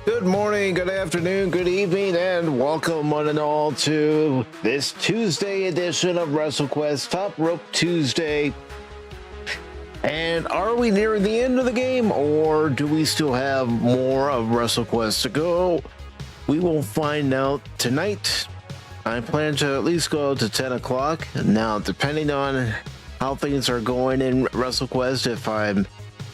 Good morning, good afternoon, good evening, and welcome one and all to this Tuesday edition of WrestleQuest Top Rope Tuesday. And are we nearing the end of the game, or do we still have more of WrestleQuest to go? We will find out tonight. I plan to at least go to 10 o'clock. Now, depending on how things are going in WrestleQuest, if I'm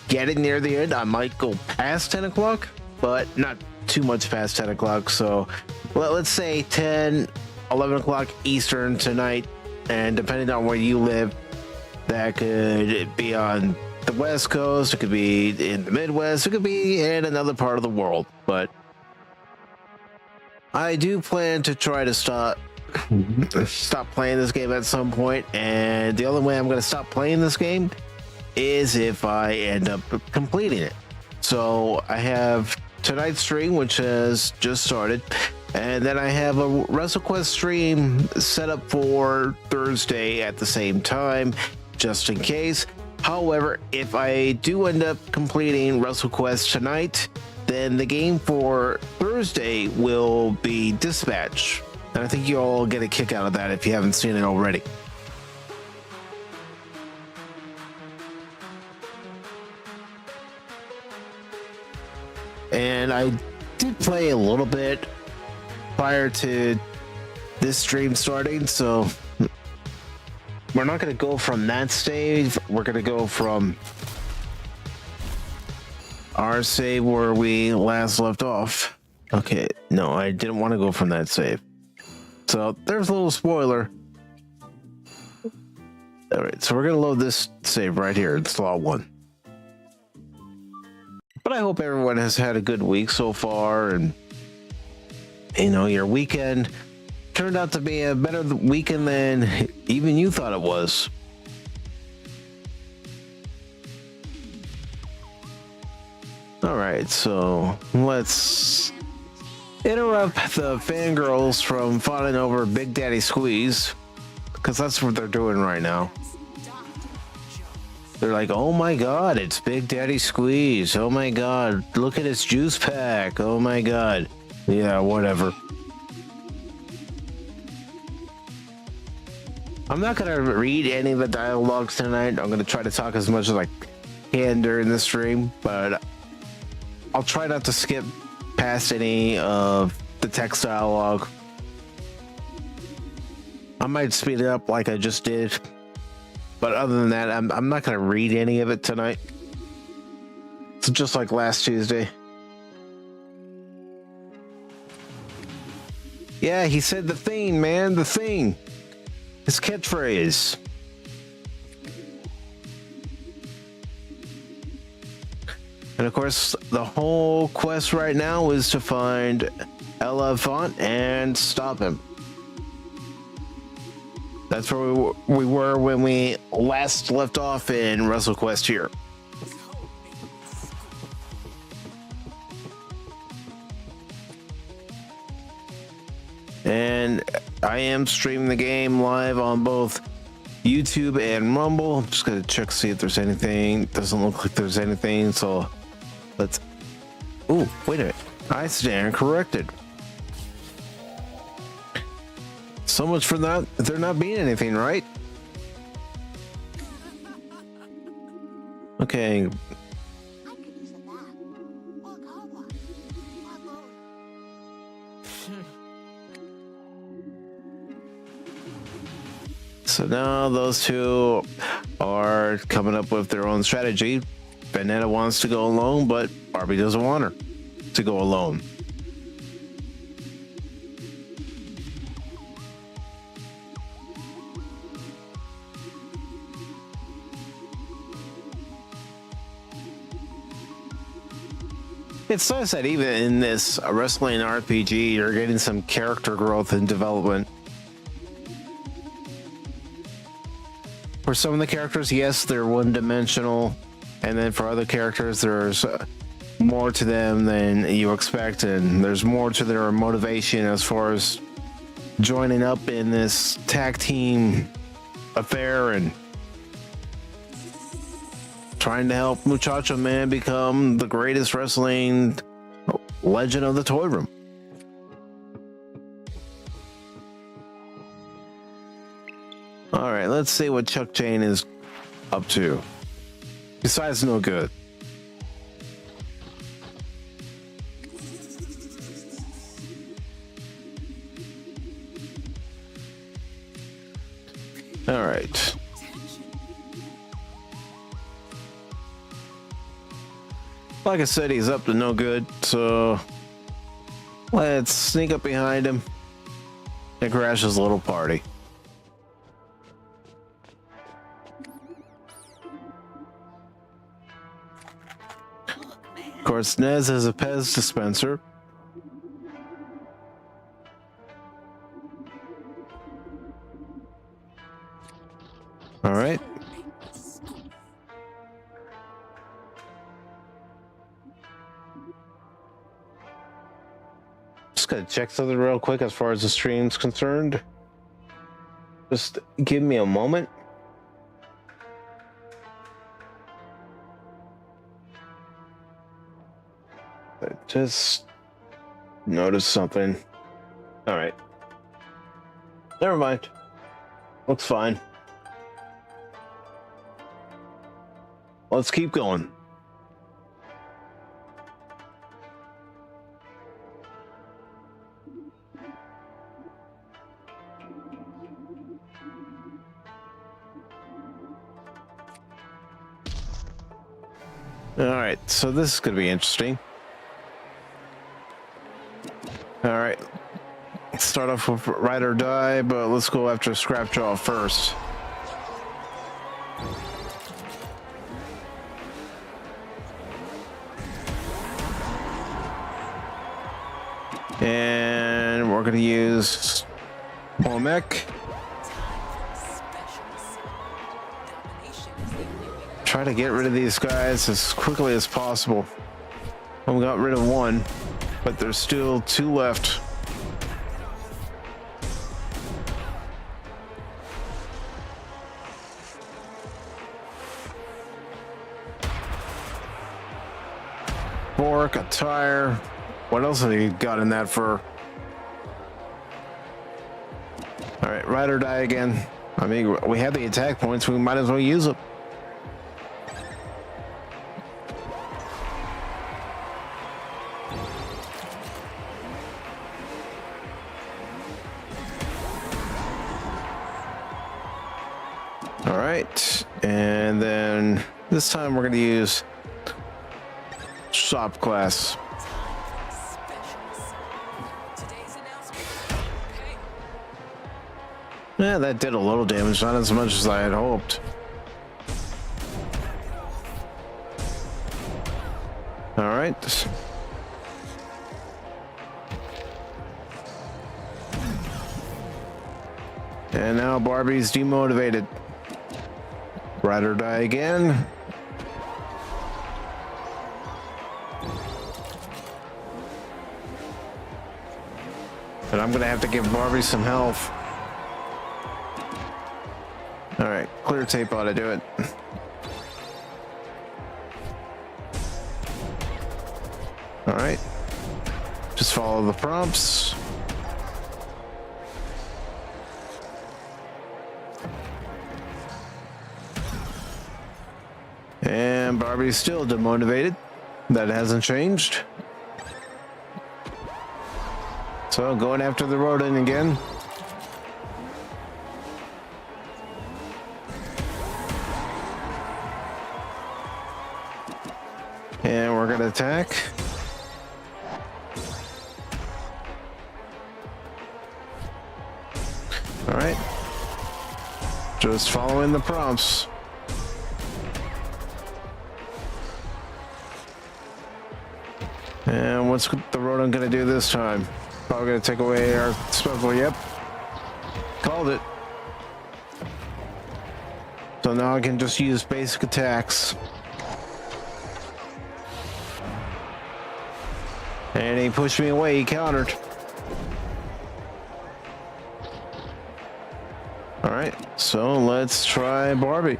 getting near the end, I might go past 10 o'clock. But not too much past 10 o'clock. So let's say 10, 11 o'clock Eastern tonight. And depending on where you live, that could be on the West Coast, it could be in the Midwest, it could be in another part of the world. But I do plan to try to stop playing this game at some point. And the only way I'm going to stop playing this game is if I end up completing it. So I have tonight's stream, which has just started, and then I have a WrestleQuest stream set up for Thursday at the same time, just in case. However, if I do end up completing WrestleQuest tonight, then the game for Thursday will be Dispatch, and I think you all get a kick out of that if you haven't seen it already. And I did play a little bit prior to this stream starting, so we're not going to go from that stage. We're going to go from our save where we last left off. Okay, no, I didn't want to go from that save. So there's a little spoiler. All right, so we're going to load this save right here. It's Law 1. But I hope everyone has had a good week so far, and your weekend turned out to be a better weekend than even you thought it was. All right, so let's interrupt the fangirls from fawning over Big Daddy Squeeze, because that's what they're doing right now. They're like, oh my god, it's Big Daddy Squeeze. Oh my god, look at his juice pack. Oh my god. Yeah, whatever. I'm not going to read any of the dialogues tonight. I'm going to try to talk as much as I can during the stream, but I'll try not to skip past any of the text dialogue. I might speed it up like I just did. But other than that, I'm not going to read any of it tonight. It's just like last Tuesday. Yeah, he said the thing, man, the thing. His catchphrase. And of course, the whole quest right now is to find Elephant and stop him. That's where we were when we last left off in WrestleQuest here. And I am streaming the game live on both YouTube and Rumble. I'm just going to check, see if there's anything. Doesn't look like there's anything, so let's... Ooh, wait a minute. I stand corrected. So much for that. There not being anything, right? Okay. So now those two are coming up with their own strategy. Vanetta wants to go alone, but Barbie doesn't want her to go alone. It's nice that even in this wrestling RPG, you're getting some character growth and development. For some of the characters, yes, they're one-dimensional, and then for other characters, there's more to them than you expect, and there's more to their motivation as far as joining up in this tag team affair and trying to help Muchacho Man become the greatest wrestling Legend of the Toy Room. All right, let's see what Chuck Jane is up to. Besides no good. All right. Like I said, he's up to no good, so let's sneak up behind him and crash his little party. Of course, Nez has a Pez dispenser. All right. Just gotta check something real quick as far as the stream's concerned. Just give me a moment. I just noticed something. All right. Never mind. Looks fine. Let's keep going. All right, so this is going to be interesting. All right, start off with Ride or Die, but let's go after Scrapjaw first. And we're going to use Pomek. Try to get rid of these guys as quickly as possible. We got rid of one, but there's still two left. Fork, a tire. What else have you got in that fur? All right, Ride or Die again. I mean, we have the attack points. We might as well use them. All right, and then this time we're going to use Shop Class. Yeah, that did a little damage, not as much as I had hoped. All right. And now Barbie's demotivated. Ride or Die again. And I'm gonna have to give Barbie some health. All right, clear tape ought to do it. All right, just follow the prompts. And Barbie's still demotivated. That hasn't changed. So going after the rodent again. And we're gonna attack. All right. Just following the prompts. And what's the rodent gonna do this time? Probably gonna take away our special. Yep. Called it. So now I can just use basic attacks. And he pushed me away, he countered. All right, so let's try Barbie.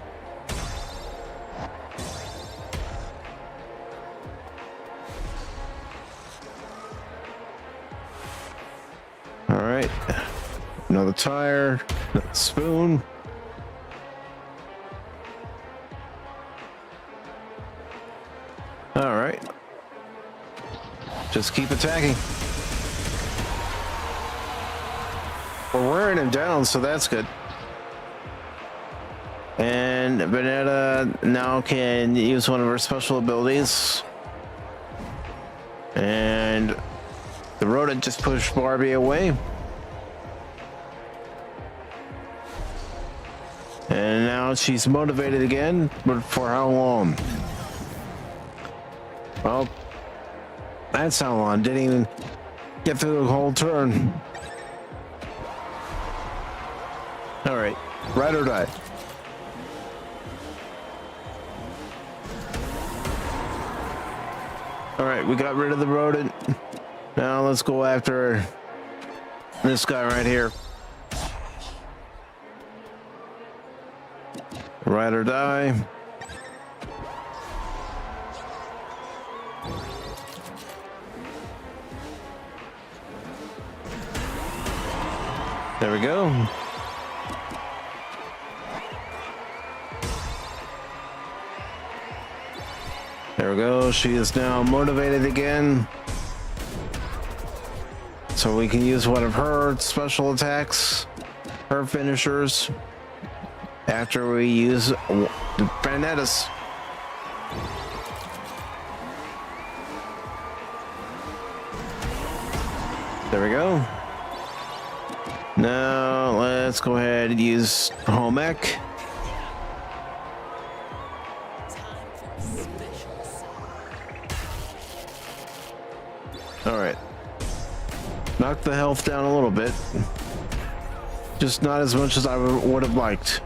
right. Another tire, another spoon. All right. Just keep attacking. We're wearing him down, so that's good. And Benetta now can use one of her special abilities. And the rodent just pushed Barbie away. And now she's motivated again, but for how long? Well, that's how long. Didn't even get through the whole turn. All right, ride or die. All right, we got rid of the rodent. Now let's go after this guy right here. Ride or die. There we go. There we go. She is now motivated again. So we can use one of her special attacks, her finishers, after we use the Banetta's. There we go. Now let's go ahead and use home ec. All right. Knock the health down a little bit. Just not as much as I would have liked.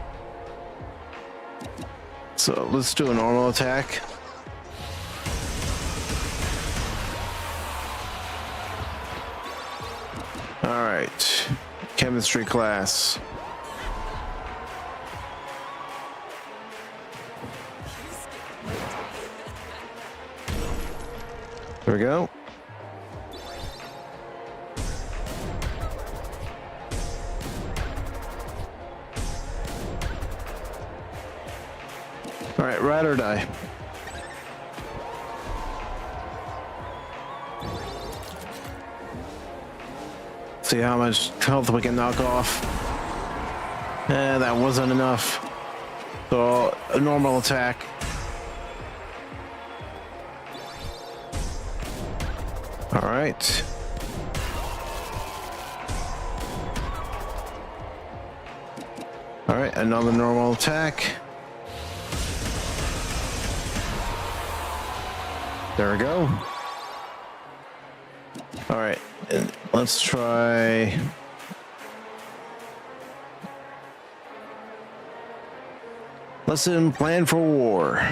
So let's do a normal attack. All right. Chemistry class. There we go. All right, ride or die. See how much health we can knock off. That wasn't enough. So a normal attack. All right. All right, another normal attack. There we go. All right, let's try. Lesson plan for war.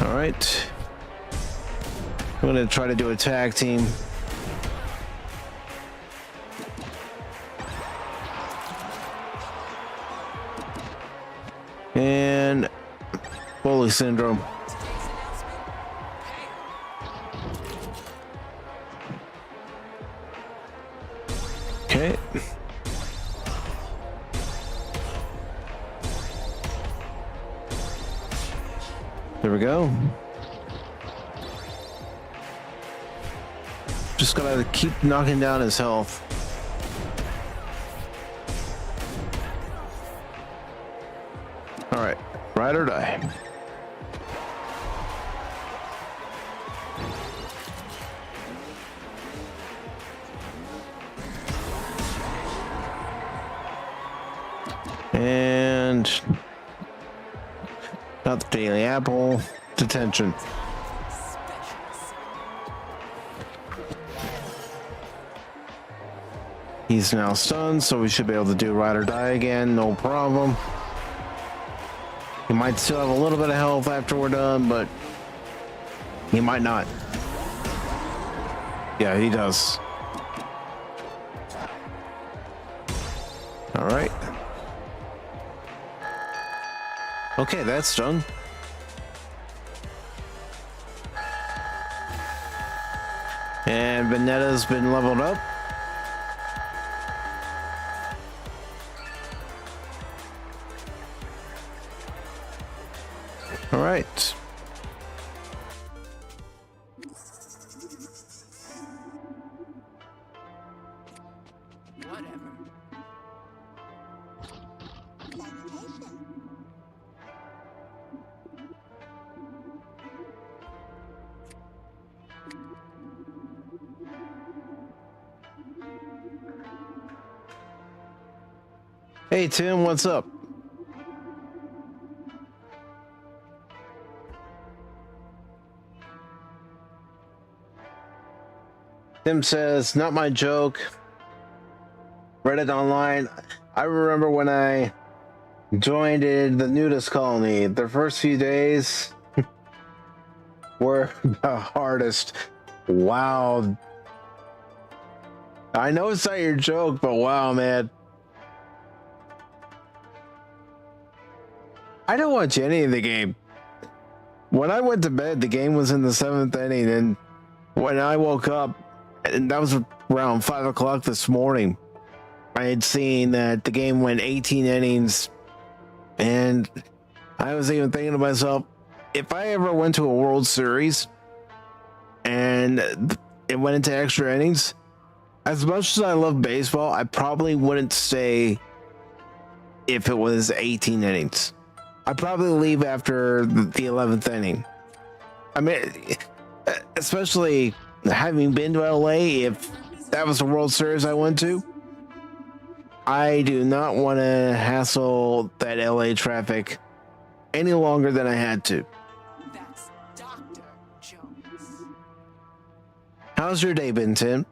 All right. I'm gonna try to do a tag team. And Foley syndrome. Okay. There we go. Just gotta keep knocking down his health. All right, ride or die. And not the daily apple. Detention. He's now stunned, so we should be able to do ride or die again, no problem. He might still have a little bit of health after we're done, but he might not. Yeah, he does. All right. Okay, that's done. And Venetta's been leveled up. All right. Hey Tim, what's up? Tim says, not my joke. Read it online. I remember when I joined the nudist colony, the first few days were the hardest. Wow. I know it's not your joke, but wow, man. I don't watch any of the game. When I went to bed, the game was in the 7th inning, and when I woke up, and that was around 5 o'clock this morning, I had seen that the game went 18 innings, and I was even thinking to myself, if I ever went to a World Series and it went into extra innings, as much as I love baseball, I probably wouldn't stay if it was 18 innings. I'd probably leave after the 11th inning. I mean, especially having been to LA, if that was the World Series I went to, I do not want to hassle that LA traffic any longer than I had to. That's Dr. Jones. How's your day been, Tim?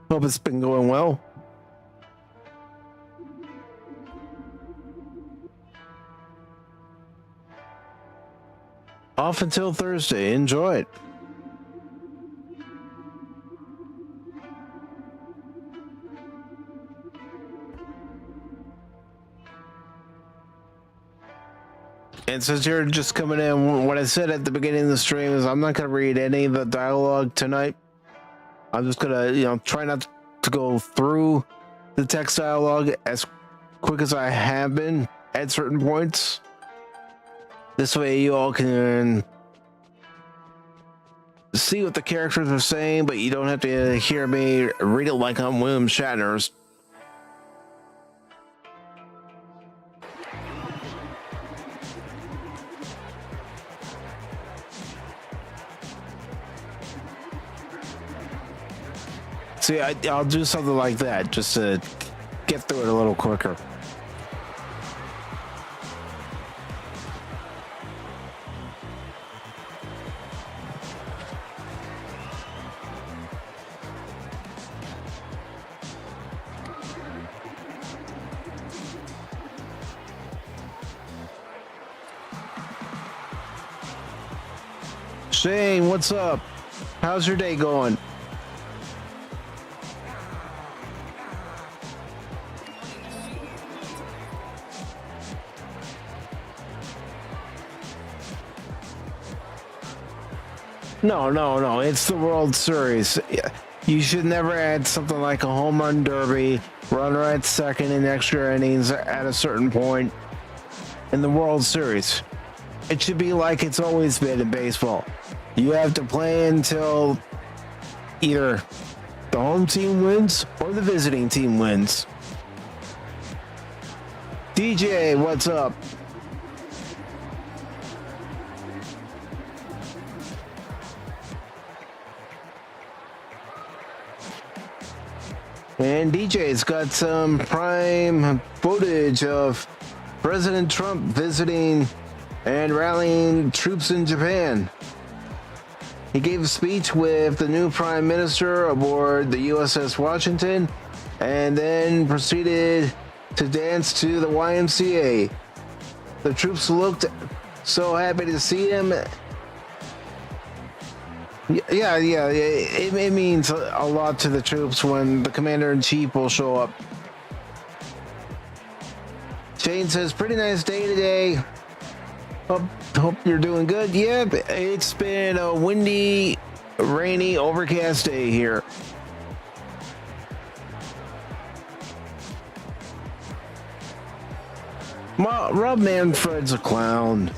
Hope it's been going well. Off until Thursday. Enjoy it. And since you're just coming in, what I said at the beginning of the stream is I'm not going to read any of the dialogue tonight. I'm just going to, try not to go through the text dialogue as quick as I have been at certain points. This way you all can see what the characters are saying, but you don't have to hear me read it like I'm William Shatner's. See, I'll do something like that just to get through it a little quicker. Shane, what's up? How's your day going? No. It's the World Series. You should never add something like a home run derby, runner at second in extra innings at a certain point in the World Series. It should be like it's always been in baseball. You have to play until either the home team wins or the visiting team wins. DJ, what's up? And DJ's got some prime footage of President Trump visiting and rallying troops in Japan. He gave a speech with the new prime minister aboard the USS Washington and then proceeded to dance to the YMCA. The troops looked so happy to see him. Yeah. It means a lot to the troops when the commander-in-chief will show up Shane says, pretty nice day today. Hope you're doing good. Yep, it's been a windy, rainy, overcast day here. Rob Manfred's a clown.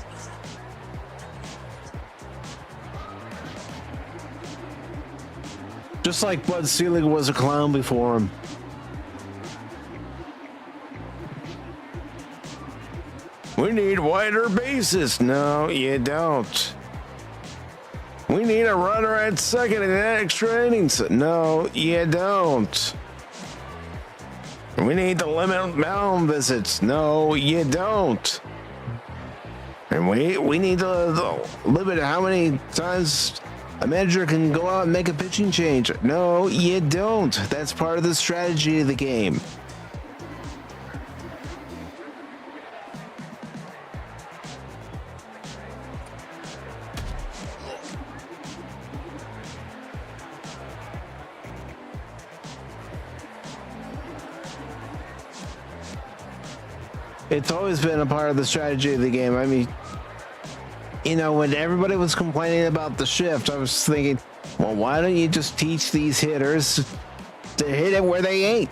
Just like Bud Selig was a clown before him. We need wider bases. No, you don't. We need a runner at second in extra innings. No, you don't. We need to limit mound visits. No, you don't. And we need to limit how many times a manager can go out and make a pitching change. No, you don't. That's part of the strategy of the game. It's always been a part of the strategy of the game. I mean, you know, when everybody was complaining about the shift, I was thinking, well, why don't you just teach these hitters to hit it where they ain't?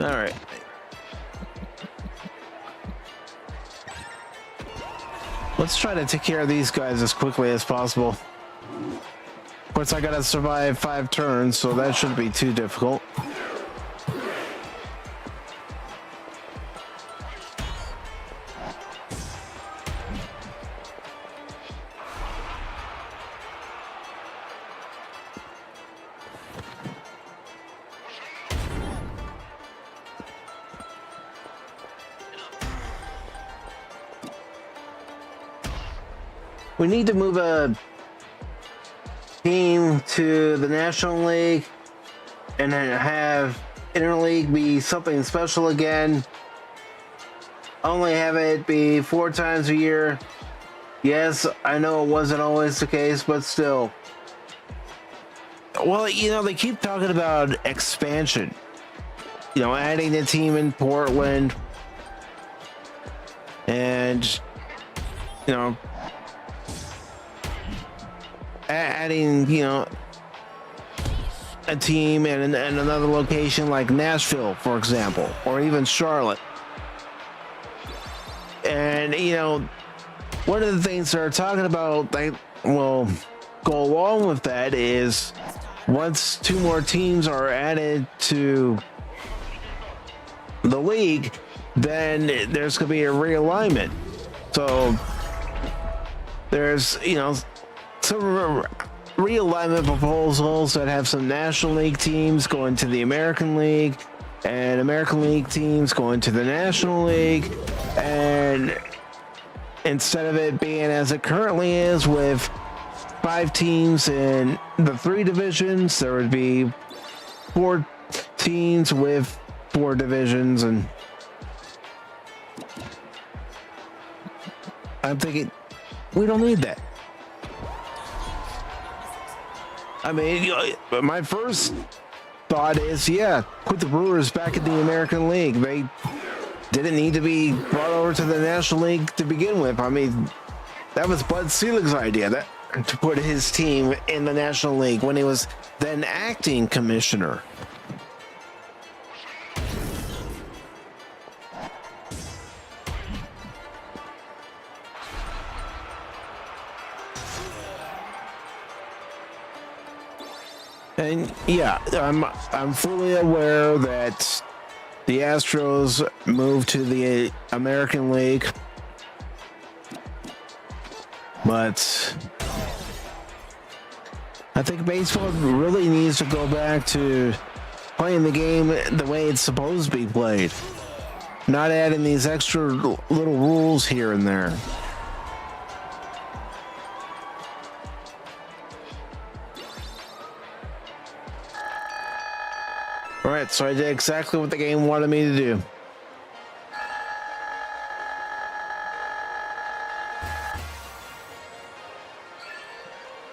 All right. Let's try to take care of these guys as quickly as possible. Of course, I gotta survive 5 turns, so that shouldn't be too difficult. We need to move a team to the National League and then have Interleague be something special again. Only have it be 4 times a year. Yes, I know it wasn't always the case, but still. Well, you know, they keep talking about expansion. You know, adding a team in Portland and, you know, adding, you know, a team in another location like Nashville, for example, or even Charlotte. And, you know, one of the things they're talking about that will go along with that is once 2 more teams are added to the league, then there's going to be a realignment. So there's, you know, some realignment proposals that have some National League teams going to the American League and American League teams going to the National League, and instead of it being as it currently is with 5 teams in the 3 divisions, there would be 4 teams with 4 divisions. And I'm thinking, we don't need that. I mean, you know, my first thought is, yeah, put the Brewers back in the American League. They didn't need to be brought over to the National League to begin with. I mean, that was Bud Selig's idea, that to put his team in the National League when he was then acting commissioner. And yeah, I'm fully aware that the Astros moved to the American League, but I think baseball really needs to go back to playing the game the way it's supposed to be played, not adding these extra little rules here and there. All right, so I did exactly what the game wanted me to do.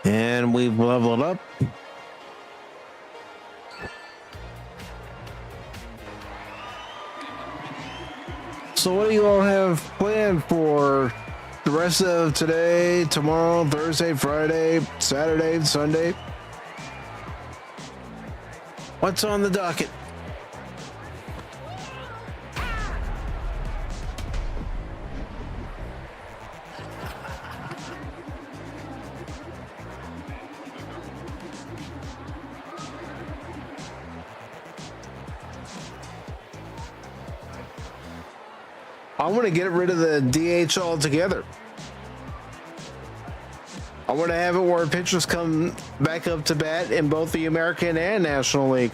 And we've leveled up. So what do you all have planned for the rest of today, tomorrow, Thursday, Friday, Saturday, Sunday? What's on the docket? I want to get rid of the DH altogether. I want to have it where pitchers come back up to bat in both the American and National League.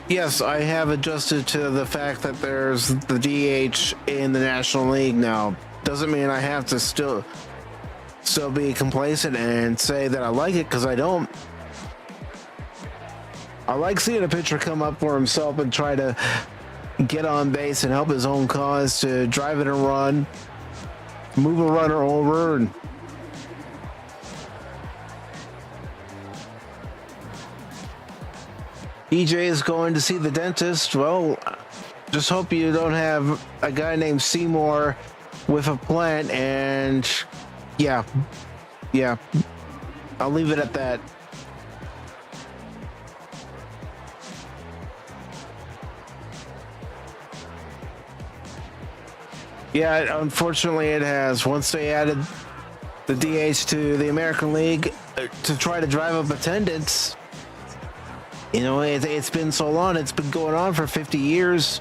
Yes, I have adjusted to the fact that there's the DH in the National League now. Doesn't mean I have to still be complacent and say that I like it, because I don't. I like seeing a pitcher come up for himself and try to get on base and help his own cause, to drive in a run, move a runner over, and EJ is going to see the dentist. Well, just hope you don't have a guy named Seymour with a plant, and yeah, I'll leave it at that. Yeah, unfortunately it has. Once they added the DH to the American League to try to drive up attendance, you know, it's been so long. It's been going on for 50 years.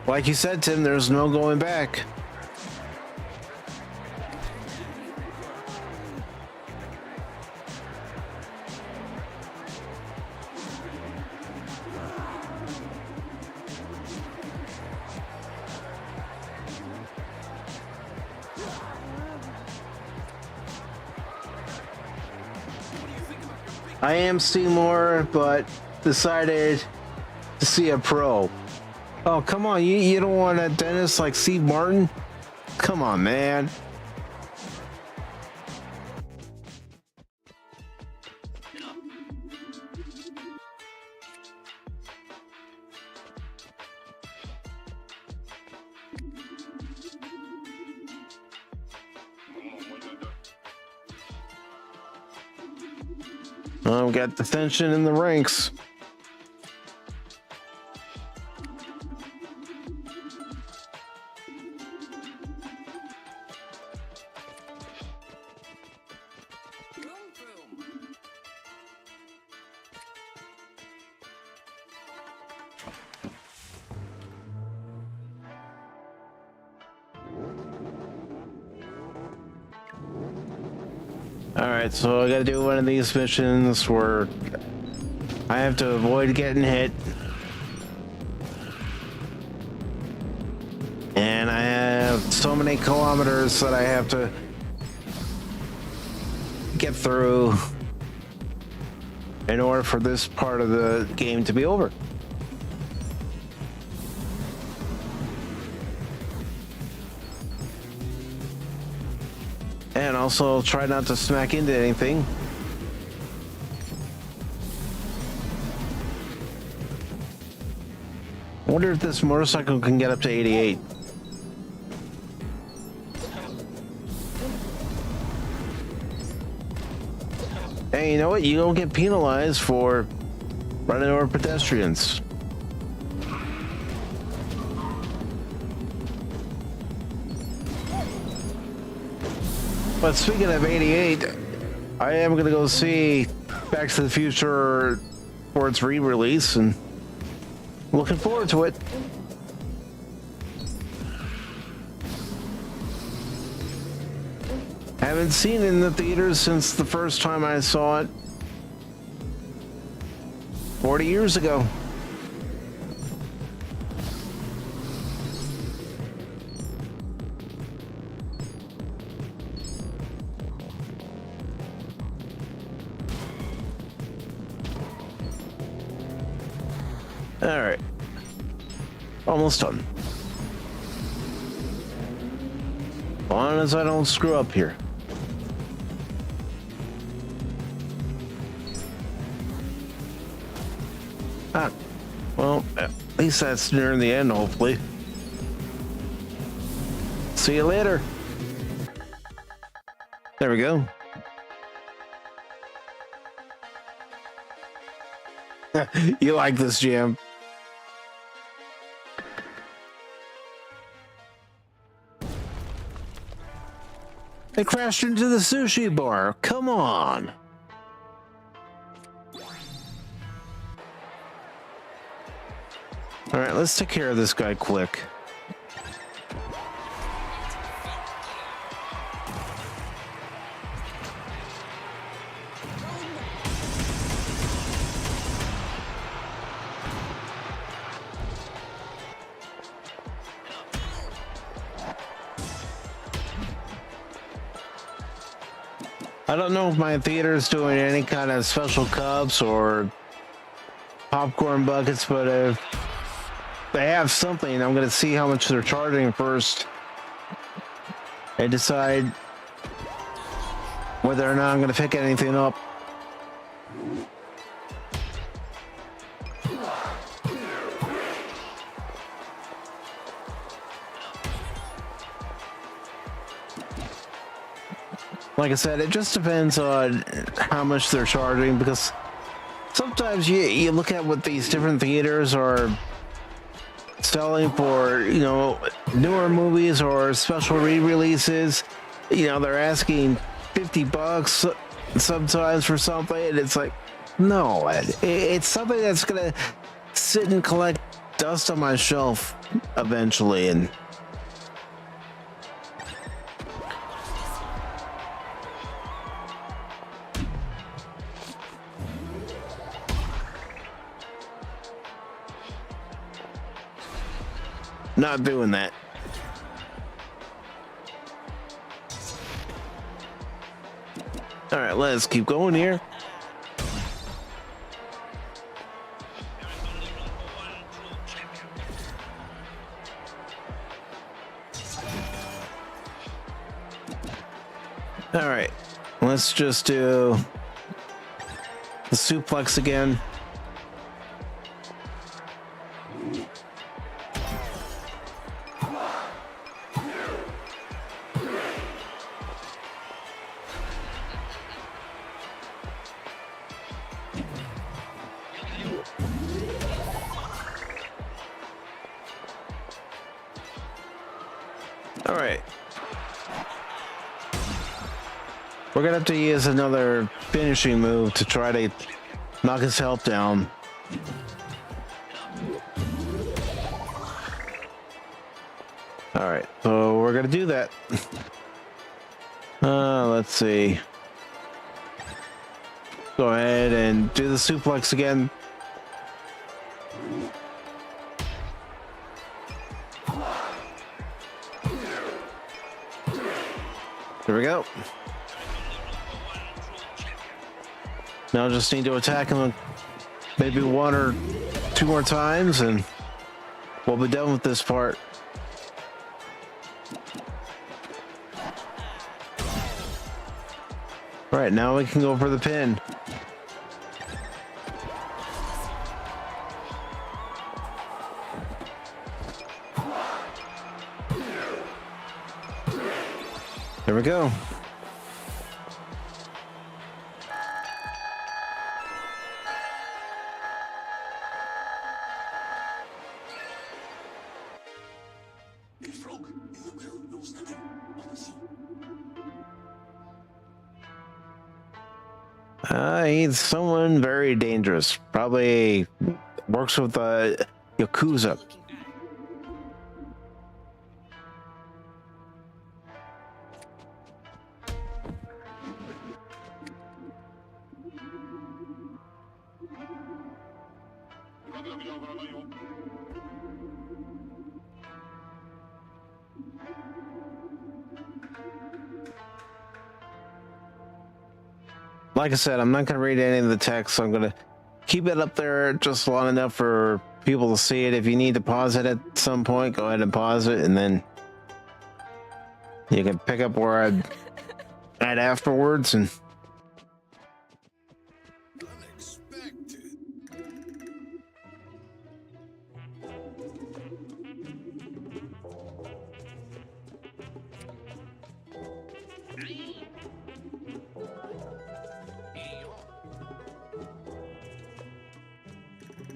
Like you said, Tim, there's no going back. I am Seymour, but decided to see a pro. Oh, come on. You don't want a dentist like Steve Martin? Come on, man. Well, we got dissension in the ranks. Alright, so I gotta do one of these missions where I have to avoid getting hit. And I have so many kilometers that I have to get through in order for this part of the game to be over. And also try not to smack into anything. I wonder if this motorcycle can get up to 88. Hey, you know what? You don't get penalized for running over pedestrians. But speaking of 88, I am going to go see Back to the Future for its re-release, and looking forward to it. Haven't seen it in the theaters since the first time I saw it 40 years ago. All right. Almost done. As long as I don't screw up here. Ah, well, at least that's near the end, hopefully. See you later. There we go. You like this jam? They crashed into the sushi bar. Come on. All right, let's take care of this guy quick. I don't know if my theater's doing any kind of special cups or popcorn buckets, but if they have something, I'm going to see how much they're charging first and decide whether or not I'm going to pick anything up. Like I said, it just depends on how much they're charging, because sometimes you look at what these different theaters are selling for, you know, newer movies or special re-releases. You know, they're asking $50 sometimes for something, and it's like, no, it's something that's gonna sit and collect dust on my shelf eventually, and not doing that. All right, let's keep going here. All right, let's just do the suplex again. All right. We're gonna have to use another finishing move to try to knock his health down. All right, so we're gonna do that. Let's see. Go ahead and do the suplex again. There we go. Now just need to attack him maybe one or two more times and we'll be done with this part. All right, now we can go for the pin. There we go. He's someone very dangerous. Probably works with the Yakuza. Like I said, I'm not going to read any of the text. So I'm going to keep it up there just long enough for people to see it. If you need to pause it at some point, go ahead and pause it, and then you can pick up where I'm at afterwards. And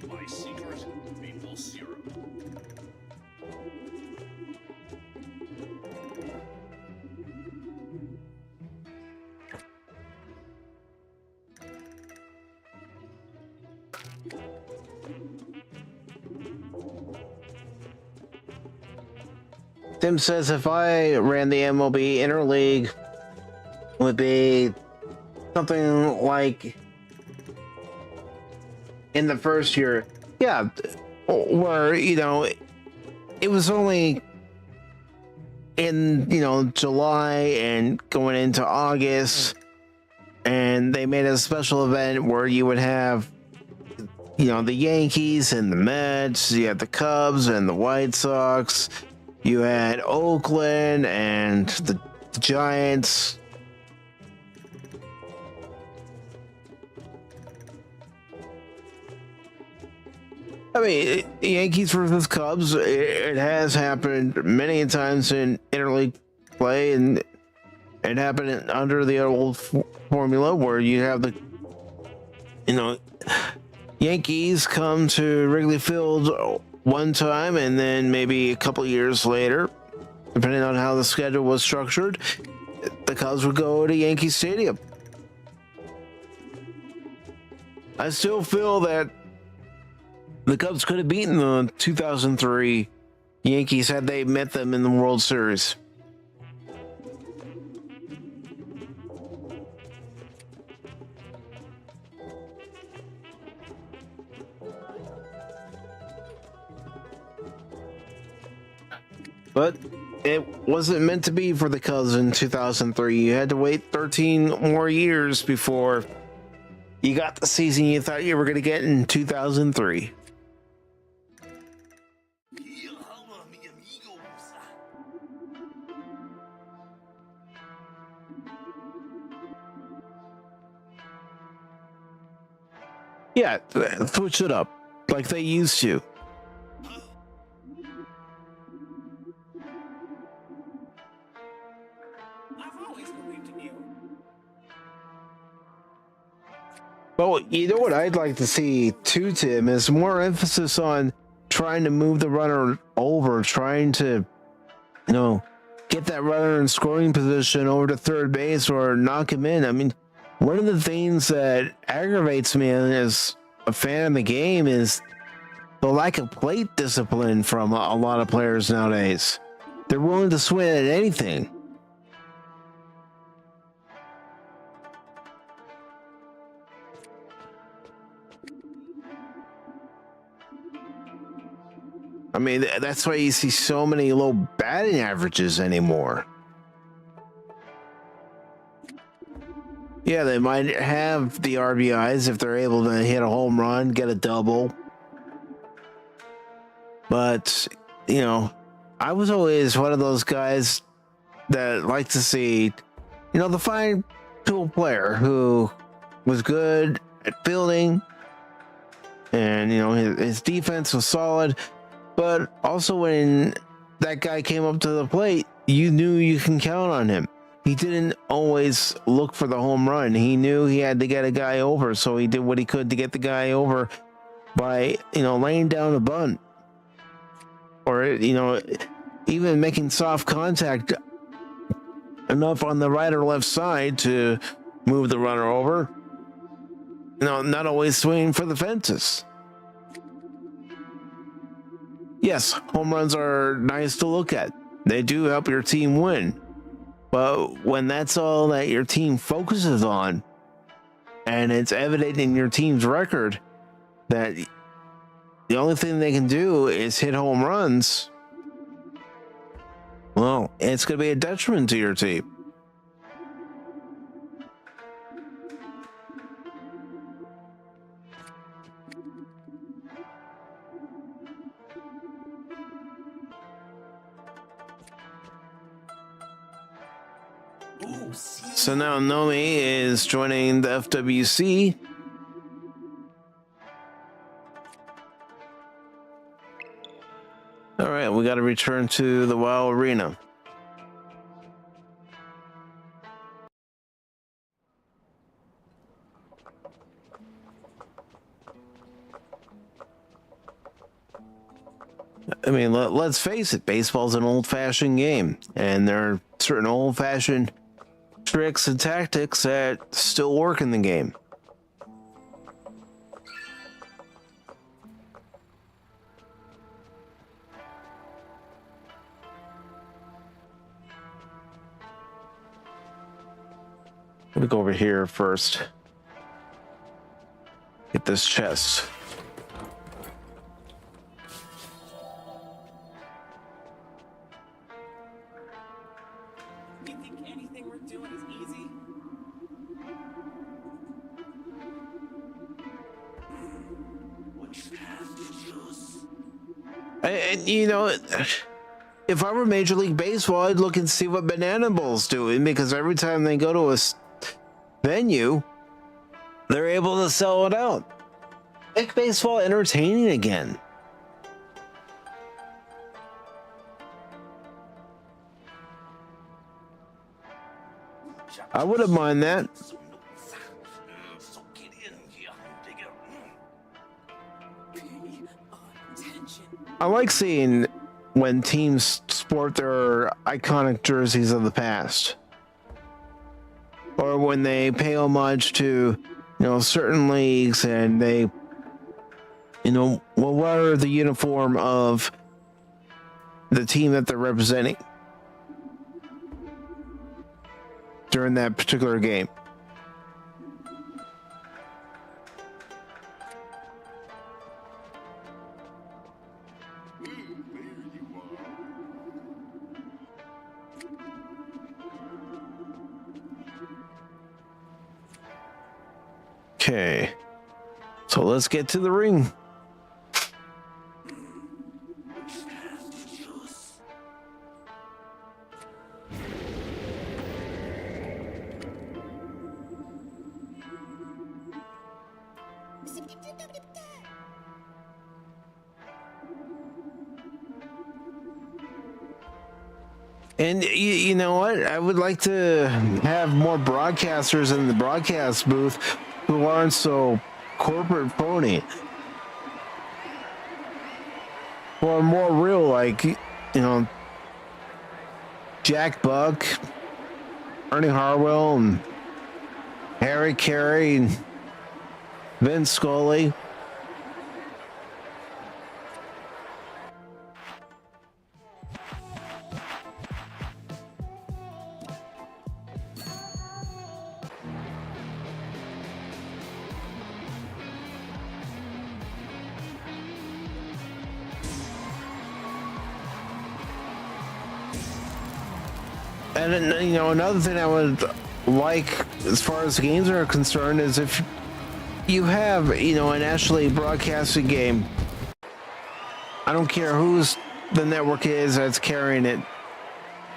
My secret maple syrup. Tim says if I ran the MLB Interleague, would be something like in the first year, yeah, where it was only in July and going into August, and they made a special event where you would have the Yankees and the Mets, you had the Cubs and the White Sox, you had Oakland and the Giants. I mean, Yankees versus Cubs, it has happened many times in interleague play, and it happened under the old formula where you have the Yankees come to Wrigley Field one time, and then maybe a couple years later, depending on how the schedule was structured, the Cubs would go to Yankee Stadium. I still feel that the Cubs could have beaten the 2003 Yankees had they met them in the World Series. But it wasn't meant to be for the Cubs in 2003. You had to wait 13 more years before you got the season you thought you were going to get in 2003. Yeah, switch it up like they used to. I've always believed in you. Well, you know what I'd like to see too, Tim, is more emphasis on trying to move the runner over, trying to, get that runner in scoring position over to third base or knock him in. I mean, one of the things that aggravates me as a fan of the game is the lack of plate discipline from a lot of players nowadays. They're willing to swing at anything. I mean, that's why you see so many low batting averages anymore. Yeah, they might have the RBIs if they're able to hit a home run, get a double. But, I was always one of those guys that liked to see, the fine tool player who was good at fielding and, his defense was solid. But also when that guy came up to the plate, you knew you can count on him. He didn't always look for the home run. He knew he had to get a guy over, so he did what he could to get the guy over by, laying down a bunt. Or, even making soft contact enough on the right or left side to move the runner over. Not always swinging for the fences. Yes, home runs are nice to look at. They do help your team win. But when that's all that your team focuses on, and it's evident in your team's record that the only thing they can do is hit home runs, well, it's going to be a detriment to your team. So now Nomi is joining the FWC. All right, we got to return to the WoW arena. I mean, let's face it, baseball's an old-fashioned game, and there are certain old-fashioned tricks and tactics that still work in the game. Let me go over here first. Get this chest. You think anything we're doing is easy? Which path to choose? And you know, if I were Major League Baseball, I'd look and see what Banana Bowl's doing, because every time they go to a venue, they're able to sell it out. Make baseball entertaining again. I wouldn't mind that. So get in here, dig it. Pay attention. I like seeing when teams sport their iconic jerseys of the past, or when they pay homage to, certain leagues, and they, will wear the uniform of the team that they're representing during that particular game. Okay, so let's get to the ring. And you know what? I would like to have more broadcasters in the broadcast booth who aren't so corporate phony, or more real, like, Jack Buck, Ernie Harwell, and Harry Carey, and Vince Scully. And another thing I would like, as far as games are concerned, is if you have, a nationally broadcasted game, I don't care who's the network is that's carrying it,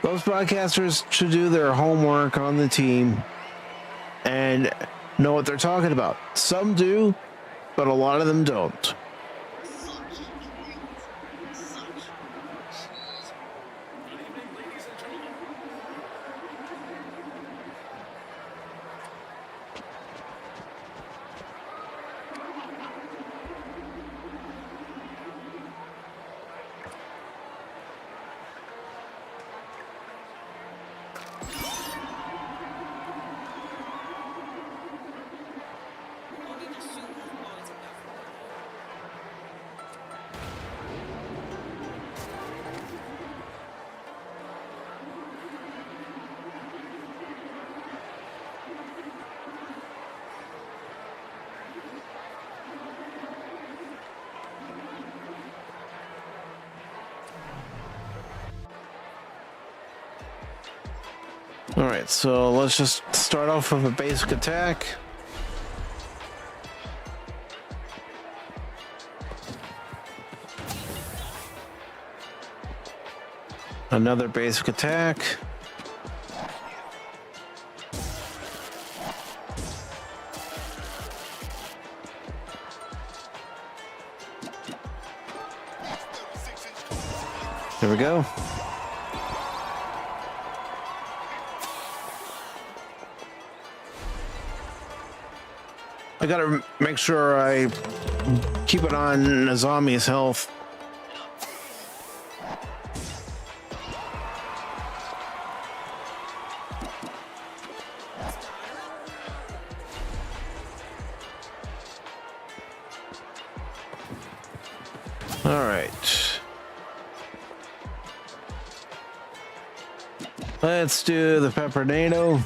those broadcasters should do their homework on the team and know what they're talking about. Some do, but a lot of them don't. All right, so let's just start off with a basic attack. Another basic attack. There we go. I gotta make sure I keep it on Nazami's health. All right. Let's do the Peppernado.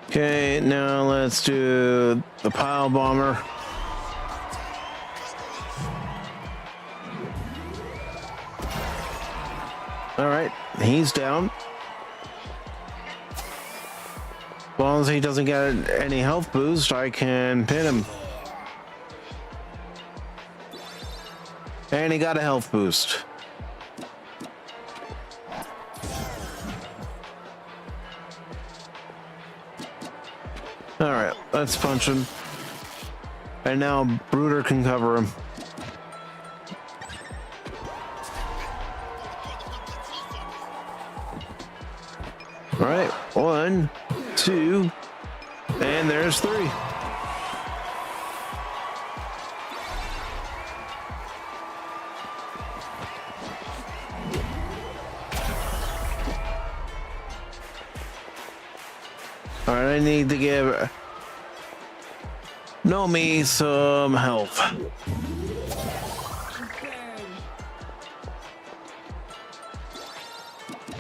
Okay, now let's do the pile bomber. All right, he's down. As long as he doesn't get any health boost, I can pin him. And he got a health boost. All right, let's punch him. And now Bruder can cover him. All right, 1, 2, and there's 3. All right, I need to give Nomi some health.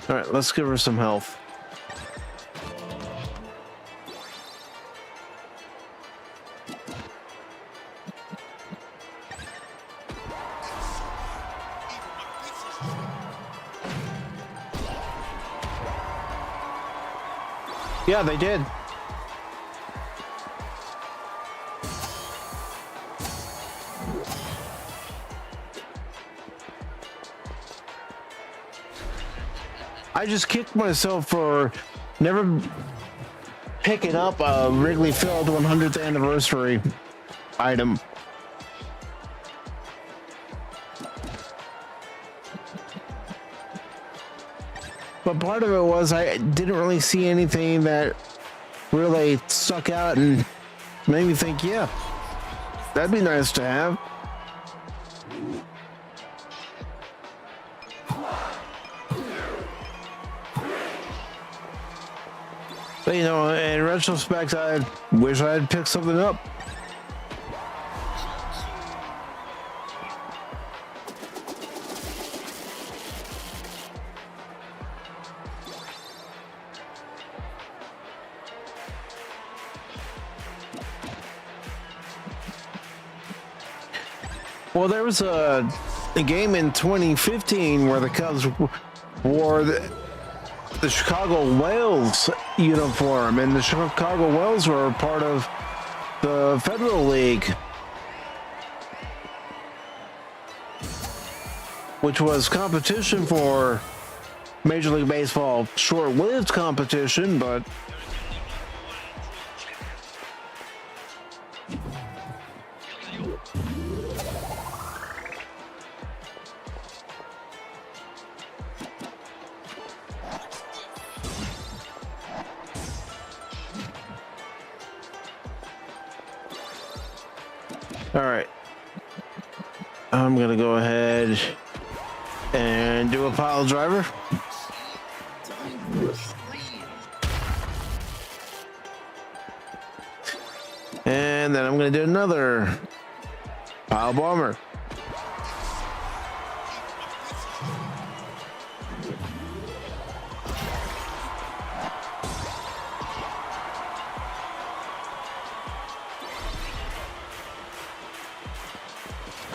All right, let's give her some health. Yeah, they did. I just kicked myself for never picking up a Wrigley Field 100th anniversary item. But part of it was I didn't really see anything that really stuck out and made me think, yeah, that'd be nice to have. But, you know, in retrospect, I wish I had picked something up. Well, there was a game in 2015 where the Cubs wore the Chicago Whales uniform, and the Chicago Whales were part of the Federal League, which was competition for Major League Baseball. Short-lived competition, but all right, I'm gonna go ahead and do a pile driver. And then I'm gonna do another pile bomber.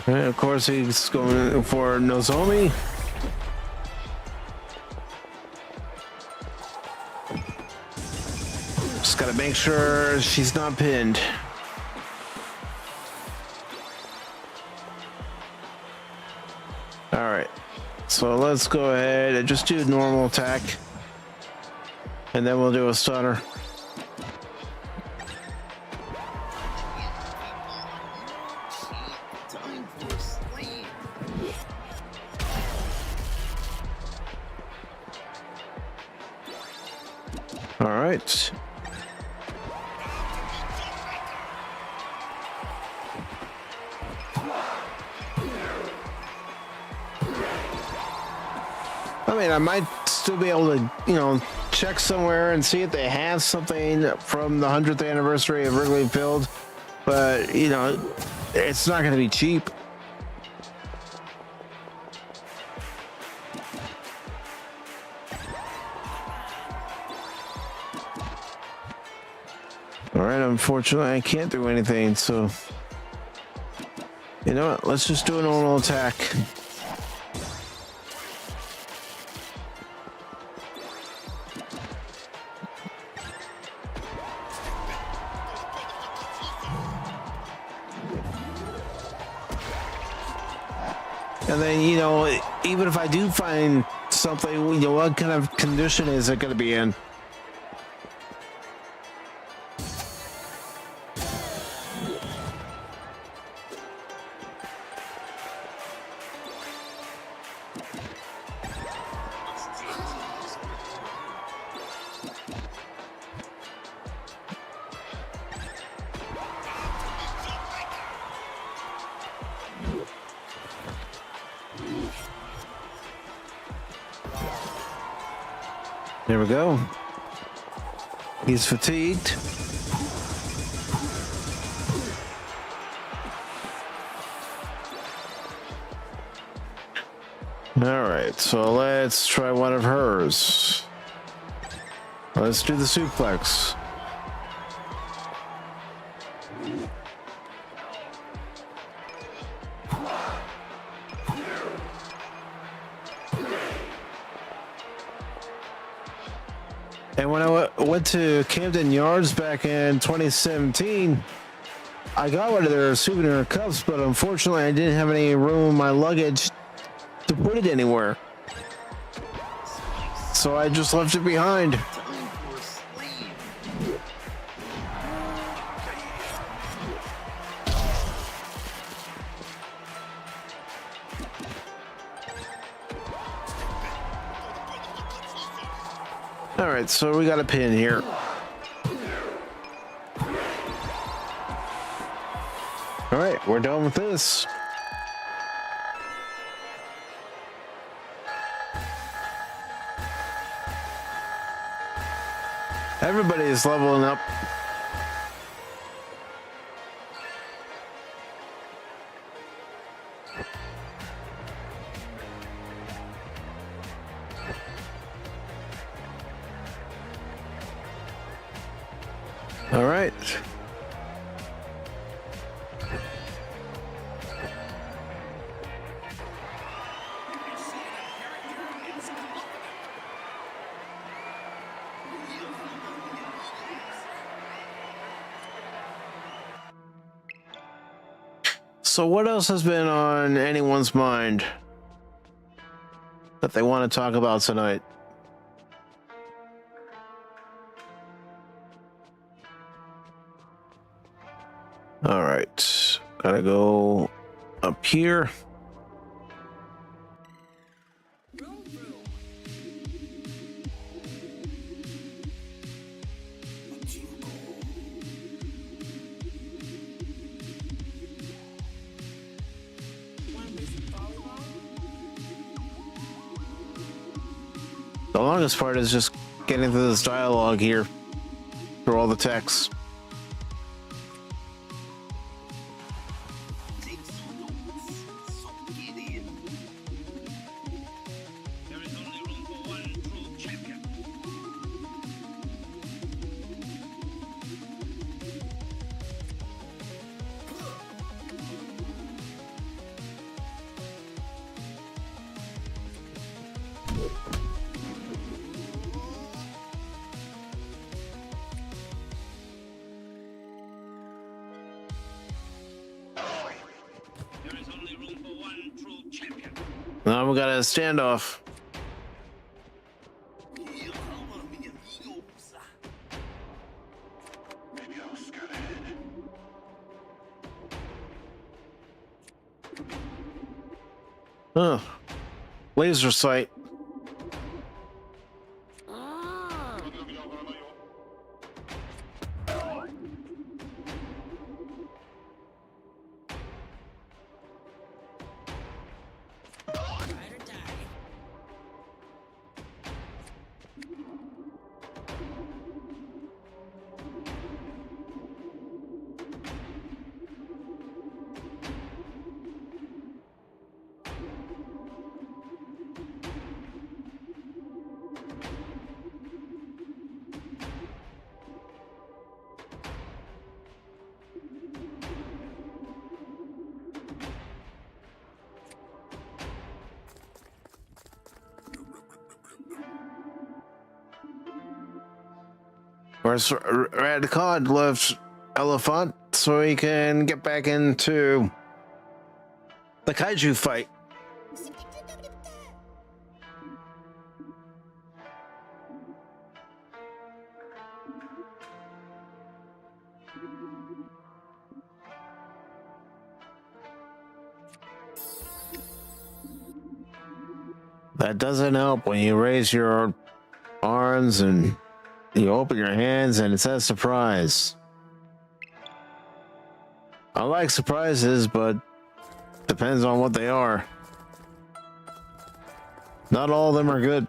And of course, he's going for Nozomi. Just gotta make sure she's not pinned. All right. So let's go ahead and just do normal attack. And then we'll do a stunner. Time for sleep. All right. I mean, I might still be able to, check somewhere and see if they have something from the 100th anniversary of Wrigley Field, but, it's not going to be cheap. All right, unfortunately, I can't do anything, so, you know what, let's just do a normal attack. And then, even if I do find something, what kind of condition is it going to be in? There we go. He's fatigued. All right, so let's try one of hers. Let's do the suplex. And when I went to Camden Yards back in 2017, I got one of their souvenir cups, but unfortunately I didn't have any room in my luggage to put it anywhere. So I just left it behind. Time for sleep. All right, so we got a pin here. All right, we're done with this. Everybody is leveling up. All right. So what else has been on anyone's mind that they want to talk about tonight? All right, gotta go up here. The longest part is just getting through this dialogue here, through all the text. Take some notes. So get in. There is only room for one true champion. Now we got a standoff. Here come mi amigos. Maybe I'll scout ahead. Huh. Laser sight. Where's Red Cod left Elephant so he can get back into the kaiju fight. That doesn't help when you raise your arms and you open your hands and it says surprise. I like surprises, but depends on what they are. Not all of them are good.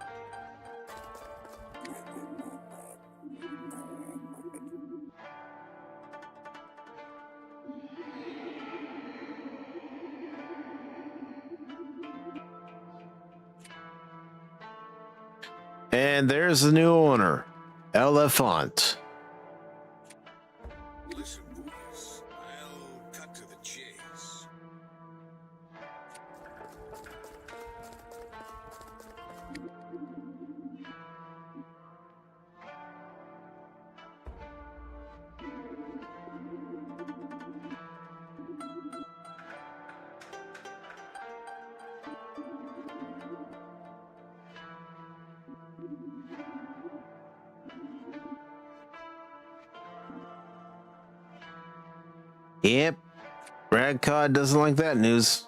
And there's the new owner, Elephant. Listen, boys, I'll cut to the chase. Yep, Brad Cod doesn't like that news.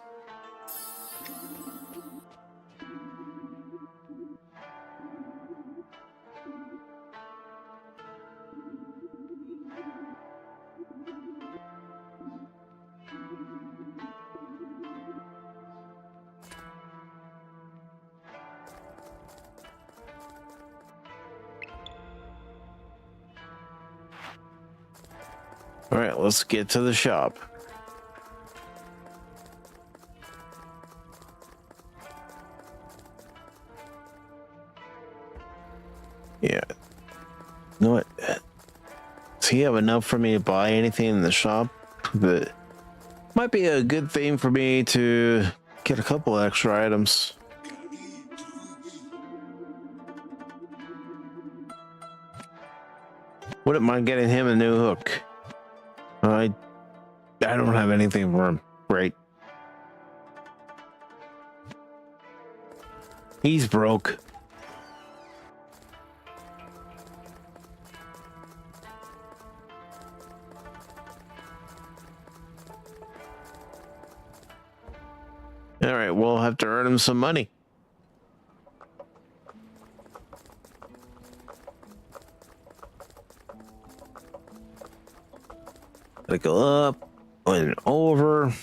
All right, let's get to the shop. Yeah. You know what? Does he have enough for me to buy anything in the shop? But might be a good thing for me to get a couple extra items. Wouldn't mind getting him a new hook. I don't have anything for him. Great. He's broke. All right, we'll have to earn him some money. Gotta go up and over.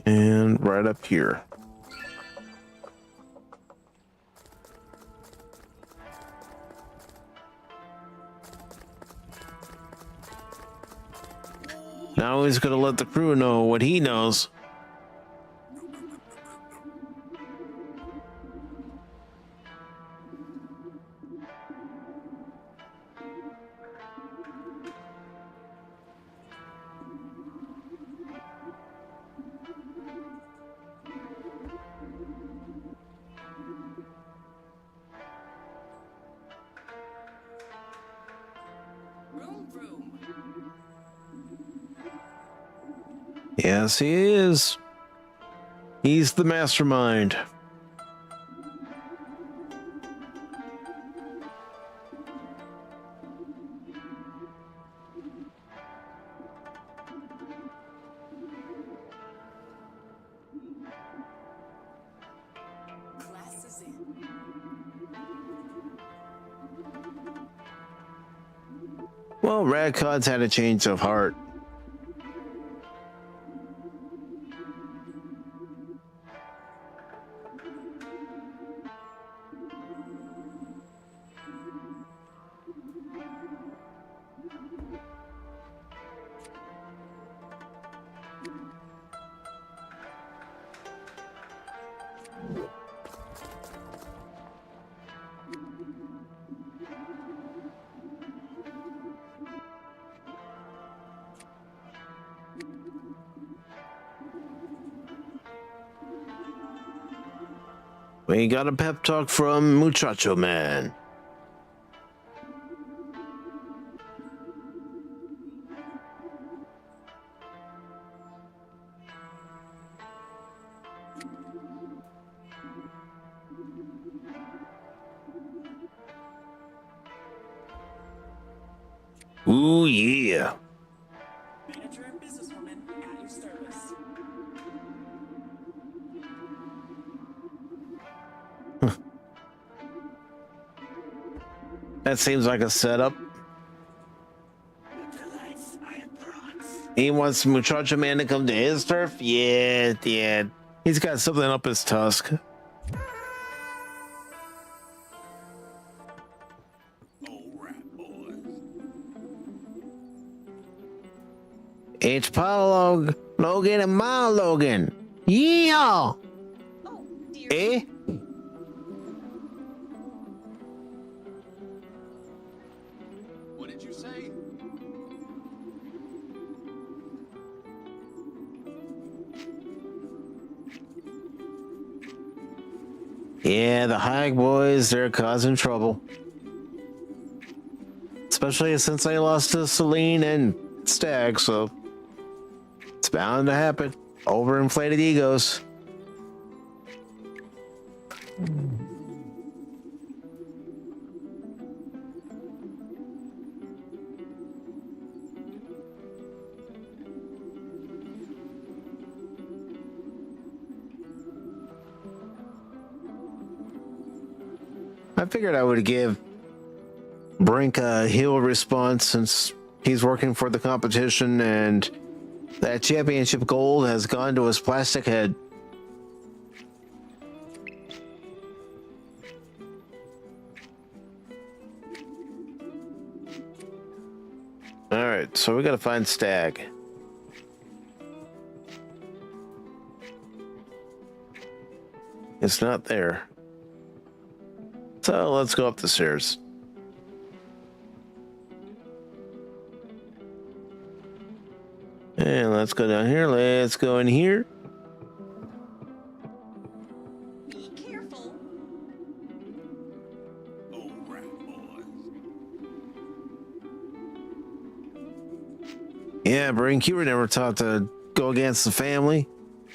And right up here. Now he's gonna let the crew know what he knows. Yes, he is. He's the mastermind. Class is in. Well, Radcod's had a change of heart. We got a pep talk from Muchacho Man. Ooh, yeah. Manager and businesswoman at your service. That seems like a setup. He wants Muchacho Man to come to his turf? Yeah. He's got something up his tusk. Alright, boys. It's Paul Logan and my Logan. Yeah. Oh, dear. Eh? What did you say? Yeah, the Hag boys, they're causing trouble. Especially since they lost to Celine and Stag, so it's bound to happen. Overinflated egos. I figured I would give Brink a heel response since he's working for the competition and that championship gold has gone to his plastic head. Alright, so we gotta find Stag. It's not there. So let's go up the stairs. And let's go down here. Let's go in here. Be careful. Alright, boys. Yeah, Brink, you were never taught to go against the family.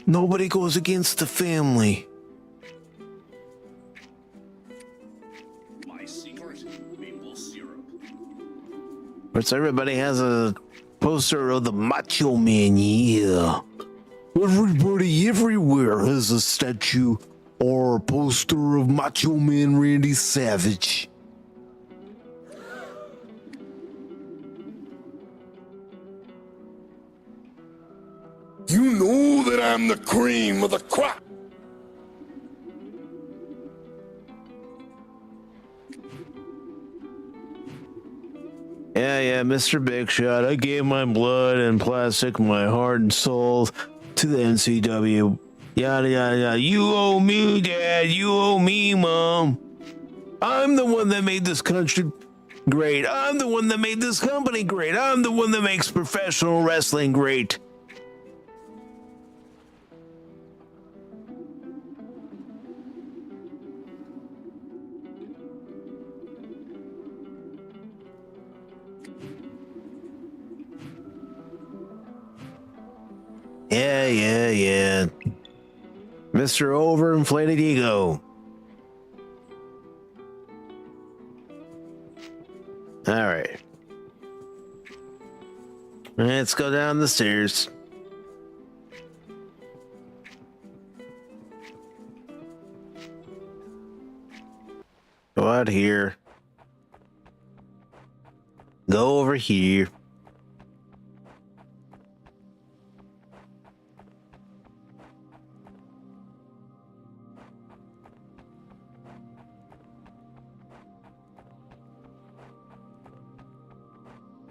Nobody goes against the family. My secret, maple syrup. Of course, everybody has a poster of the Macho Man, yeah. Everybody everywhere has a statue or a poster of Macho Man Randy Savage. You know that I'm the cream of the crop. Yeah, Mr. Big Shot. I gave my blood and plastic, my heart and soul to the NCW. Yada, yada, yada. You owe me, Dad. You owe me, Mom. I'm the one that made this country great. I'm the one that made this company great. I'm the one that makes professional wrestling great. Yeah. Mr. Overinflated Ego. All right. Let's go down the stairs. Go out here. Go over here.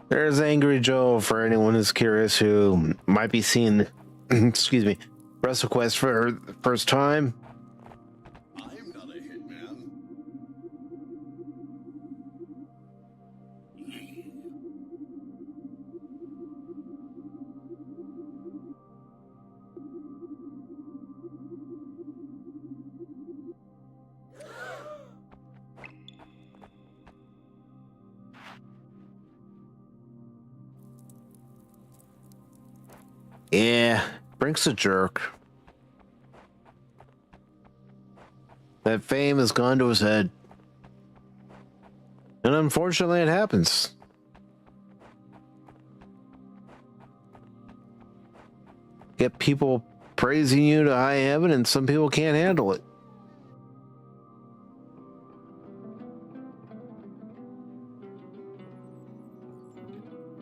There's Angry Joe for anyone who's curious who might be seeing, excuse me, WrestleQuest for the first time. I'm not a hitman. Yeah, Brink's a jerk. That fame has gone to his head. And unfortunately, it happens. Get people praising you to high heaven, and some people can't handle it.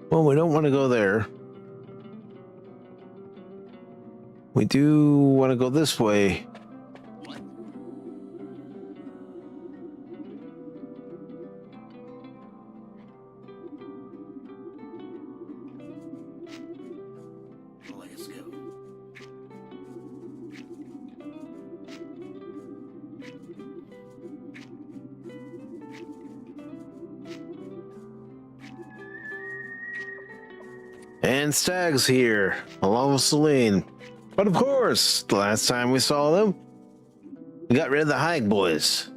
Well, we don't want to go there. We do want to go this way. Let's go. And Stag's here, along with Celine. But of course, the last time we saw them, we got rid of the Hike boys.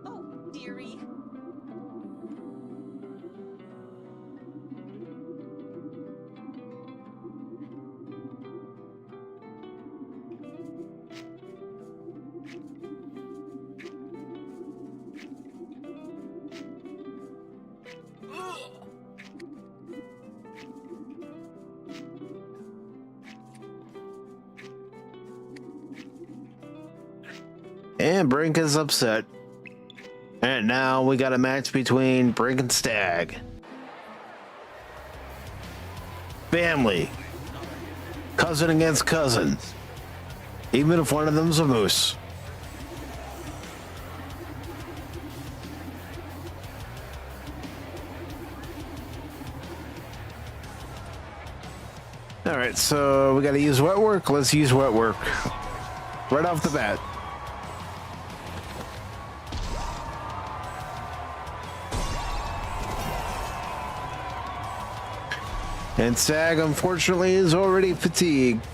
Oh, dearie. And Brink is upset. And now we got a match between Brink and Stag. Family. Cousin against cousin. Even if one of them's a moose. Alright, so we gotta use wet work. Let's use wet work. Right off the bat. And Stag, unfortunately, is already fatigued.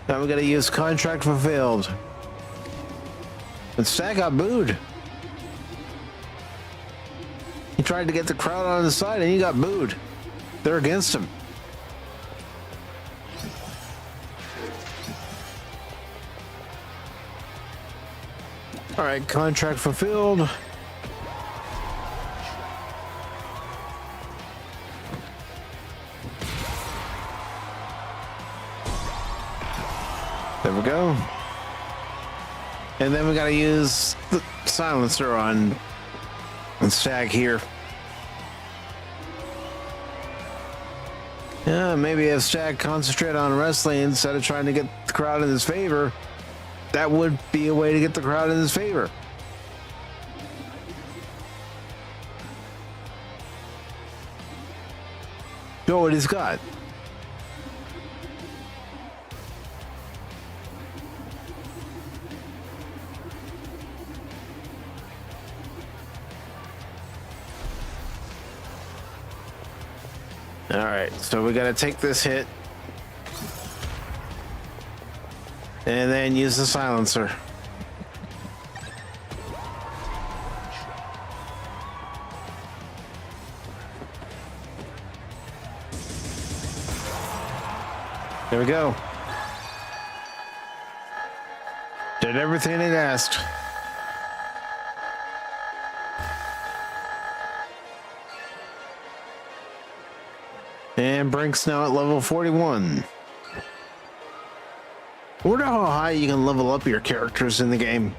Now we gotta use contract fulfilled. And Stag got booed. He tried to get the crowd on his side and he got booed. They're against him. All right, contract fulfilled. There we go. And then we gotta use the silencer on Stag here. Yeah, maybe if Stag concentrated on wrestling instead of trying to get the crowd in his favor, that would be a way to get the crowd in his favor. Show what he's got. All right, so we got to take this hit and then use the silencer. There we go. Did everything it asked. And Brink's now at level 41. I wonder how high you can level up your characters in the game.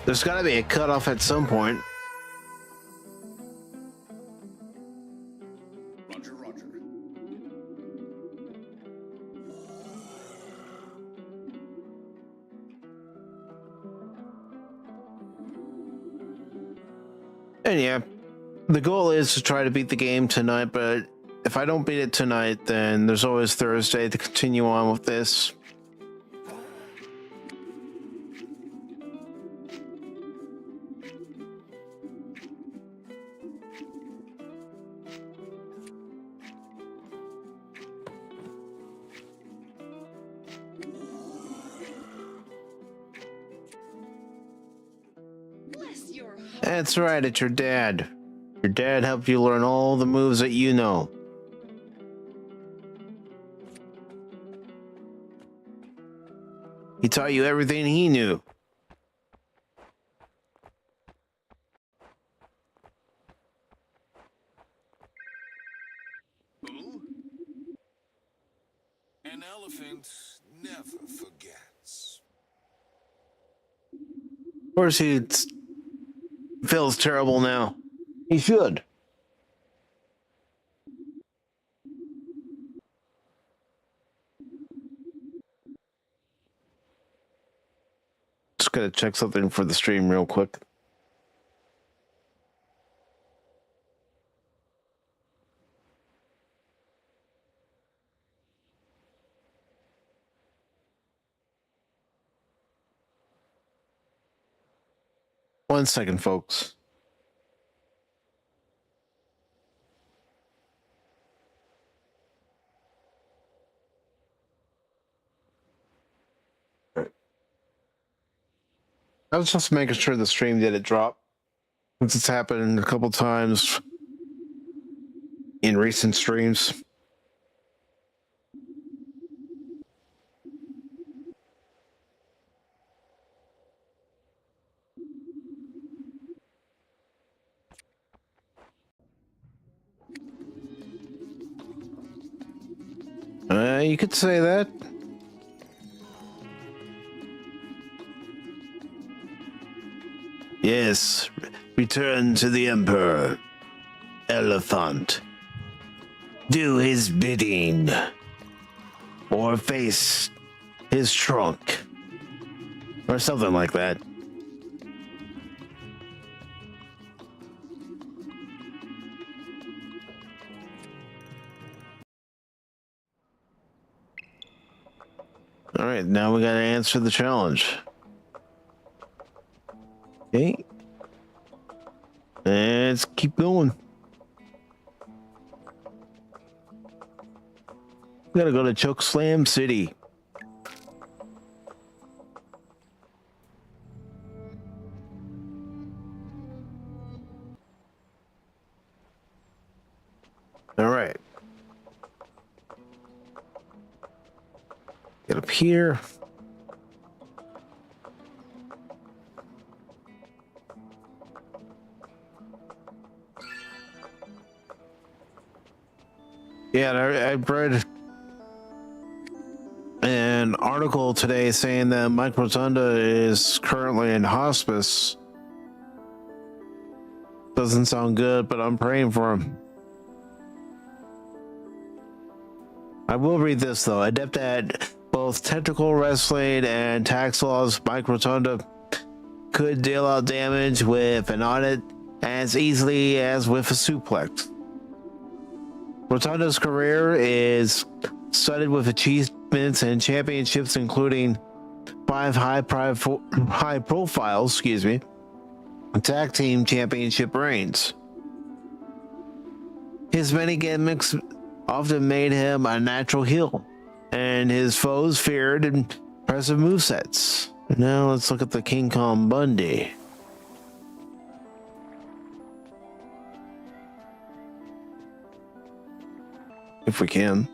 There's got to be a cutoff at some point. Roger, roger. And yeah, the goal is to try to beat the game tonight, but if I don't beat it tonight, then there's always Thursday to continue on with this. Bless your heart. That's right, it's your dad. Your dad helped you learn all the moves that you know. He taught you everything he knew. Who? An elephant never forgets. Of course, he feels terrible now. He should. Just gotta check something for the stream real quick. One second, folks. I was just making sure the stream didn't drop, since it's happened a couple times in recent streams. You could say that. Yes, return to the Emperor, Elephant. Do his bidding, or face his trunk, or something like that. All right, now we gotta answer the challenge. Okay. Let's keep going. We gotta go to Choke Slam City. All right. Get up here. Yeah, I read an article today saying that Mike Rotunda is currently in hospice. Doesn't sound good, but I'm praying for him. I will read this though. Adept at both technical wrestling and tax laws, Mike Rotunda could deal out damage with an audit as easily as with a suplex. Rotunda's career is studded with achievements and championships, including 5 high profile, tag team championship reigns. His many gimmicks often made him a natural heel, and his foes feared impressive movesets. Now let's look at the King Kong Bundy. if we can.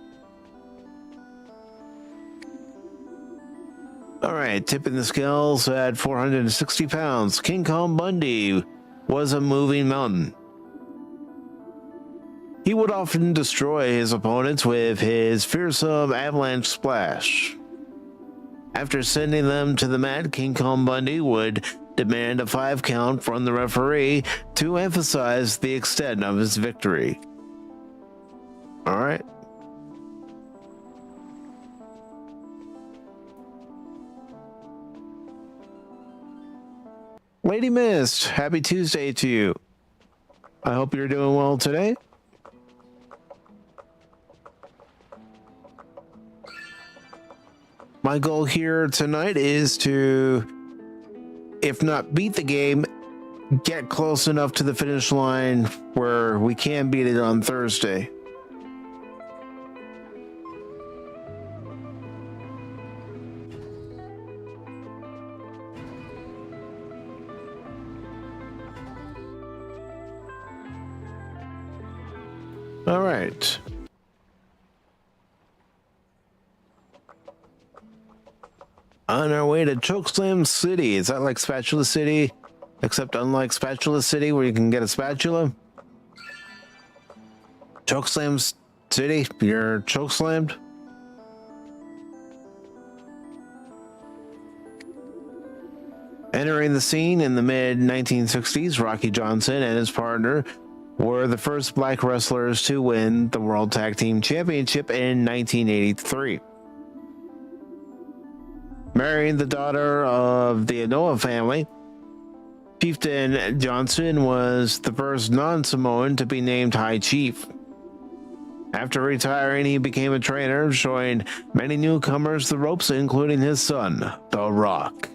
All right, tipping the scales at 460 pounds. King Kong Bundy was a moving mountain. He would often destroy his opponents with his fearsome avalanche splash. After sending them to the mat, King Kong Bundy would demand a 5 count from the referee to emphasize the extent of his victory. All right. Lady Mist, happy Tuesday to you. I hope you're doing well today. My goal here tonight is to, if not beat the game, get close enough to the finish line where we can beat it on Thursday. All right. On our way to Chokeslam City. Is that like Spatula City? Except unlike Spatula City where you can get a spatula? Chokeslam City? You're chokeslammed? Entering the scene in the mid-1960s, Rocky Johnson and his partner were the first black wrestlers to win the World Tag Team Championship in 1983. Marrying the daughter of the Anoa family, Chieftain Johnson was the first non-Samoan to be named High Chief. After retiring, he became a trainer, showing many newcomers the ropes, including his son, The Rock.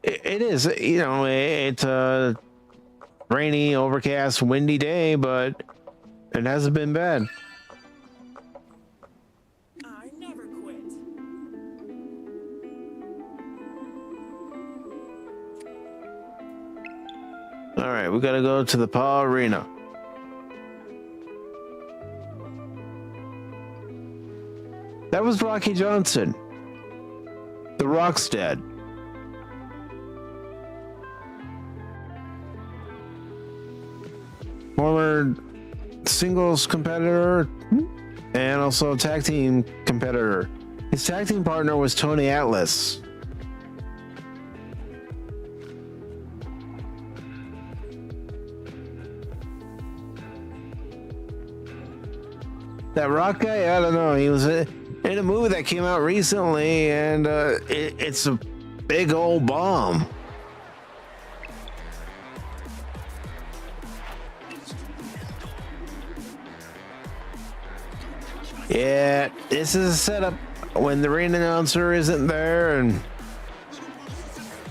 It is, you know, it's a rainy, overcast, windy day, but it hasn't been bad. I never quit. All right, we gotta go to the Paw Arena. That was Rocky Johnson. The Rock's dead. Former singles competitor and also tag team competitor. His tag team partner was Tony Atlas. That Rock guy, I don't know. He was in a movie that came out recently, and it's a big old bomb. Yeah, this is a setup when the ring announcer isn't there and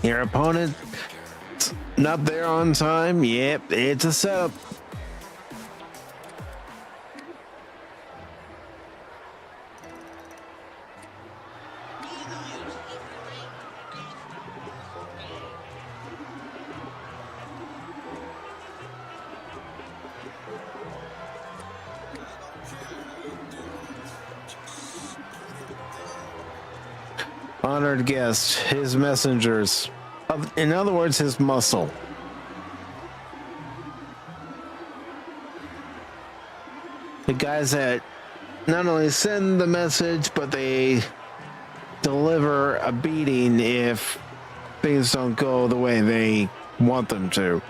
your opponent's not there on time. Yep, it's a setup. Honored guests, his messengers, in other words, his muscle. The guys that not only send the message, but they deliver a beating if things don't go the way they want them to.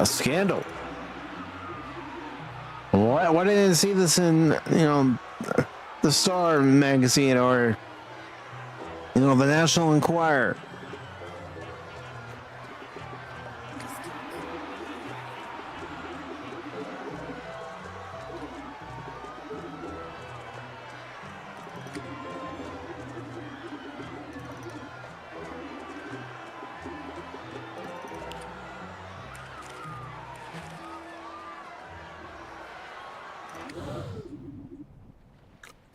A scandal. Why didn't I see this in, the Star magazine or, the National Enquirer?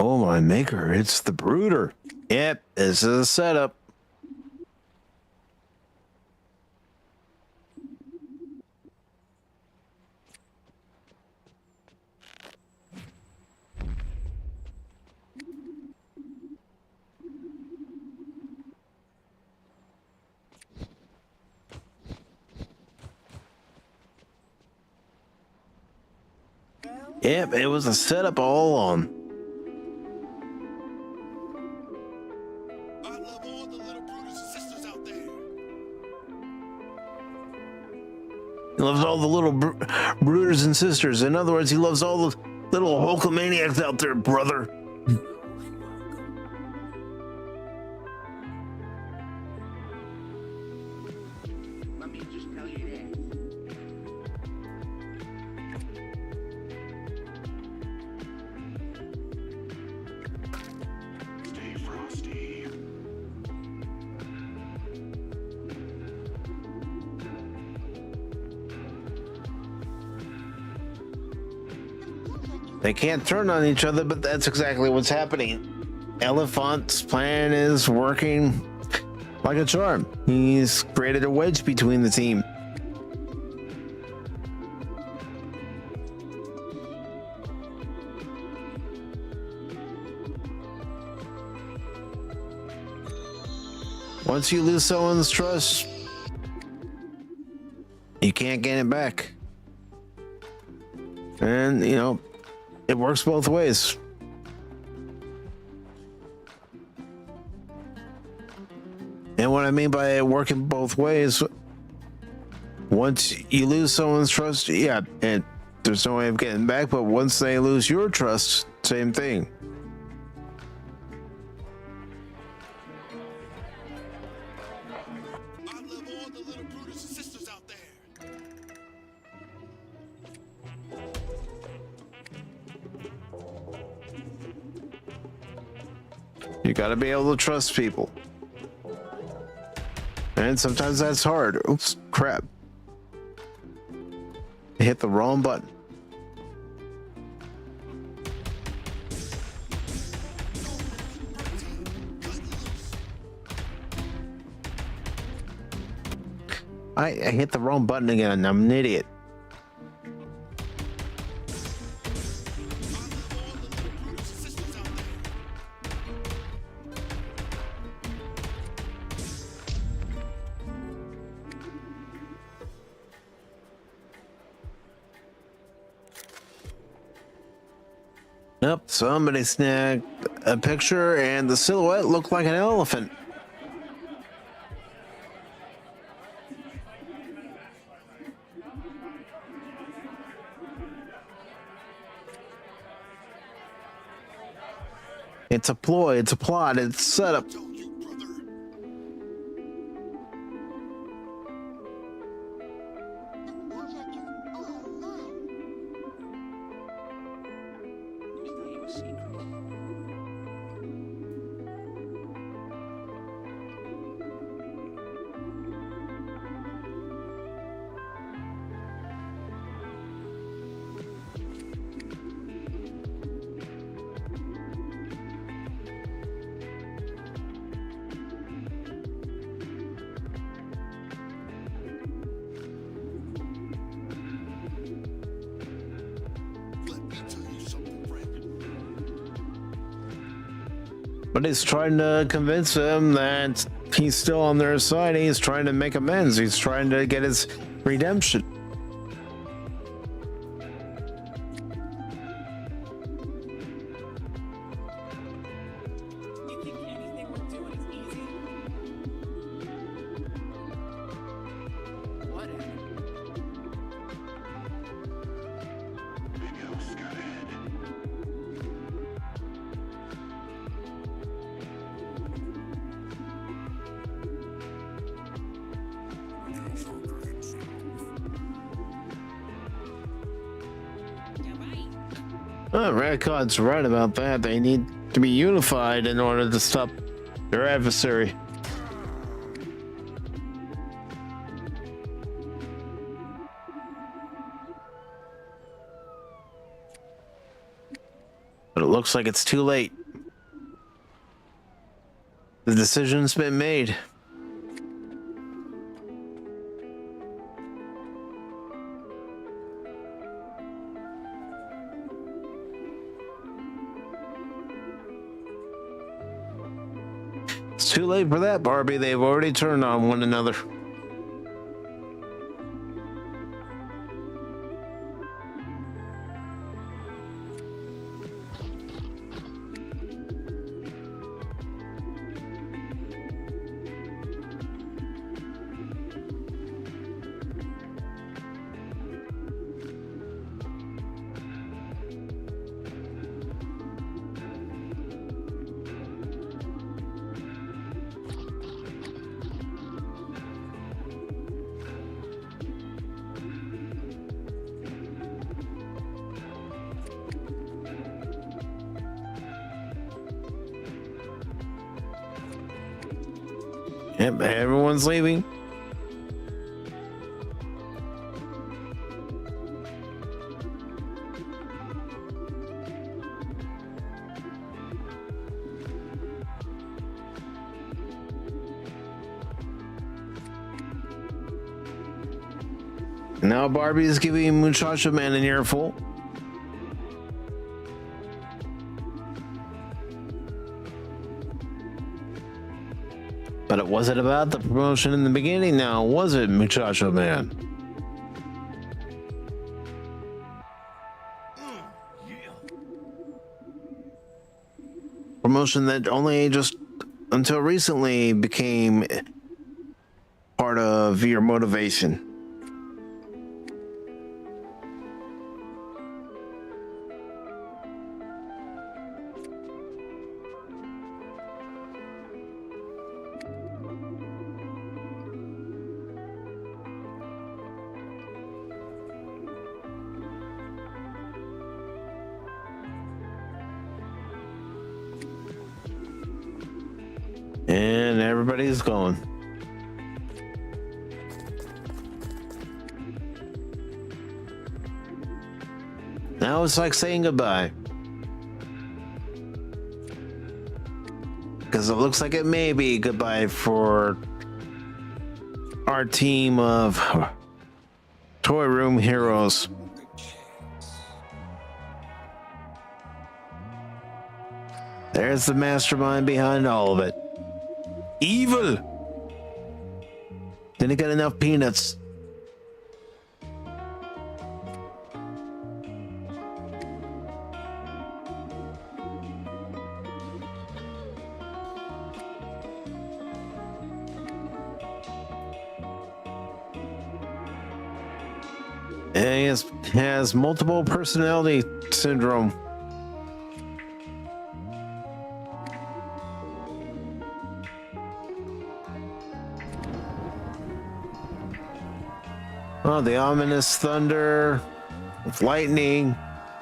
Oh my maker, it's the Brooder. Yep, this is a setup. Yep, it was a setup all along. I love all the little brothers and sisters out there. He loves all the little brooders and sisters. In other words, he loves all the little Hulkamaniacs out there, brother. Let me just tell you this. Stay frosty. They can't turn on each other, but that's exactly what's happening. Elephant's plan is working like a charm. He's created a wedge between the team. Once you lose someone's trust, you can't get it back. And, it works both ways. And what I mean by it working both ways, once you lose someone's trust, yeah, and there's no way of getting back, but once they lose your trust, same thing. I love all the little brothers and sisters out there. You gotta be able to trust people. And sometimes that's hard. Oops, crap. I hit the wrong button. I hit the wrong button again. I'm an idiot. Yep, somebody snagged a picture and the silhouette looked like an elephant. It's a ploy, it's a plot, it's set up. Told you, brother. Let me tell you a secret. Let me tell you something, friend. But he's trying to convince them that he's still on their side. He's trying to make amends. He's trying to get his redemption. You think anything we're doing is easy? Whatever. Big Elf's got it. Oh, Radcod's right about that. They need to be unified in order to stop their adversary. But it looks like it's too late. The decision's been made. It's too late for that, Barbie. They've already turned on one another. Yep, everyone's leaving. Now Barbie is giving Muchacho Man an earful. But it wasn't about the promotion in the beginning now, was it, Muchacho Man? Promotion that only just until recently became part of your motivation. And everybody's gone. Now it's like saying goodbye. Because it looks like it may be goodbye for our team of Toy Room Heroes. There's the mastermind behind all of it. Evil! Didn't get enough peanuts. And he has multiple personality syndrome. Oh, the ominous thunder, lightning,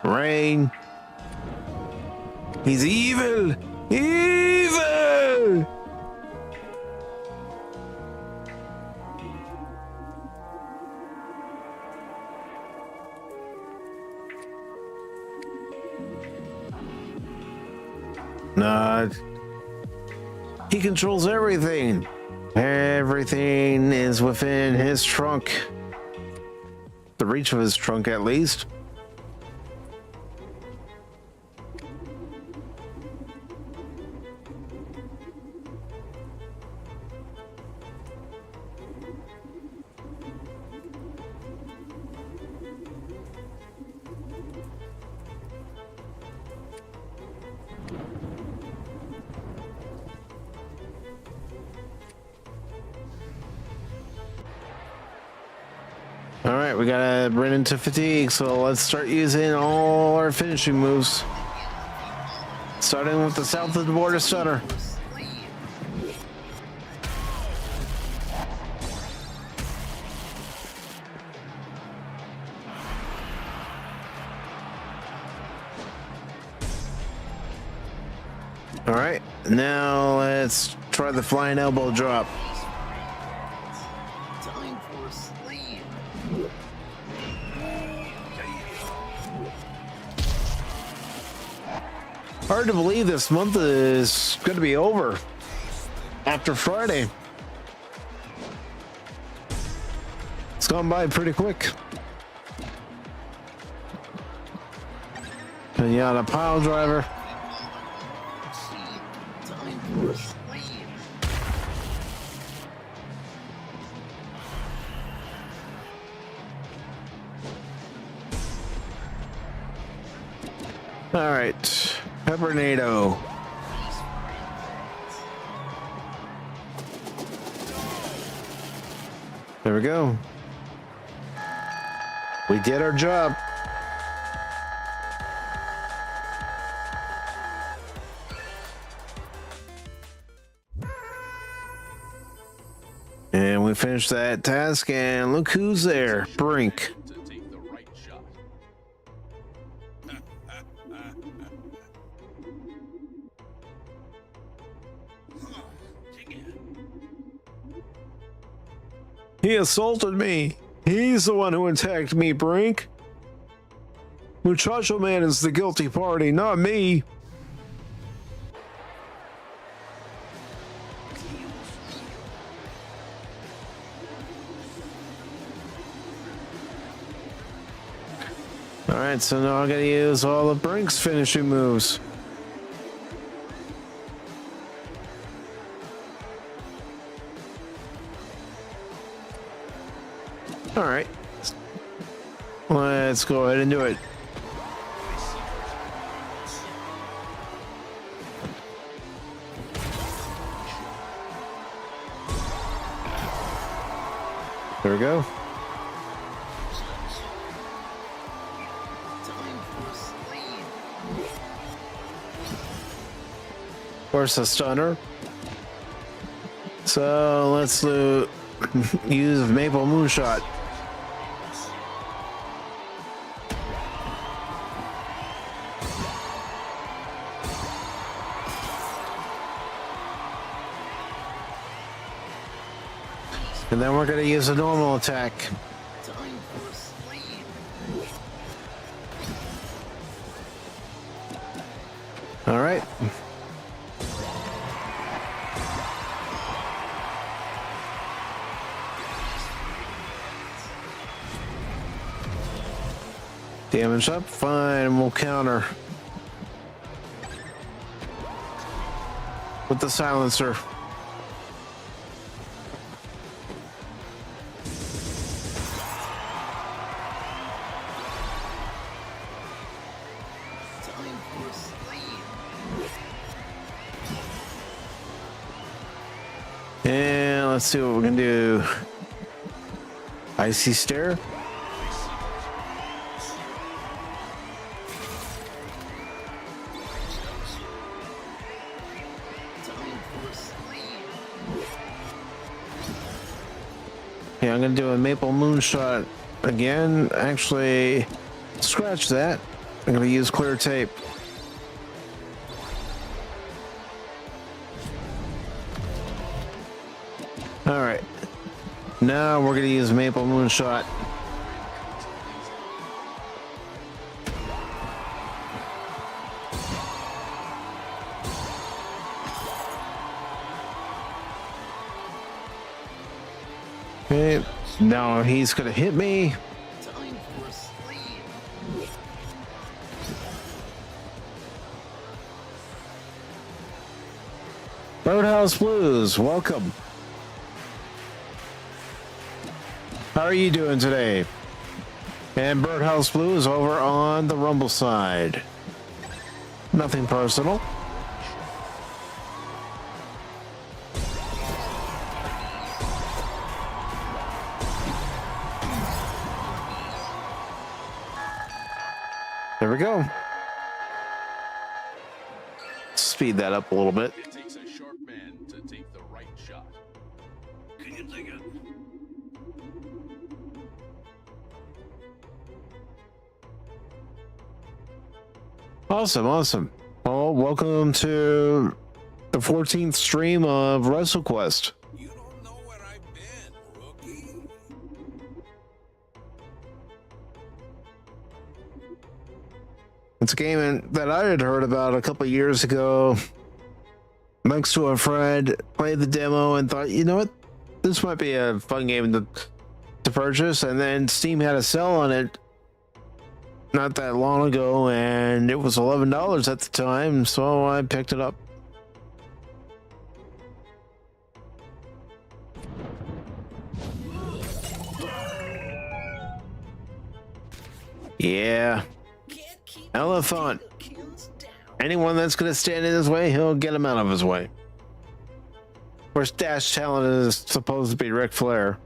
rain. He's evil! Evil! Nah, he controls everything. Everything is within his trunk. The reach of his trunk, at least. All right, we gotta run into fatigue, so let's start using all our finishing moves. Starting with the south of the border stutter. Now let's try the flying elbow drop. Time for a sleep. Hard to believe this month is going to be over after Friday. It's gone by pretty quick. Pinata pile driver. Time for a sleep. All right, Peppernado. There we go. We did our job. And we finished that task, and look who's there, Brink. To take the right shot. Dig in. He assaulted me. He's the one who attacked me, Brink. Muchacho Man is the guilty party, not me. Alright, so now I gotta use all of Brink's finishing moves. Alright. Let's go ahead and do it. There we go. Time for a sleep. Of course, a stunner. So let's use Maple Moonshot. And then we're going to use a normal attack. Time for a sleep. All right. Damage up, fine, we'll counter with the silencer. Time for a sleep. And let's see what we can do. Icy stare. Time for a sleep. Yeah, I'm gonna do a Maple Moonshot again. Actually, scratch that. I'm gonna use clear tape. All right. Now we're gonna use Maple Moonshot. Okay. Now he's gonna hit me. Time for a sleep. Birdhouse Blues, welcome. How are you doing today? And Birdhouse Blues over on the Rumble side. Nothing personal. There we go. Speed that up a little bit. It takes a sharp man to take the right shot. Can you dig it? Awesome, awesome. Well, welcome to the 14th stream of WrestleQuest. You don't know where I've been, rookie. It's a game that I had heard about a couple years ago. Thanks to a friend, played the demo and thought, you know what, this might be a fun game to purchase. And then Steam had a sale on it not that long ago, and it was $11 at the time, so I picked it up. Yeah. Elephant. Anyone that's going to stand in his way, he'll get him out of his way. Of course, Dash Talent is supposed to be Ric Flair.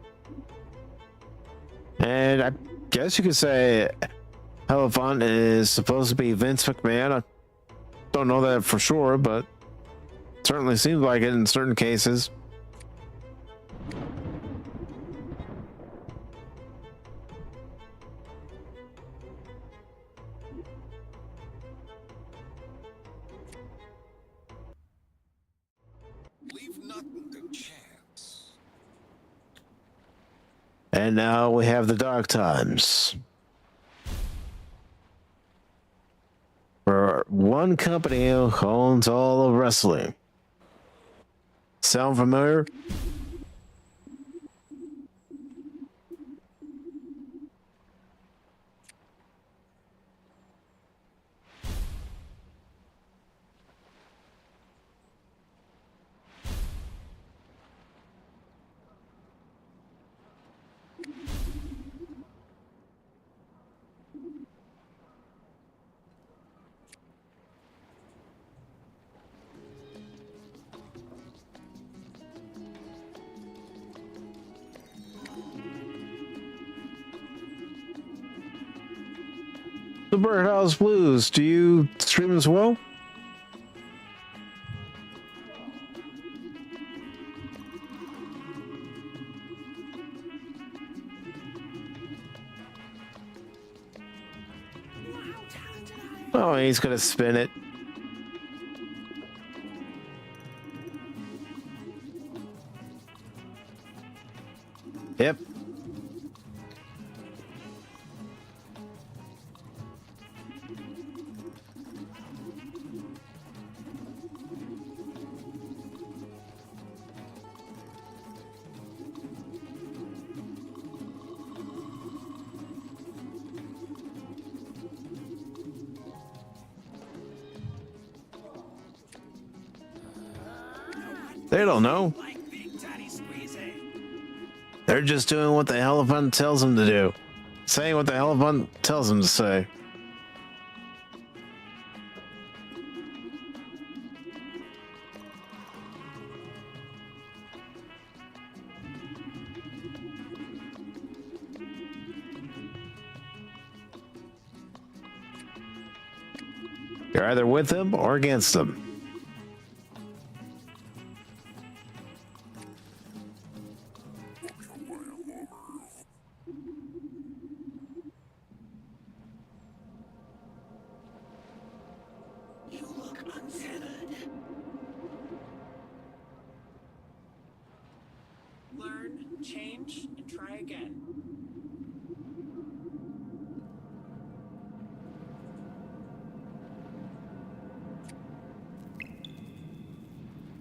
And I guess you could say Elephant is supposed to be Vince McMahon. I don't know that for sure, but it certainly seems like it in certain cases. Leave nothing to chance. And now we have the dark times. For one company who owns all of wrestling. Sound familiar? The Birdhouse Blues, do you stream as well? Oh, he's gonna spin it. Yep. They don't know. They're just doing what the elephant tells them to do. Saying what the elephant tells them to say. You're either with them or against them. Learn, change, and try again.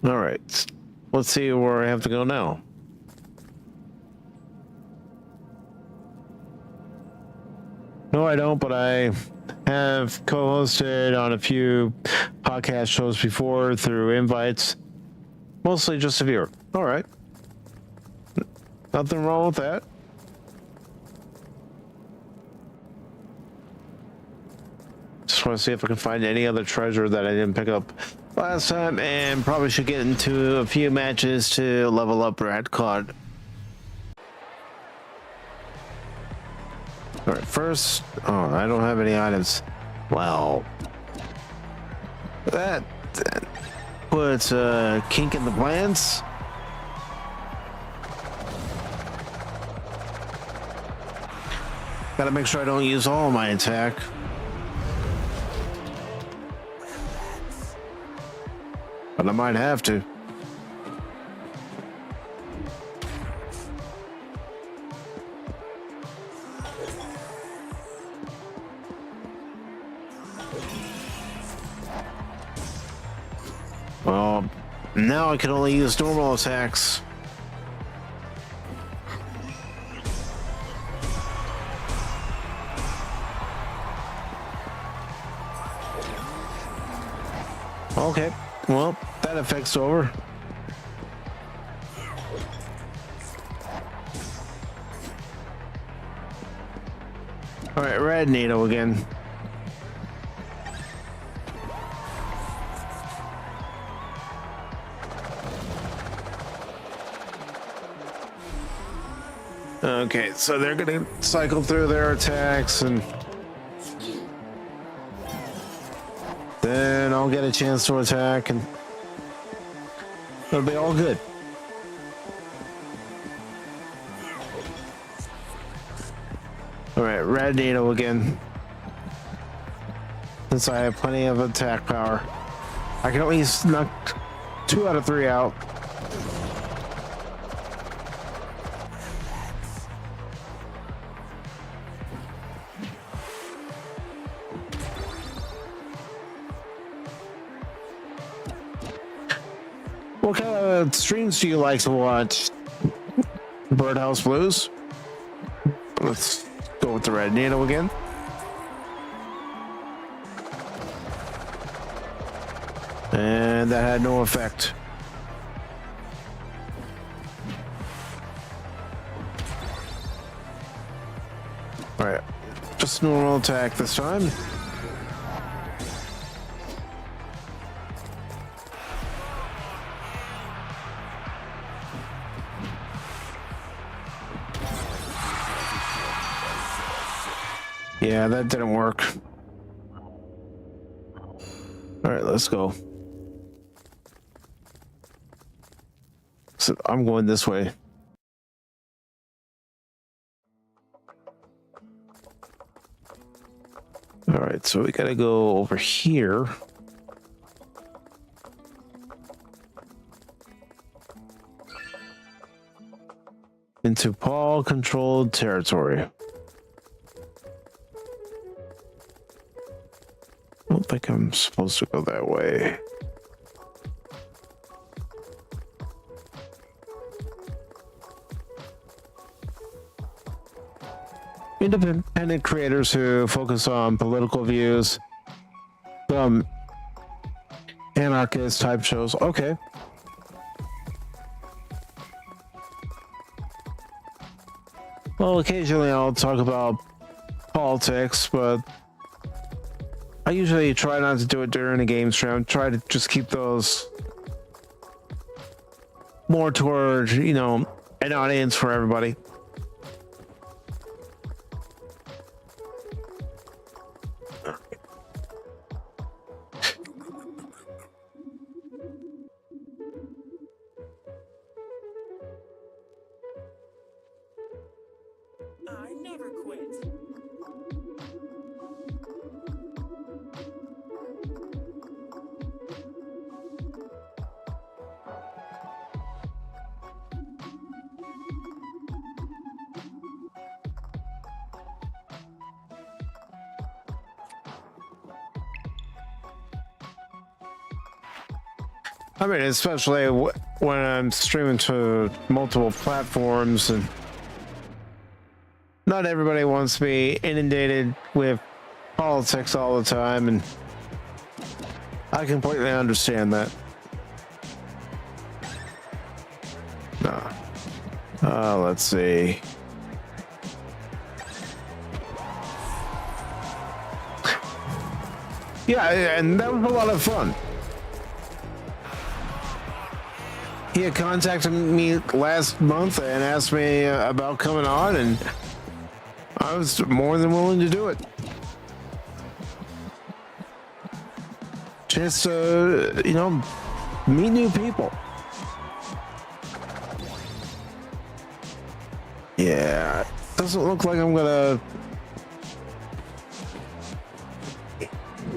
All right, let's see where I have to go now. No, I don't, but I have co-hosted on a few podcast shows before through invites. Mostly just a viewer. All right. Nothing wrong with that. Just want to see if I can find any other treasure that I didn't pick up last time, and probably should get into a few matches to level up Rat Cod. All right, first, oh, I don't have any items. Wow. That puts a kink in the plans. Gotta make sure I don't use all of my attack. but I might have to. Well, now I can only use normal attacks. Okay, well, that effect's over. All right, red needle again. Okay, so they're gonna cycle through their attacks and then I'll get a chance to attack and it'll be all good. All right, red needle again. Since I have plenty of attack power, I can at least knock 2 out of 3 out. What kind of streams do you like to watch? Birdhouse Blues? Let's go with the red needle again. And that had no effect. Alright, just normal attack this time. Yeah, that didn't work. All right, let's go. So I'm going this way. All right, so we gotta go over here. Into Paul-controlled territory. I don't think I'm supposed to go that way. Independent creators who focus on political views, some anarchist type shows. Okay. Well, occasionally I'll talk about politics, but I usually try not to do it during a game stream. Try to just keep those more toward, you know, an audience for everybody. I never quit. I mean, especially when I'm streaming to multiple platforms and not everybody wants to be inundated with politics all the time, and I completely understand that. Let's see. Yeah, and that was a lot of fun. He had contacted me last month and asked me about coming on, and I was more than willing to do it. Chance to, you know, meet new people. Yeah, doesn't look like I'm gonna...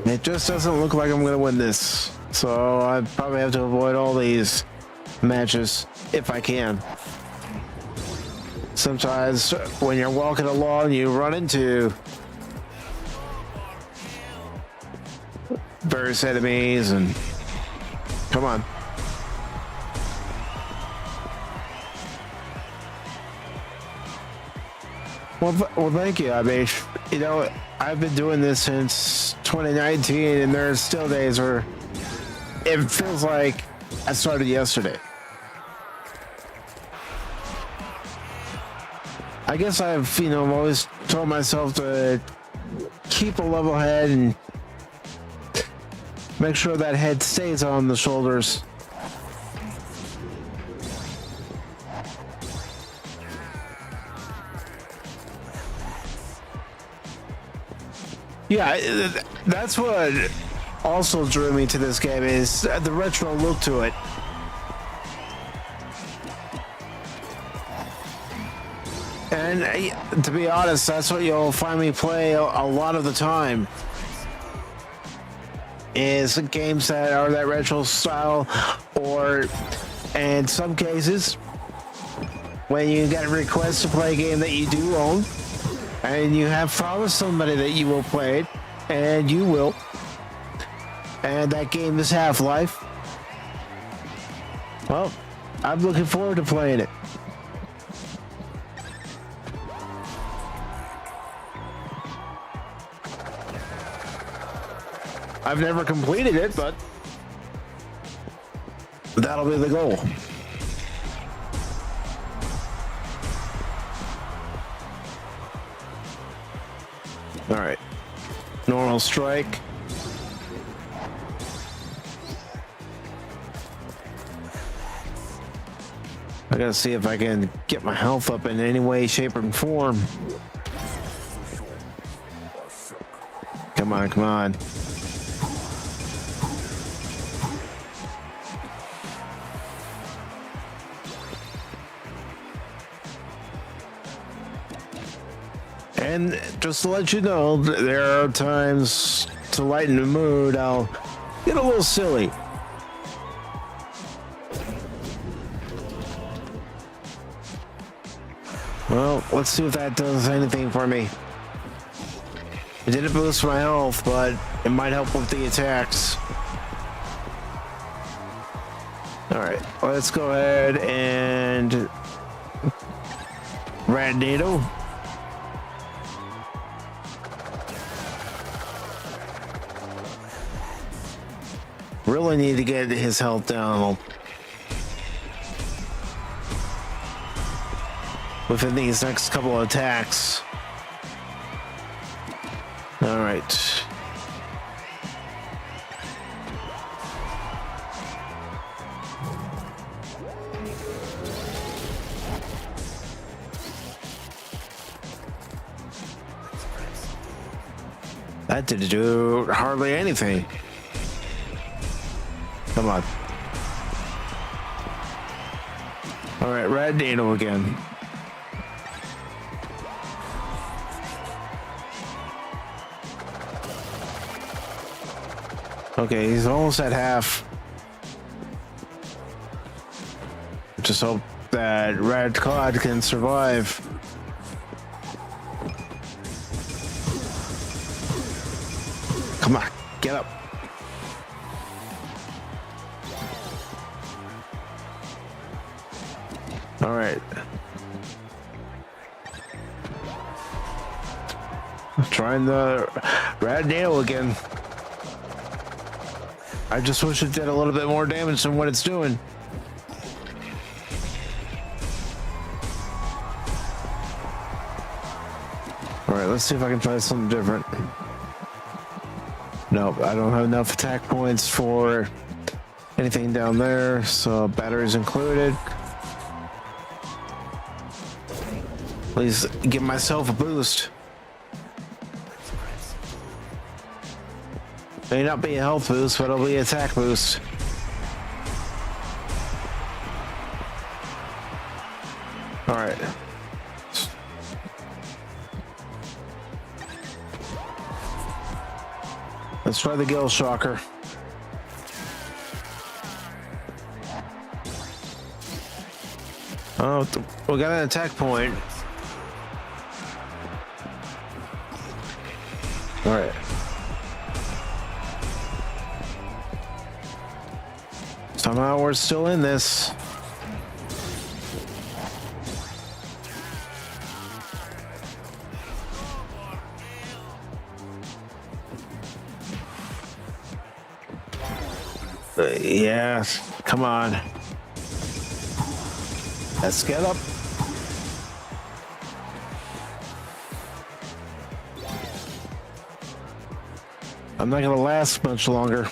It just doesn't look like I'm gonna win this. So I probably have to avoid all these matches if I can. Sometimes when you're walking along, you run into various enemies and come on. Well, thank you. I mean, you know, I've been doing this since 2019, and there's still days where it feels like I started yesterday. I guess I've, you know, always told myself to keep a level head and make sure that head stays on the shoulders. Yeah, that's what also drew me to this game is the retro look to it. And to be honest, that's what you'll find me play a lot of the time. Is games that are that retro style, or in some cases, when you get requests to play a game that you do own, and you have promised somebody that you will play it, and you will, and that game is Half-Life. Well, I'm looking forward to playing it. I've never completed it, but that'll be the goal. All right, normal strike. I gotta see if I can get my health up in any way, shape, or form. Come on, come on. And just to let you know, there are times to lighten the mood, I'll get a little silly. Well, let's see if that does anything for me. It didn't boost my health, but it might help with the attacks. Alright, let's go ahead and Rat Needle. Really need to get his health down within these next couple of attacks. All right. That didn't do hardly anything. Come on. All right, Red Needle again. Okay, he's almost at half. Just hope that Red Cod can survive. Come on, get up. All right. Trying the Red Nail again. I just wish it did a little bit more damage than what it's doing. All right, let's see if I can try something different. Nope, I don't have enough attack points for anything down there, so batteries included. Please give myself a boost. May not be a health boost, but it'll be an attack boost. All right. Let's try the Gill Shocker. Oh, we got an attack point. All right. Somehow we're still in this. Yeah, come on. Let's get up. I'm not gonna last much longer.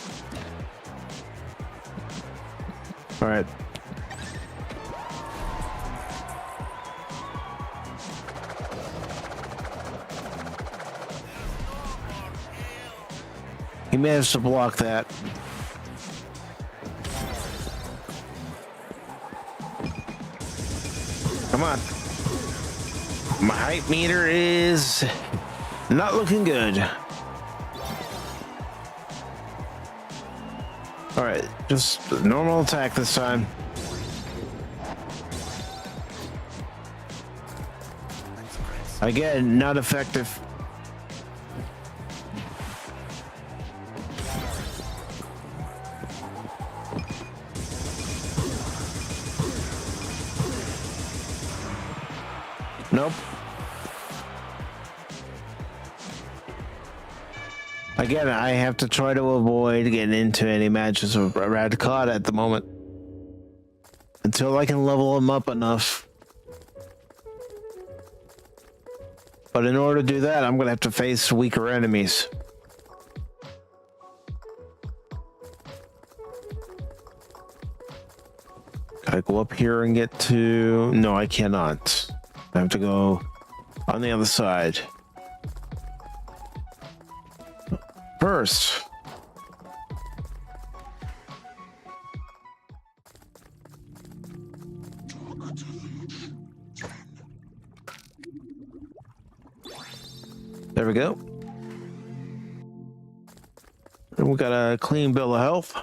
All right. He managed to block that. Come on. My height meter is not looking good. All right, just normal attack this time. Again, not effective. Nope. Again, I have to try to avoid getting into any matches with Radcod at the moment. Until I can level him up enough. But in order to do that, I'm going to have to face weaker enemies. Gotta go up here and get to... No, I cannot. I have to go on the other side. First. There we go. And we got a clean bill of health.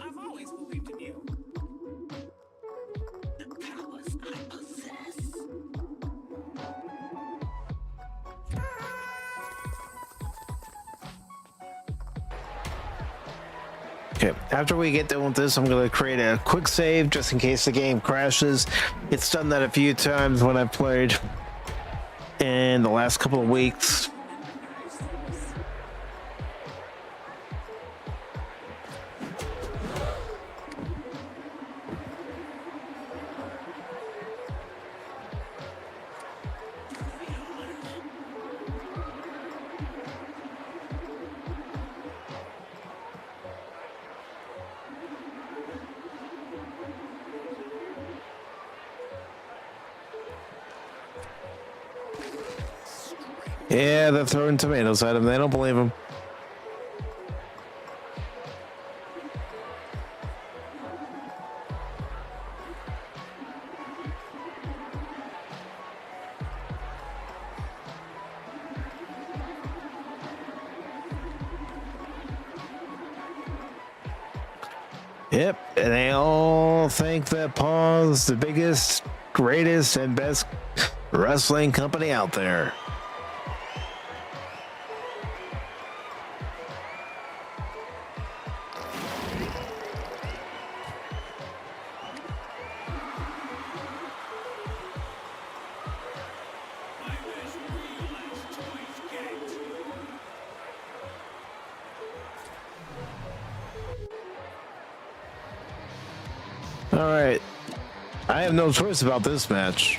I've always believed in you. The powers I possess. Okay, after we get done with this, I'm going to create a quick save just in case the game crashes. It's done that a few times when I've played in the last couple of weeks. Yeah, they're throwing tomatoes at him. They don't believe him. Yep, and they all think that Paw's the biggest, greatest, and best wrestling company out there. All right, I have no choice about this match.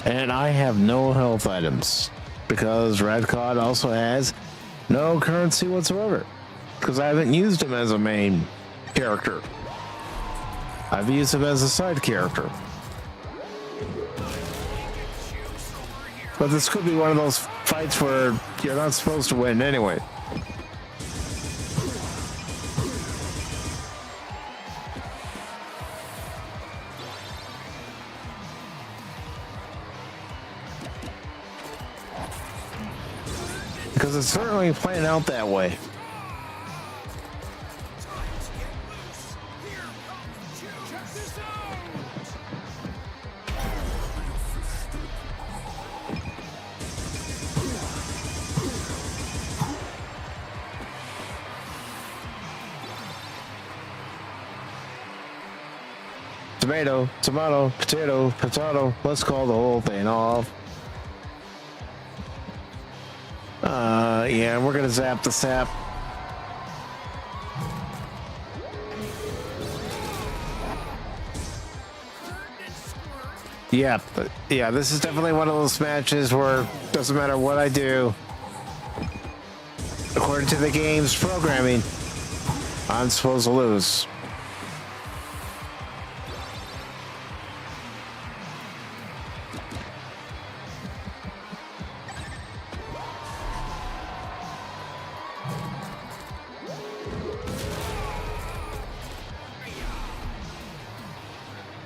And I have no health items because Radcod also has no currency whatsoever because I haven't used him as a main character. I've used him as a side character. But this could be one of those fights where you're not supposed to win anyway. because it's certainly playing out that way. Tomato, tomato, potato, potato. Let's call the whole thing off. Yeah, we're gonna zap the sap. Yeah, yeah, this is definitely one of those matches where it doesn't matter what I do. According to the game's programming, I'm supposed to lose.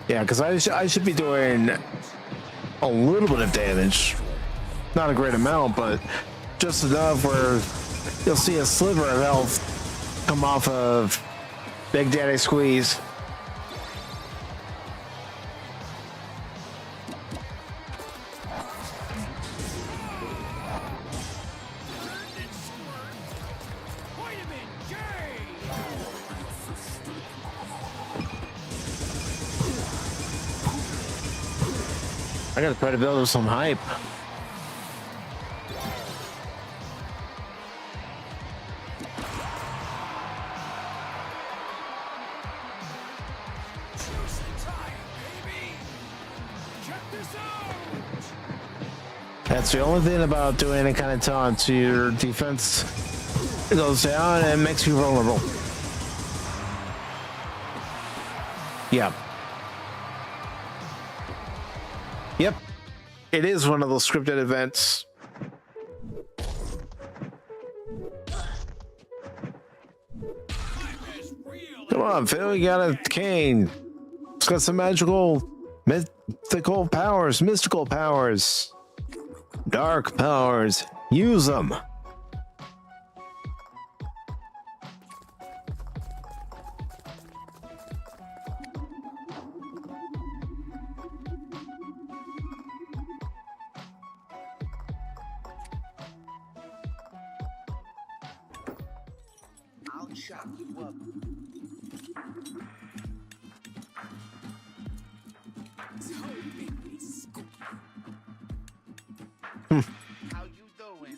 Yeah, because I should be doing a little bit of damage. Not a great amount, but just enough where you'll see a sliver of health come off of Big Daddy Squeeze. I gotta try to build up some hype. That's the only thing about doing any kind of taunt. Your defense goes down and makes you vulnerable. Yeah. Yep. It is one of those scripted events. Come on, Phil, you got a cane. It's got some magical, mythical powers, mystical powers, dark powers. Use them. I'll chop you up. How you doing?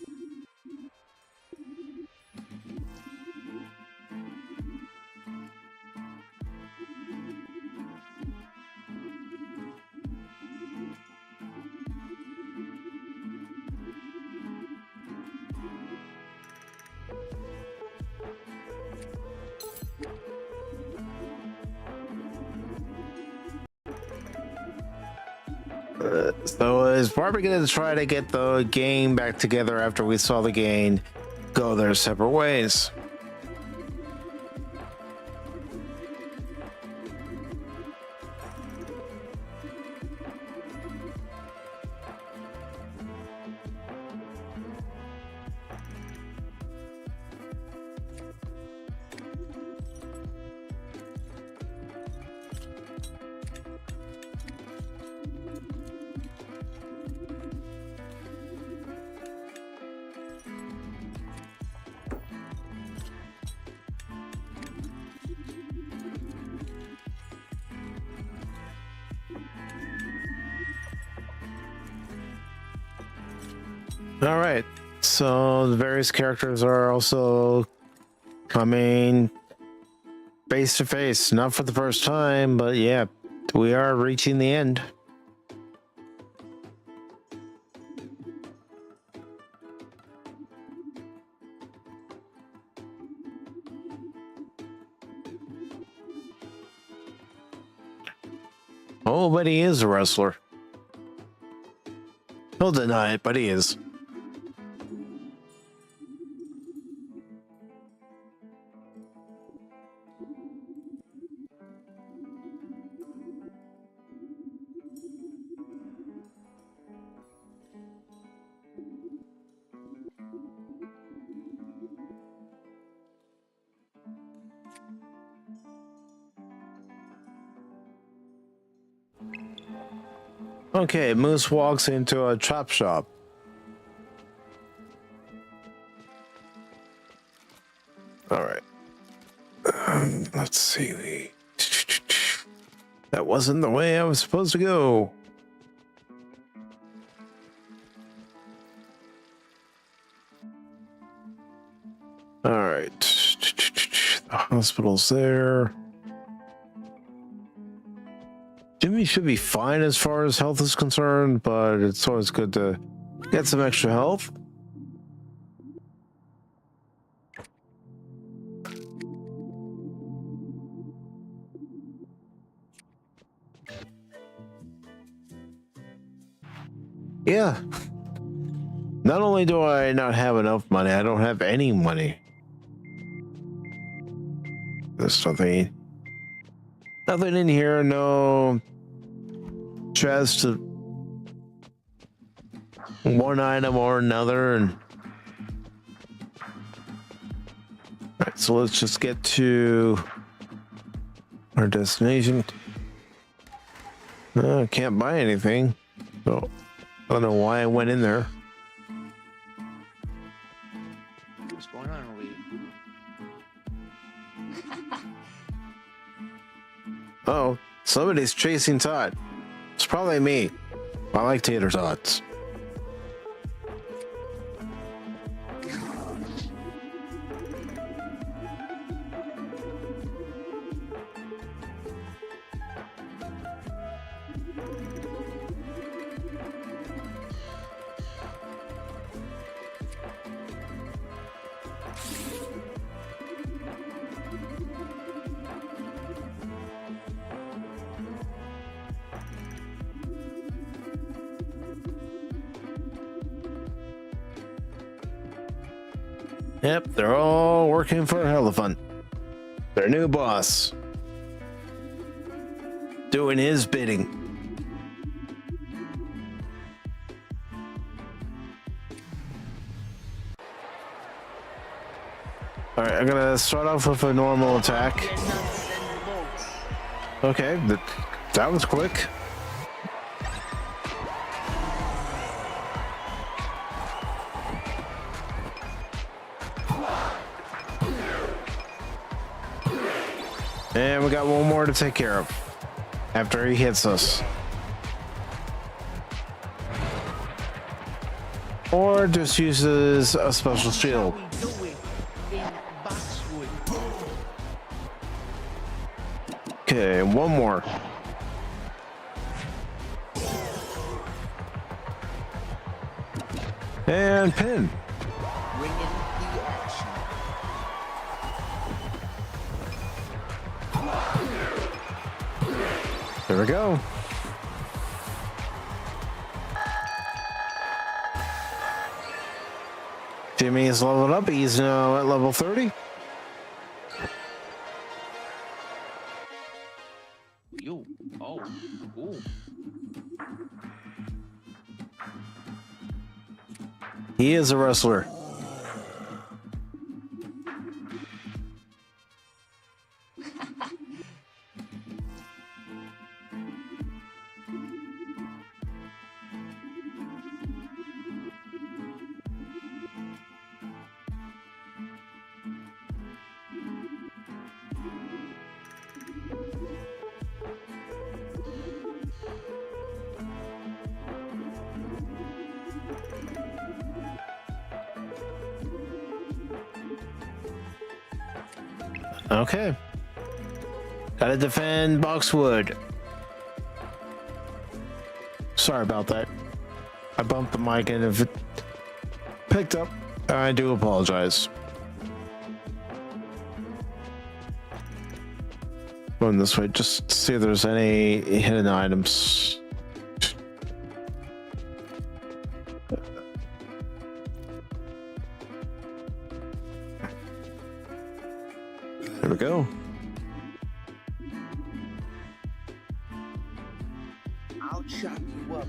So is Barbie gonna try to get the game back together after we saw the game go their separate ways? All right, so the various characters are also coming face to face, not for the first time, but yeah, we are reaching the end. Oh, but he is a wrestler. He'll deny it, but he is. Okay, Moose walks into a chop shop. All right. Let's see. That wasn't the way I was supposed to go. All right. The hospital's there. Jimmy should be fine as far as health is concerned, but it's always good to get some extra health. Yeah. Not only do I not have enough money, I don't have any money. There's nothing in here, no chest to one item or another. And right, so let's just get to our destination. Can't buy anything, so I don't know why I went in there. What's going on over here? Oh, somebody's chasing Todd. It's probably me. I like tater tots. Yep, they're all working for Elephant. Their new boss. Doing his bidding. Alright, I'm gonna start off with a normal attack. Okay, that was quick. And we got one more to take care of after he hits us. Or just uses a special shield. Okay, one more. And pin. There we go. Jimmy is leveled up. He's now at level 30. You. Oh. Ooh. He is a wrestler. Okay. Gotta defend Boxwood. Sorry about that. I bumped the mic, and if it picked up, I do apologize. Going this way, just to see if there's any hidden items. There we go. I'll chop you up.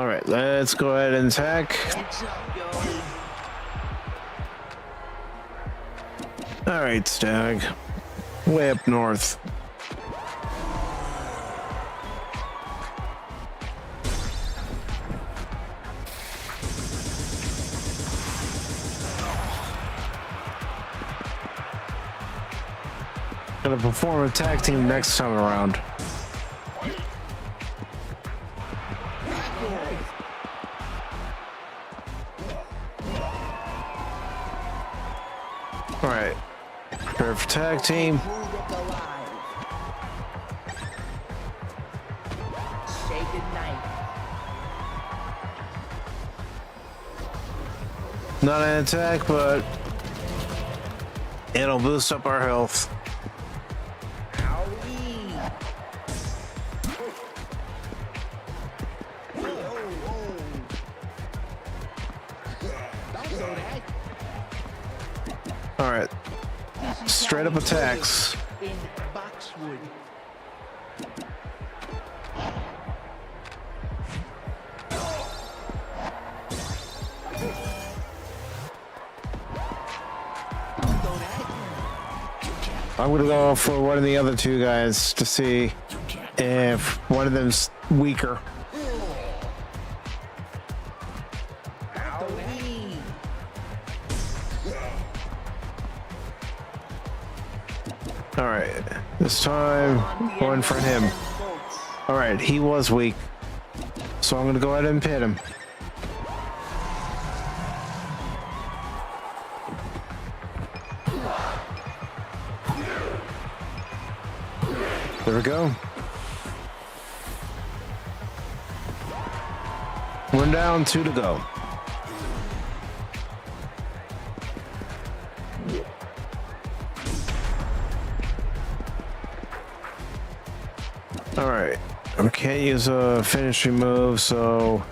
All right, let's go ahead and attack. All right, Stag. Way up north. Gonna perform a tag team next time around. All right, prepare for tag team. Say goodnight. Not an attack, but it'll boost up our health. All right, straight up attacks. In Boxwood. I'm gonna go for one of the other two guys to see if one of them's weaker. All right, this time going for him. All right, he was weak, so I'm gonna go ahead and pin him. There we go. One down, two to go. All right, we can't use a finishing move, so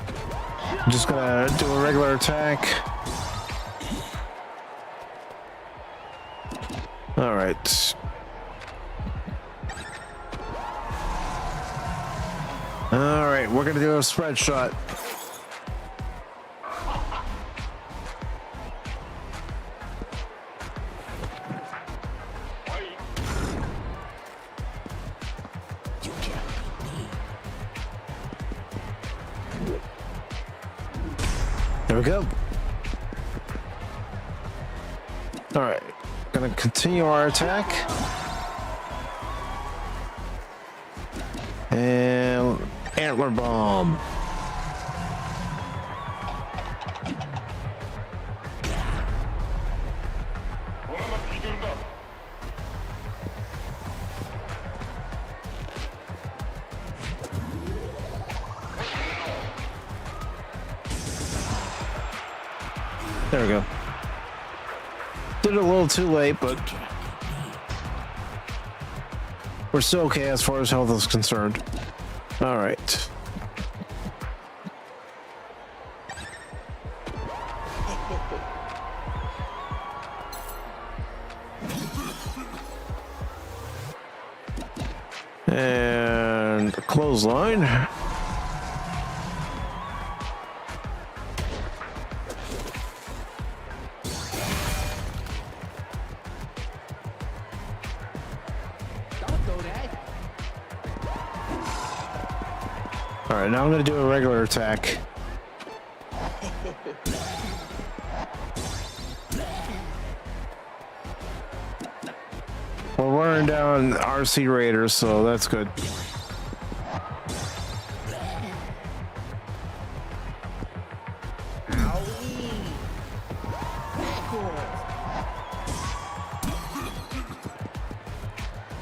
I'm just gonna do a regular attack. All right. All right, we're gonna do a spread shot. There we go. All right, gonna continue our attack. And antler bomb. There we go. Did it a little too late, but we're still okay as far as health is concerned. All right. And a clothesline. All right, now I'm going to do a regular attack. We're wearing down RC Raiders, so that's good.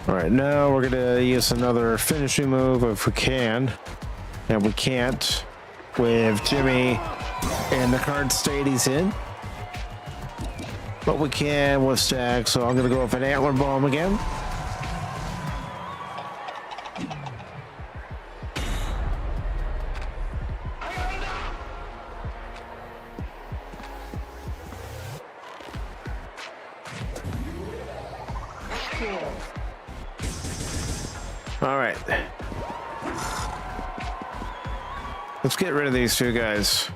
All right, now we're going to use another finishing move if we can. And we can't with Jimmy and the current state he's in. But we can with Stag, so I'm going to go with an antler bomb again. All right. Let's get rid of these two guys.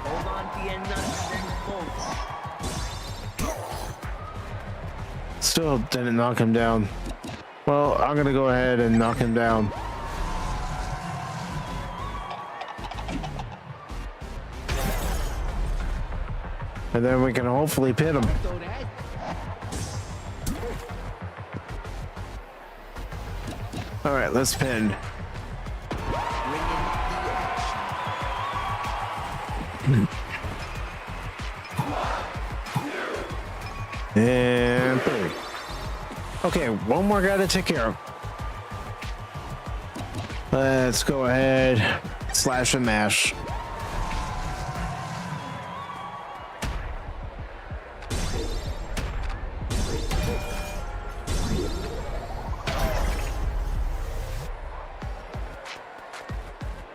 Hold on to your nuts and bolts. Still didn't knock him down. Well, I'm gonna go ahead and knock him down. And then we can hopefully pin him. So that All right, let's pin. bring in the action. And boom. Okay, one more guy to take care of. Let's go ahead, slash and mash.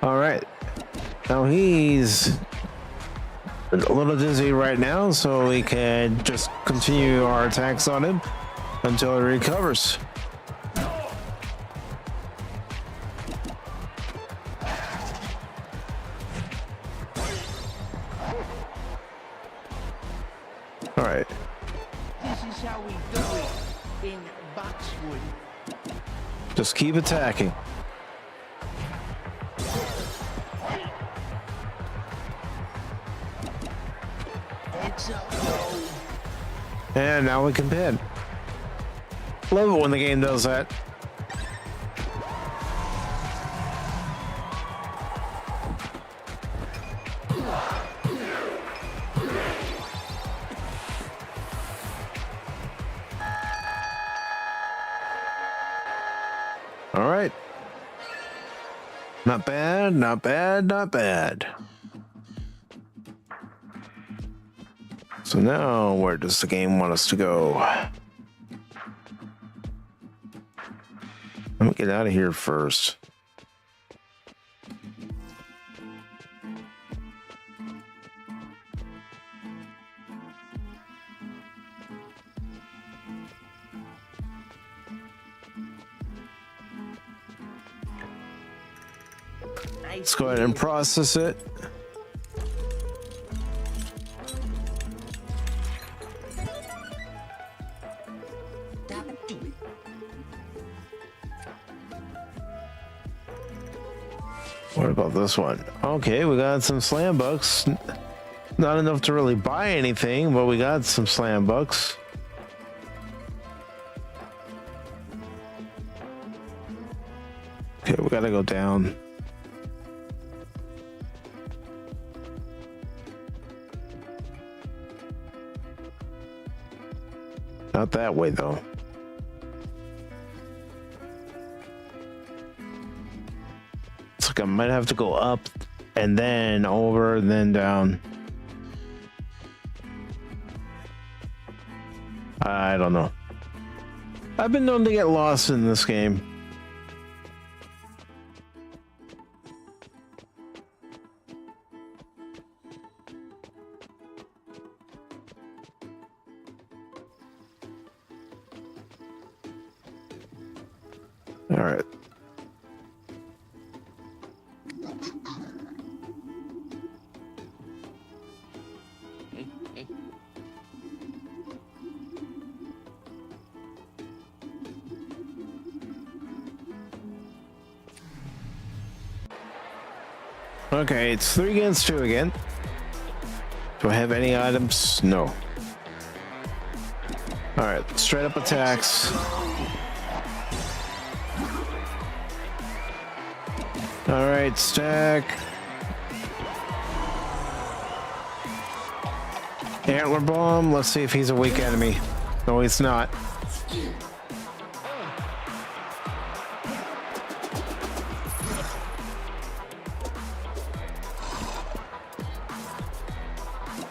All right, now he's a little dizzy right now, so we can just continue our attacks on him until he recovers. All right, This is how we do it in Boxwood. just keep attacking. Heads up, yo. And now we can pin. Love it when the game does that. All right. Not bad, not bad, not bad. So now, where does the game want us to go? Let me get out of here first. Let's go ahead and process it. What about this one? Okay, we got some slam bucks. Not enough to really buy anything, but we got some slam bucks. Okay, we gotta go down. Not that way, though. It's like I might have to go up and then over and then down. I don't know. I've been known to get lost in this game. All right. Okay, it's 3 against 2 again. Do I have any items? No. All right, straight up attacks. All right, Stag. Antler bomb. Let's see if he's a weak enemy. No, he's not.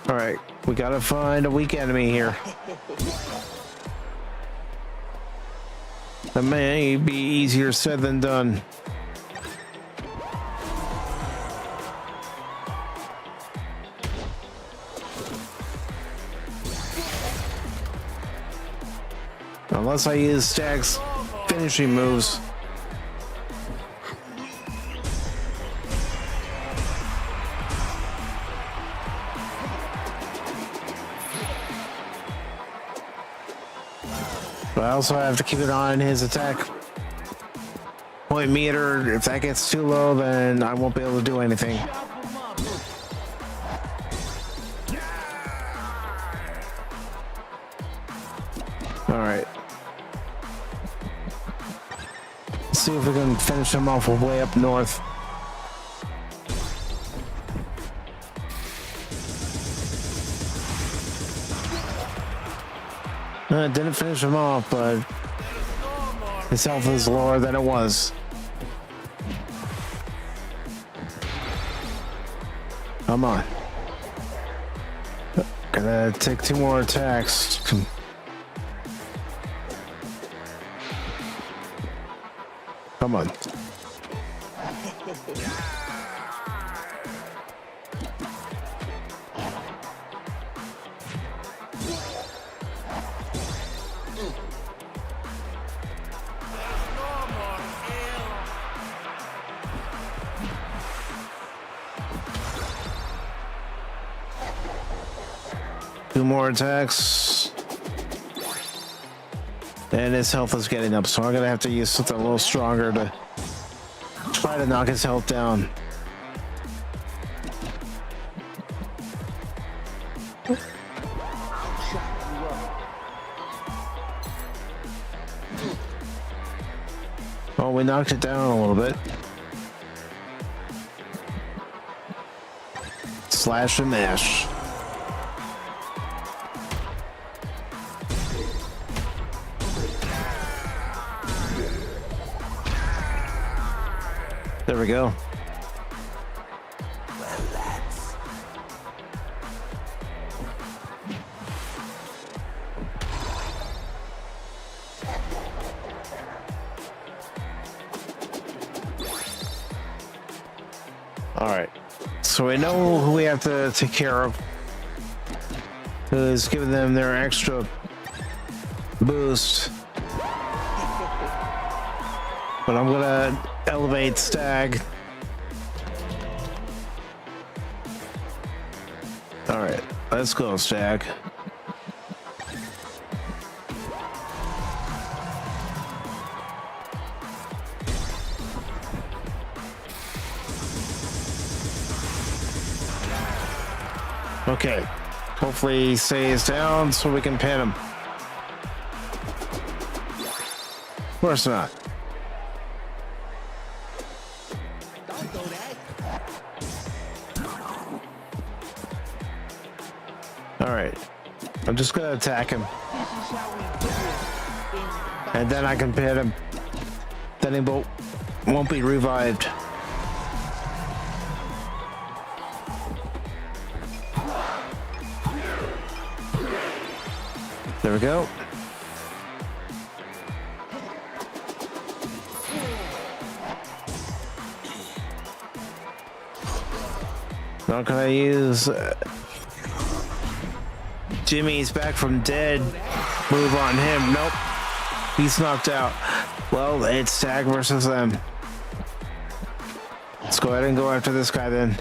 All right, we gotta find a weak enemy here. That may be easier said than done. Unless I use Stag's finishing moves. But I also have to keep an eye on his attack point meter. If that gets too low, then I won't be able to do anything. All right. Let's see if we can finish him off way up north. It didn't finish him off, but his health is lower than it was. Come on. Gonna take 2 more attacks. Come on. Two more attacks. And his health is getting up, so I'm gonna have to use something a little stronger to try to knock his health down. Oh, we knocked it down a little bit. Slash and mash. There we go. All right. So we know who we have to take care of. Who's giving them their extra boost. But I'm gonna elevate Stag. All right, let's go, Stag. Okay, hopefully he stays down so we can pin him. Of course not. Alright, I'm just gonna attack him. And then I can pin him. Then he won't be revived. There we go. Now can I use Jimmy's back from dead move on him? Nope. He's knocked out. Well, it's Stag versus them. Let's go ahead and go after this guy then.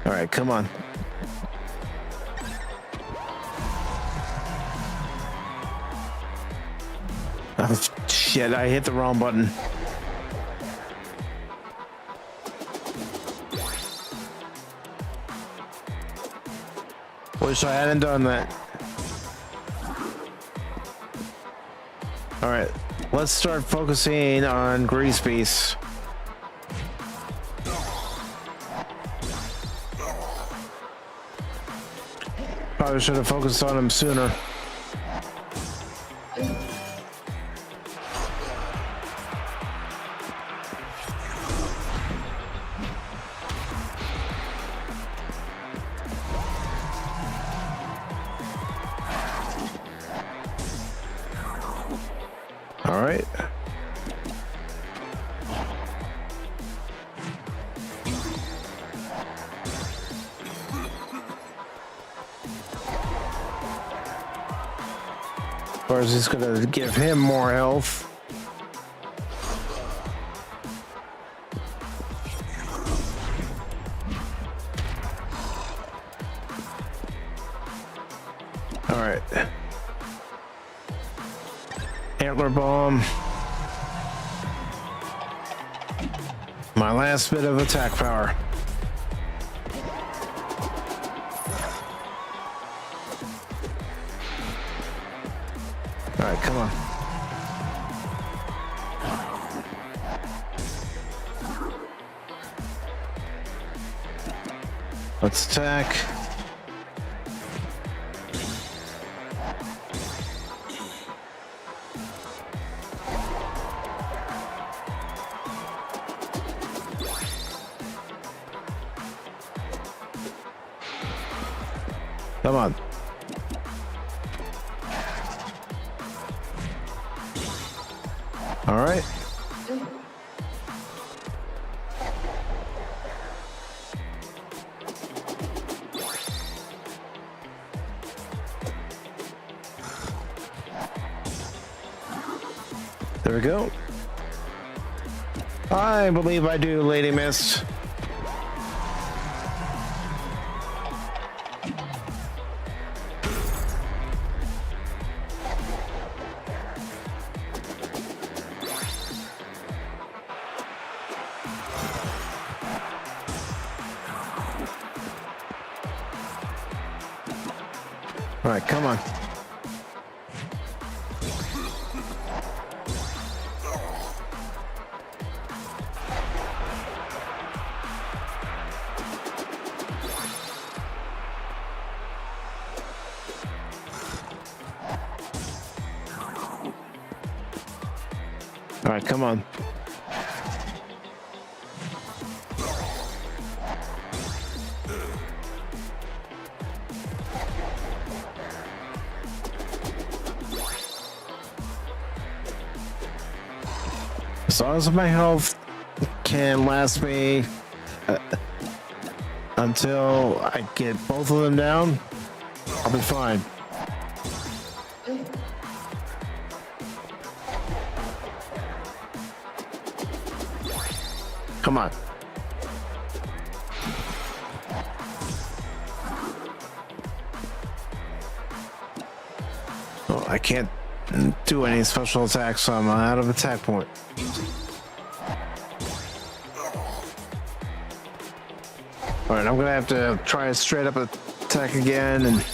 All right, come on. Oh, shit, I hit the wrong button. Wish I hadn't done that. All right, let's start focusing on Grease Beast. Probably should have focused on him sooner. All right. course, he's gonna give him more health. All right. Antler bomb. My last bit of attack power. All right, come on. Let's attack. Come on. All right. There we go. I believe I do, Lady Mist. All right, come on. All right, come on. As long as my health can last me until I get both of them down, I'll be fine. Come on. Oh, I can't do any special attacks, so I'm out of attack point. All right, I'm gonna have to try a straight up attack again, and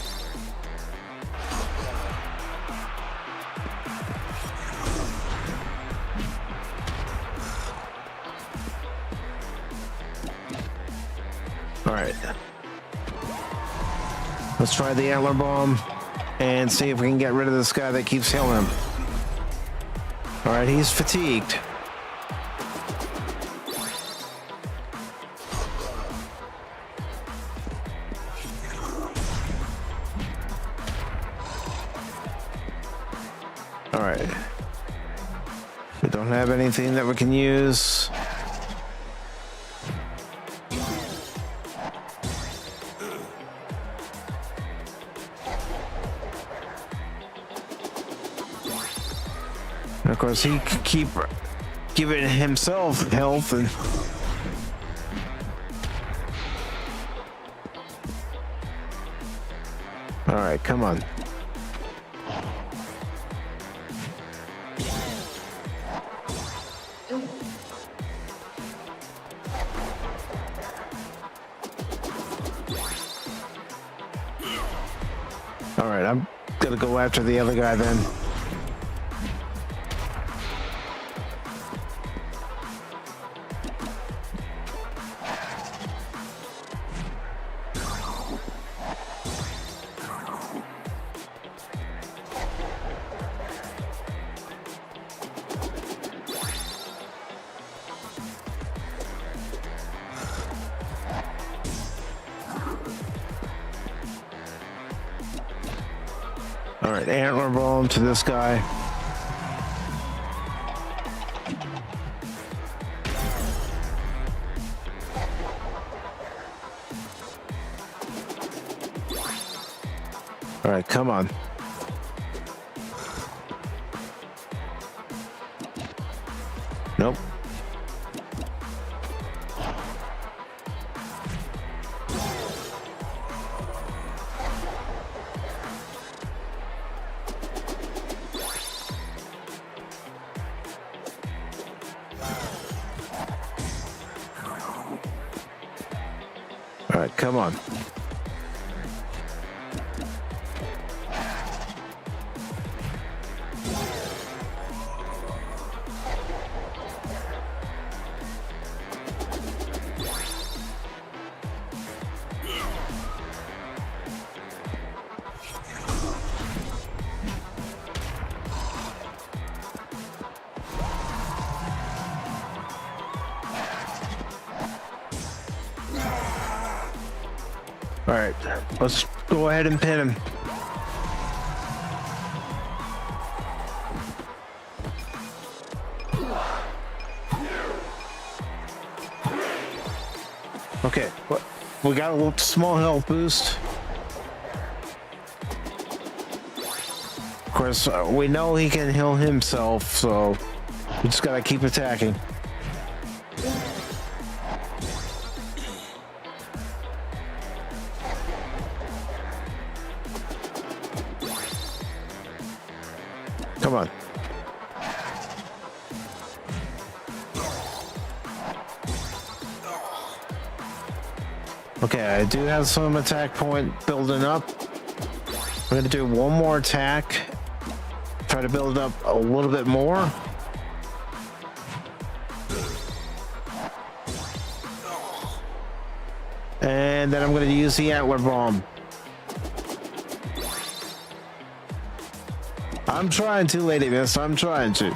all right, let's try the antler bomb and see if we can get rid of this guy that keeps healing him. All right, he's fatigued. All right, we don't have anything that we can use. And of course, he could keep giving himself health and. All right, come on. All right, I'm gonna go after the other guy then. All right, antler bomb to this guy. All right, come on. All right, come on. All right, let's go ahead and pin him. Okay, we got a little small health boost. Of course, we know he can heal himself, so we just gotta keep attacking. Come on. Okay, I do have some attack point building up. I'm gonna do one more attack. Try to build up a little bit more. And then I'm gonna use the antler bomb. I'm trying to, Lady Miss. I'm trying to.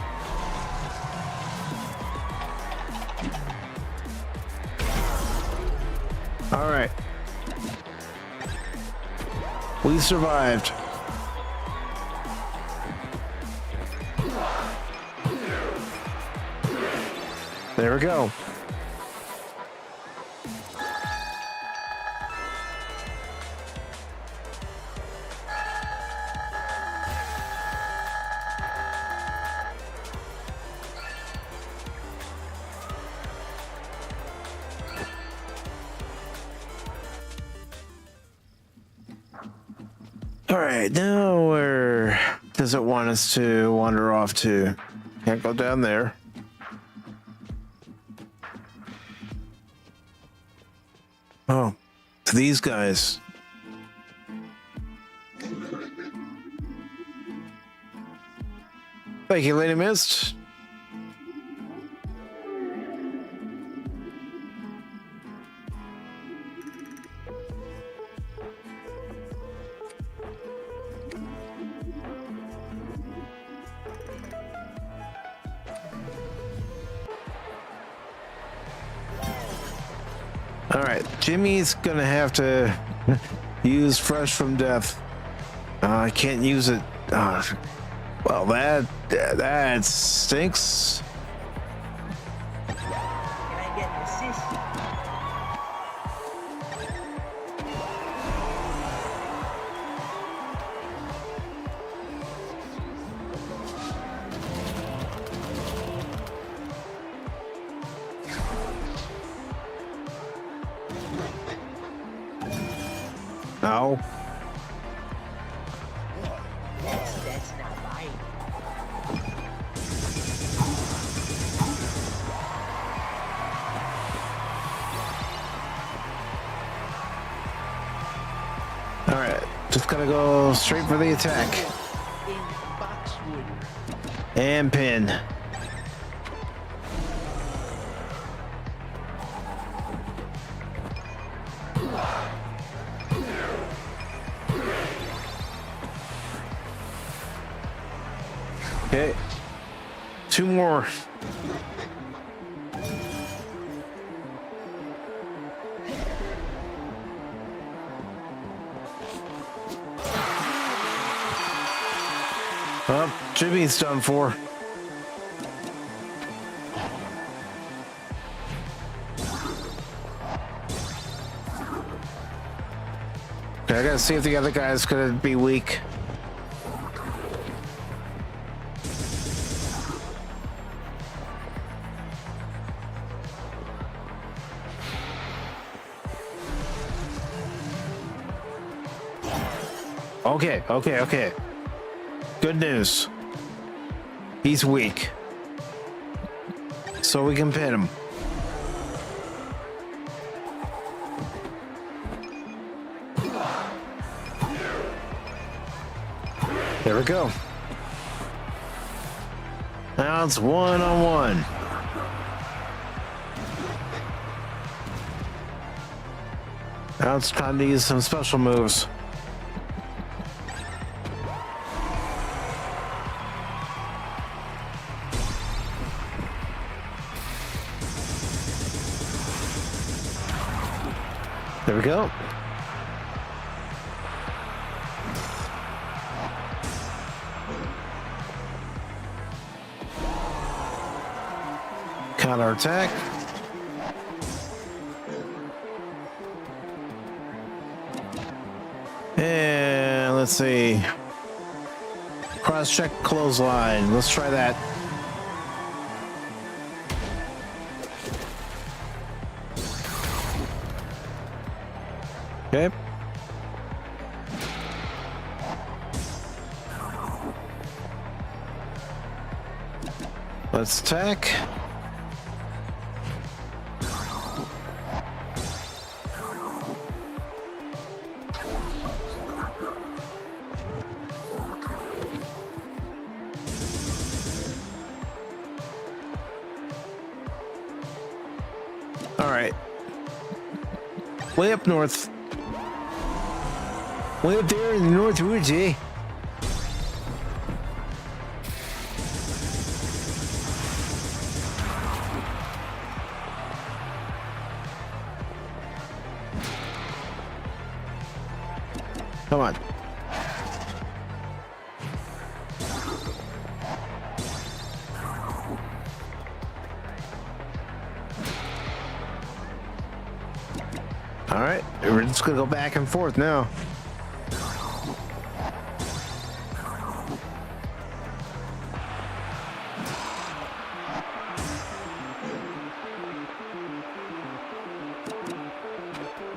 All right. We survived. There we go. All right, now where does it want us to wander off to? Can't go down there. Oh, to these guys. Thank you, Lady Mist. All right, Jimmy's gonna have to use Fresh from Death. I can't use it. Well, that stinks. Can I get an assist? No. That's not right. All right, just gonna go straight for the attack In boxwood. and pin. Okay, two more. Well, Jimmy's done for. Okay, I gotta see if the other guy's gonna be weak. Okay. Good news. He's weak. So we can pin him. There we go. Now it's 1-on-1. Now it's time to use some special moves. There we go. Counter attack. And let's see. Cross check clothesline. Let's try that. Okay. Let's attack. All right. Way up north. Way up there in the North Woods, eh? Come on. All right, we're just gonna go back and forth now.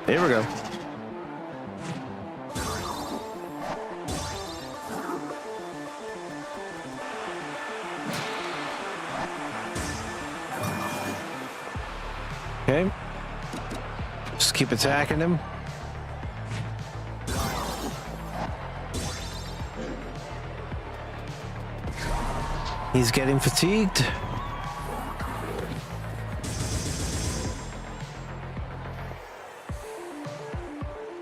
Here we go. Okay. Just keep attacking him. He's getting fatigued.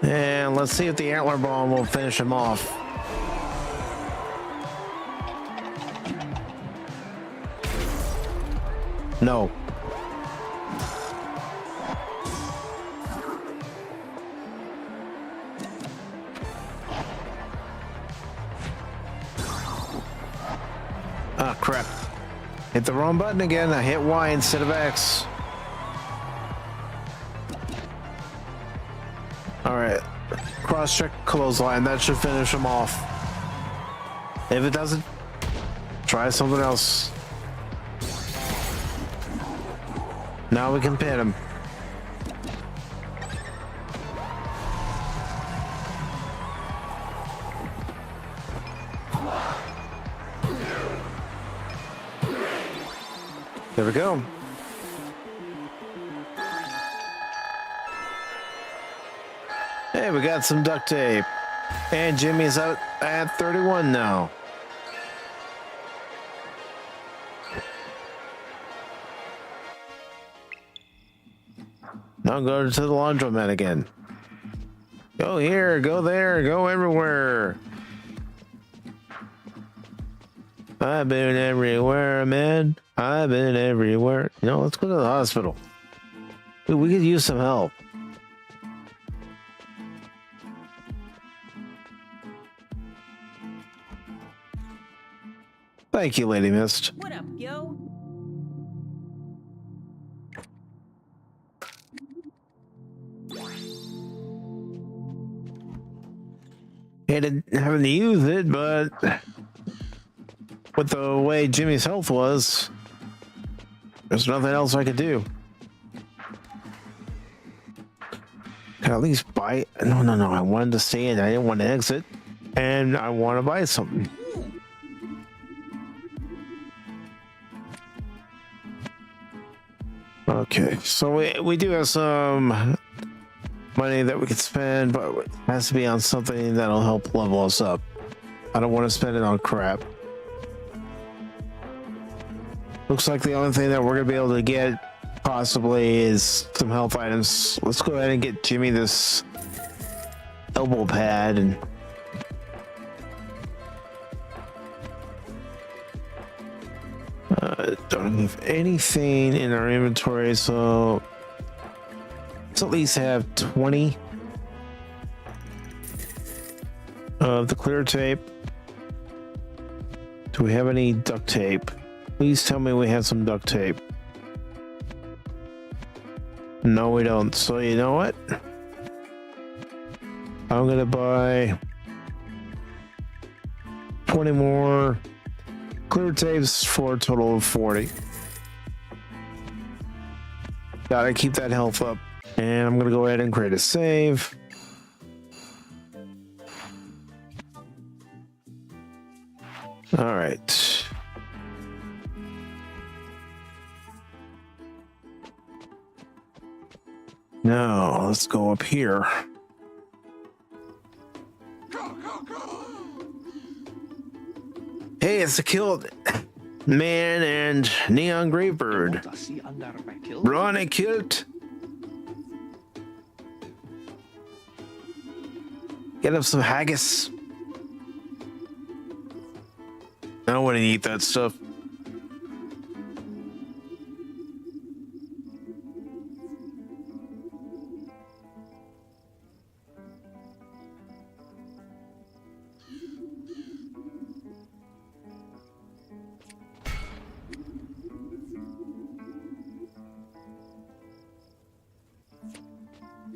And let's see if the antler bomb will finish him off. No. Ah, crap. Hit the wrong button again. I hit Y instead of X. All right. Cross-check clothesline. That should finish him off. If it doesn't, try something else. Now we can pin him. There we go. Hey, we got some duct tape. And Jimmy's out at 31 now. Now go to the laundromat again. Go here, go there, go everywhere. I've been everywhere, man. I've been everywhere. You know, let's go to the hospital. Dude, we could use some help. Thank you, Lady Mist. What up, yo? Hated having to use it, but with the way Jimmy's health was, there's nothing else I could do. Can I at least buy? No. I wanted to stay in. I didn't want to exit, and I want to buy something. Okay, so we do have some money that we could spend, but it has to be on something that'll help level us up. I don't want to spend it on crap. Looks like the only thing that we're gonna be able to get possibly is some health items. Let's go ahead and get Jimmy this elbow pad and don't have anything in our inventory, so let's at least have 20 of the clear tape. Do we have any duct tape? Please tell me we have some duct tape. No, we don't. So you know what? I'm gonna buy 20 more clear tapes for a total of 40. Gotta keep that health up. And I'm gonna go ahead and create a save. All right. Now let's go up here. Hey, it's the Killed Man and Neon Gravebird. Run and killed. Get up some haggis. I don't want to eat that stuff.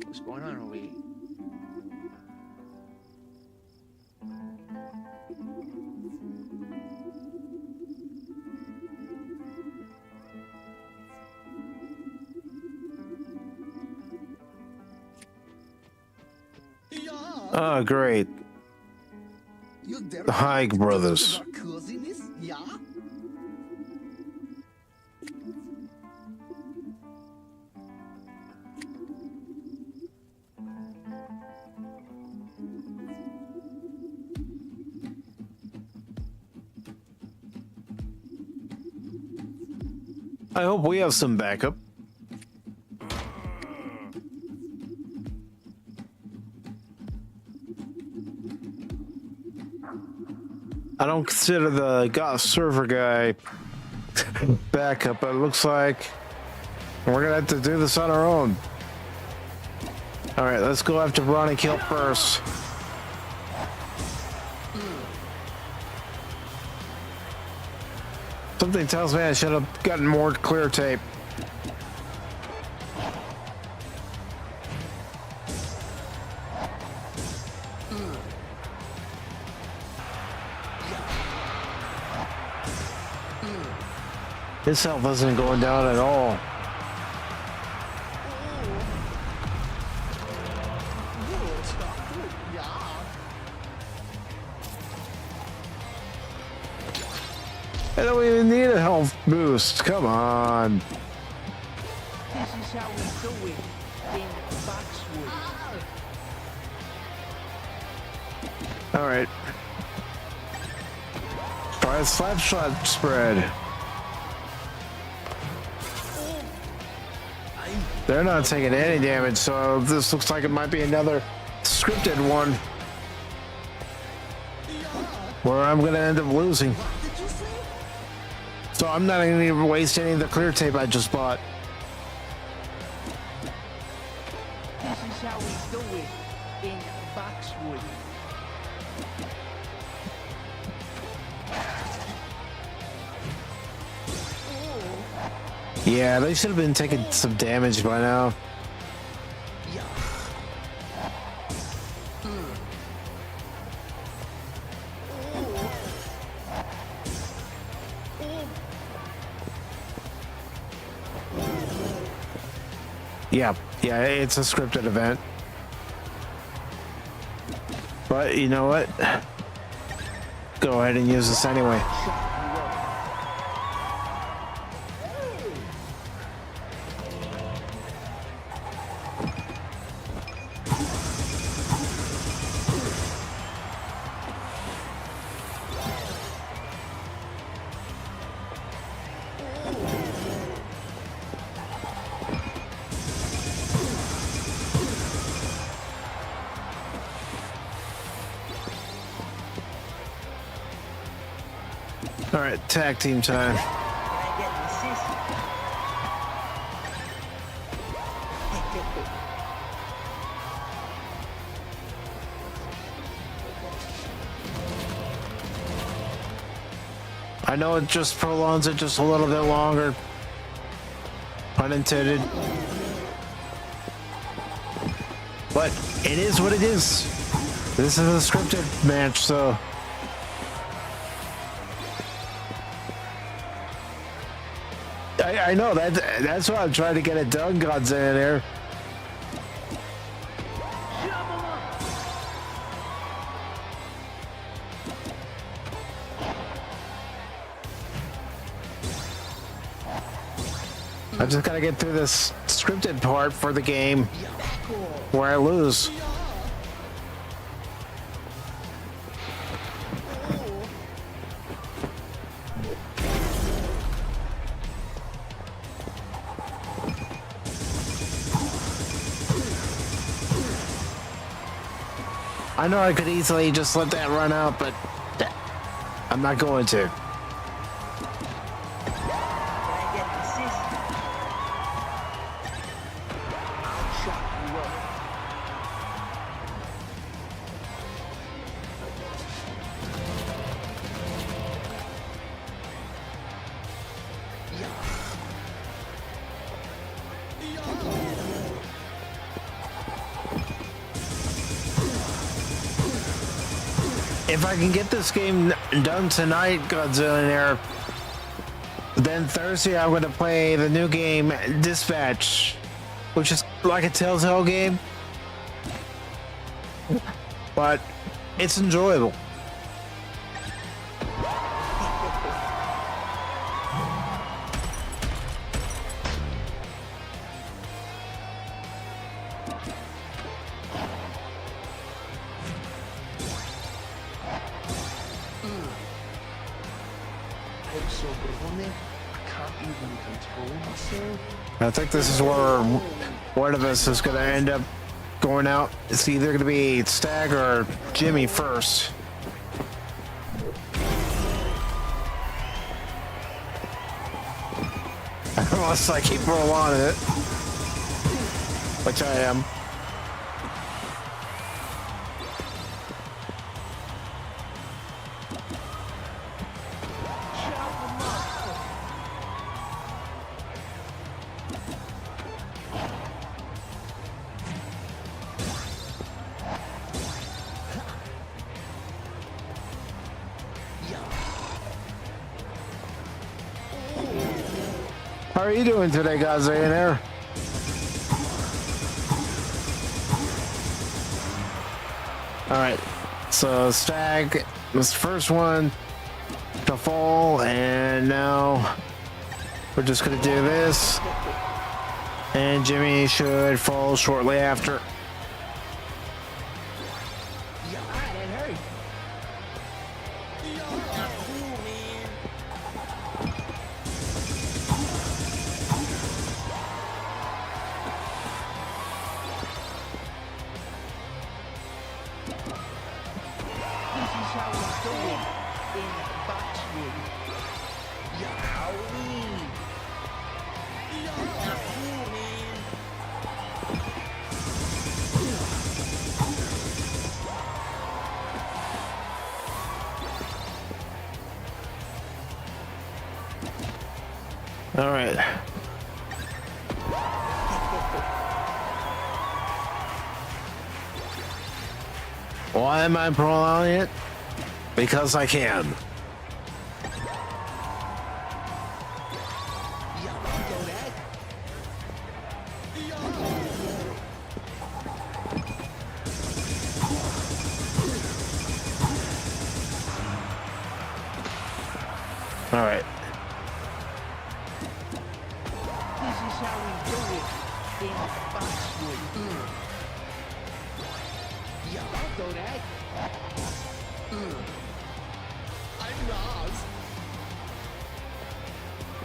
What's going on over here? Oh, great. The Haig brothers. I hope we have some backup. I don't consider the goth server guy backup, but it looks like we're gonna have to do this on our own. All right, let's go after Ronnie Kill first. Something tells me I should have gotten more clear tape. His health isn't going down at all. I don't even need a health boost. Come on. This is how we do it in Boxwood. All right. Try a slap shot spread. They're not taking any damage, so this looks like it might be another scripted one where I'm going to end up losing. So I'm not going to waste any of the clear tape I just bought. This is how we do it in Boxwood. Yeah, they should have been taking some damage by now. Yeah, it's a scripted event. But you know what? Go ahead and use this anyway. All right, tag team time. Can I get an assist? I know it just prolongs it just a little bit longer. Pun intended. But it is what it is. This is a scripted match, so. I know that's why I'm trying to get it done, Godzilla in there. I just gotta get through this scripted part for the game where I lose. I know I could easily just let that run out, but I'm not going to. Can I get an assist? I'll chop you up. If I can get this game done tonight, Godzilla in there, then Thursday I'm going to play the new game Dispatch, which is like a Telltale game, but it's enjoyable. I'm so grown, I can't even control myself. I think this is where one of us is going to end up going out. It's either going to be Stag or Jimmy first. Unless I keep rolling it, which I am. How are you doing today, guys? Are you in there? All right. So Stag was the first one to fall, and now we're just gonna do this, and Jimmy should fall shortly after. Ah, that hurt. Cool, man. This is how we do it in Boxwood. Yowie. Cool, man. All right. Why am I prolonging it? Because I can. All right. This is how we do it in Boxwood. Yeah, I'll do that. I'm lost.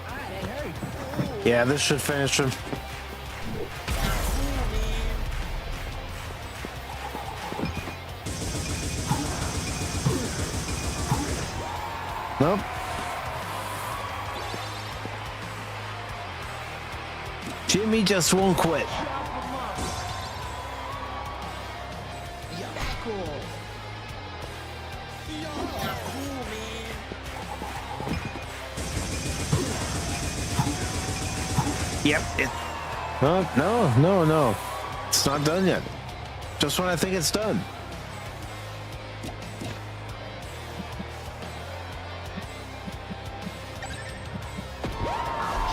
Ah, that hurt. Yeah, this should finish him. Nope. Jimmy just won't quit. Chop 'em up. Yeah, cool. Yeah, cool, man. Yep. No. It's not done yet. Just when I think it's done.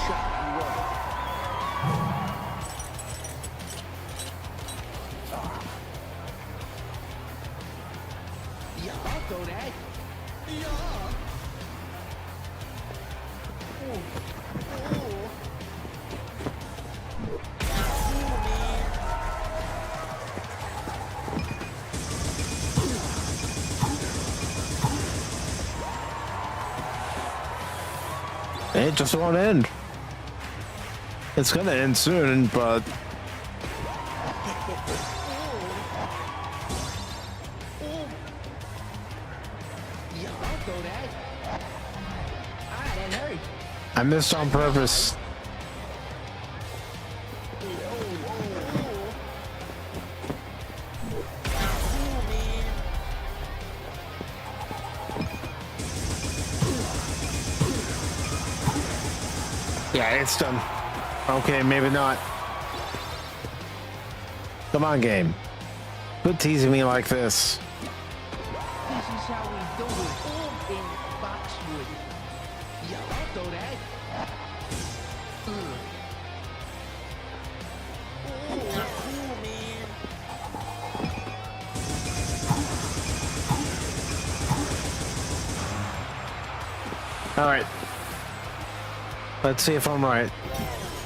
Chop you up. Yeah, I'll throw that. Yeah. Ooh. Ooh. Cool, man. It just won't end. It's gonna end soon, but Yeah, I'll throw that. Ah, that hurt. I missed on purpose. Cool, man. Yeah, it's done. Okay, maybe not. Come on, game. Quit teasing me like this. This is how we do it. In Boxwood. Yeah, I'll throw that. Cool, man. All right. Let's see if I'm right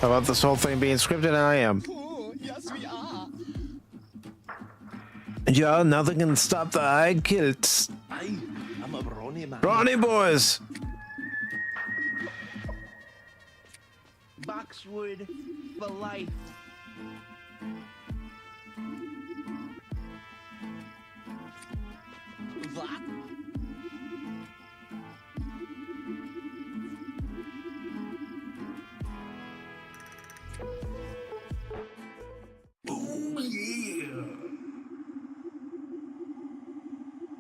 about this whole thing being scripted, and I am. Oh, yes, we are. Yeah, nothing can stop the high kilts. Aye, I'm a brawny man. Brawny boys. Boxwood for life. What? Oh, yeah.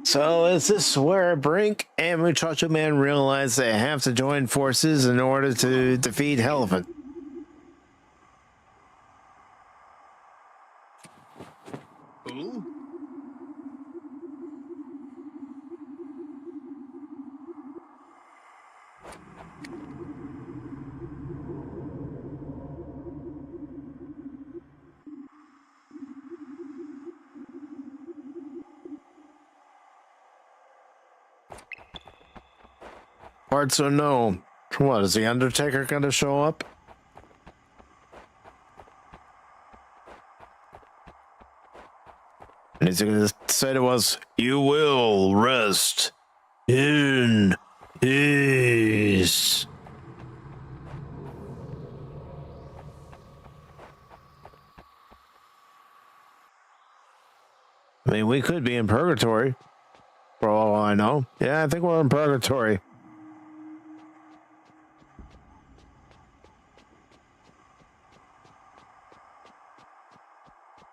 So is this where Brink and Muchacho Man realize they have to join forces in order to defeat Elephant? Oh? Parts or no? What, is the Undertaker gonna show up? And he's gonna say to us, "You will rest in peace." I mean, we could be in purgatory, for all I know. Yeah, I think we're in purgatory.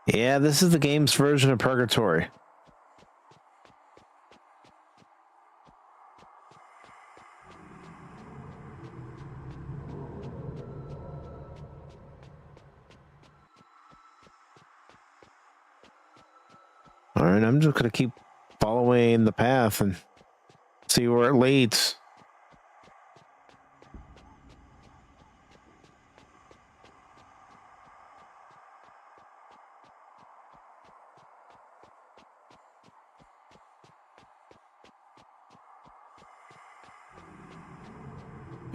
Yeah, this is the game's version of purgatory. All right, I'm just gonna keep following the path and see where it leads.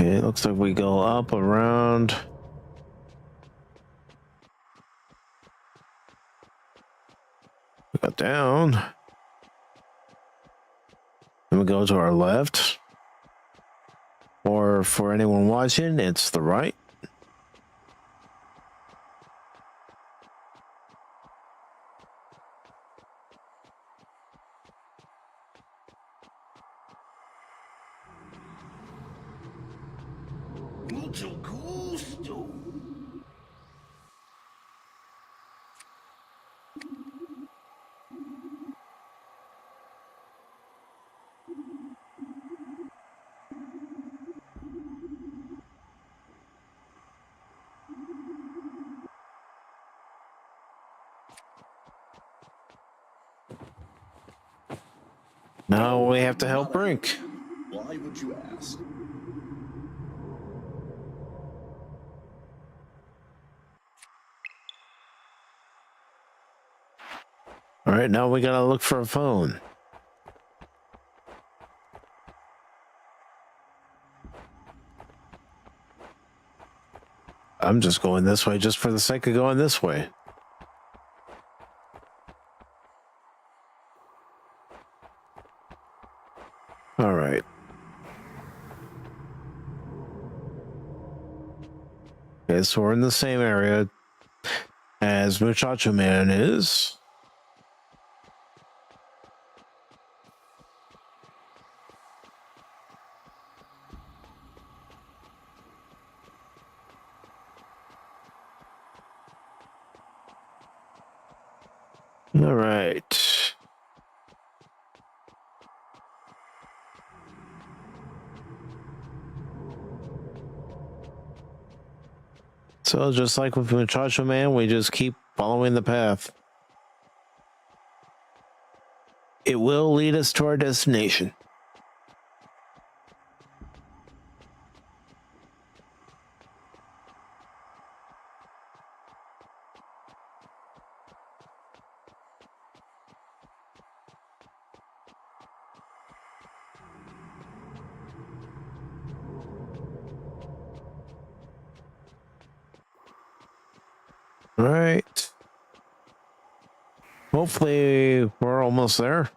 Okay, it looks like we go up, around. We go down. Then we go to our left. Or for anyone watching, it's the right. Mucho gusto. Now we have to help Brink. Why would you ask? All right, now we gotta look for a phone. I'm just going this way just for the sake of going this way. All right. Okay, so we're in the same area as Muchacho Man is. All right. So just like with Muchacho Man, we just keep following the path. It will lead us to our destination. All right. Hopefully we're almost there.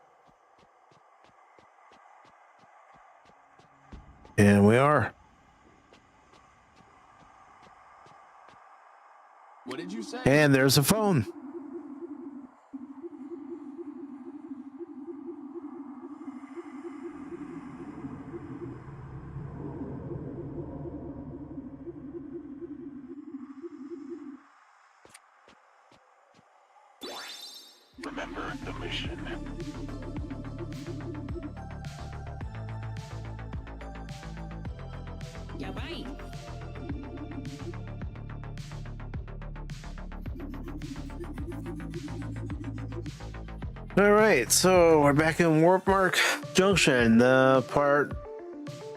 And we are. What did you say? And there's a phone. Remember the mission. Ya vai. All right, so we're back in Warp Mark Junction, the part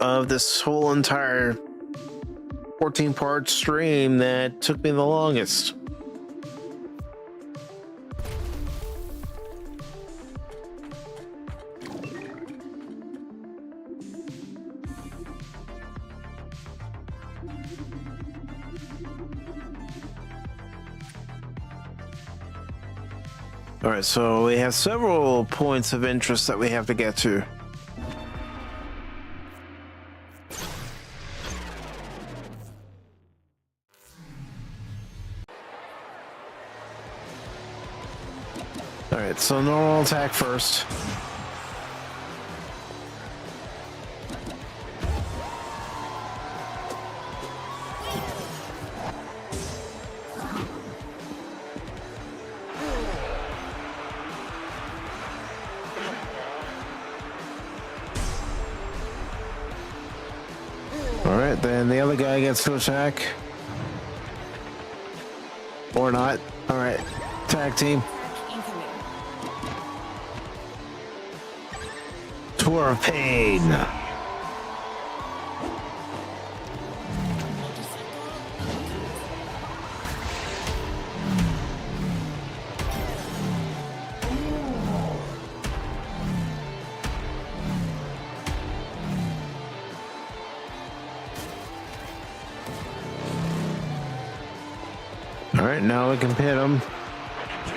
of this whole entire 14-part stream that took me the longest. All right, so we have several points of interest that we have to get to. All right, so normal attack first. All right, then the other guy gets to attack. Or not. All right, tag team. Incoming. Tour of Pain. All right, now we can pin him.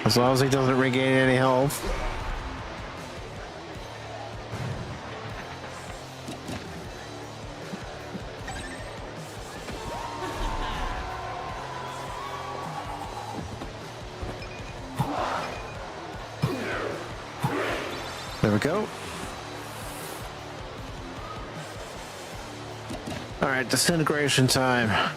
As long as he doesn't regain any health. There we go. All right, disintegration time.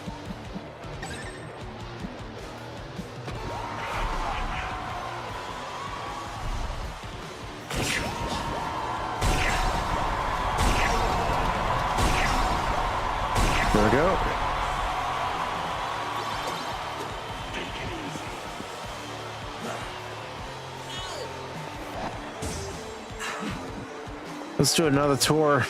There we go. Let's do another tour.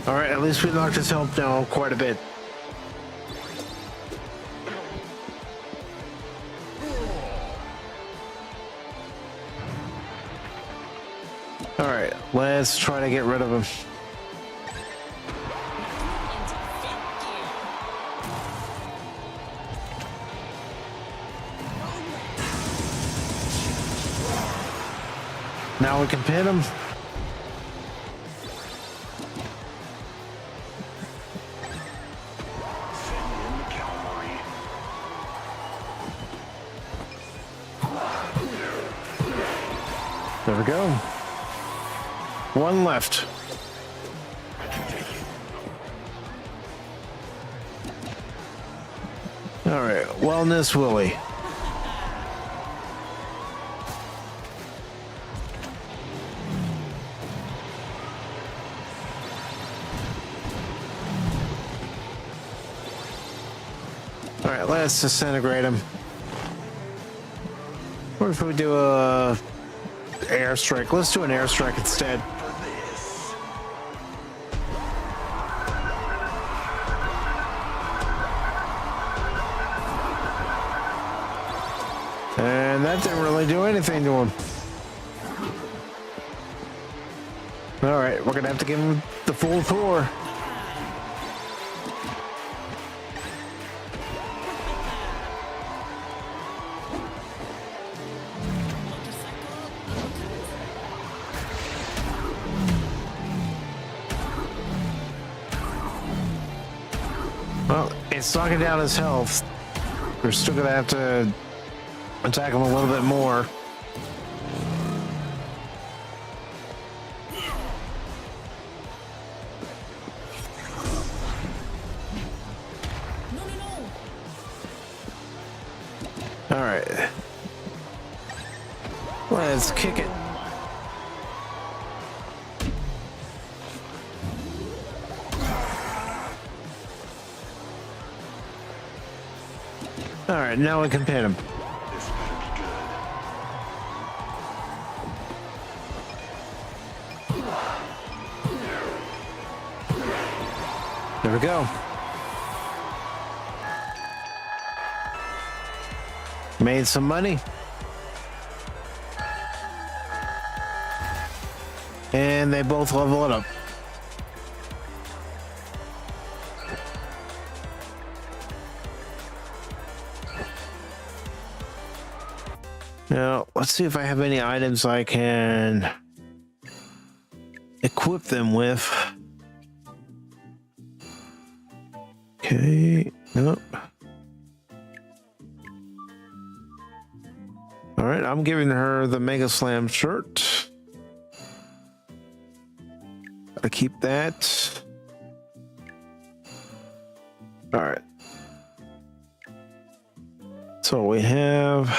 All right, at least we knocked his health down quite a bit. All right, let's try to get rid of him. Now we can pin him. There we go. One left. All right, Wellness Willie. All right, let's disintegrate him. What if we do a airstrike? Let's do an airstrike instead. And that didn't really do anything to him. All right, we're gonna have to give him the full tour. Well, it's knocking down his health. We're still gonna have to attack him a little bit more. All right, let's kick it. All right, now we can pin him. There we go. Made some money. And they both level it up. Now, let's see if I have any items I can equip them with. Okay, nope. All right, I'm giving her the Mega Slam shirt. I keep that. All right. So we have.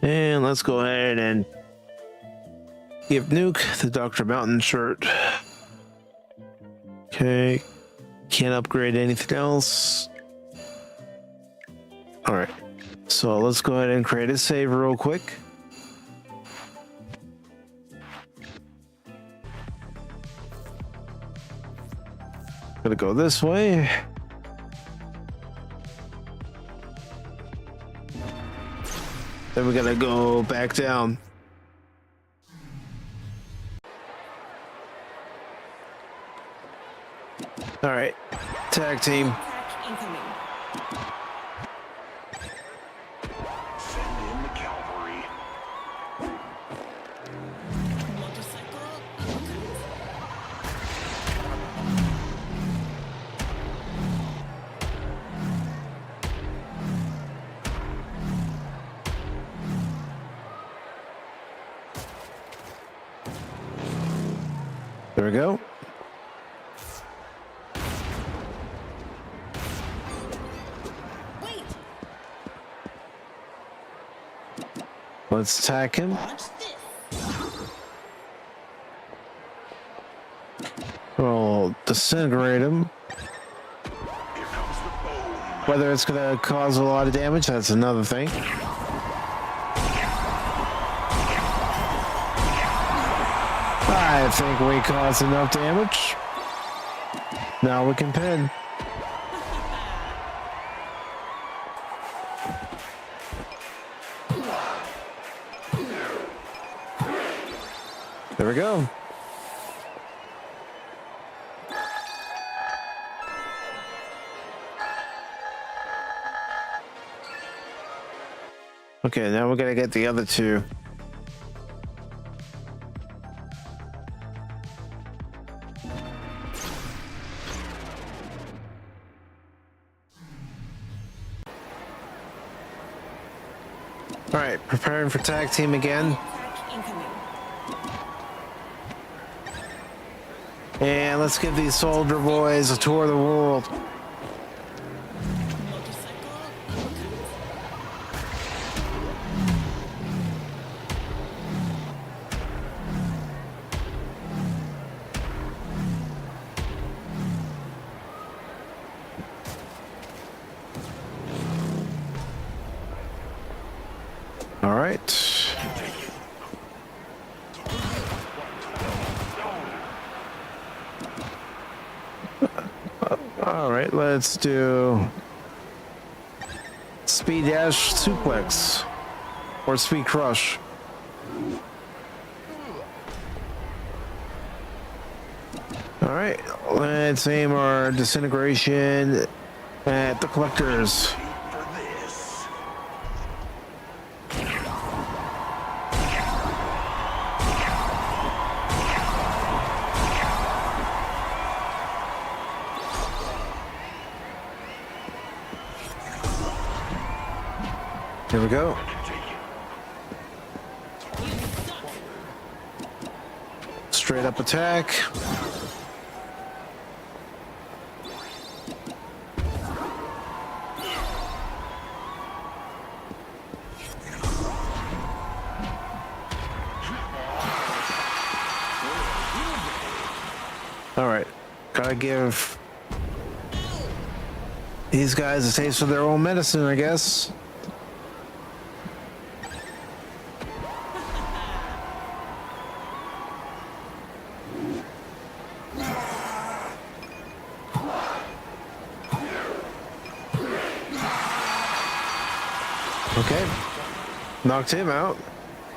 And let's go ahead and give Nuke the Dr. Mountain shirt. Okay. Can't upgrade anything else. All right. So let's go ahead and create a save real quick. Gonna go this way. Then we're gonna go back down. All right, tag team. Attack incoming. Send in the cavalry. There we go. Wait! Let's attack him. Watch this! We'll disintegrate him. Whether it's gonna cause a lot of damage, that's another thing. I think we caused enough damage. Now we can pin. There we go. Okay, now we're gonna get the other two. All right, preparing for tag team again. Attack incoming. And let's give these soldier boys a tour of the world. Motorcycle uppercut. All right. All right, let's do speed dash suplex or speed crush. All right, let's aim our disintegration at the collectors. Here we go. Straight up attack. All right, gotta give these guys a taste of their own medicine, I guess. Okay, knocked him out.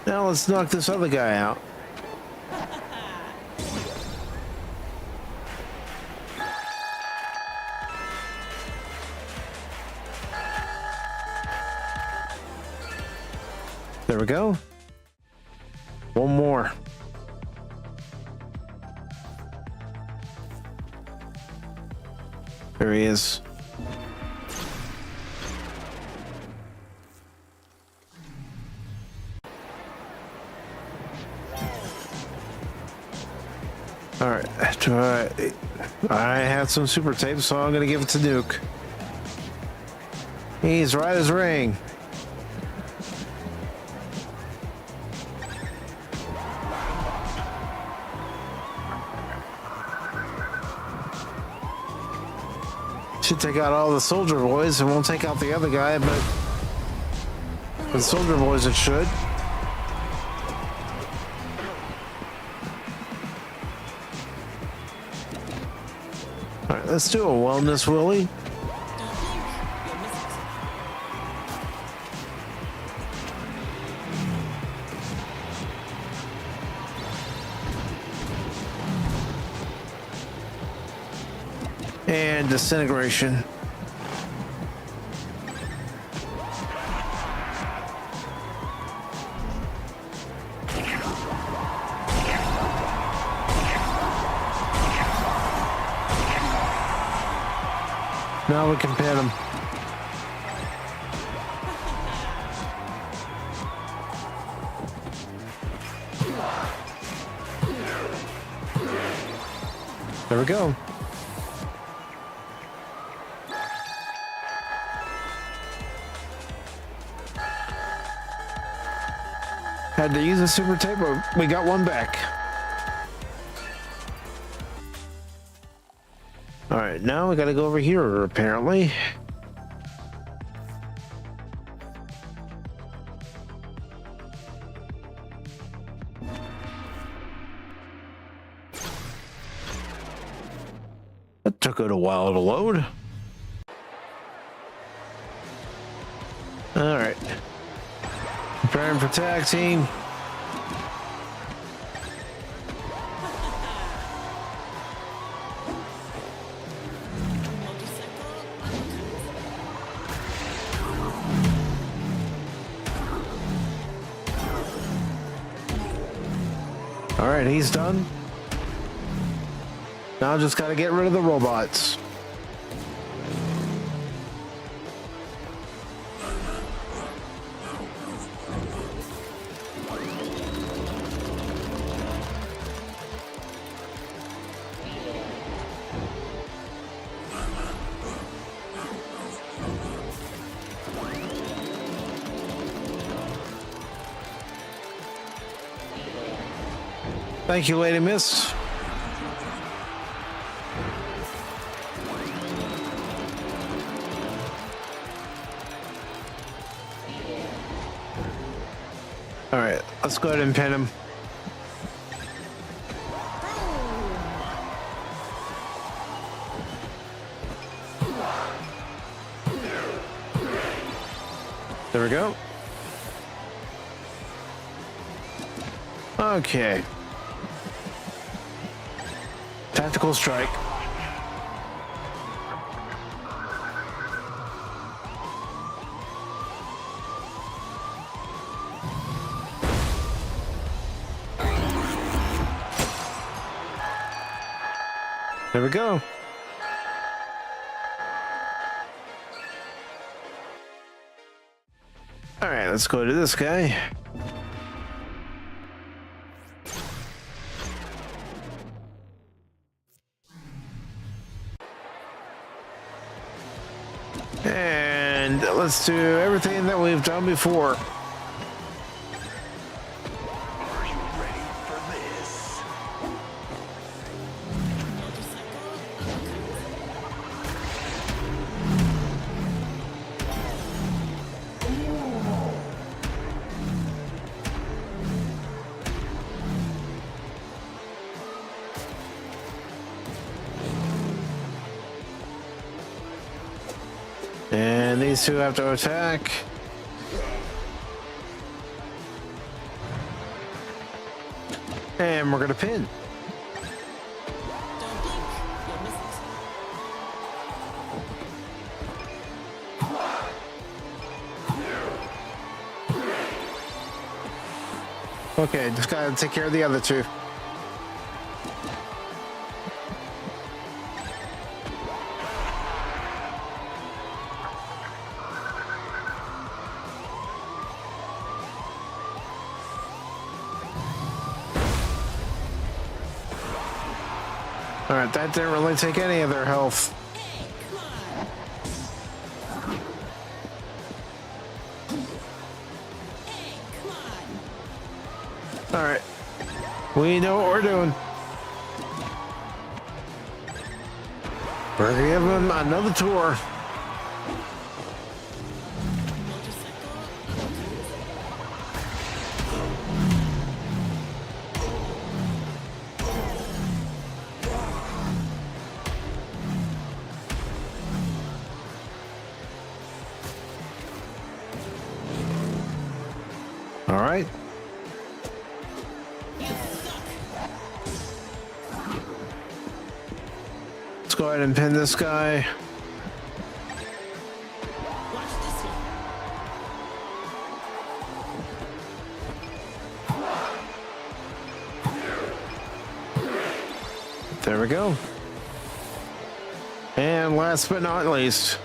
Now let's knock this other guy out. There we go. One more. There he is. All right. I have some super tape, so I'm gonna give it to Nuke. He's right as rain. Should take out all the soldier boys. It won't take out the other guy, but the soldier boys it should. All right, let's do a wellness Willie. Don't blink. You'll miss it. And disintegration. Now we can pin him. There we go. Had to use a super tape, but we got one back. All right, now we got to go over here, apparently. That took it a while to load. All right. Preparing for tag team. All right, he's done. Now just got to get rid of the robots. Thank you, Lady Miss. All right, let's go ahead and pin him. There we go. Okay. Tactical strike. There we go. All right, let's go to this guy. And let's do everything that we've done before. Are you ready for this? And these two have to attack. And we're gonna pin. Okay, just gotta take care of the other two. All right, that didn't really take any of their health. All right, we know what we're doing. We're gonna give them another tour. All right. Let's go ahead and pin this guy. There we go. And last but not least,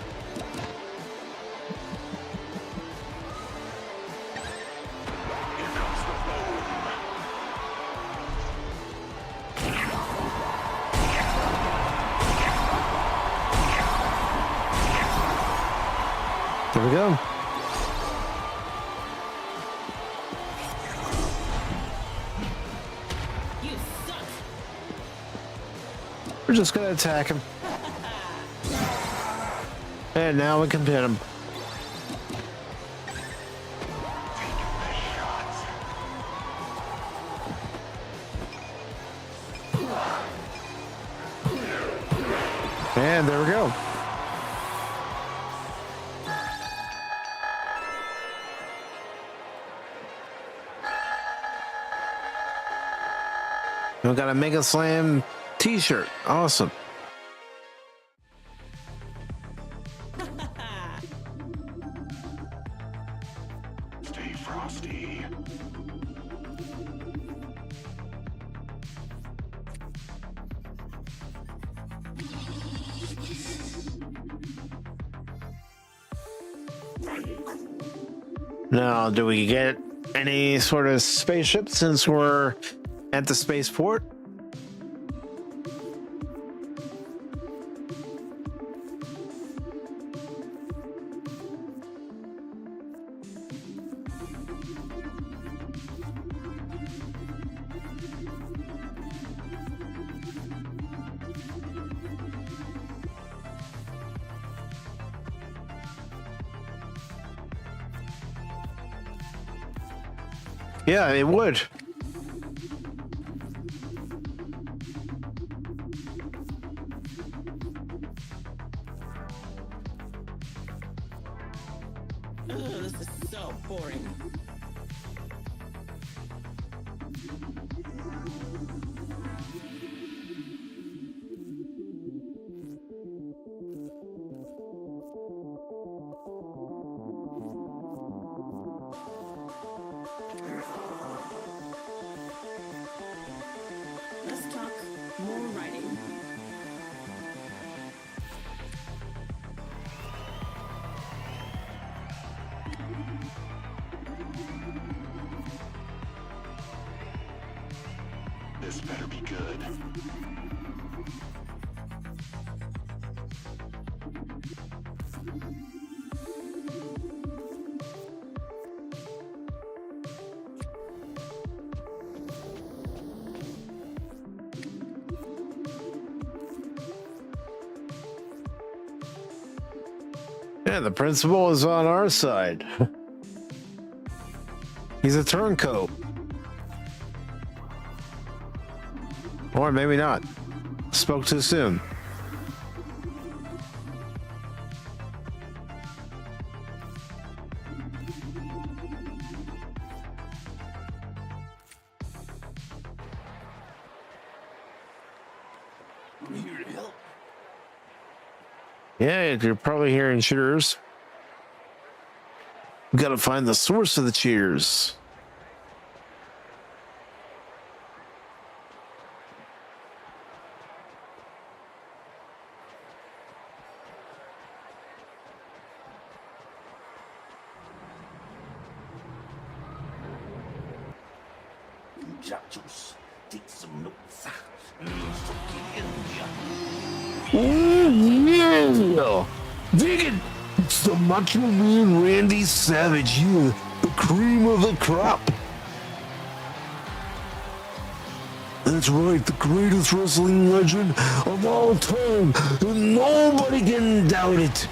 Here we go. You suck. We're just gonna attack him. And now we can pin him. And there we go. We got a Mega Slam t-shirt. Awesome. Stay frosty. Now, do we get any sort of spaceship since we're at the spaceport? Yeah, it would. This is so boring. Let's talk more writing. This better be good. Yeah, the principal is on our side. He's a turncoat. Or maybe not. Spoke too soon. I'm here to help. Yeah, you're probably hearing cheers. We gotta find the source of the cheers. Muchachos, take some notes. So get in here. Oh, yeah! Dig it! It's the Macho Man Randy Savage here, the cream of the crop. That's right, the greatest wrestling legend of all time, and nobody can doubt it.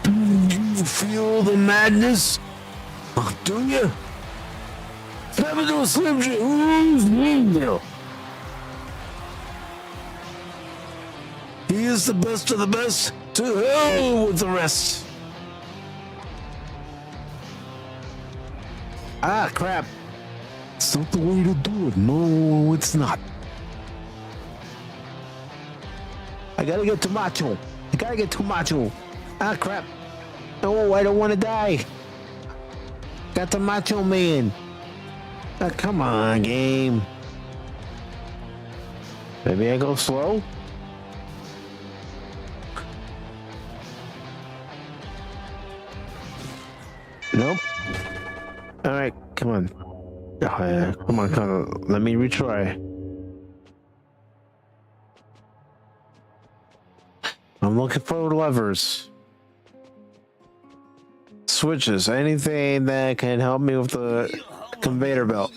Do you feel the madness? Oh, do you? Snap into a Slim Jim. Who's Neil? He is the best of the best. To hell with the rest. Ah, crap. It's not the way to do it. No, it's not. I gotta get to Macho. I gotta get to Macho. Ah, crap. No, I don't want to die. Got the Macho Man. Ah, come on, game. Maybe I go slow? Nope. All right, come on. Come on. Let me retry. looking for levers. Switches, anything that can help me with the conveyor belt.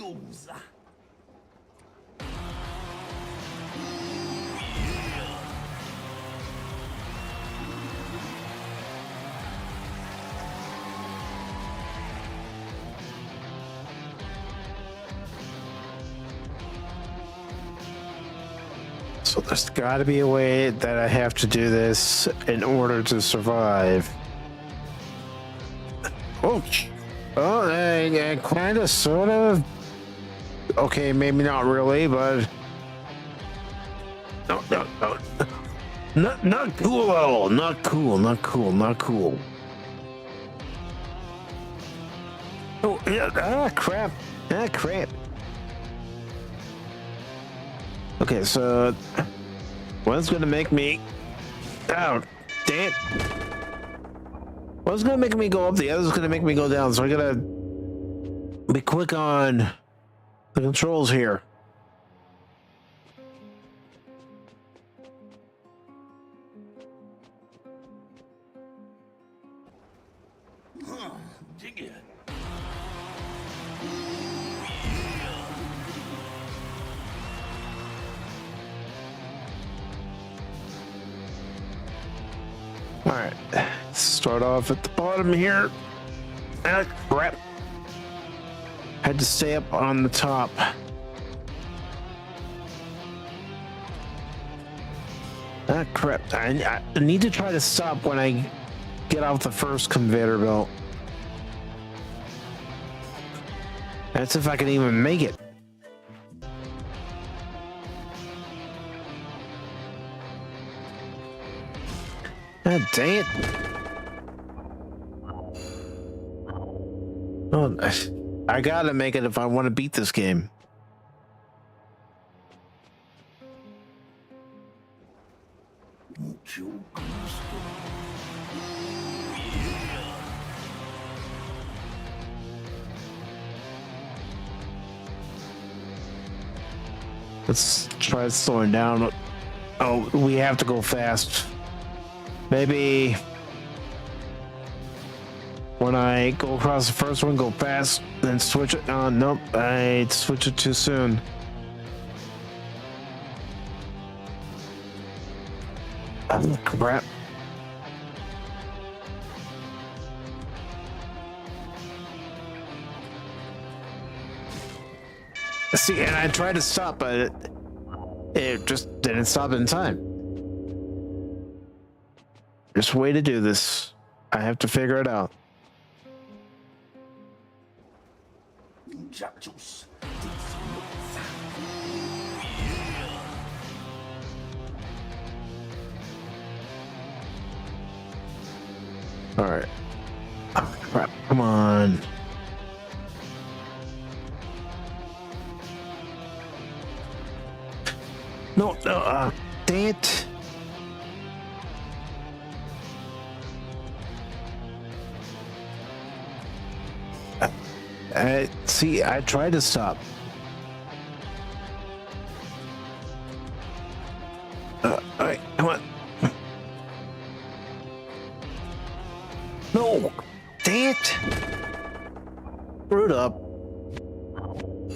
So there's got to be a way that I have to do this in order to survive. Oh, kind of, sort of. Okay, maybe not really, but no, not cool at all. Not cool. Oh, yeah, crap. Okay, so what's gonna make me? Oh, damn! One's gonna make me go up, the other's gonna make me go down. So I gotta be quick on the controls here. Dig it. All right, start off at the bottom here. Ah, crap. Had to stay up on the top. Ah, crap. I need to try to stop when I get off the first conveyor belt. That's if I can even make it. God dang it. Oh, I gotta make it if I want to beat this game. Let's try slowing down. Oh, we have to go fast. Maybe when I go across the first one, go fast, then switch it. Nope, I switched it too soon. Oh, crap. See, and I tried to stop, but it just didn't stop in time. There's a way to do this. I have to figure it out. Muchachos. All right. Oh, crap. Come on. No, dang it. See, I tried to stop. All right, come on. No, dang it. Screw it up.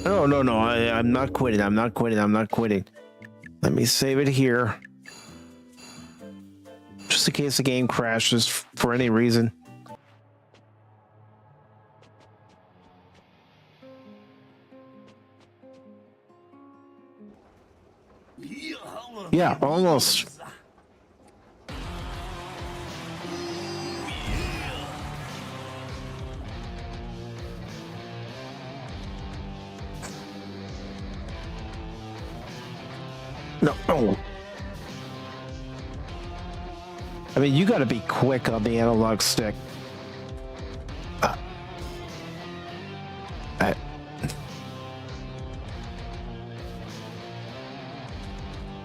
No, I'm not quitting. I'm not quitting. Let me save it here. Just in case the game crashes for any reason. Yeah, almost. No. I mean, you gotta be quick on the analog stick.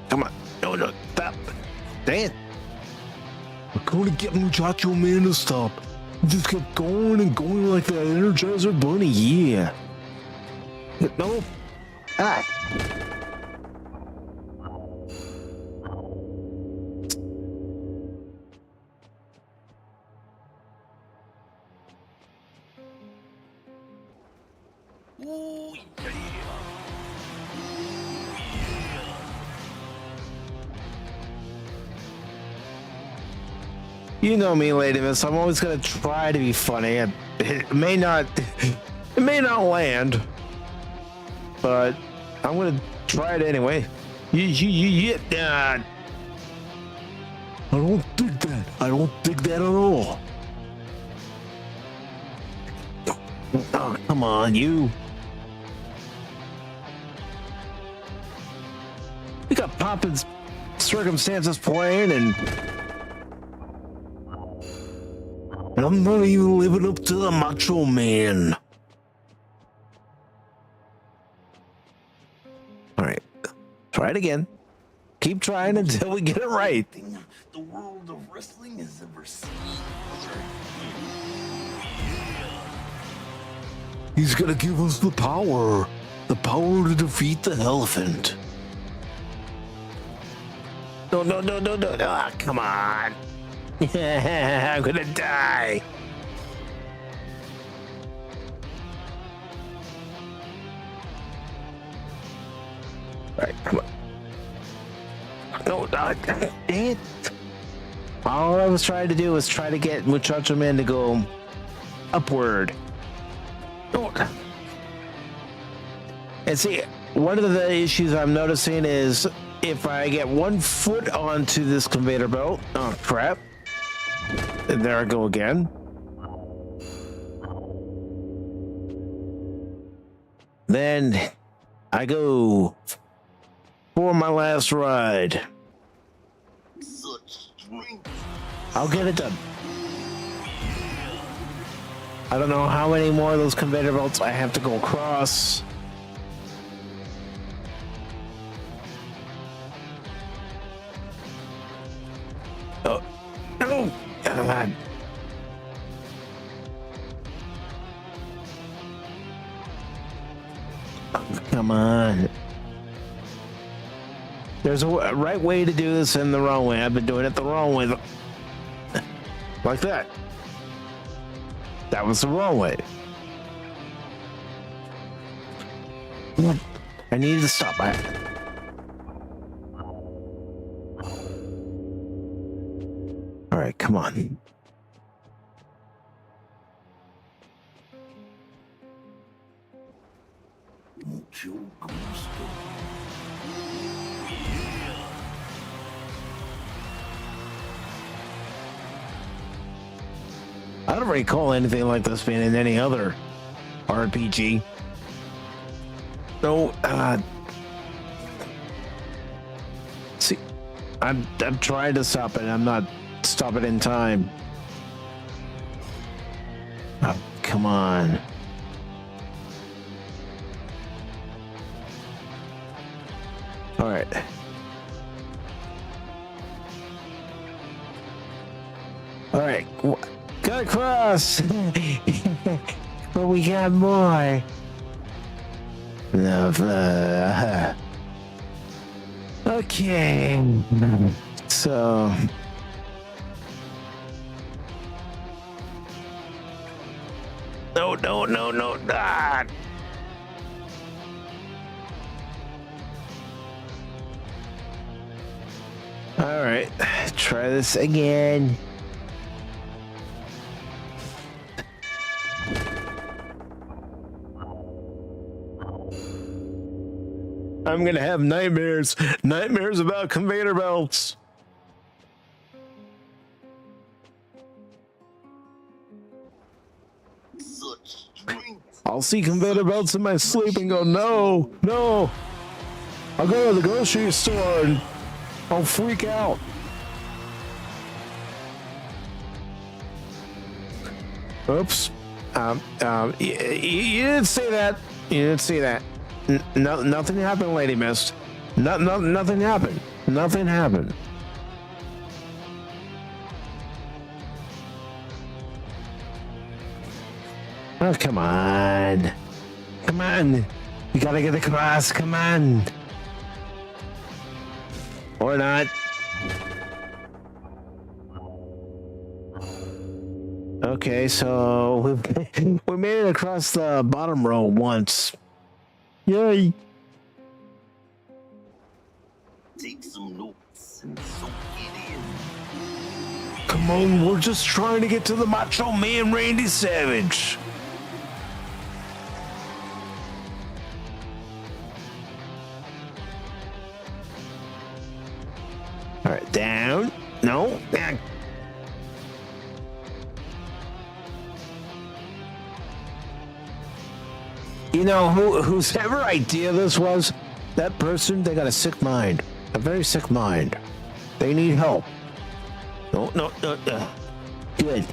Come on. No, stop. Dang it. We're gonna get Muchacho Man to stop. Just kept going and going like that Energizer Bunny, yeah. No. Ah. Ooh, yeah. You know me, Lady Miss. I'm always gonna try to be funny. It may not, it may not land, but I'm gonna try it anyway. Yeah. I don't think that. I don't think that at all. Oh, come on, you. We got Poppin's circumstances playing, and I'm not even living up to the Macho Man. All right, try it again. Keep trying until we get it right. The world of wrestling has ever seen. He's gonna give us the power to defeat the elephant. No, ah, come on. I'm gonna die. All right, come on. No, dang it. All I was trying to do was try to get Muchacho Man to go upward. No. And see, one of the issues I'm noticing is if I get 1 foot onto this conveyor belt, oh crap. And there I go again. Then I go for my last ride. Such strength. I'll get it done. I don't know how many more of those conveyor belts I have to go across. Oh, no! God. Come on. There's a right way to do this and the wrong way. I've been doing it the wrong way. Like that. That was the wrong way. I needed to stop by. All right, come on. Mucho gusto. I don't recall anything like this being in any other RPG. No, see, I'm trying to stop it. I'm not stopping in time. Oh, come on. All right. All right. Got across. But we got more. Okay. So. No. Ah. All right. Try this again. I'm gonna have nightmares about conveyor belts. Such strength. I'll see conveyor belts in my sleep and go, no. I'll go to the grocery store and I'll freak out. Oops. You didn't say that. You didn't see that. Nothing happened, Lady Mist. Nothing happened. Nothing happened. Oh, come on. Come on. You gotta get across. Come on. Or not. Okay, so we made it across the bottom row once. Yay! Take some notes and soak it in. Come on, we're just trying to get to the Macho Man, Randy Savage. All right, down. No, down. You know whose ever idea this was? That person, they got a sick mind, a very sick mind. They need help. No. Good.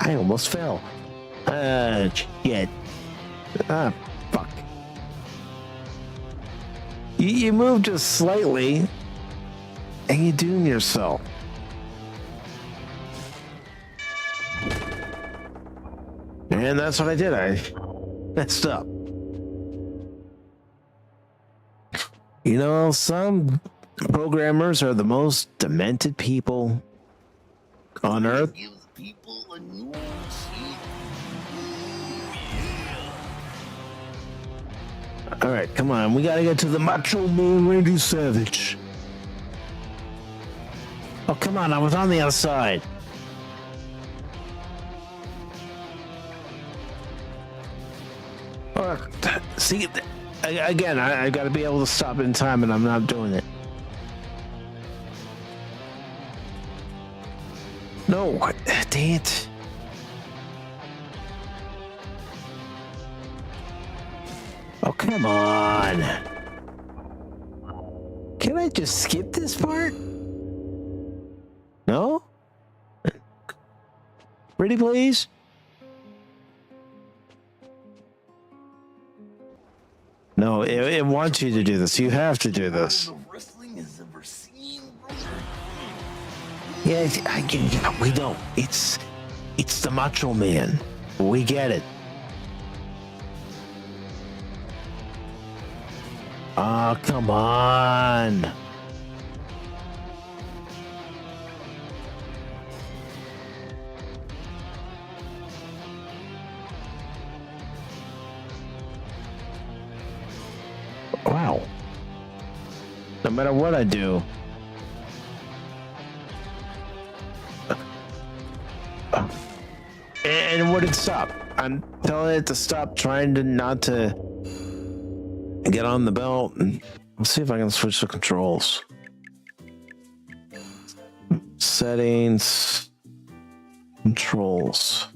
I almost fell. Shit. Ah, fuck. You move just slightly, and you doom yourself. And that's what I did. I messed up. You know, some programmers are the most demented people on Earth. Gives people a new shape. All right, come on. We gotta get to the Macho Man, Randy Savage. Oh, come on. I was on the outside. See, again, I gotta be able to stop in time, and I'm not doing it. No, dang it. Oh, come on. Can I just skip this part? No? Ready, please? No, it wants you to do this. You have to do this. Of wrestling has ever seen, brother. Yeah, we don't. It's the Macho Man. We get it. Oh, come on. Wow. No matter what I do. And would it stop? I'm telling it to stop trying to not to get on the belt. And let's see if I can switch the controls. Settings. Controls.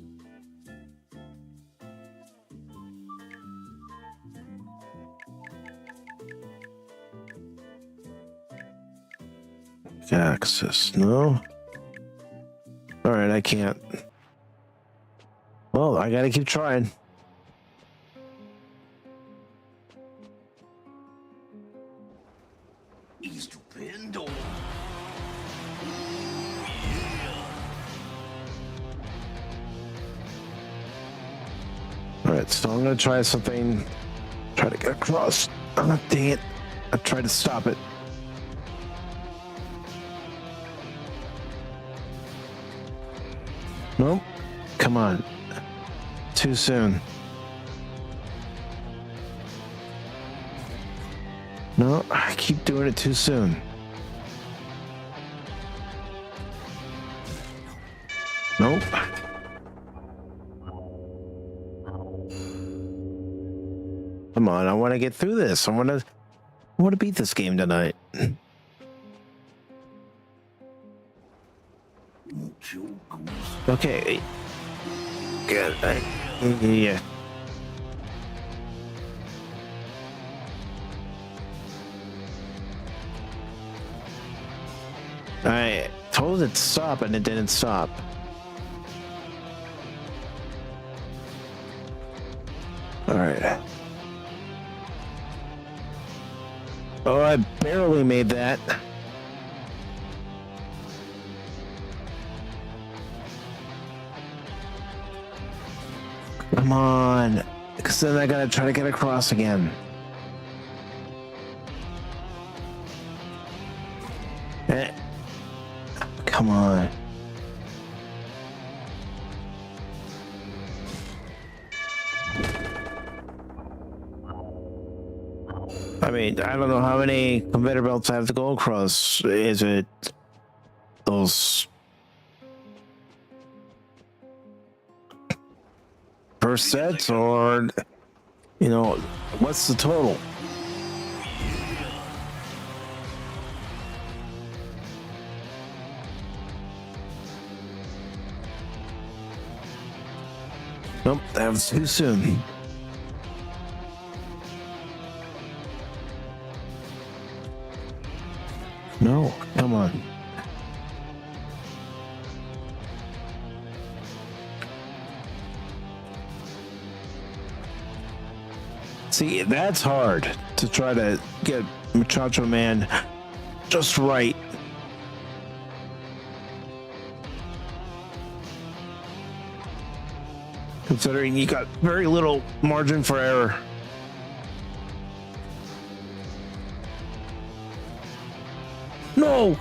Access, no. All right, I can't. Well, I gotta keep trying. Estupendo. All right, so I'm gonna try something. Try to get across. Oh, dang it! I tried to stop it. Nope. Come on. Too soon. No, I keep doing it too soon. Nope. Come on, I want to get through this. I want to beat this game tonight. Okay. Good. Yeah. I told it to stop and it didn't stop. All right. Oh, I barely made that. Come on, because then I gotta try to get across again. Come on. I mean, I don't know how many conveyor belts I have to go across. Is it those first sets, or what's the total? Nope, that was too soon. No, come on. See, that's hard to try to get Muchacho Man just right. Considering you got very little margin for error. No!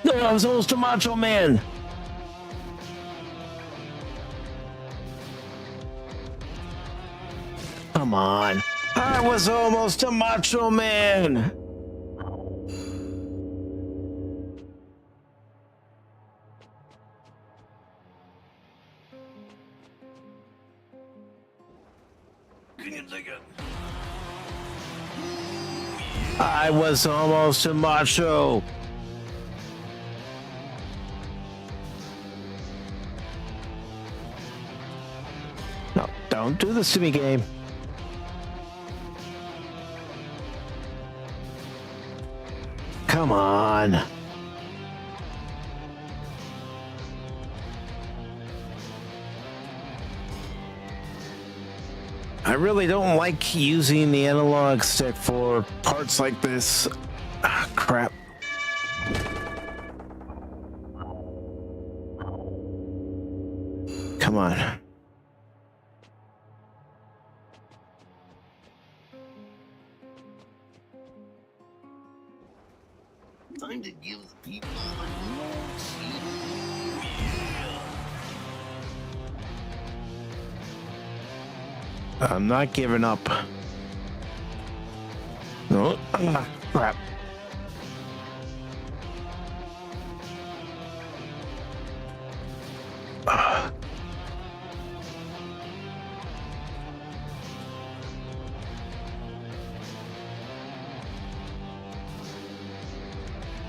No, I was almost a Macho Man! Come on. I was almost a Macho Man! Can you dig it? I was almost a Macho! No, don't do this to me, game. Come on. I really don't like using the analog stick for parts like this. Ah, crap. Come on. Time to give the people a new seat. I'm not giving up. No, crap.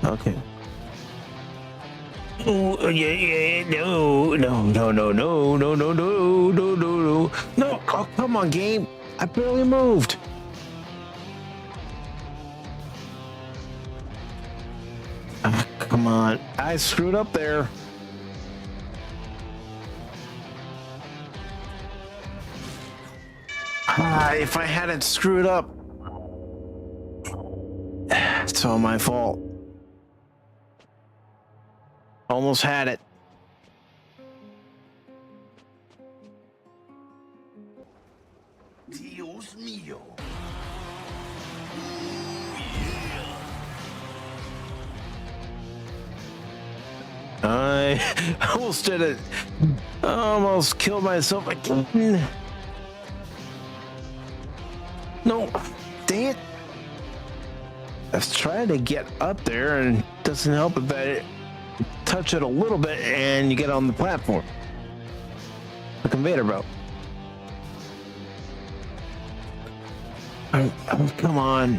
Okay. Oh, yeah, no. No, oh, come on, game. I barely moved. Come on. I screwed up there. If I hadn't screwed up, it's all my fault. Almost had it. Dios mío. I almost did it. I almost killed myself again. No, dang it. I was trying to get up there, and it doesn't help if I touch it a little bit and you get on the platform. The conveyor belt. Oh, come on.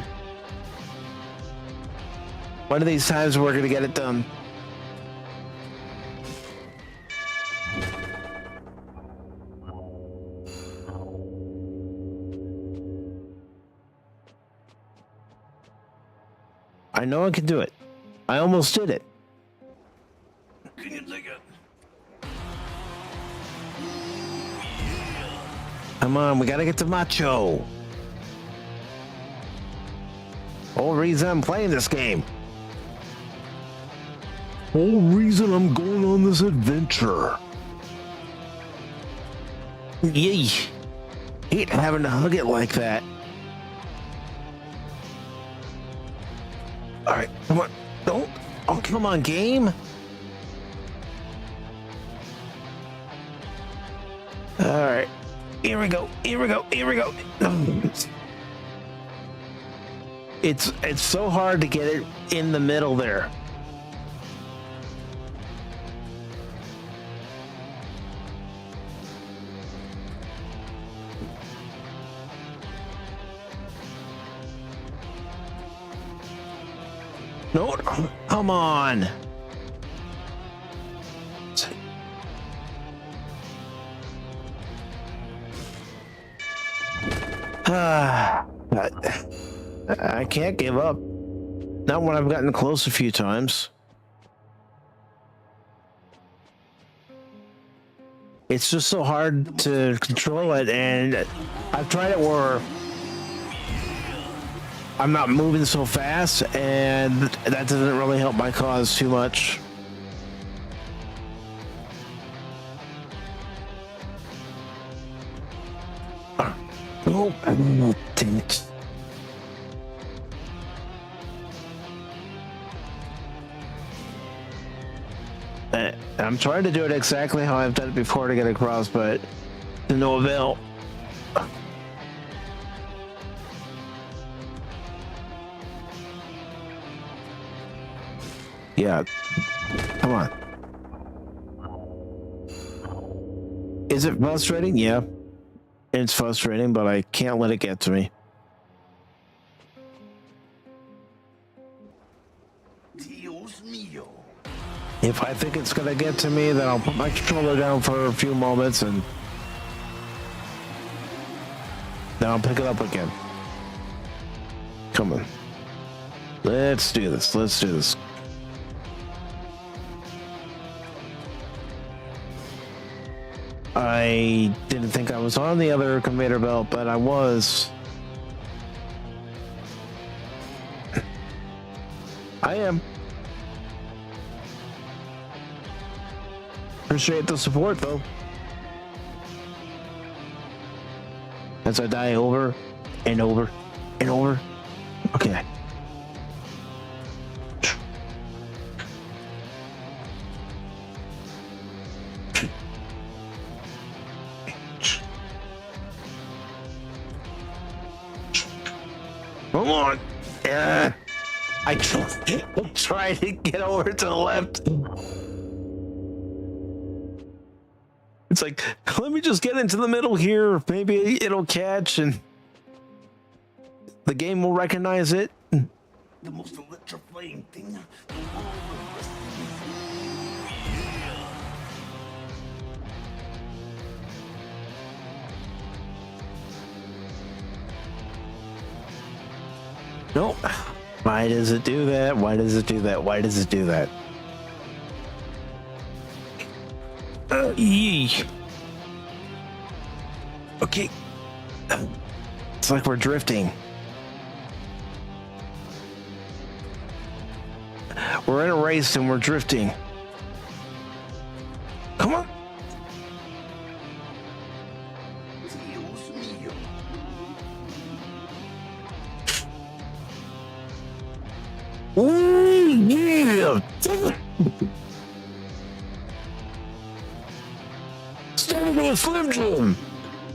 One of these times we're gonna get it done. I know I can do it. I almost did it. Can you dig it? Come on, we gotta get to Macho. Whole reason I'm playing this game. Whole reason I'm going on this adventure. Yay. Hate having to hug it like that. Alright, come on. Don't. Oh, come on, game. Alright. Here we go. Here we go. Here we go. It's so hard to get it in the middle there. No, come on. I can't give up. Not when I've gotten close a few times. It's just so hard to control it, and I've tried it where I'm not moving so fast, and that doesn't really help my cause too much. Oh, dang it. I'm trying to do it exactly how I've done it before to get across, but to no avail. Yeah, come on. Is it frustrating? Yeah, it's frustrating, but I can't let it get to me. Dios mío. If I think it's gonna get to me, then I'll put my controller down for a few moments and then I'll pick it up again. Come on. Let's do this. Let's do this. I didn't think I was on the other conveyor belt, but I was. I am. Appreciate the support, though. As I die over and over and over. Okay. Come on. Yeah. I try to get over to the left. It's like, let me just get into the middle here. Maybe it'll catch and the game will recognize it. The most electrifying thing the world of wrestling. Nope. Why does it do that? Why does it do that? Why does it do that? Yee. Okay. It's like we're drifting. We're in a race and we're drifting. Come on. Dios mío. Ooh, yeah. Start into a Slim Jim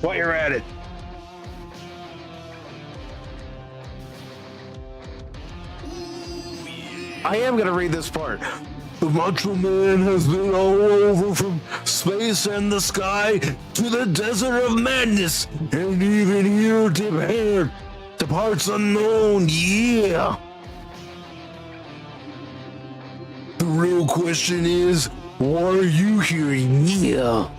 while you're at it. I am going to read this part. The Macho Man has been all over from space and the sky to the desert of madness, and even here to parts unknown, yeah. The real question is, why are you here, yeah?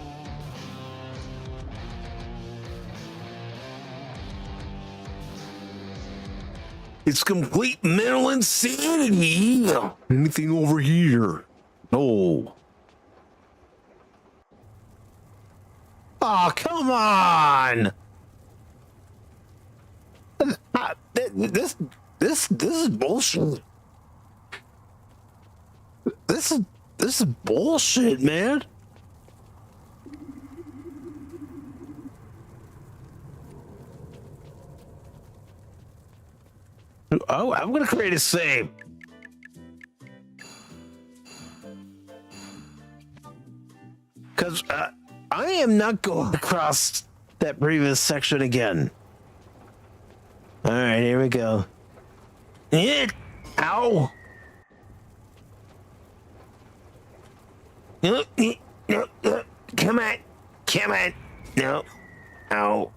It's complete mental insanity. Yeah. Anything over here? No. Oh, come on. This is bullshit. This is bullshit, man. Oh, I'm gonna create a save. Because I am not going across that previous section again. All right, here we go. Ow. Come on. Come on. No. Ow.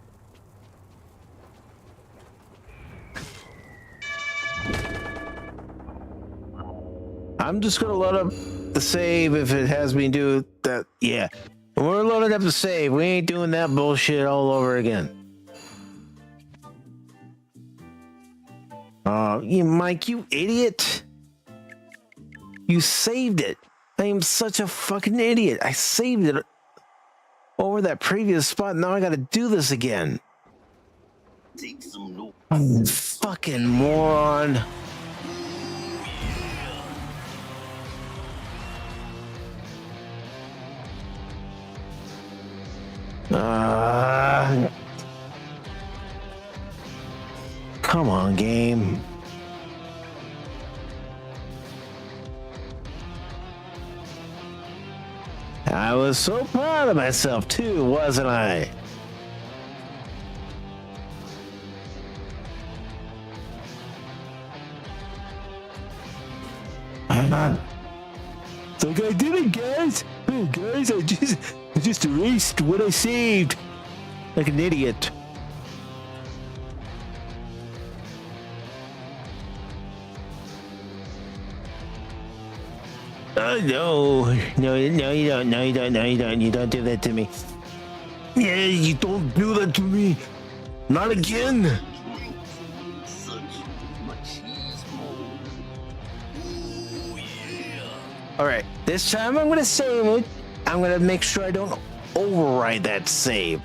I'm just gonna load up the save if it has me do that. Yeah. We're loading up the save. We ain't doing that bullshit all over again. You Mike, you idiot. You saved it. I am such a fucking idiot. I saved it over that previous spot. Now I gotta do this again. Take some notes. Fucking moron. Come on, game. I was so proud of myself too, wasn't I? It's like I did it, guys. Hey, guys, I just erased what I saved. Like an idiot. Oh, no, you don't. No, you don't. No, you don't. You don't do that to me. Yeah, you don't do that to me. Not again. Such machismo. Ooh, yeah. All right, this time I'm gonna save it. I'm gonna make sure I don't override that save.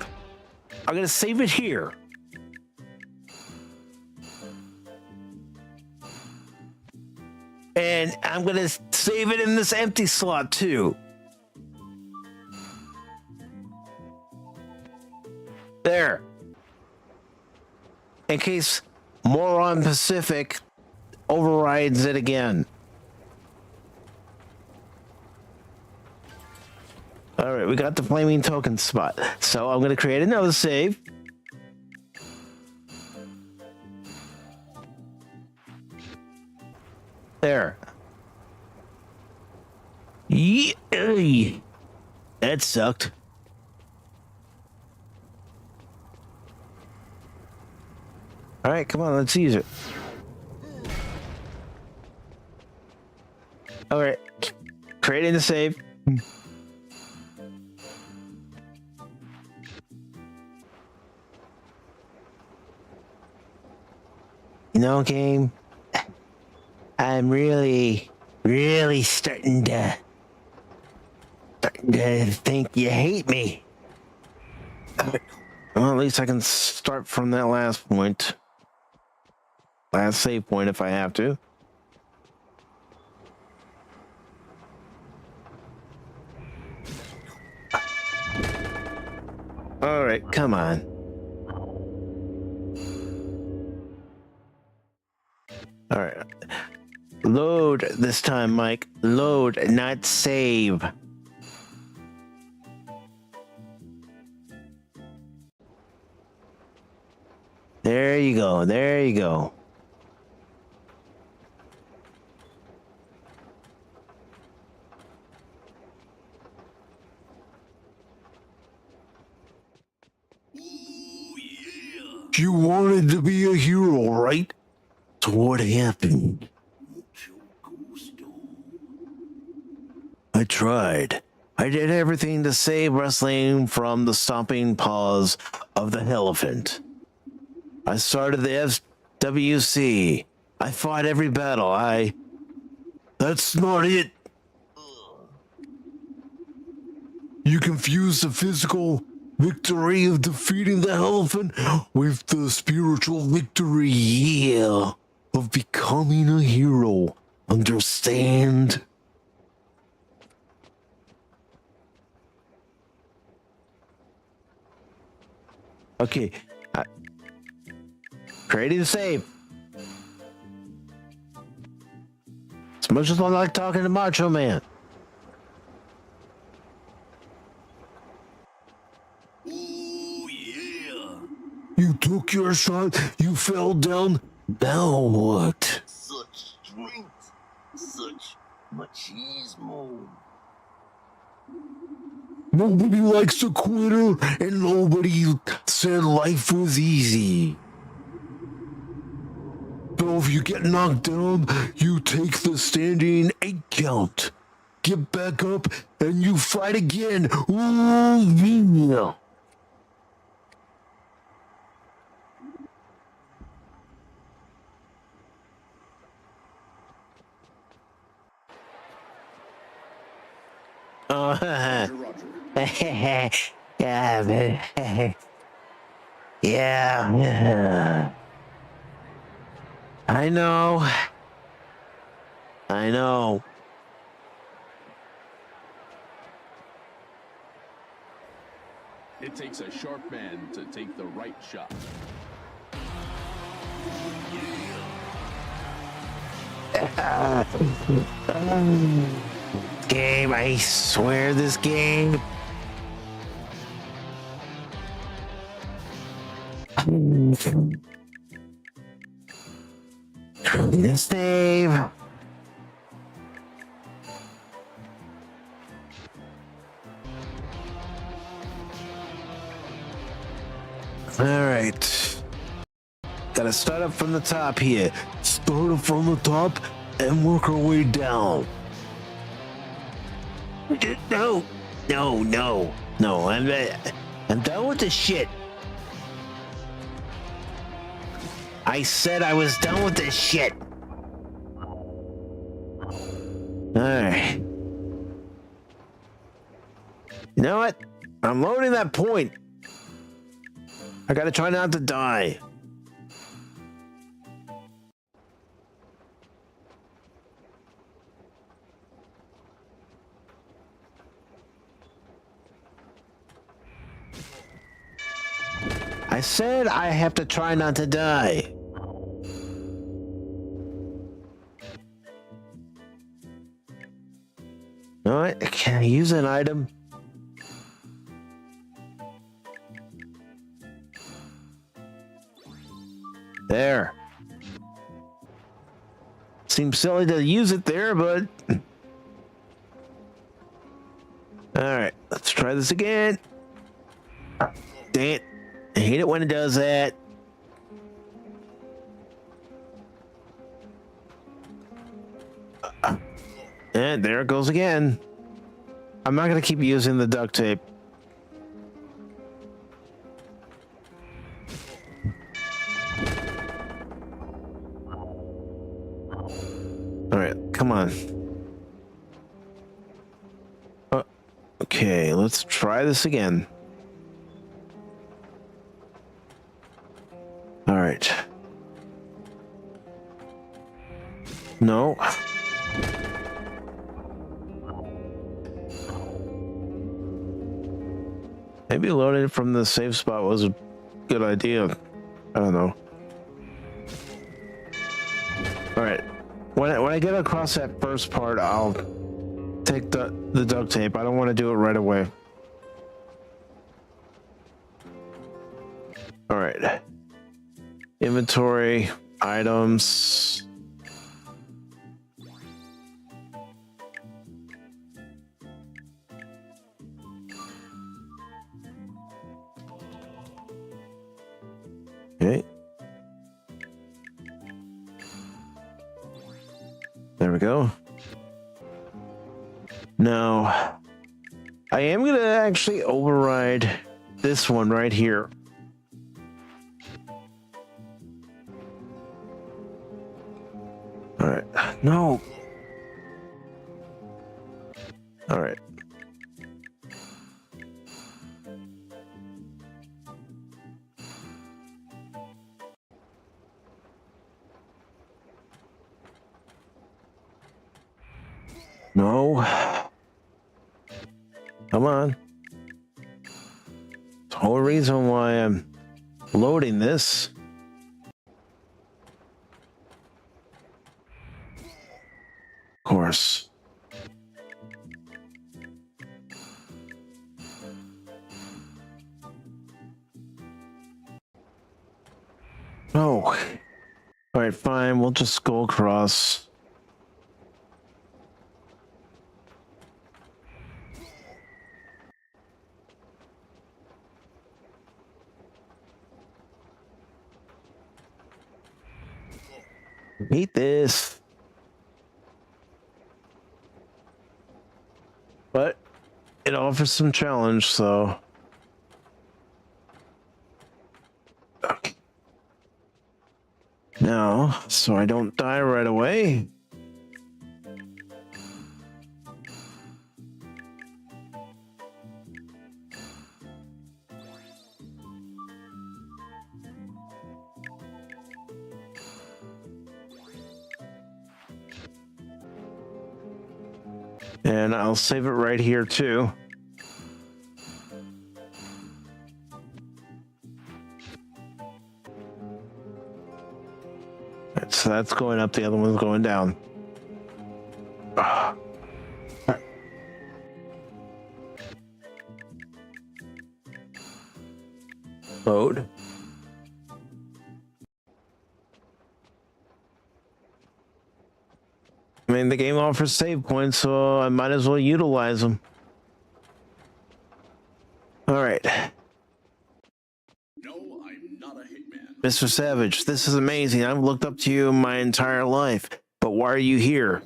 I'm gonna save it here. And I'm gonna save it in this empty slot too. There. In case Moron Pacific overrides it again. All right, we got the flaming token spot. So I'm gonna create another save. There. Yay. That sucked. All right, come on, let's use it. All right, creating the save. You know, game, I'm really starting to think you hate me. Well, at least I can start from that last point. Last save point if I have to. All right, come on. All right. Load this time, Mike. Load, not save. There you go. There you go. You wanted to be a hero, right? So what happened? I tried. I did everything to save wrestling from the stomping paws of the elephant. I started the FWC. I fought every battle. That's not it. You confuse the physical victory of defeating the elephant with the spiritual victory, yeah, of becoming a hero. Understand? Okay. Creating a save. As much as I like talking to Macho Man. Ooh, yeah. You took your shot, you fell down. Now what? Such Nobody likes a quitter, and nobody said life was easy. So if you get knocked down, you take the standing 8 count. Get back up, and you fight again. Ooh, yeah. Oh, Roger, Roger. yeah. I know. I know. It takes a sharp man to take the right shot. Game, I swear this game. Yes, Dave. All right. Gotta start up from the top here. Start up from the top and work our way down. No. I'm done with this shit. I said I was done with this shit. Alright. You know what? I'm loading that point. I gotta try not to die. I said I have to try not to die. Alright, can I use an item? There. Seems silly to use it there, but... Alright, let's try this again. Dang it. I hate it when it does that. And there it goes again. I'm not going to keep using the duct tape. All right, come on. Okay, let's try this again. All right. No. Maybe loading it from the safe spot was a good idea. I don't know. All right. When I get across that first part, I'll take the duct tape. I don't want to do it right away. All right. Inventory, items. Okay. There we go. Now, I am going to actually override this one right here. All right. No. All right. No. Come on. The whole reason why I'm loading this. Of course. No. All right, fine. We'll just go across. Hate this. But it offers some challenge, so. Okay. Now, so I don't die right away. And I'll save it right here too. So that's going up, the other one's going down. Load. I mean, the game offers save points, so I might as well utilize them. All right. No, I'm not a hitman. Mr. Savage, this is amazing. I've looked up to you my entire life, but why are you here?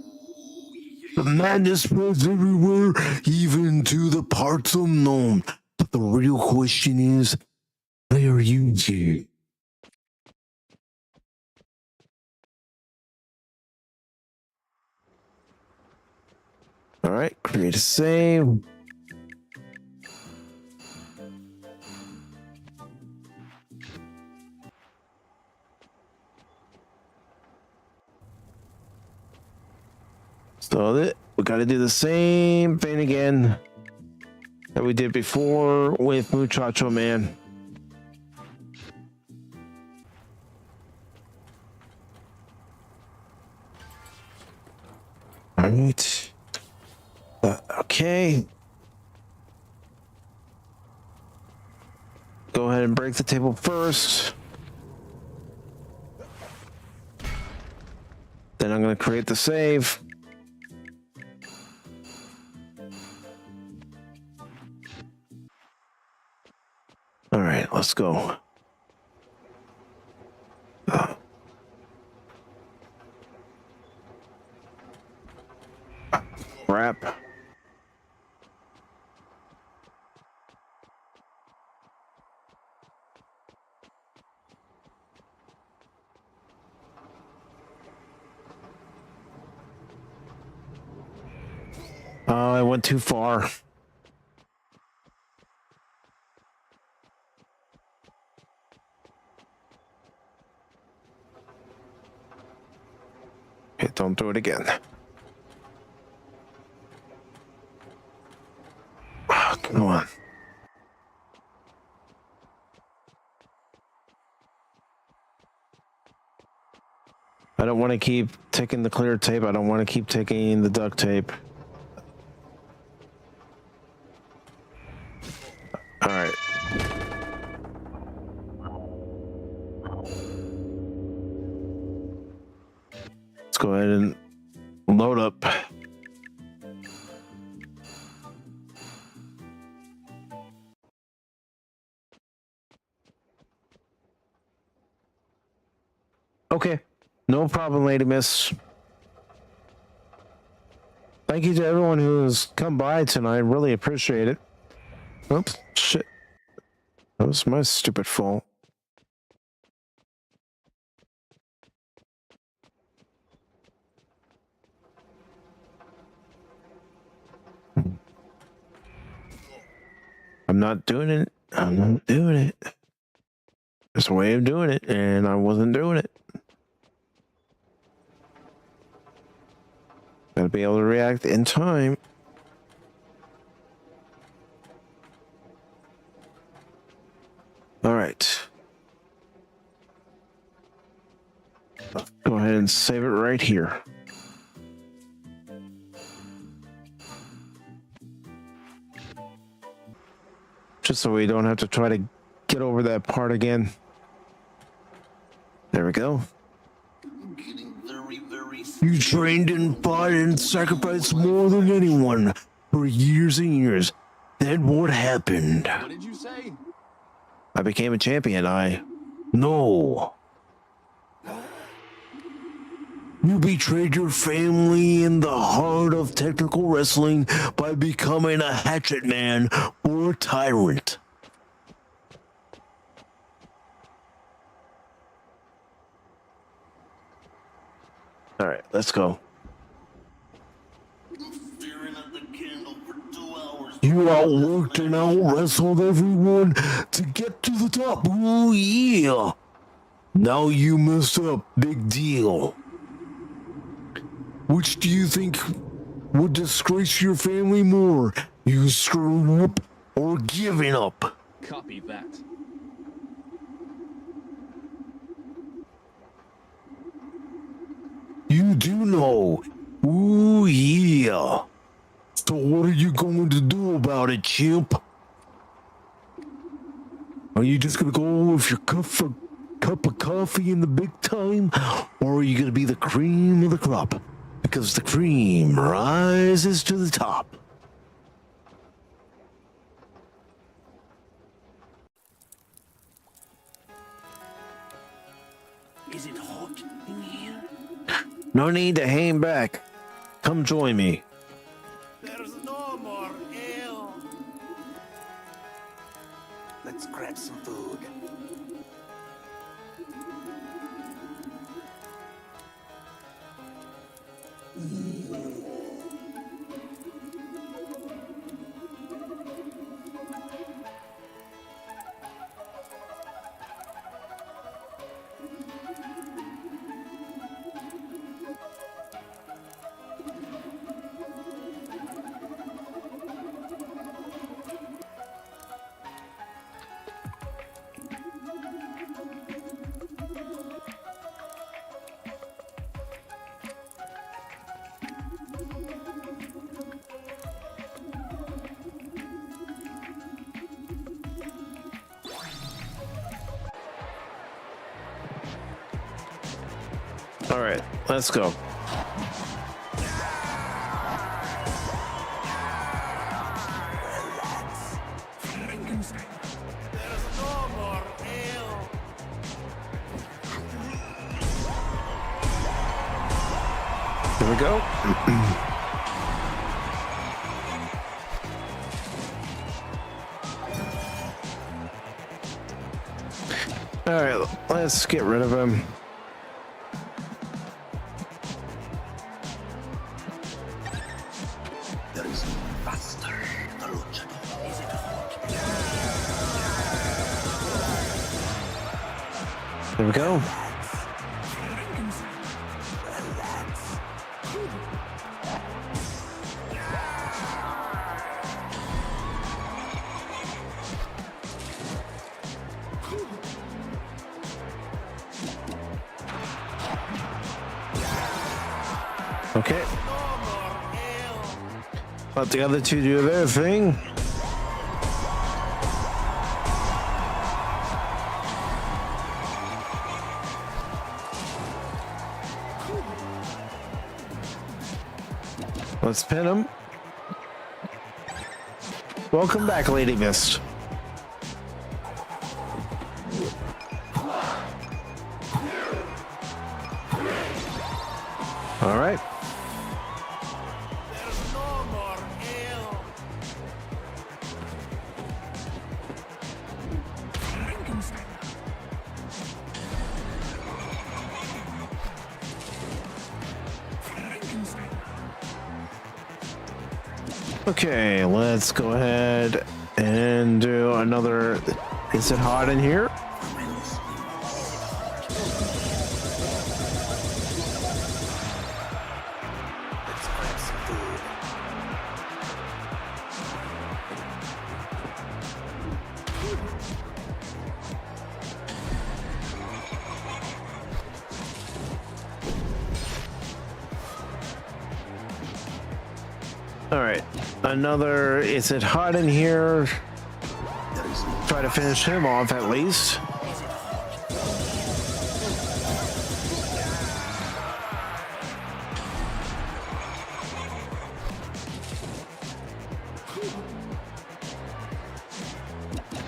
The madness spreads everywhere, even to the parts unknown. But the real question is, why are you here? All right, create a save. So we got to do the same thing again that we did before with Muchacho Man. All right. Okay. Go ahead and break the table first. Then I'm going to create the save. All right, let's go. Crap. Oh, I went too far. Okay, don't do it again. Oh, come on. I don't want to keep taking the clear tape. I don't want to keep taking the duct tape. All right. Let's go ahead and load up. Okay. No problem, Lady Miss. Thank you to everyone who's come by tonight. Really appreciate it. Oops, shit. That was my stupid fault. I'm not doing it. I'm not doing it. There's a way of doing it, and I wasn't doing it. Gotta be able to react in time. All right. Go ahead and save it right here. Just so we don't have to try to get over that part again. There we go. I'm getting very, very You trained and fought and sacrificed more than anyone for years and years. Then what happened? What did you say? I became a champion. No. You betrayed your family in the heart of technical wrestling by becoming a hatchet man or a tyrant. All right, let's go. Staring at the candle for 2 hours. You outworked and out-wrestled everyone to get to the top. Ooh, yeah. Now you messed up. Big deal. Which do you think would disgrace your family more? You screwing up or giving up? Copy that. You do know. Ooh, yeah. So what are you going to do about it, chimp? Are you just gonna go with your cup of coffee in the big time? Or are you gonna be the cream of the crop? Because the cream rises to the top. Is it hot in here? No need to hang back. Come join me. There's no more ale. Let's grab some food. All right, let's go. There's no more ale. Here we go. All right, let's get rid of him. There is faster. The luchador. Is it hot? There we go. Okay. Let the other two do their thing. Let's pin him. Welcome back, Lady Mist. All right. There's no more ale. Okay, let's go ahead and do another. Is it hot in here? Let's grab some food. All right, another. Is it hot in here? There is no Try to finish him off at least.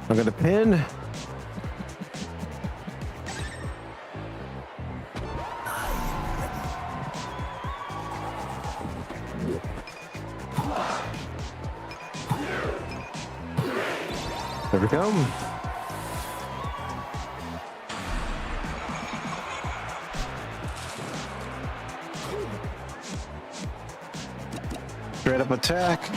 I'm gonna pin. There we go. Straight up attack.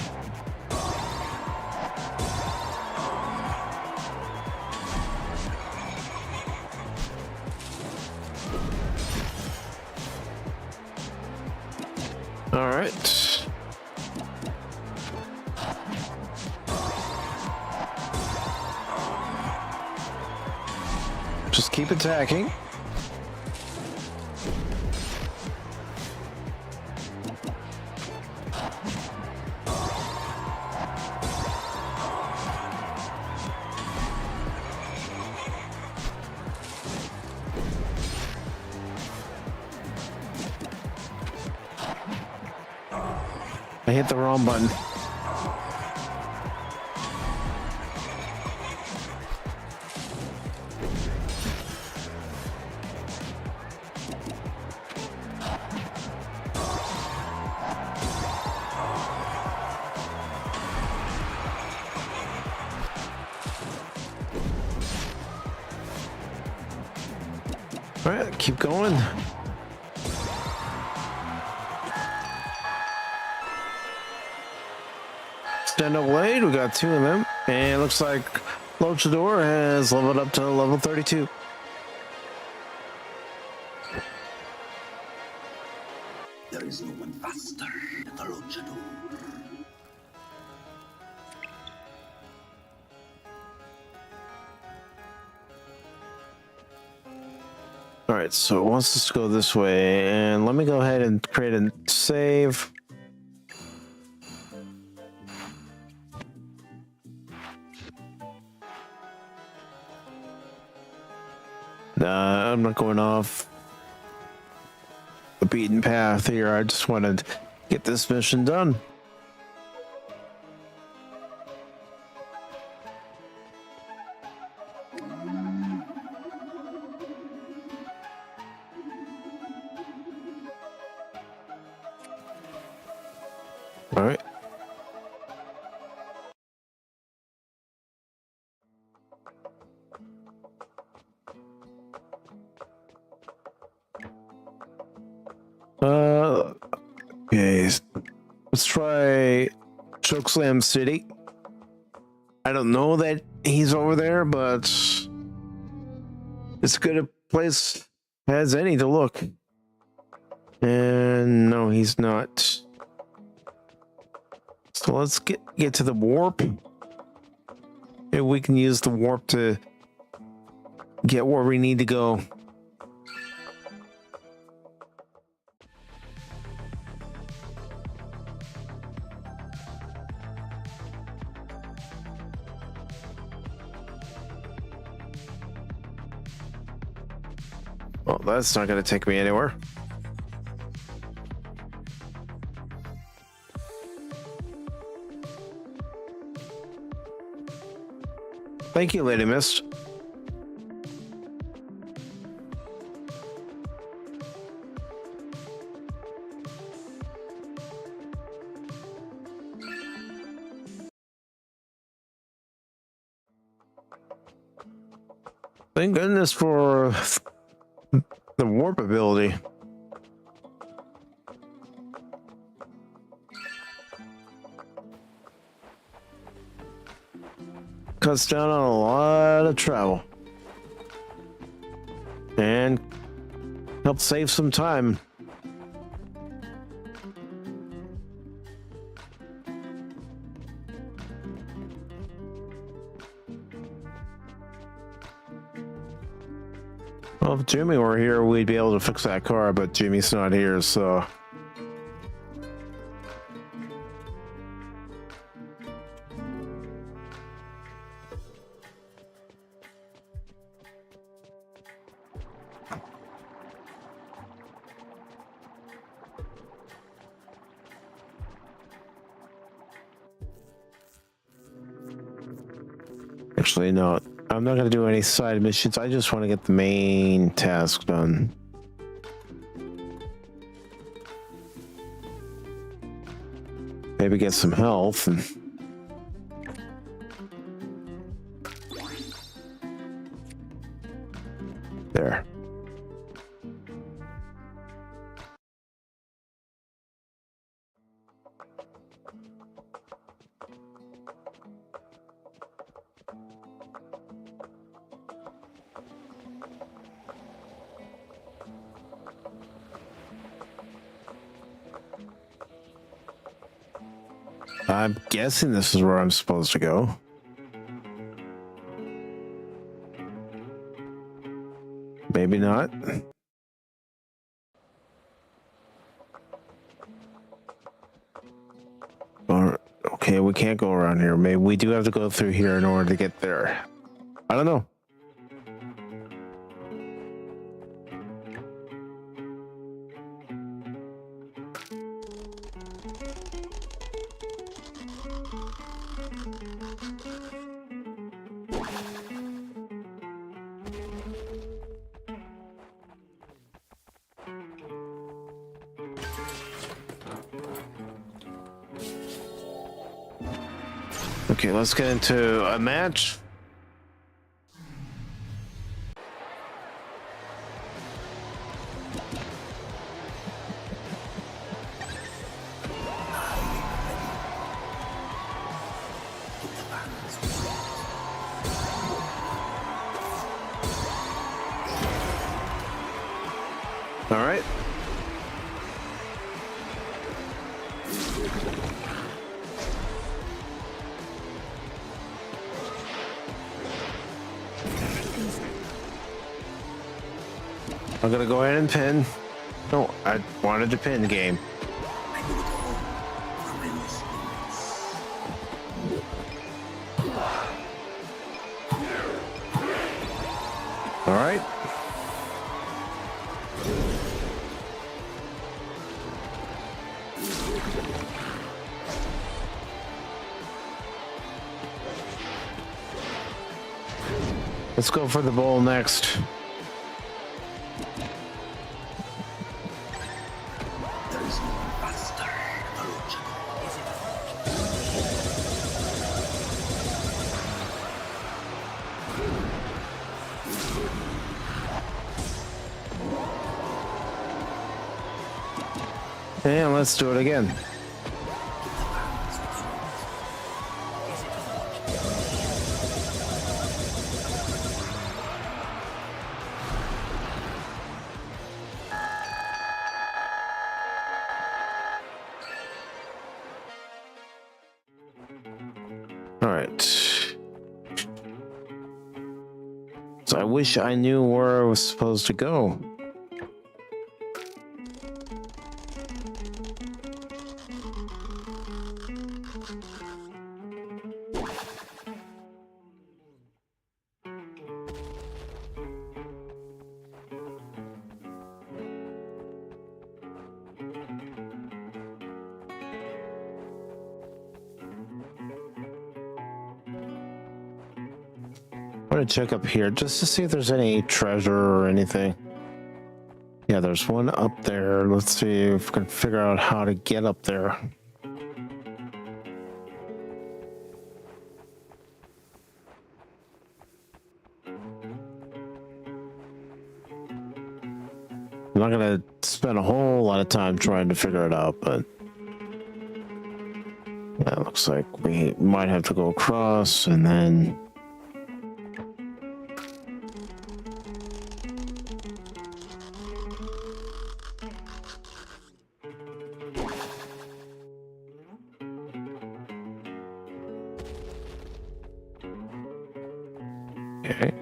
All right. Just keep attacking. I hit the wrong button. All right, keep going. Stand up blade, we got 2 of them, and it looks like Luchador has leveled up to level 32. There is no one faster than the luchador. All right, so it wants us to go this way, and let me go ahead and create a save. I'm not going off the beaten path here. I just wanted to get this mission done. All right. Okay, let's try Chokeslam City. I don't know that he's over there, but it's good a place as any to look. And no, he's not. So let's get to the warp. Maybe we can use the warp to get where we need to go. Well, that's not going to take me anywhere. Thank you, Lady Mist. Thank goodness for the warp ability. Cuts down on a lot of travel and helps save some time. Well, if Jimmy were here, we'd be able to fix that car, but Jimmy's not here, so. Actually, no, I'm not going to do any side missions. I just want to get the main task done. Maybe get some health and There. I'm guessing this is where I'm supposed to go. Maybe not. Or, okay, we can't go around here. Maybe we do have to go through here in order to get there. I don't know. Okay, let's get into a match. All right. I'm gonna go ahead and pin. No, I wanted to pin the game. All right. Let's go for the bowl next. And let's do it again. All right. So I wish I knew where I was supposed to go. I'm gonna check up here just to see if there's any treasure or anything. Yeah, there's one up there. Let's see if we can figure out how to get up there. I'm not gonna spend a whole lot of time trying to figure it out, but yeah, it looks like we might have to go across and then okay.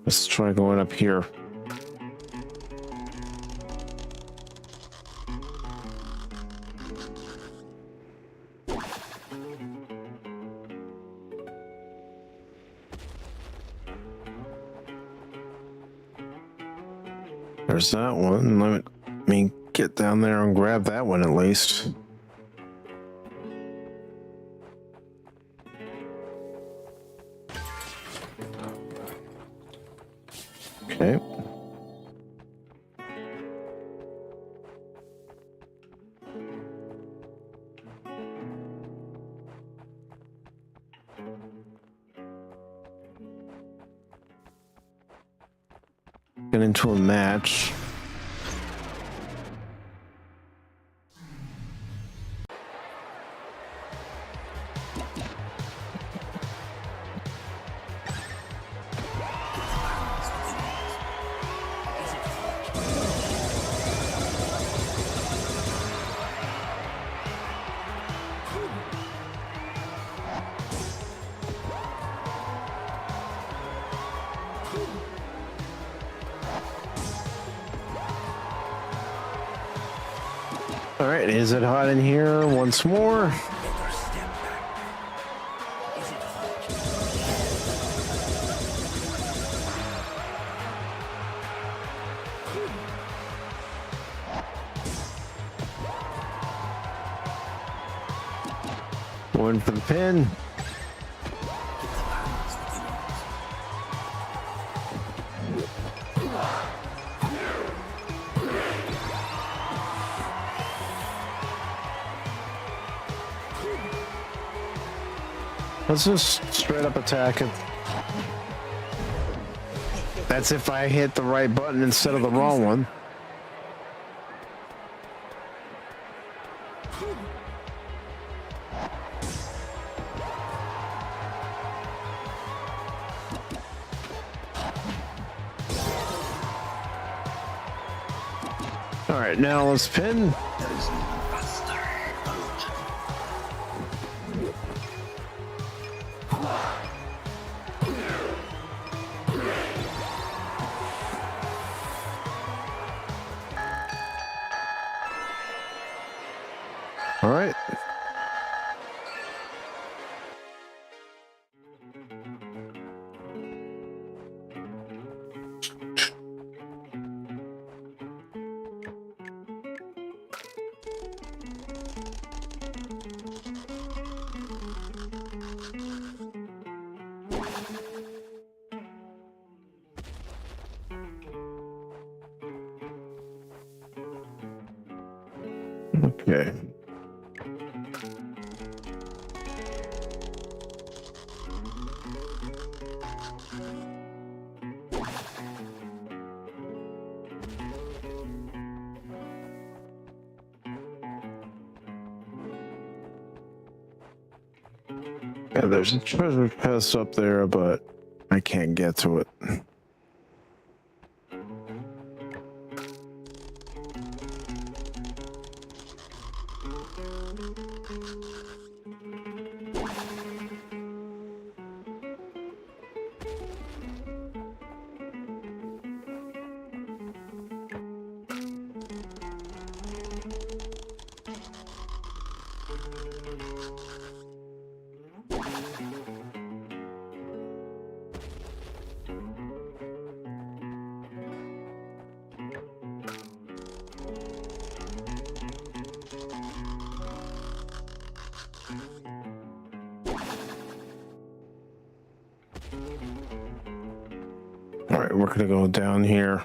Let's try going up here. There's that one. Let me get down there and grab that one at least. Okay. get into a match. All right, is it hot in here once more? One for the pin. Let's just straight up attack it. That's if I hit the right button instead of the wrong one. All right, now let's pin. All right. Okay. Yeah, there's a treasure chest up there, but I can't get to it. All right, we're gonna go down here.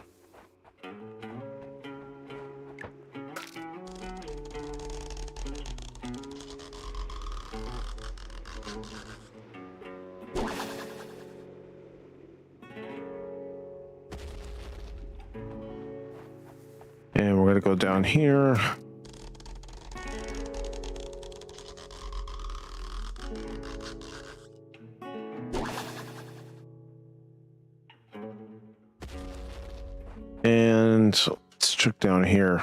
And we're gonna go down here. And let's check down here.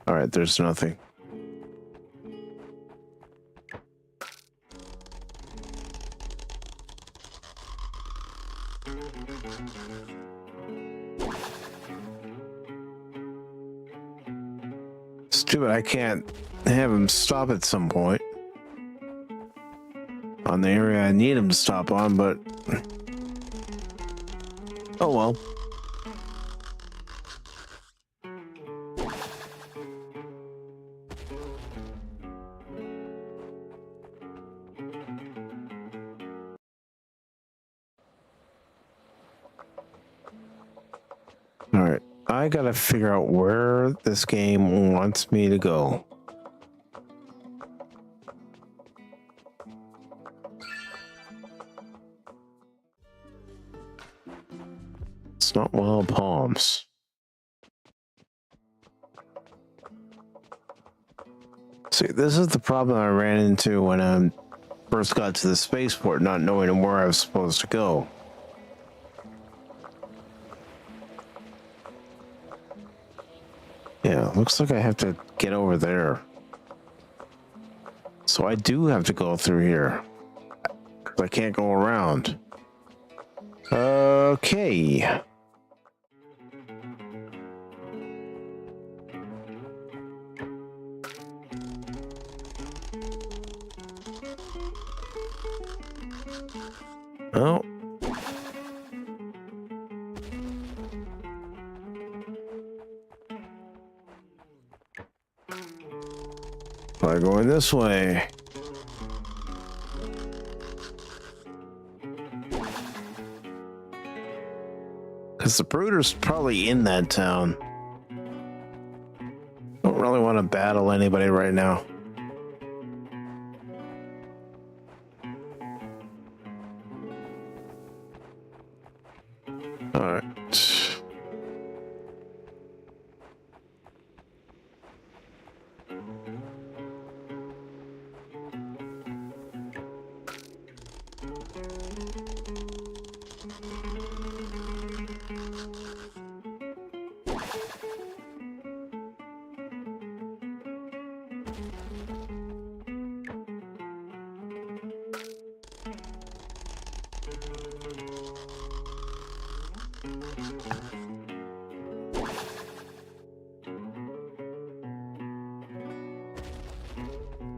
All right, there's nothing. Stupid, I can't have him stop at some point on the area I need him to stop on, but oh well. All right, I gotta figure out where this game wants me to go. It's not wild palms. See, this is the problem I ran into when I first got to the spaceport, not knowing where I was supposed to go. Yeah, looks like I have to get over there. So I do have to go through here. I can't go around. Okay. Oh. By going this way. Because the Brooder's probably in that town. Don't really want to battle anybody right now. All right.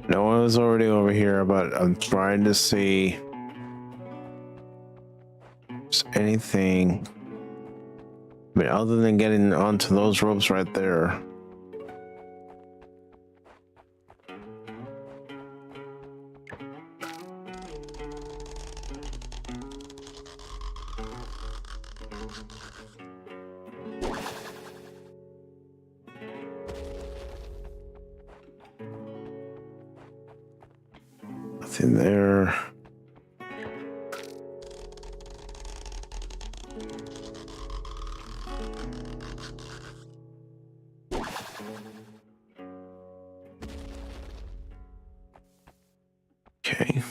No one was already over here, but I'm trying to see if there's anything. I mean, other than getting onto those ropes right there. Nothing there. Okay.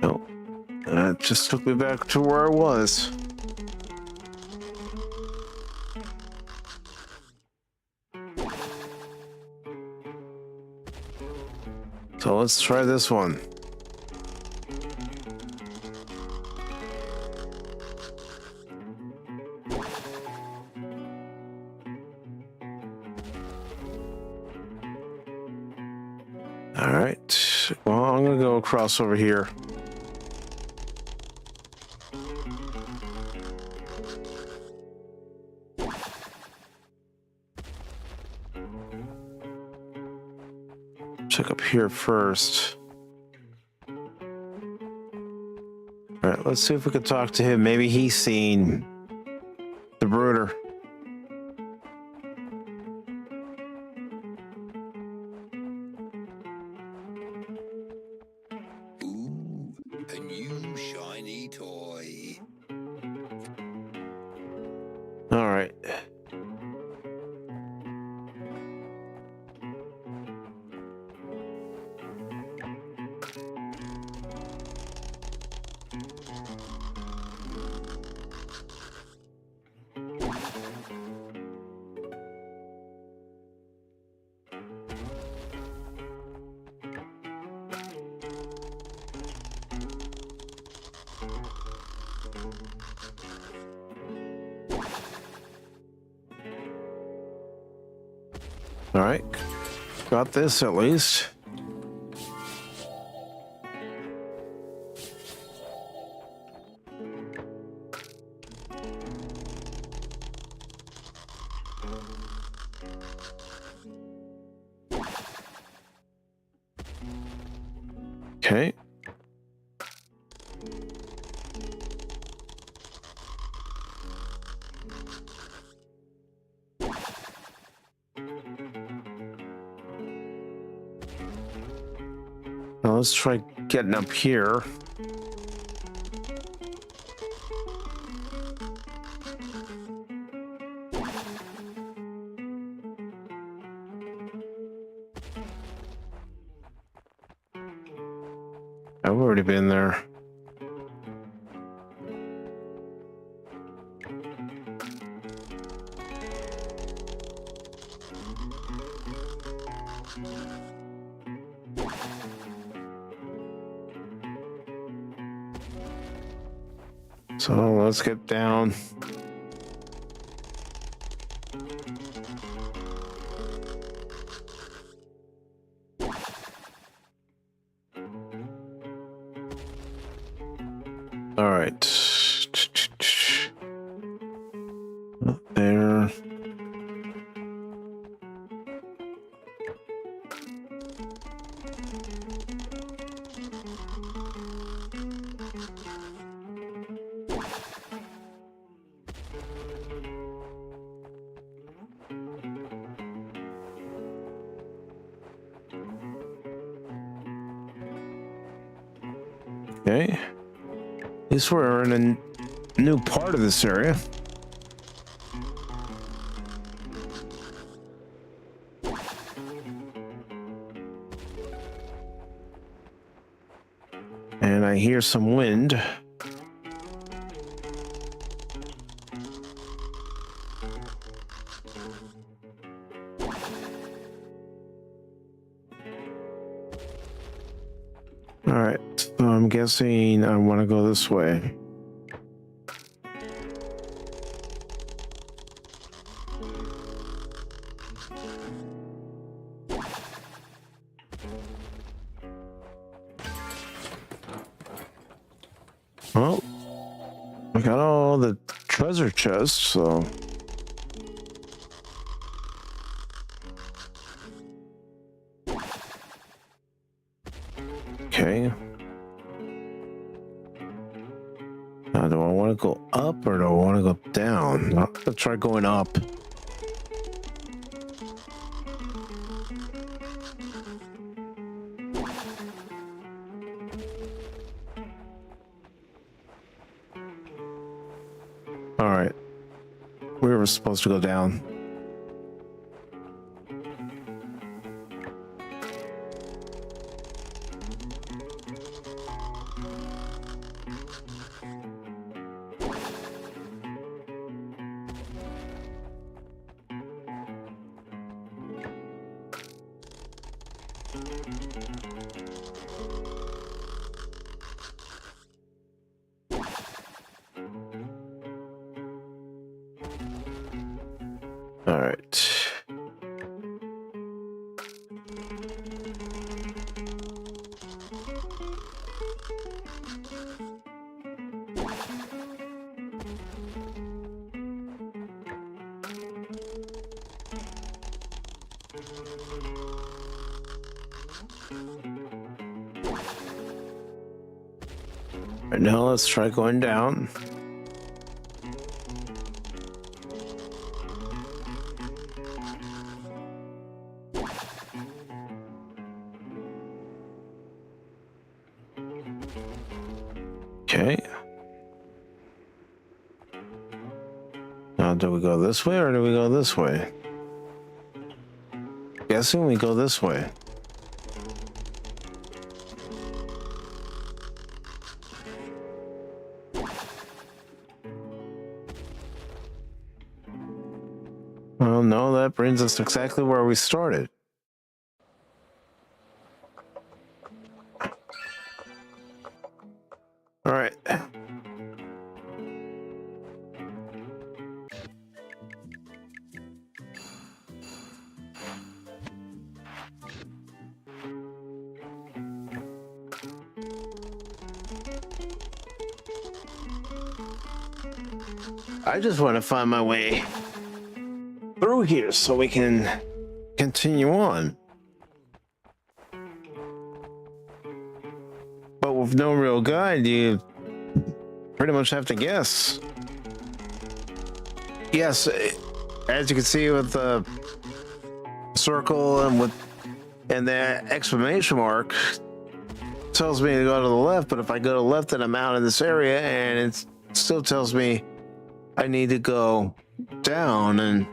No, that just took me back to where I was. So let's try this one. All right. Well, I'm gonna go across over here. Check up here first. All right, let's see if we can talk to him. Maybe he's seen the Brooder. Ooh, a new shiny toy. All right. All right, got this at least. Okay. let's try getting up here. I've already been there. So let's get down. All right. Up there. Okay. At least we're in a new part of this area. And I hear some wind. All right, so I'm guessing I want to go this way. Well, we got all the treasure chests, so. Okay. Now, do I want to go up or do I want to go down? Let's try going up. All right. We were supposed to go down. All right. Right now, let's try going down. Okay. Now, do we go this way or do we go this way? Guessing we go this way. Well, no, that brings us exactly where we started. All right. I just want to find my way through here so we can continue on. But with no real guide, you pretty much have to guess. Yes, as you can see with the circle and the exclamation mark, tells me to go to the left, but if I go to the left, then I'm out in this area, and it still tells me I need to go down, and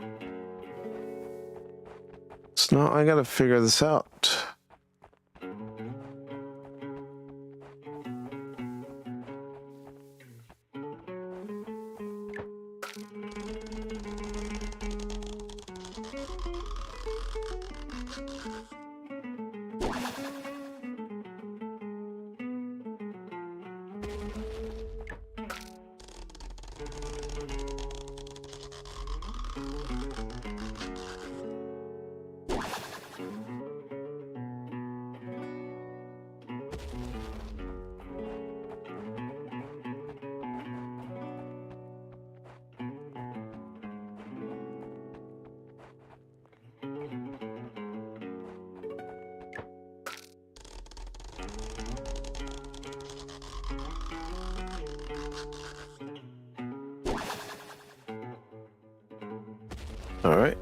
so I gotta figure this out. All right.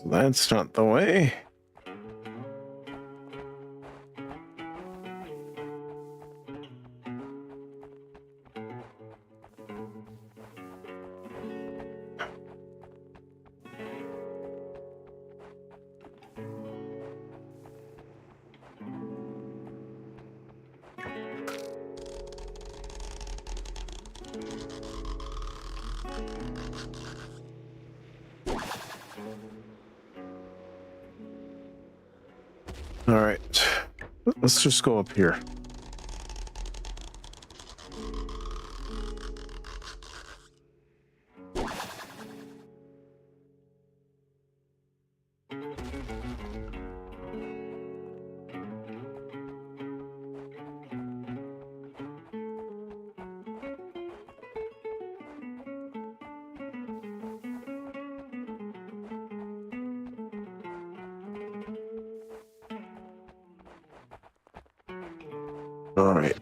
That's not the way. All right, let's just go up here. All right.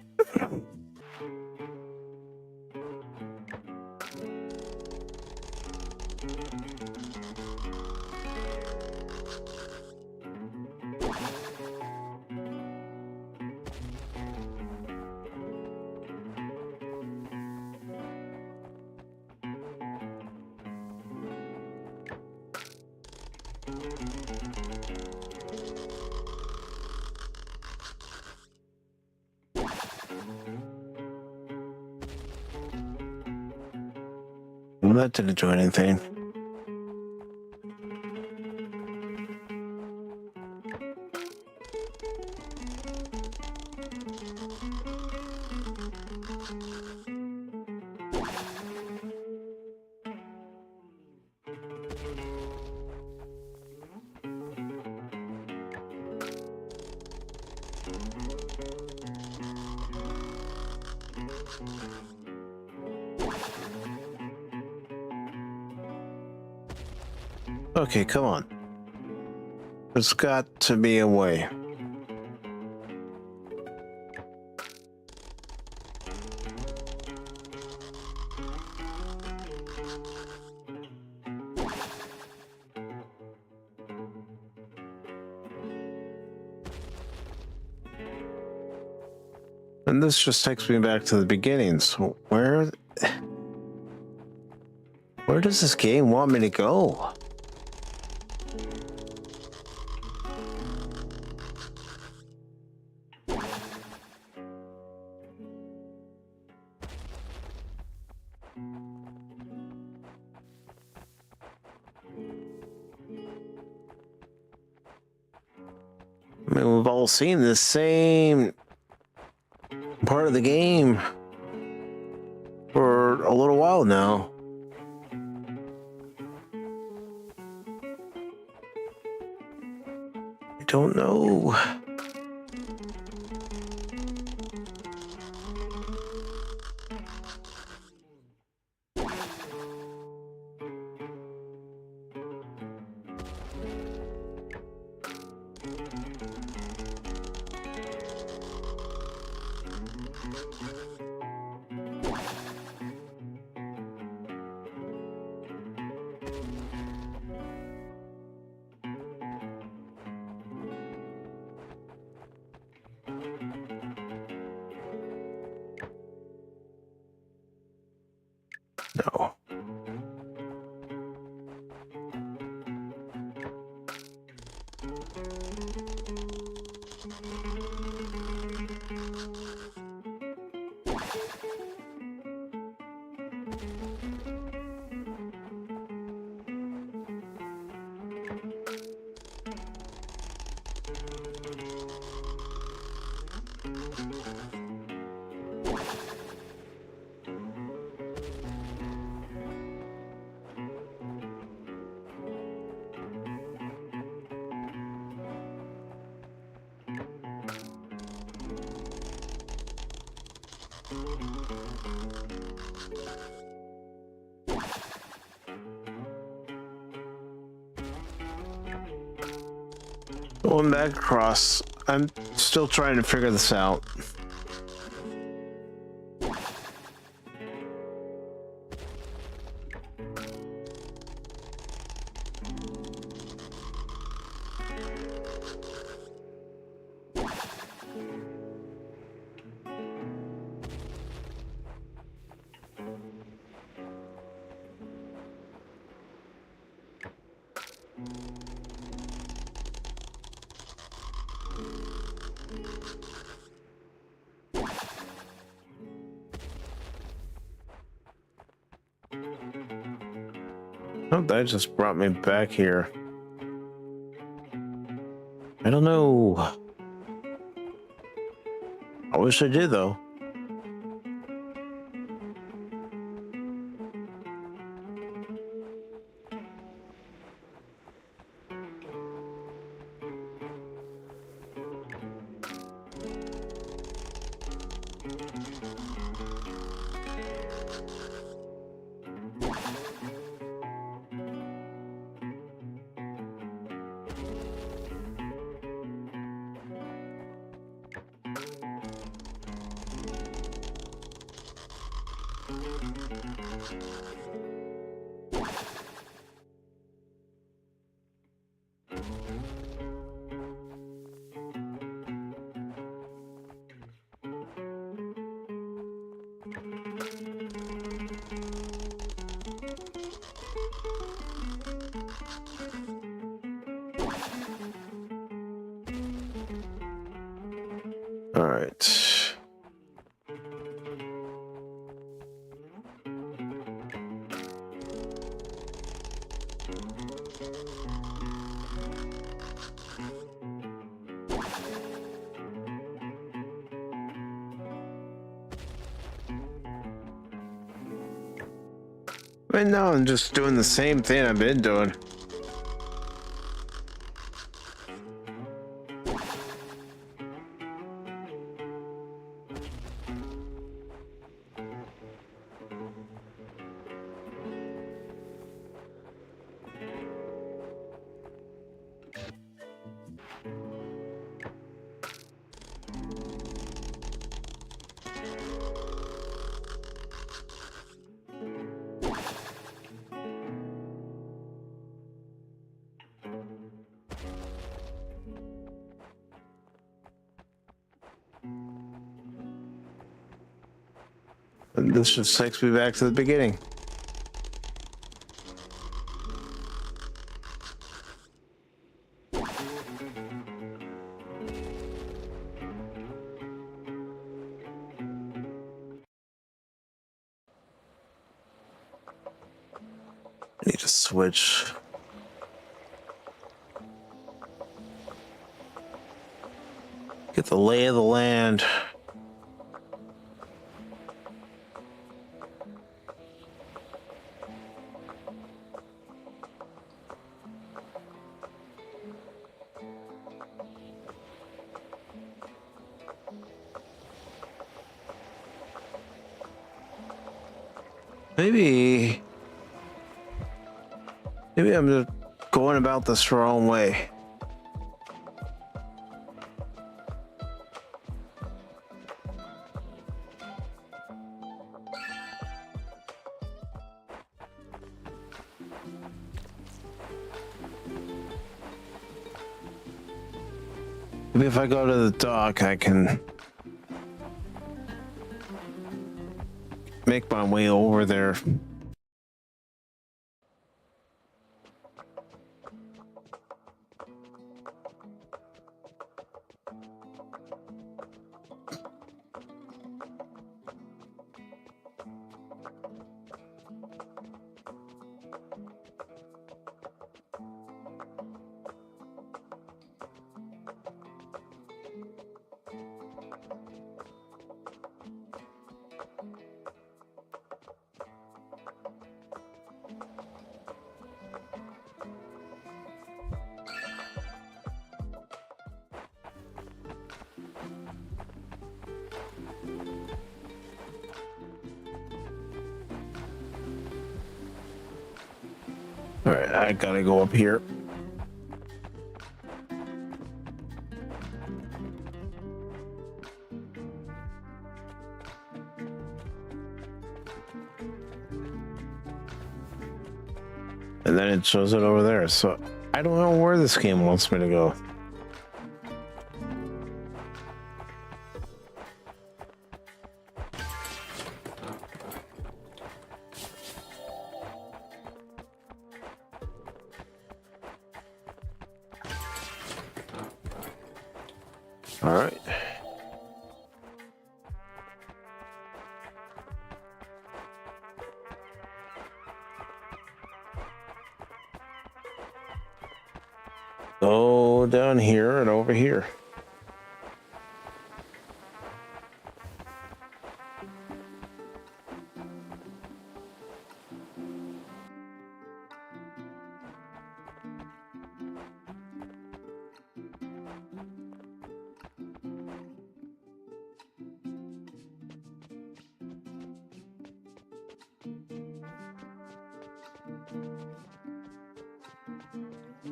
Well, that didn't do anything. Okay, come on. There's got to be a way. And this just takes me back to the beginning. So where does this game want me to go? I mean, we've all seen the same part of the game for a little while now. I don't know. No. Going back across. I'm still trying to figure this out. Oh, that just brought me back here. I don't know. I wish I did, though. All right. Right now, I'm just doing the same thing I've been doing. This just takes me back to the beginning. I need to switch. Get the lay of the land. Maybe I'm just going about this wrong way. Maybe if I go to the dock, I can make my way over there. All right, I gotta go up here. And then it shows it over there. So I don't know where this game wants me to go. All right. Go down here and over here.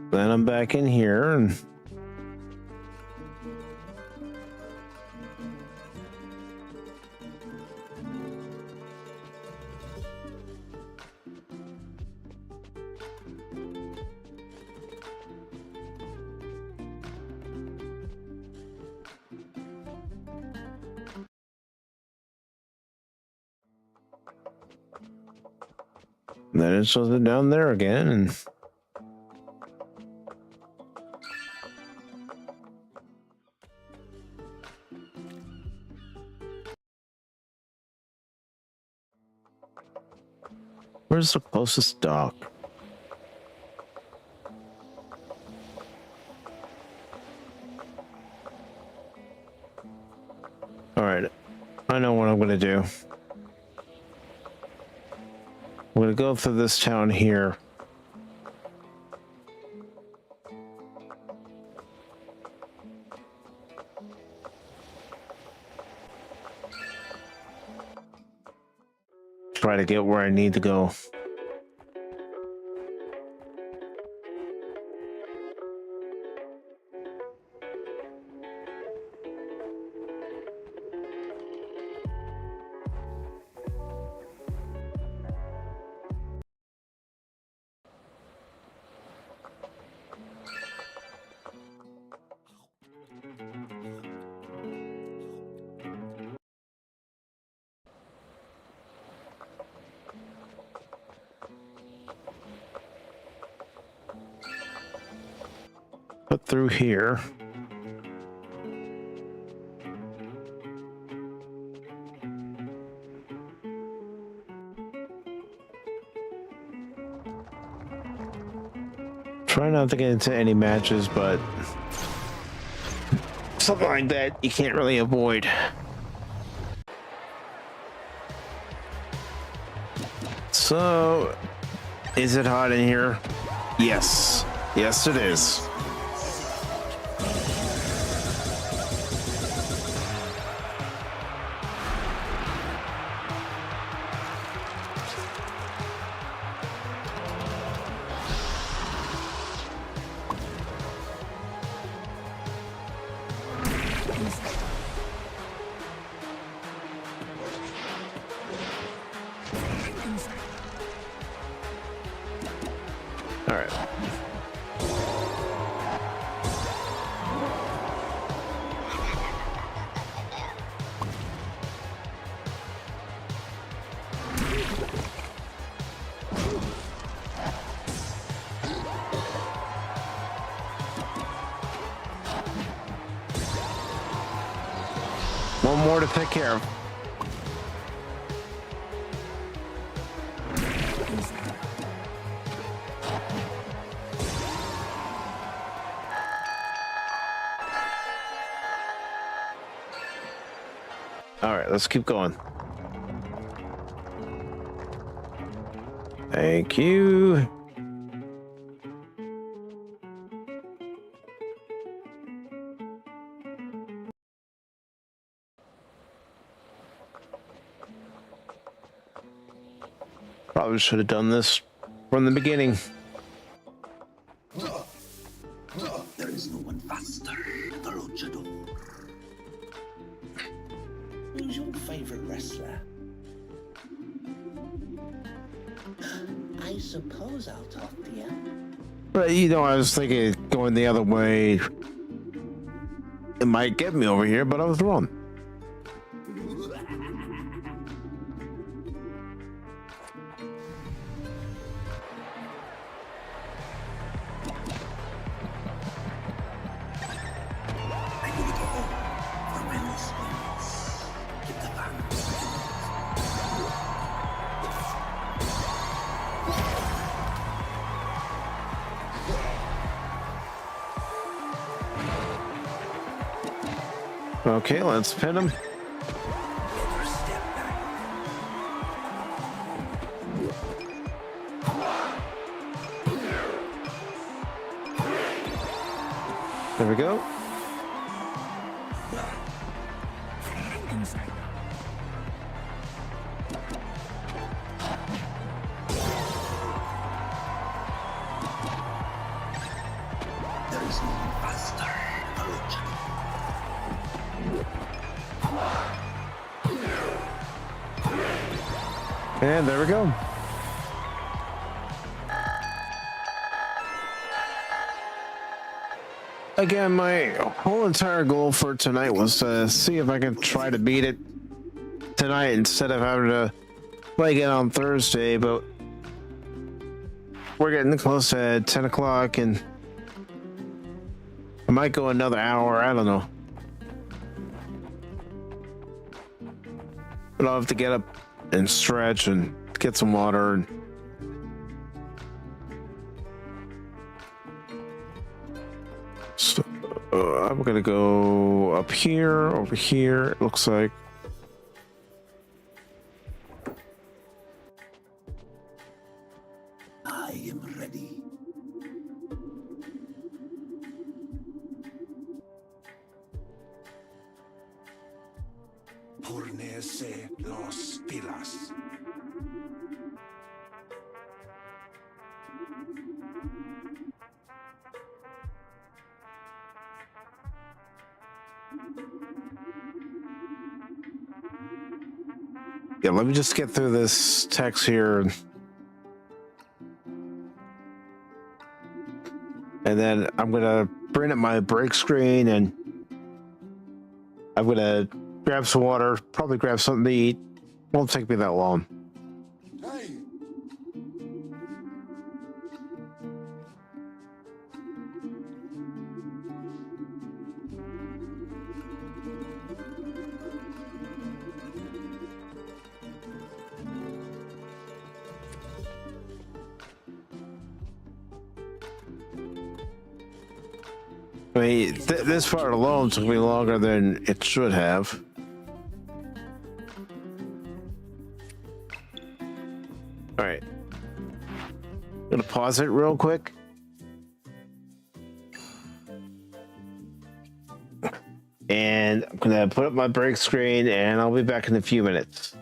Then I'm back in here and then it shows it down there again and where's the closest dock? All right, I know what I'm gonna do. I'm gonna go through this town here. Try to get where I need to go. put through here. Try not to get into any matches, but something like that you can't really avoid. So, is it hot in here? Yes. Yes, it is. All right. One more to take care of. All right, let's keep going. Thank you. Probably should have done this from the beginning. There is no one faster than the luchador. Who's your favorite wrestler? I suppose I'll talk to you. But you know, I was thinking going the other way. It might get me over here, but I was wrong. Okay, let's pin him. There we go. There is no one faster than the luchador. And there we go. Again, my whole entire goal for tonight was to see if I could try to beat it tonight instead of having to play again on Thursday, but we're getting close to 10 o'clock and I might go another hour, I don't know. But I'll have to get up and stretch and get some water. And so, I'm gonna go up here, over here. It looks like. I am ready. Ponerse los pilas. Yeah, let me just get through this text here. And then I'm gonna bring up my break screen and I'm gonna grab some water, probably grab something to eat. Won't take me that long. Hey, I mean, this part alone took me longer than it should have. All right. I'm gonna pause it real quick. And I'm gonna put up my break screen, and I'll be back in a few minutes.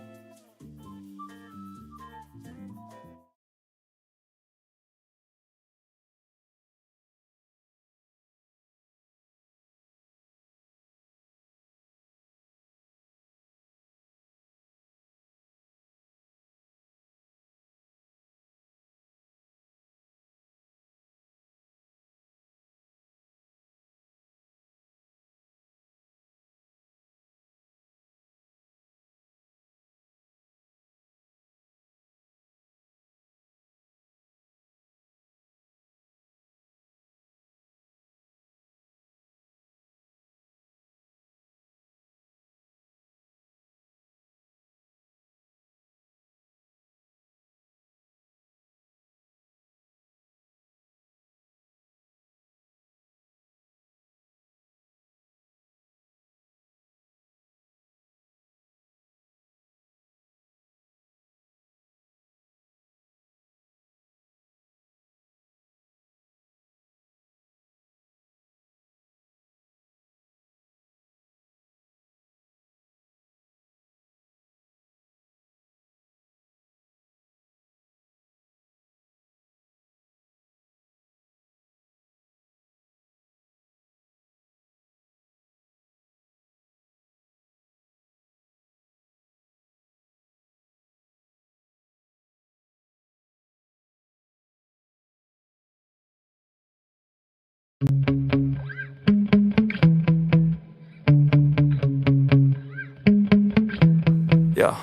Yeah.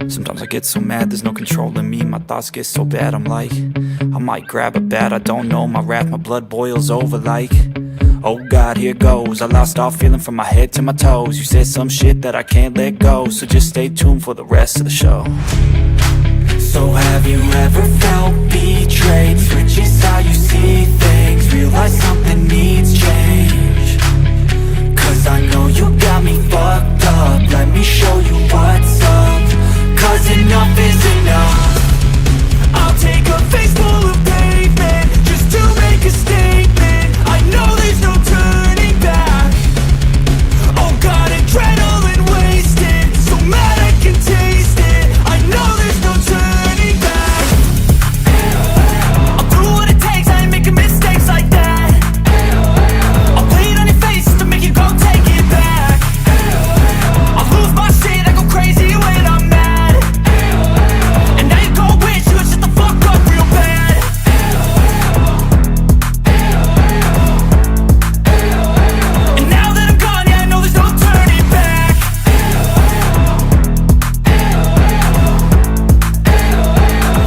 Sometimes I get so mad, there's no controlling me. My thoughts get so bad, I'm like, I might grab a bat, I don't know. My wrath, my blood boils over like, oh God, here goes. I lost all feeling from my head to my toes. You said some shit that I can't let go, so just stay tuned for the rest of the show. So have you ever felt betrayed? Switches how you see things, realize something needs change. Cause I know you got me fucked up, let me show you what's up. Cause enough is enough. I'll take a face full of pavement just to make a statement. I know there's no turning back. Oh God, adrenaline wasted, so mad I can taste it. I know there's no turning back. I'll do what it takes, I ain't making mistakes like that. I'll bleed on your face to make you go take it back. I'll lose my shit, I go crazy when I'm mad. And now you go wish you would shut the fuck up real bad. And now that I'm gone, yeah, I know there's no turning back.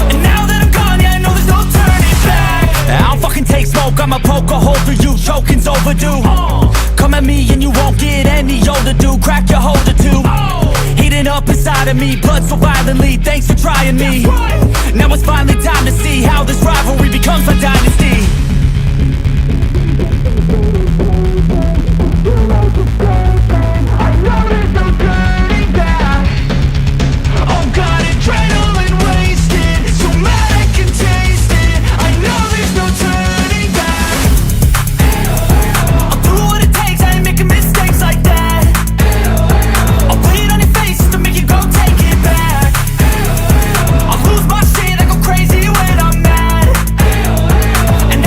And now that I'm gone, yeah, I know there's no turning back. I don't fucking take smoke, I'ma poke a hole through you, choking's overdue. Come at me and you won't get any older, dude. Crack your holder too. Heating up inside of me, blood so violently. Thanks for trying me. Now it's finally time to see how this rivalry becomes a dynasty. I know there's no turning back. Oh God, adrenaline wasted, so mad I can taste it. I know there's no turning back. I'll do what it takes, I ain't making mistakes like that. I'll bleed on your face to make you go take it back. I'll lose my shit, I go crazy when I'm mad. And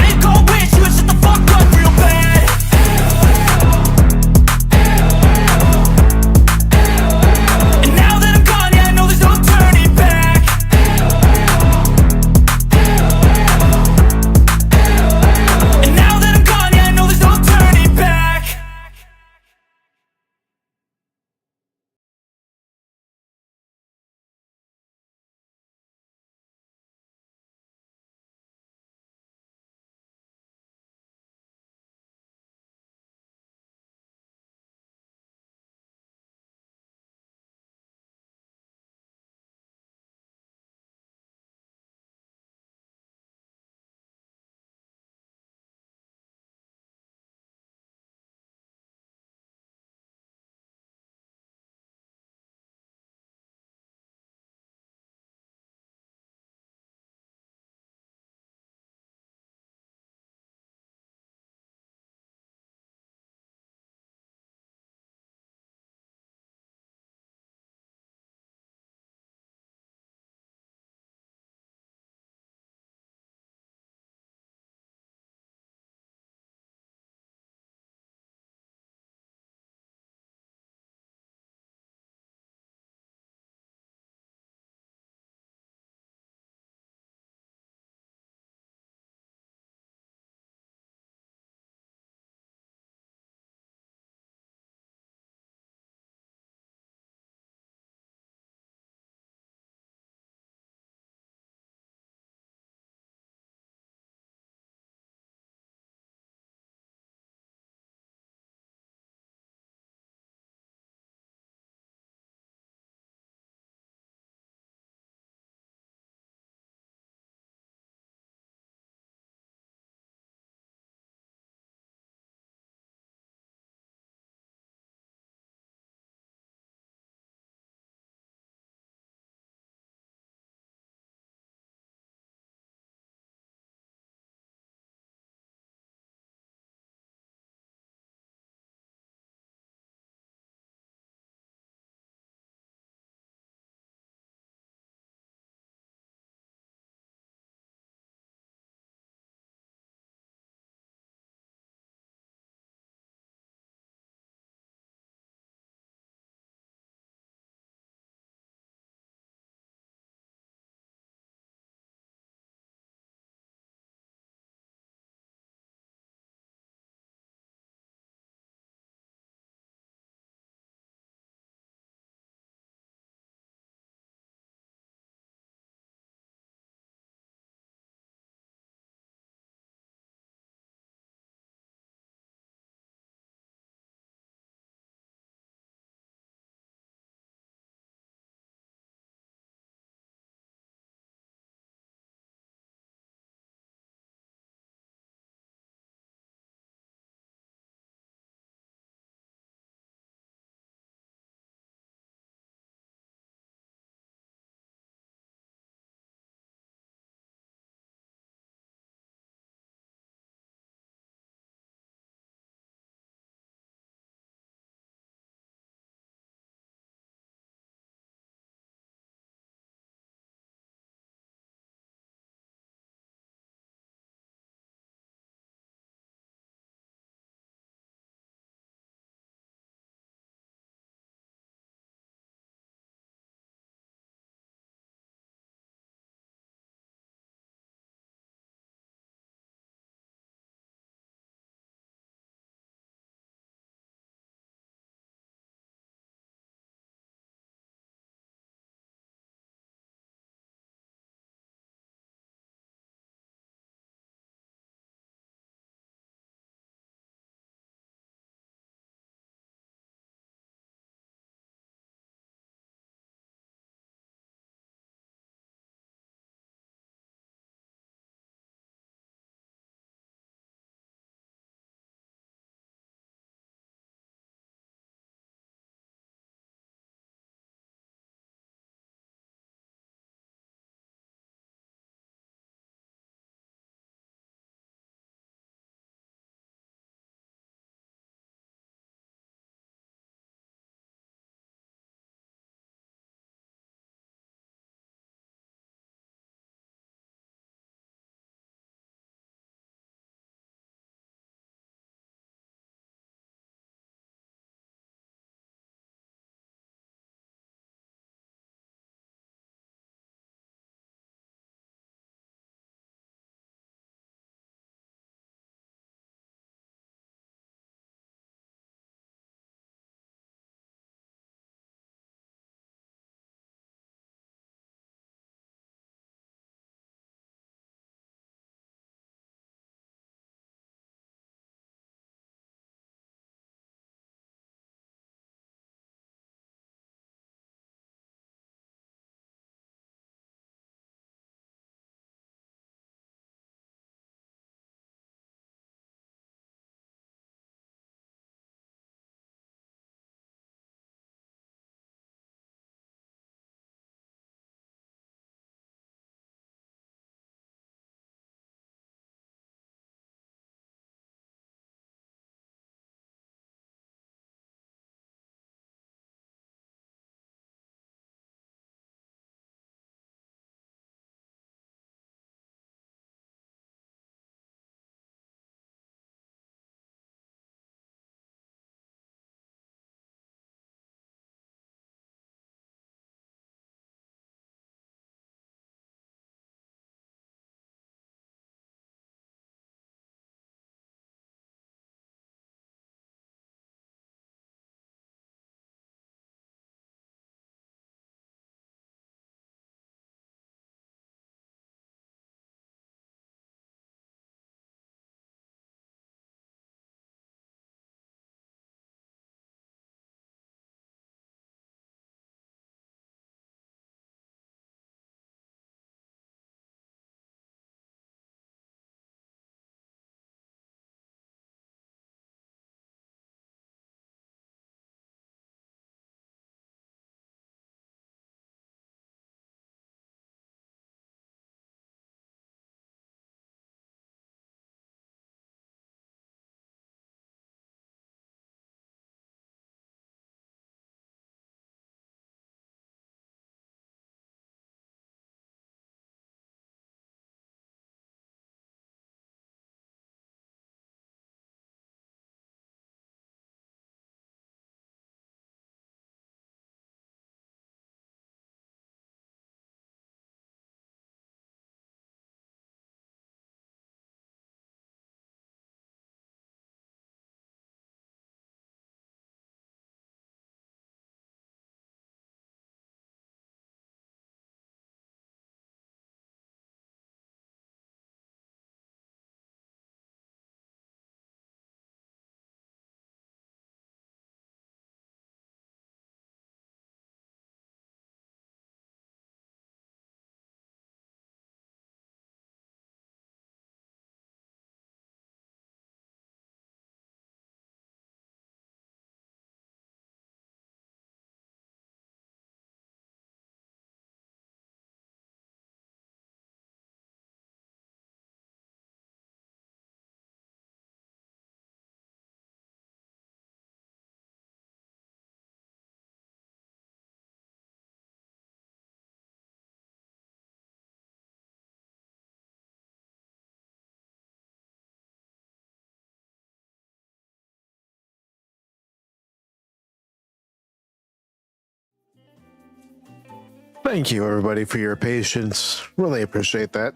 Thank you, everybody, for your patience. Really appreciate that.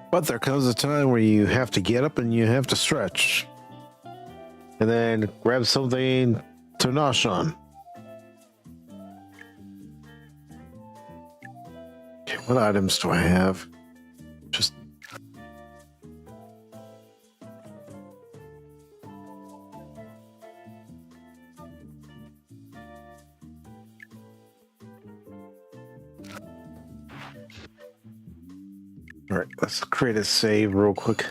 But there comes a time where you have to get up and you have to stretch. And then grab something to nosh on. Okay, what items do I have? Just... All right, let's create a save real quick.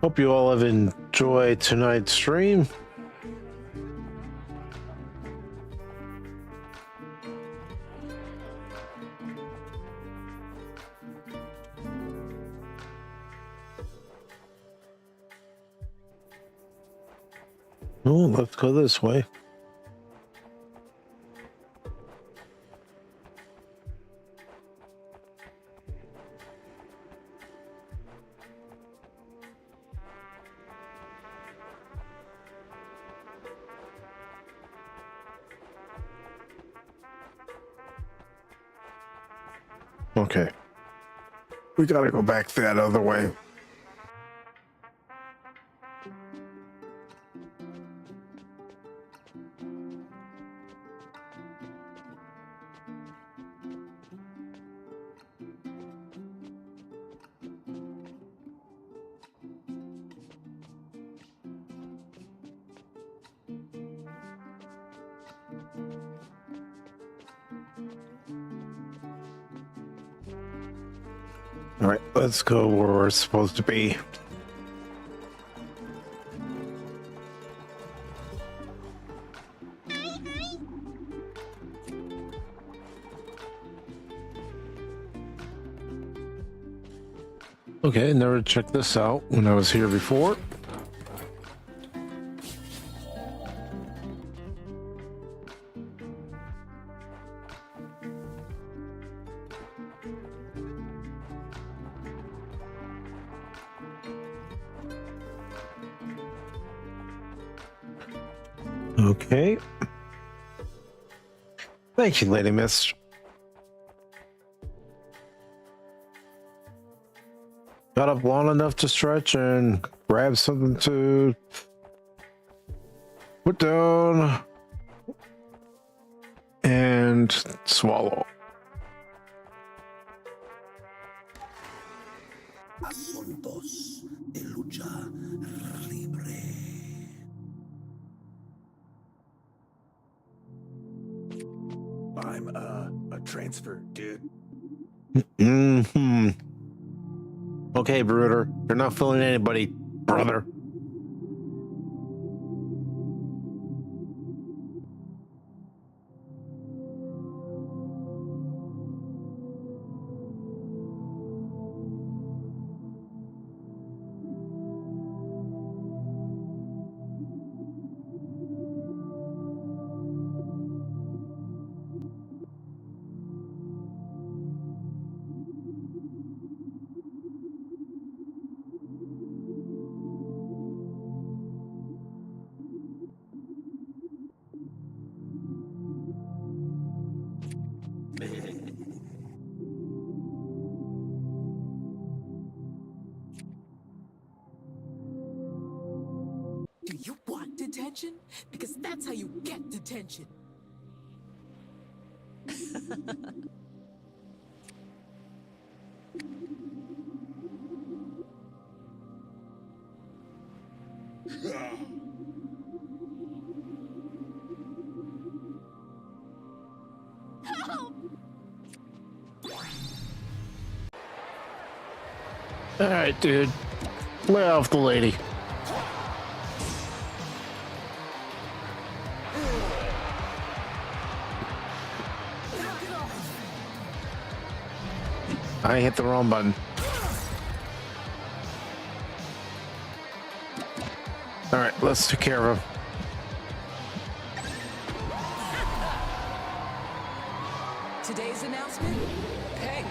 Hope you all have enjoyed tonight's stream. Oh, let's go this way. Okay. We gotta go back that other way. All right, let's go where we're supposed to be. Okay, never checked this out when I was here before. Okay. Thank you, Lady Mist. Got up long enough to stretch and grab something to put down and swallow. Asuntos de lucha libre. I'm a transfer, dude. Mm-hmm. Okay, Brooder. You're not fooling anybody, brother. Do you want detention? Because that's how you get detention. All right, dude. Lay off the lady. I hit the wrong button. All right, let's take care of him. Today's announcement? Hey.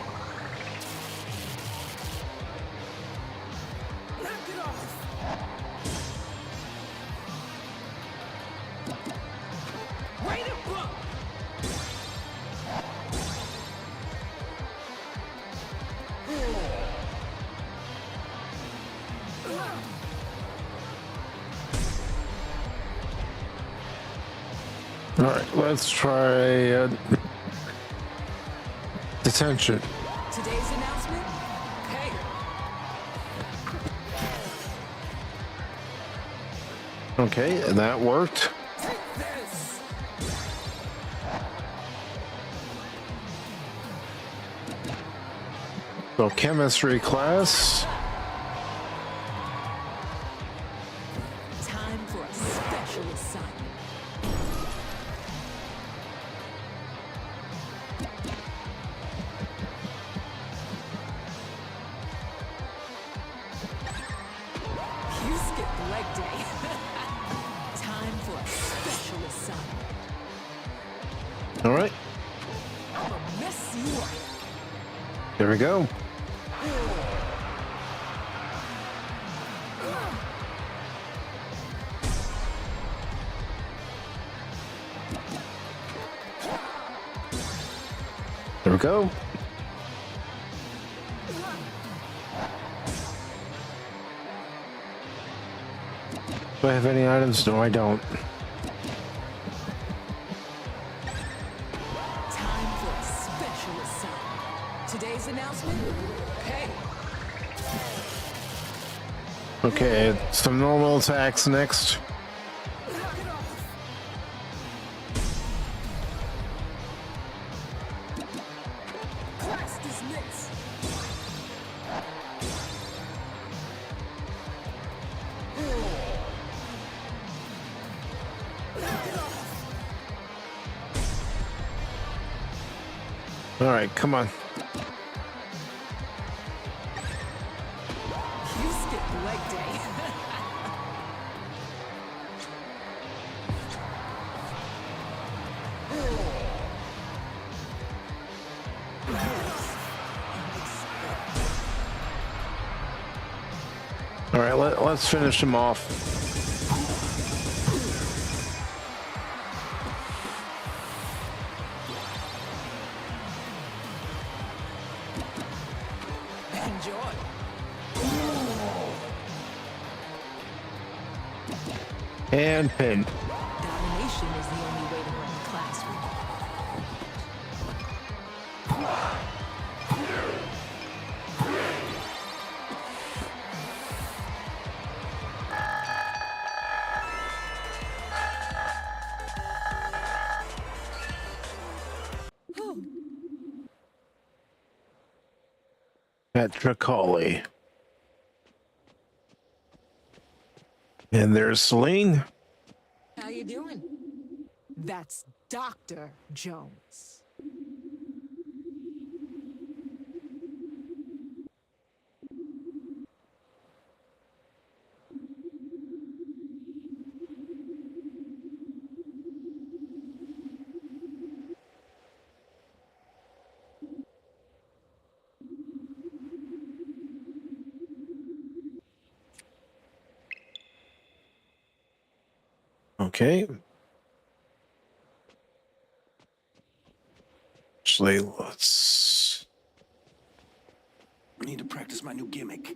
All right, let's try detention. Today's announcement? Hey, Okay, and that worked. take this! So chemistry class. Time for a special assignment. You skipped leg day. Time for a special assignment. All right, I'ma mess you up. there we go. There we go. Do I have any items? No, I don't. Time for a special assignment. Today's announcement? Hey, Okay, some normal attacks next. knock it off. Class dismissed. Knock it off. All right, come on. You skipped leg day. All right, let's finish him off. Enjoy. And pin. Domination is the only way to run the classroom. Petra Colley. And there's Celine. How you doing? That's Dr. Jones. Okay. Actually, let's. I need to practice my new gimmick.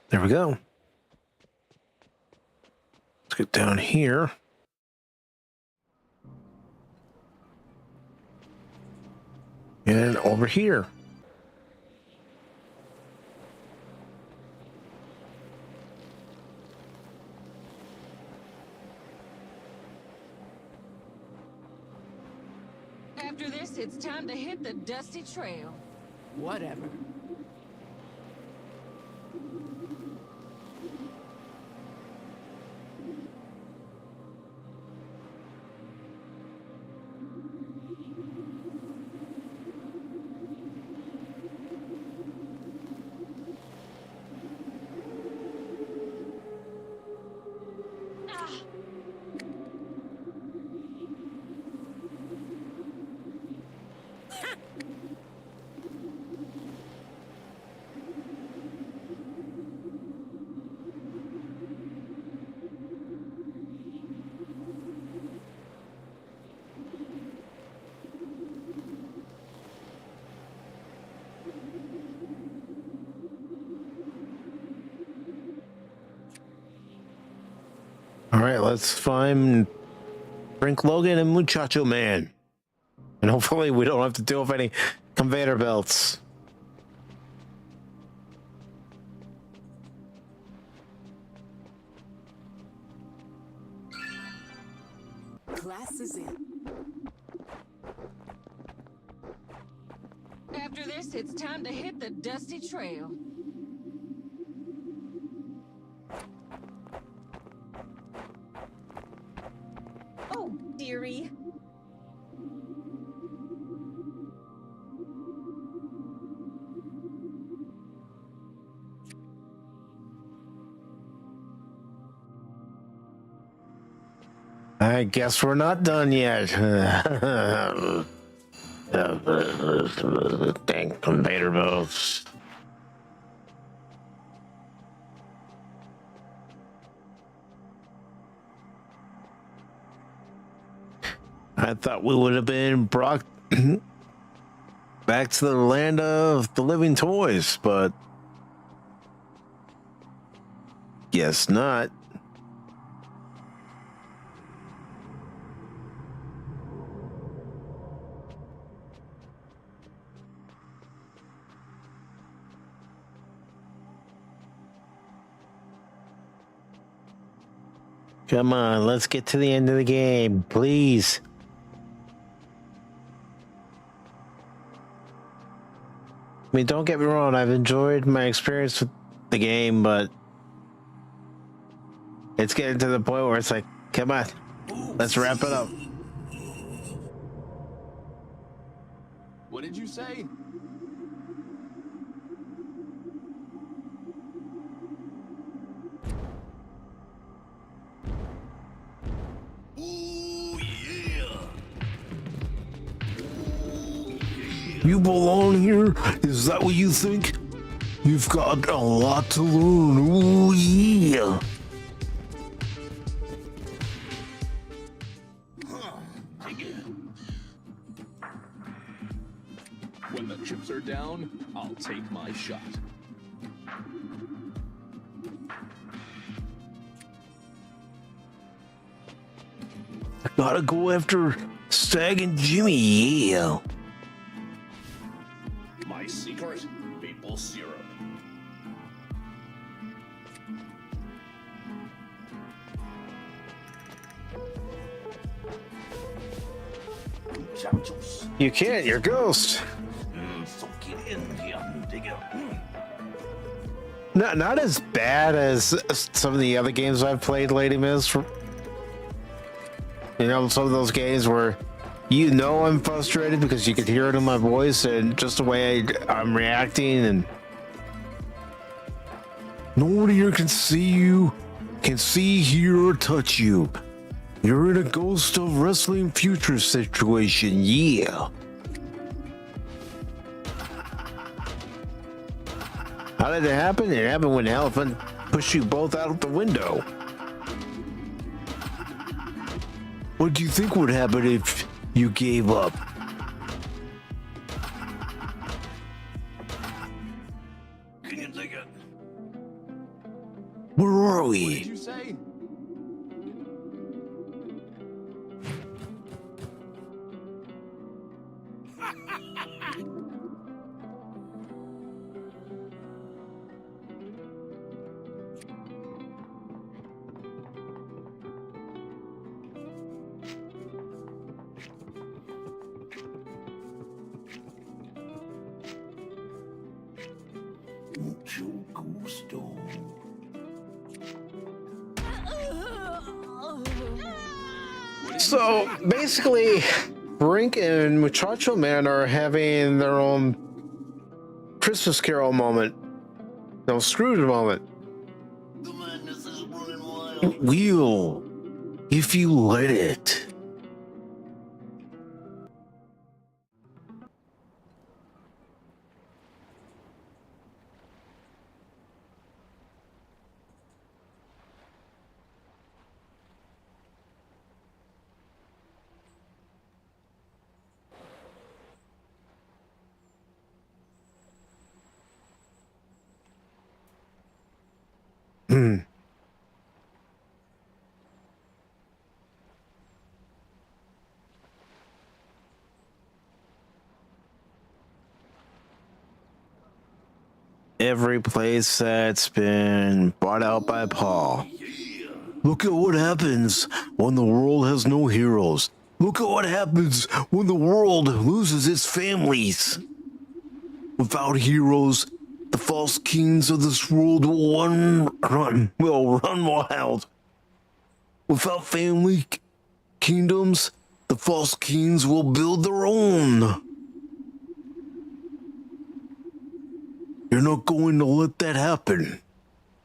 There we go. Let's get down here. And over here. After this, it's time to hit the dusty trail. Whatever. right, let's find Brink, Logan, and Muchacho Man. And hopefully we don't have to deal with any conveyor belts. Class is in. After this, it's time to hit the dusty trail. Oh, dearie. I guess we're not done yet. Dang conveyor belts. I thought we would have been brought back to the land of the living toys, but guess not. Come on, let's get to the end of the game, please. I mean, don't get me wrong, I've enjoyed my experience with the game, but it's getting to the point where it's like, come on, let's wrap it up. What did you say? Ooh, yeah. You belong here? Is that what you think? You've got a lot to learn. Ooh, yeah. When the chips are down, I'll take my shot. I gotta go after Stag and Jimmy, yeah. My secret? Maple syrup. Muchachos. You can't, you're Ghost. So get in here and dig it. Not as bad as some of the other games I've played, Lady Miss. You know, some of those games where you know I'm frustrated because you can hear it in my voice and just the way I'm reacting, and nobody here can see you, can see, hear, or touch you. You're in a Ghost of Wrestling Future situation, yeah. How did it happen? It happened when the elephant pushed you both out of the window. What do you think would happen if you gave up? Can you dig it? Where are What did we? you say? Mucho gusto. So basically, Brink and Muchacho Man are having their own Christmas Carol moment. No, Scrooge moment. The madness is running wild. Wheel, if you let it. every place that's been bought out by Paul. Look at what happens when the world has no heroes. Look at what happens when the world loses its families. Without heroes, the false kings of this world will run wild. Without family kingdoms, the false kings will build their own. You're not going to let that happen,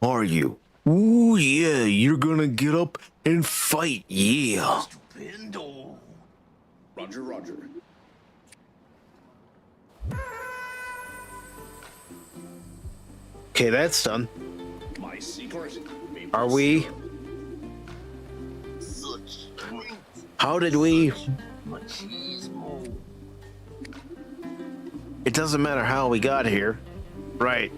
are you? Ooh, yeah, you're gonna get up and fight, yeah. Stupendo. Roger, roger. Okay, that's done. My secret. Are we? Such strength. How did we? Machismo. It doesn't matter how we got here. Right.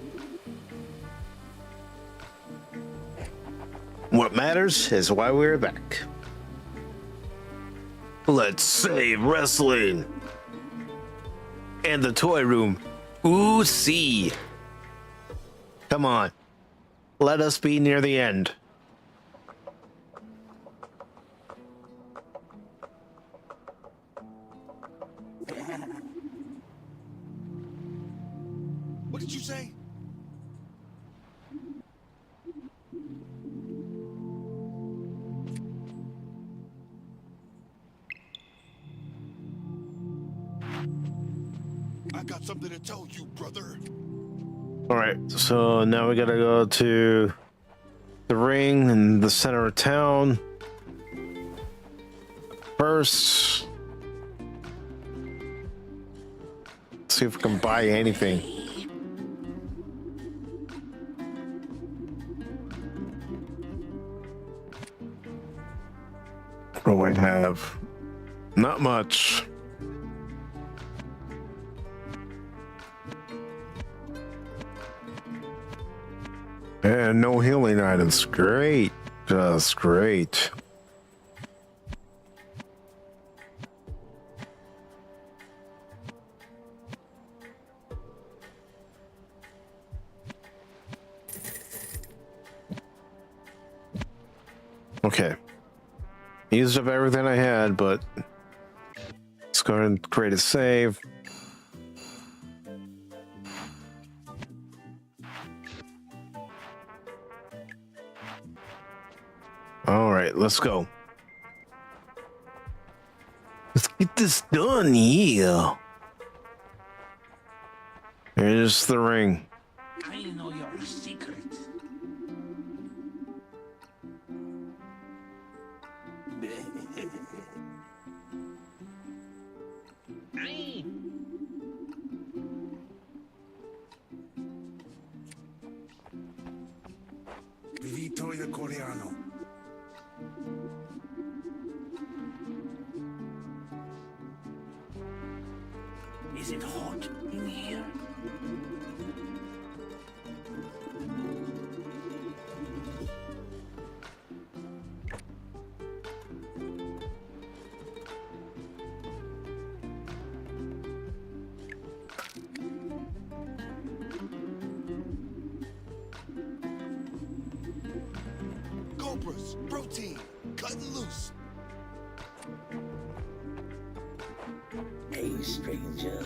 What matters is why we're back. Let's save wrestling. And the toy room. Ooh, see. Come on. Let us be near the end. What did you say? I got something to tell you, brother. All right, so now we gotta go to the ring in the center of town. First, see if we can buy anything. What do I have? Not much. And no healing items. Great. Just great. Okay. Used up everything I had, but let's go ahead and create a save. All right, let's go. Let's get this done, yeah. Here's the ring. I know your secret. Aye. Vittorio Coreano. Is it hot in here? Cobras, protein, cutting loose. Hey, stranger.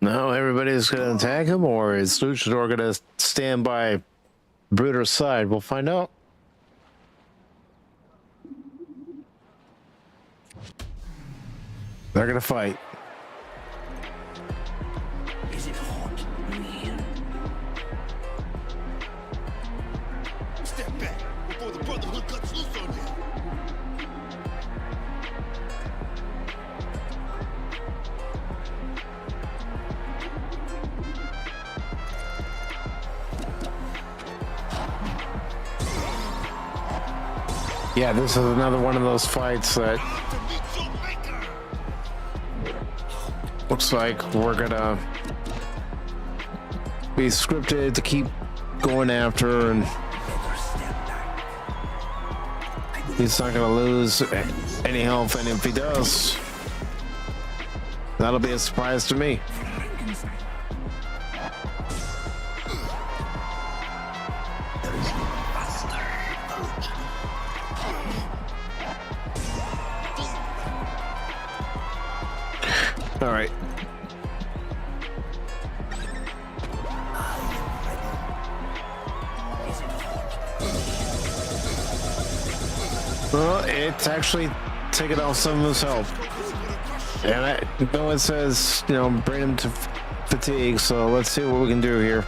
Now everybody's gonna attack him, or is Luchador gonna stand by Bruder's side? We'll find out. They're gonna fight. Is it hot in here? Step back before the Brotherhood cuts loose on you. Yeah, this is another one of those fights that To meet your maker. looks like we're gonna be scripted to keep going after, and he's not gonna lose any health, and if he does, that'll be a surprise to me. All right. Well, it's actually taking off some of his health. And I know it says, you know, bring him to fatigue, so let's see what we can do here.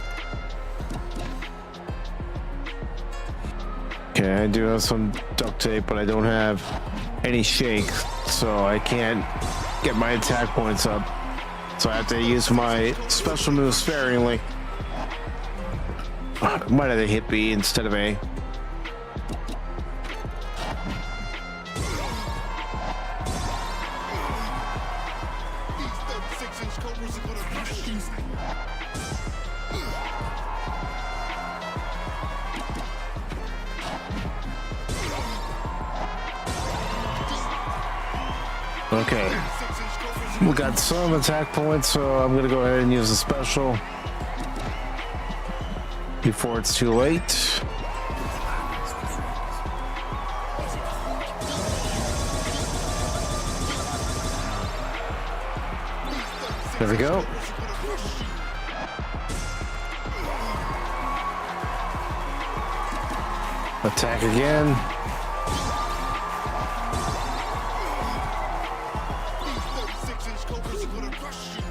Okay, I do have some duct tape, but I don't have any shake, so I can't get my attack points up. So I have to use my special move sparingly. Might have to hit B instead of A. These 36-inch cobras are gonna crush you. Okay. 6-inch cobras are We got some attack points, so I'm gonna go ahead and use a special before it's too late. There we go. Attack again. These 36-inch cobras are gonna crush you.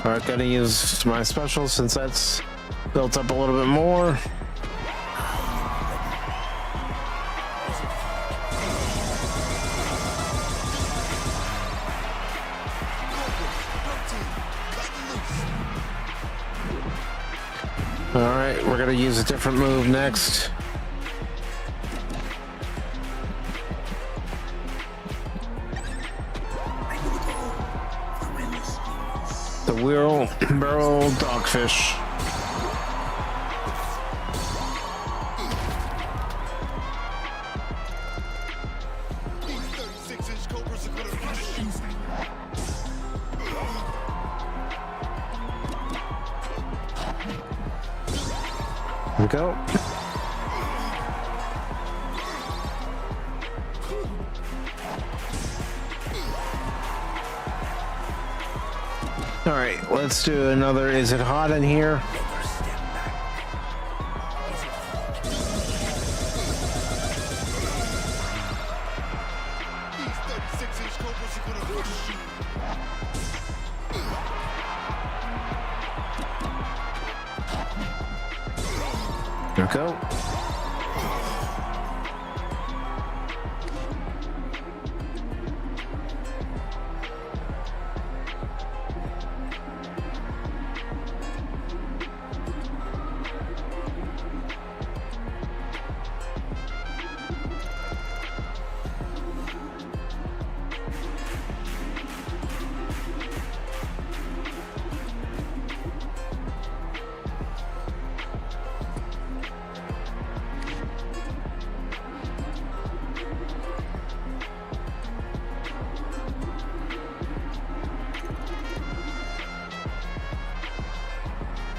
Alright, gotta use my special since that's built up a little bit more. Alright, we're gonna use a different move next. The wheelbarrow dogfish. These 36-inch cobras are gonna crush you. Here we go. Alright, let's do another. Is it hot in here? These 36-inch cobras are gonna crush you. Here we go.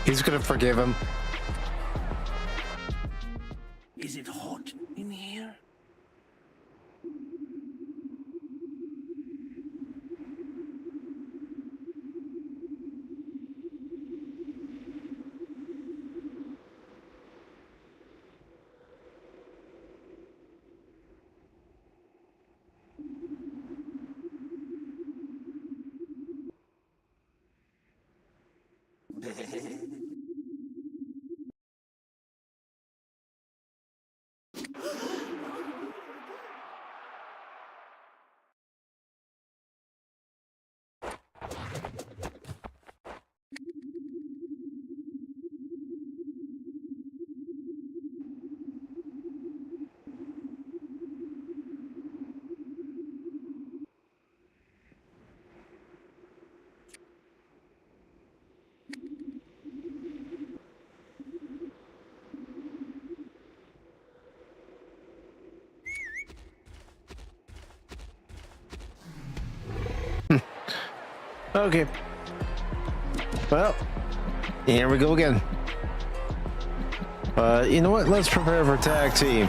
He's gonna forgive him. Is it hot in here? Okay. Well, here we go again. You know what? Let's prepare for tag team.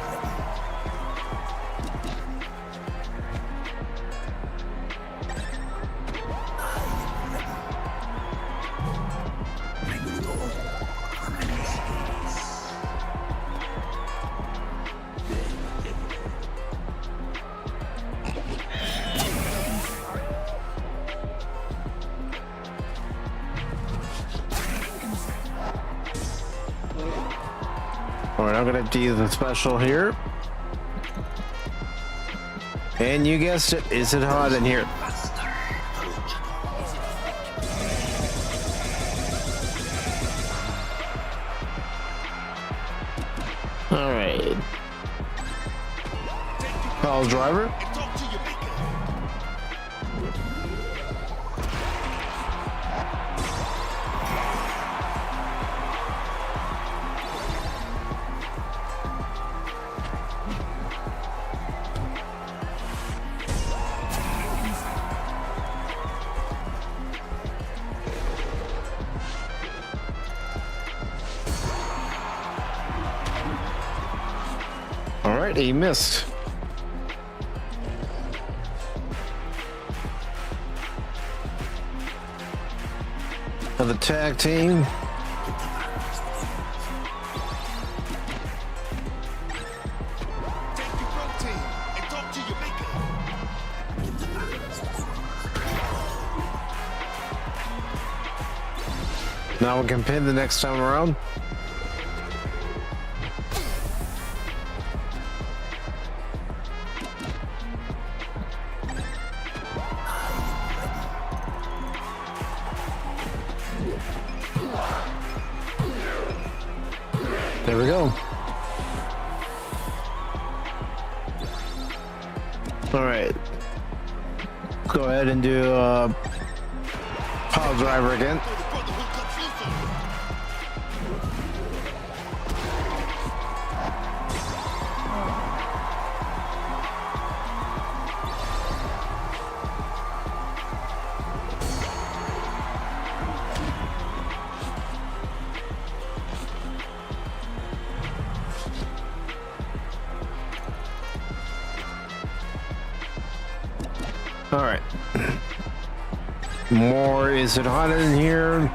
All right, I'm gonna have to use the special here. And you guessed it, is it hot in here? All right. Paul's driver. All right, he missed. Of the tag team. Now we can pin the next time around. There we go. All right. Go ahead and do pile driver again. All right. More. Is it hot in here?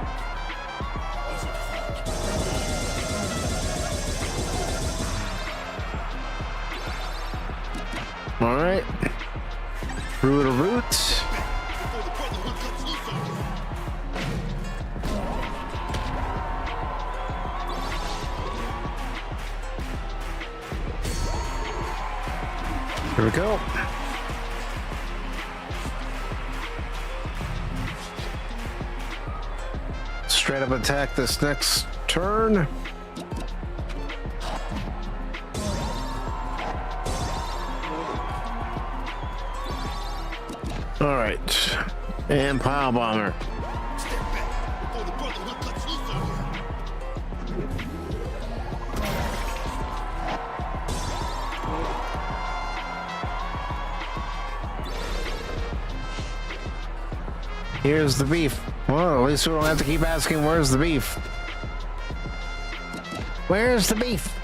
All right. Root of roots. Here we go. Straight up attack this next turn. All right, and pile bomber. Here's the beef. Well, at least we don't have to keep asking, where's the beef? Where's the beef?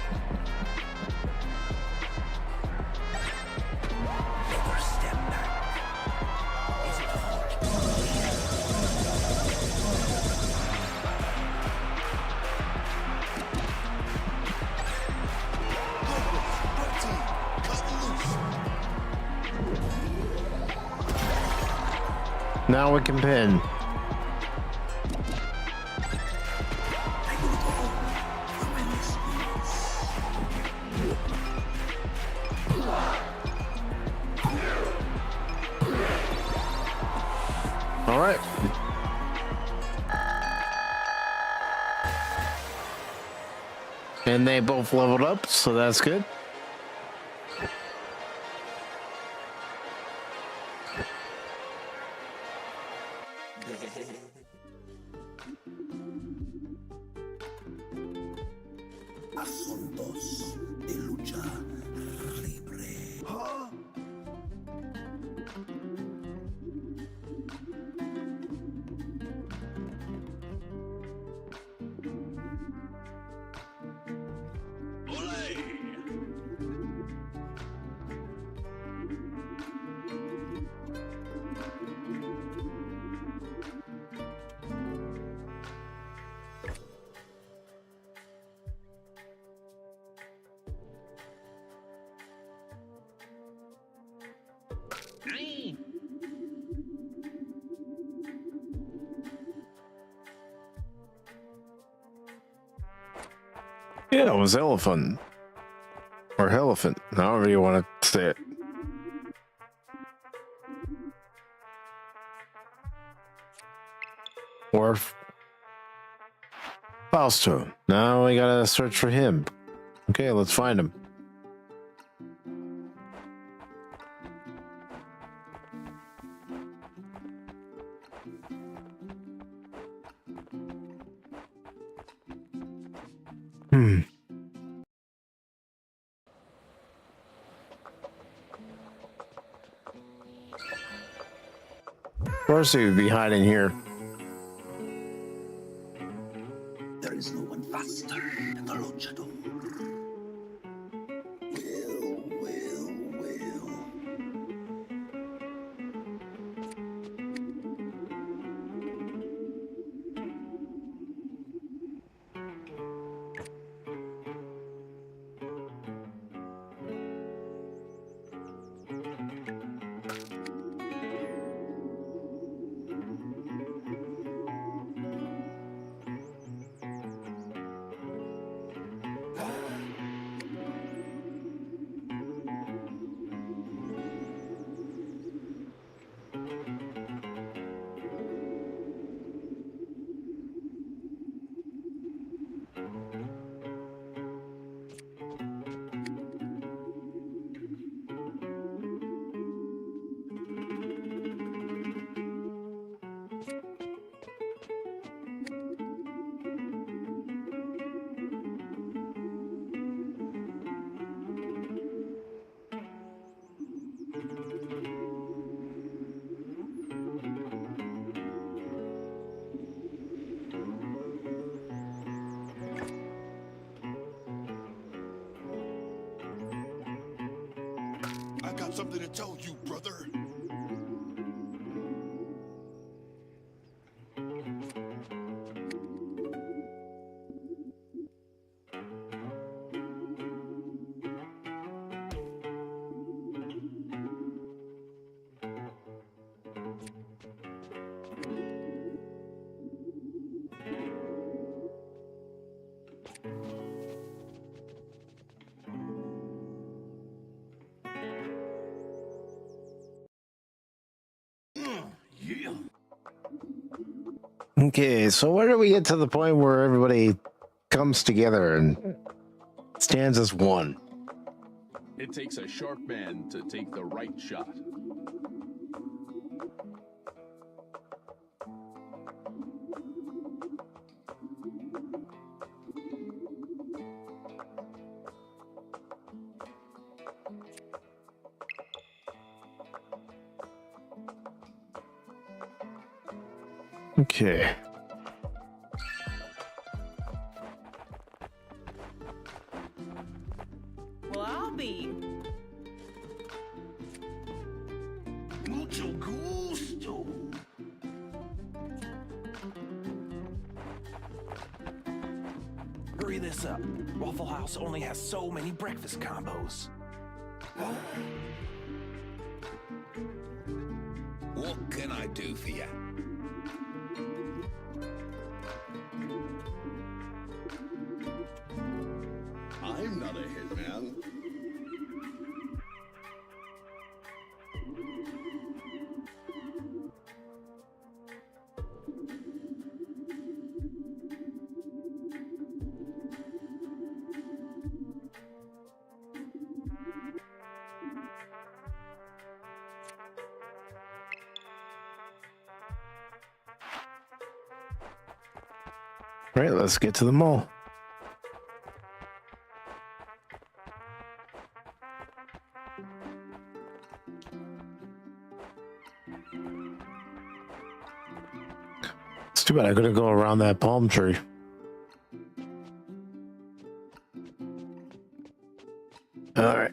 Now we can pin. All right. And they both leveled up, so that's good. Asuntos de lucha libre. Yeah, it was elephant. Or elephant, however you want to say it. Or Fausto. Now we gotta search for him. Okay, let's find him. Of course he would be hiding here. There is no one faster than the luchador. Well. I got something to tell you, brother. Okay, so where do we get to the point where everybody comes together and stands as one? It takes a sharp man to take the right shot. Okay. Well, I'll be. Mucho gusto. Hurry this up. Waffle House only has so many breakfast combos. What can I do for you? I'm not a hitman. All right, let's get to the mall. It's too bad I couldn't go around that palm tree. All right.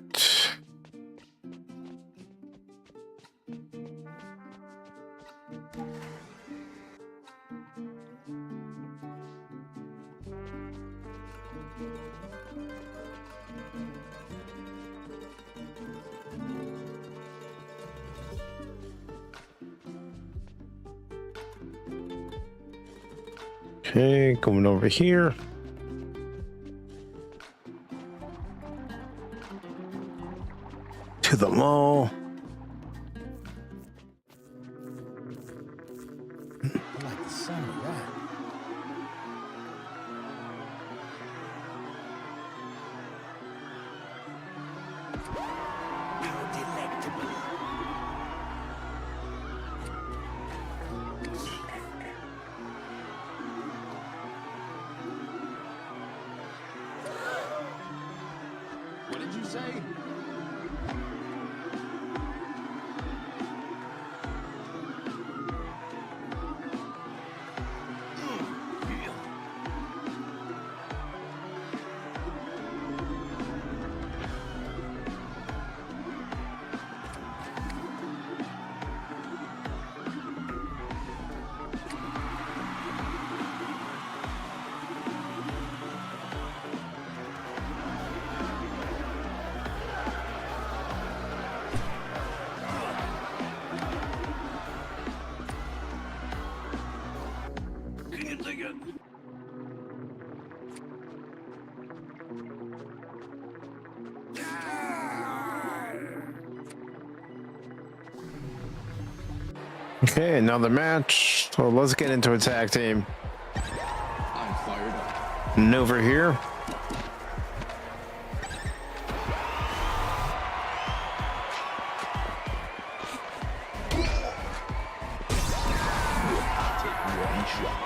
Okay, going over here. to the mall. I like the sound of that. How delectable. What did you say? Can you dig it? Okay, another match. So let's get into a tag team. I'm fired up. And over here. One shot.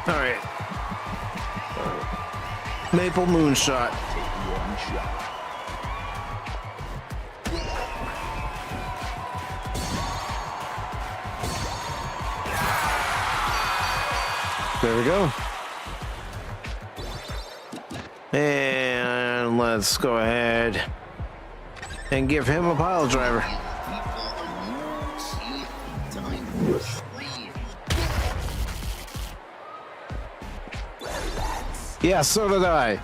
All right. Maple Moonshot. One shot. There we go. And let's go ahead and give him a pile driver. Yeah, so did I.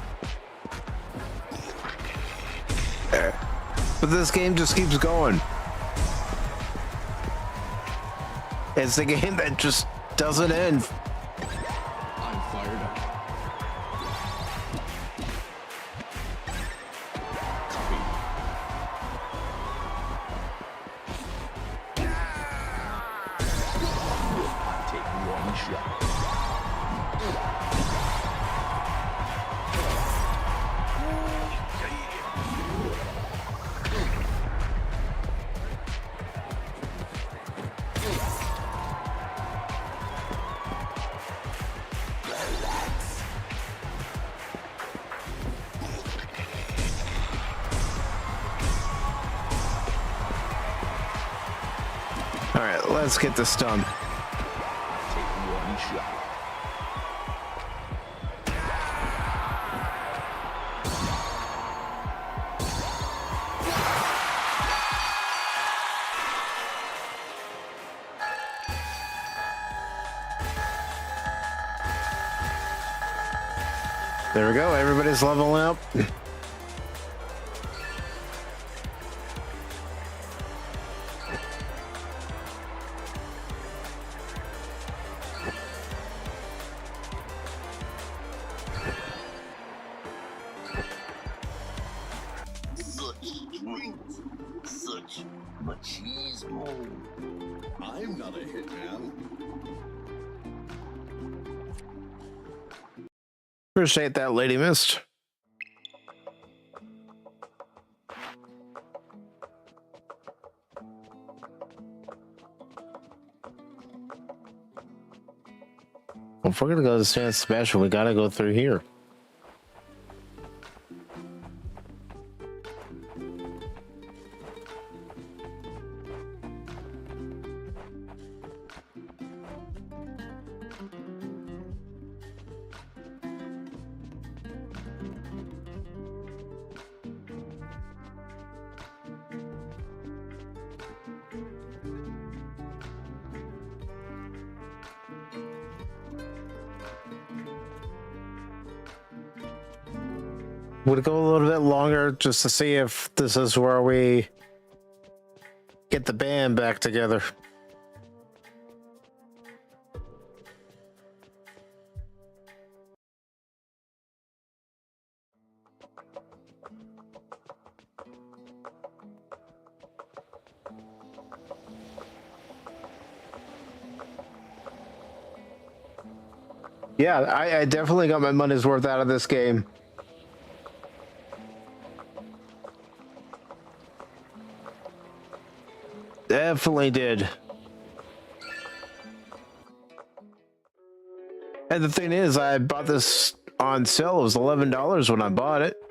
But this game just keeps going. It's a game that just doesn't end. I'm fired up. Copy. Take one shot. All right, let's get this done. Take one shot. There we go. Everybody's leveling up. Such drinks, such machismo. I'm not a hitman. Appreciate that, Lady Mist. Well, if we're gonna go to San Sebastian, we gotta go through here. Would go a little bit longer just to see if this is where we get the band back together. Yeah, I definitely got my money's worth out of this game. Definitely did. And the thing is, I bought this on sale. It was $11 when I bought it.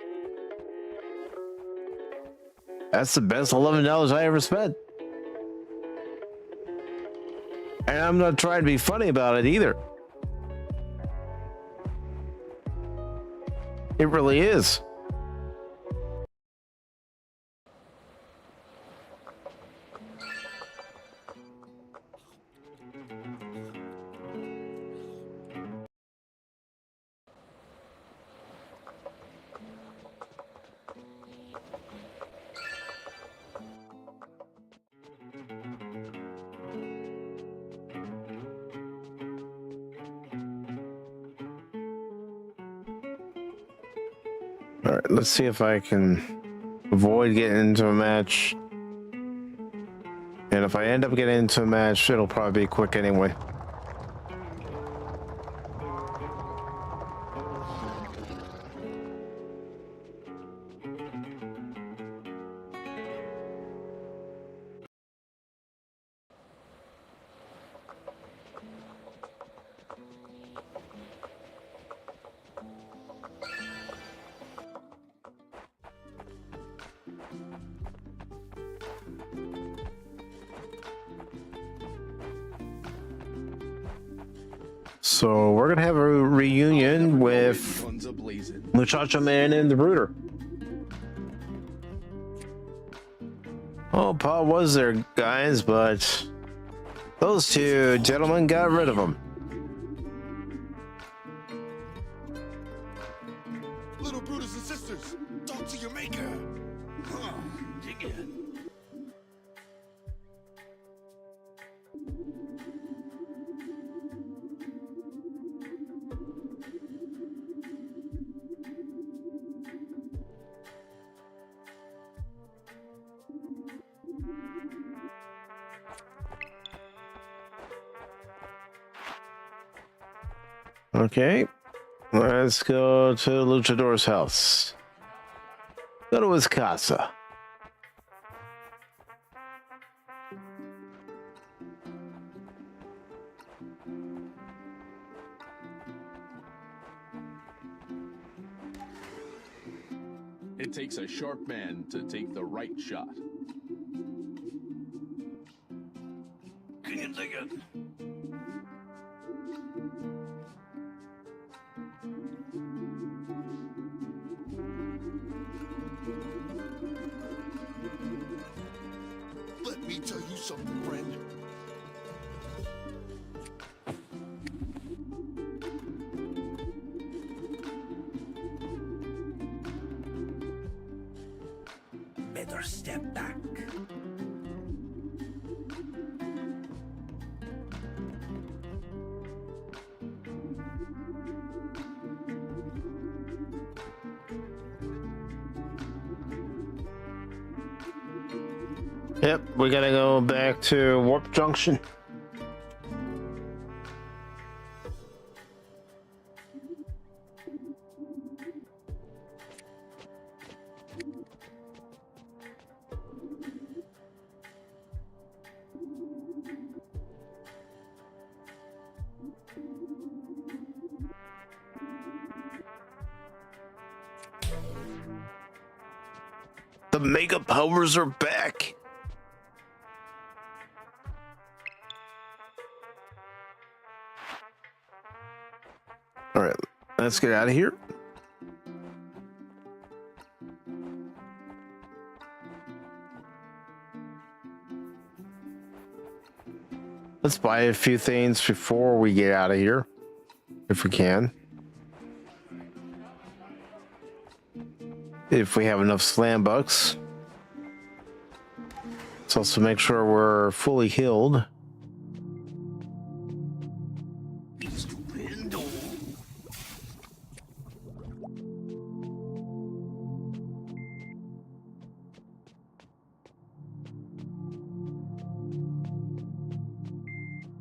That's the best $11 I ever spent. And I'm not trying to be funny about it either. It really is. All right, let's see if I can avoid getting into a match. And if I end up getting into a match, it'll probably be quick anyway. So we're gonna have a reunion with Muchacho Man and the Rooter. Oh, Paul was there, guys, but those two gentlemen got rid of him. Little brothers and sisters, talk to your maker. Huh, dig it. Okay, let's go to Luchador's house. Go to his casa. It takes a sharp man to take the right shot. Can you dig it? Let me tell you something, friend. Better step back. Yep, we gotta go back to Warp Junction. The Mega Powers are back. All right, let's get out of here. Let's buy a few things before we get out of here, if we can. if we have enough slam bucks. Let's also make sure we're fully healed. Estupendo.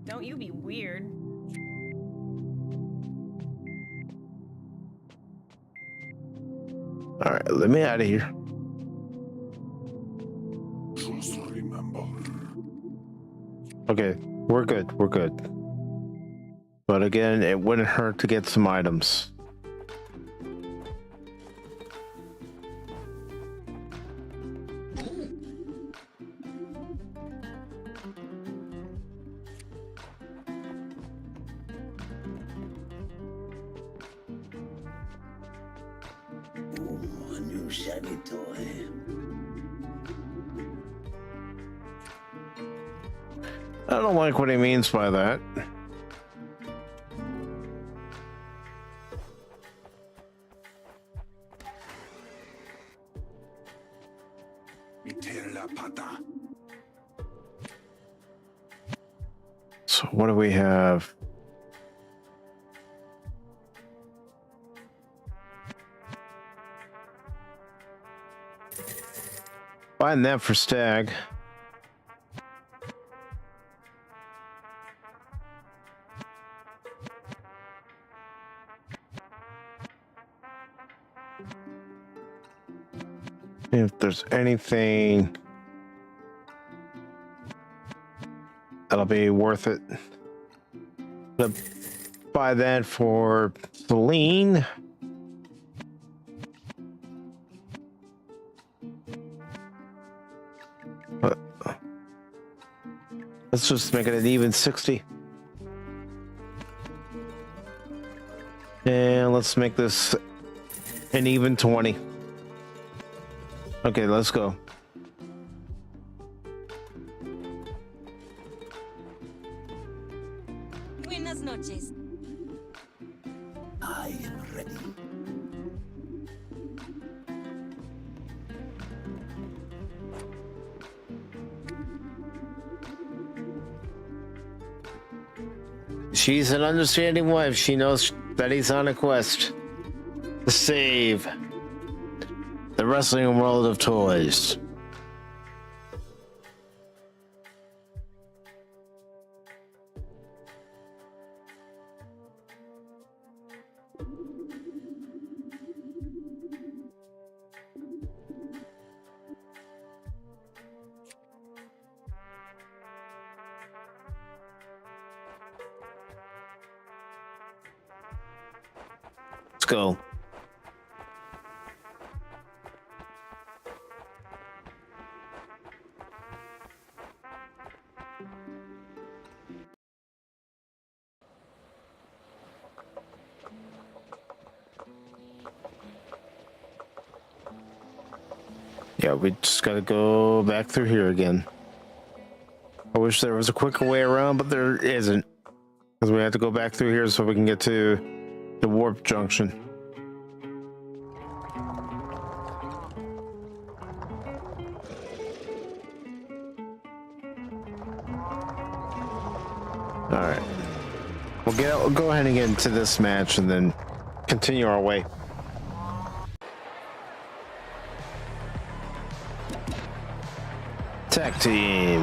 Don't you be weird. All right, let me out of here. Just remember. Okay, we're good. We're good. But again, it wouldn't hurt to get some items. Ooh, a new shiny toy. I don't like what he means by that. Meter la pata. So what do we have? Find that for Stag. If there's anything that'll be worth it. Gonna buy that for Celine. But let's just make it an even 60. And let's make this an even 20. Okay, let's go. Buenas noches. I am ready. She's an understanding wife. She knows that he's on a quest to save the wrestling world of toys. Let's go. Yeah, we just gotta go back through here again. I wish there was a quicker way around, but there isn't. Because we have to go back through here so we can get to the warp junction. Alright. We'll go ahead and get into this match and then continue our way. Tag team.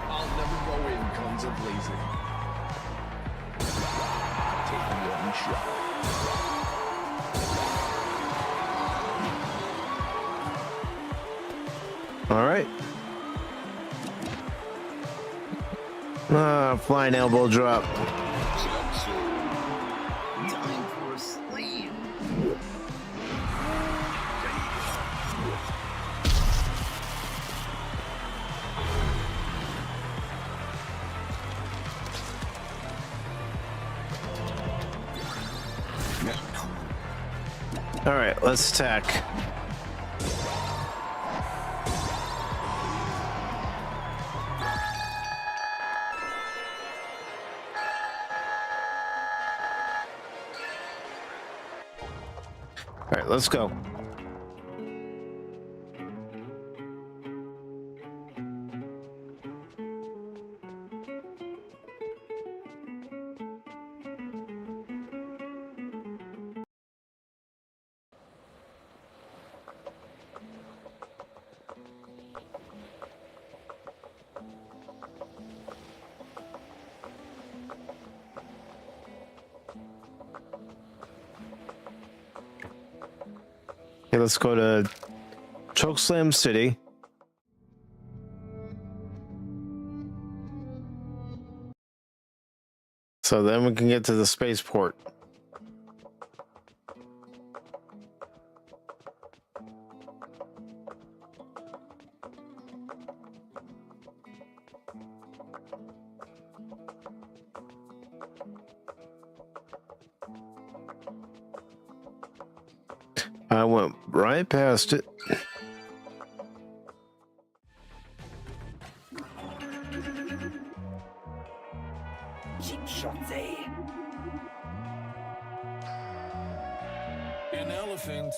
I'll never go in guns a blazing. Taking one shot. All right. Flying elbow drop. Time for a slam. All right, let's attack. right, let's go. Okay, let's go to Chokeslam City. So then we can get to the spaceport. I went right past it. Cheap shots, eh? An elephant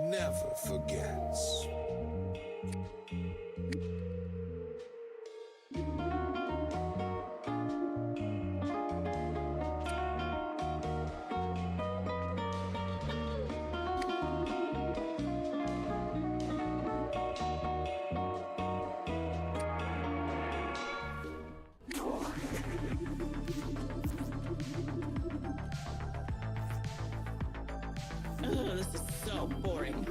never forgets. Ugh, this is so boring.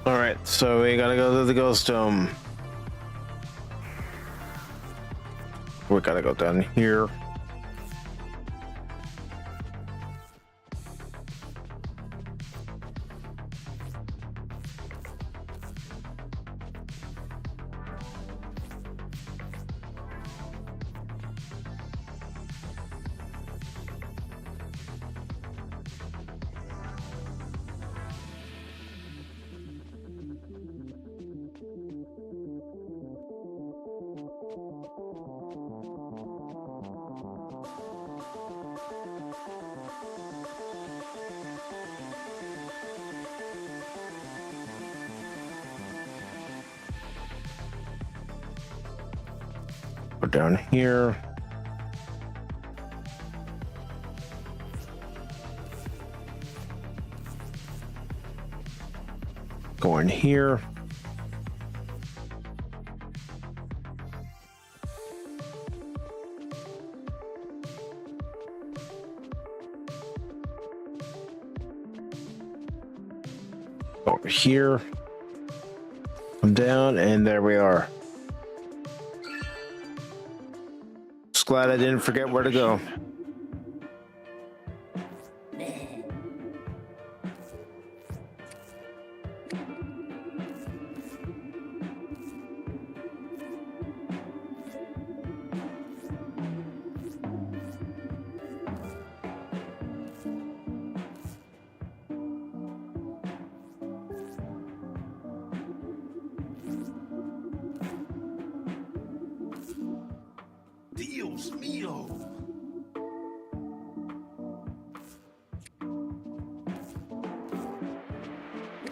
All right, so we gotta go to the Ghost Dome. We gotta go down here. We're down here. Going here. Over here. Come down, and there we are. Just glad I didn't forget where to go. Dios mío.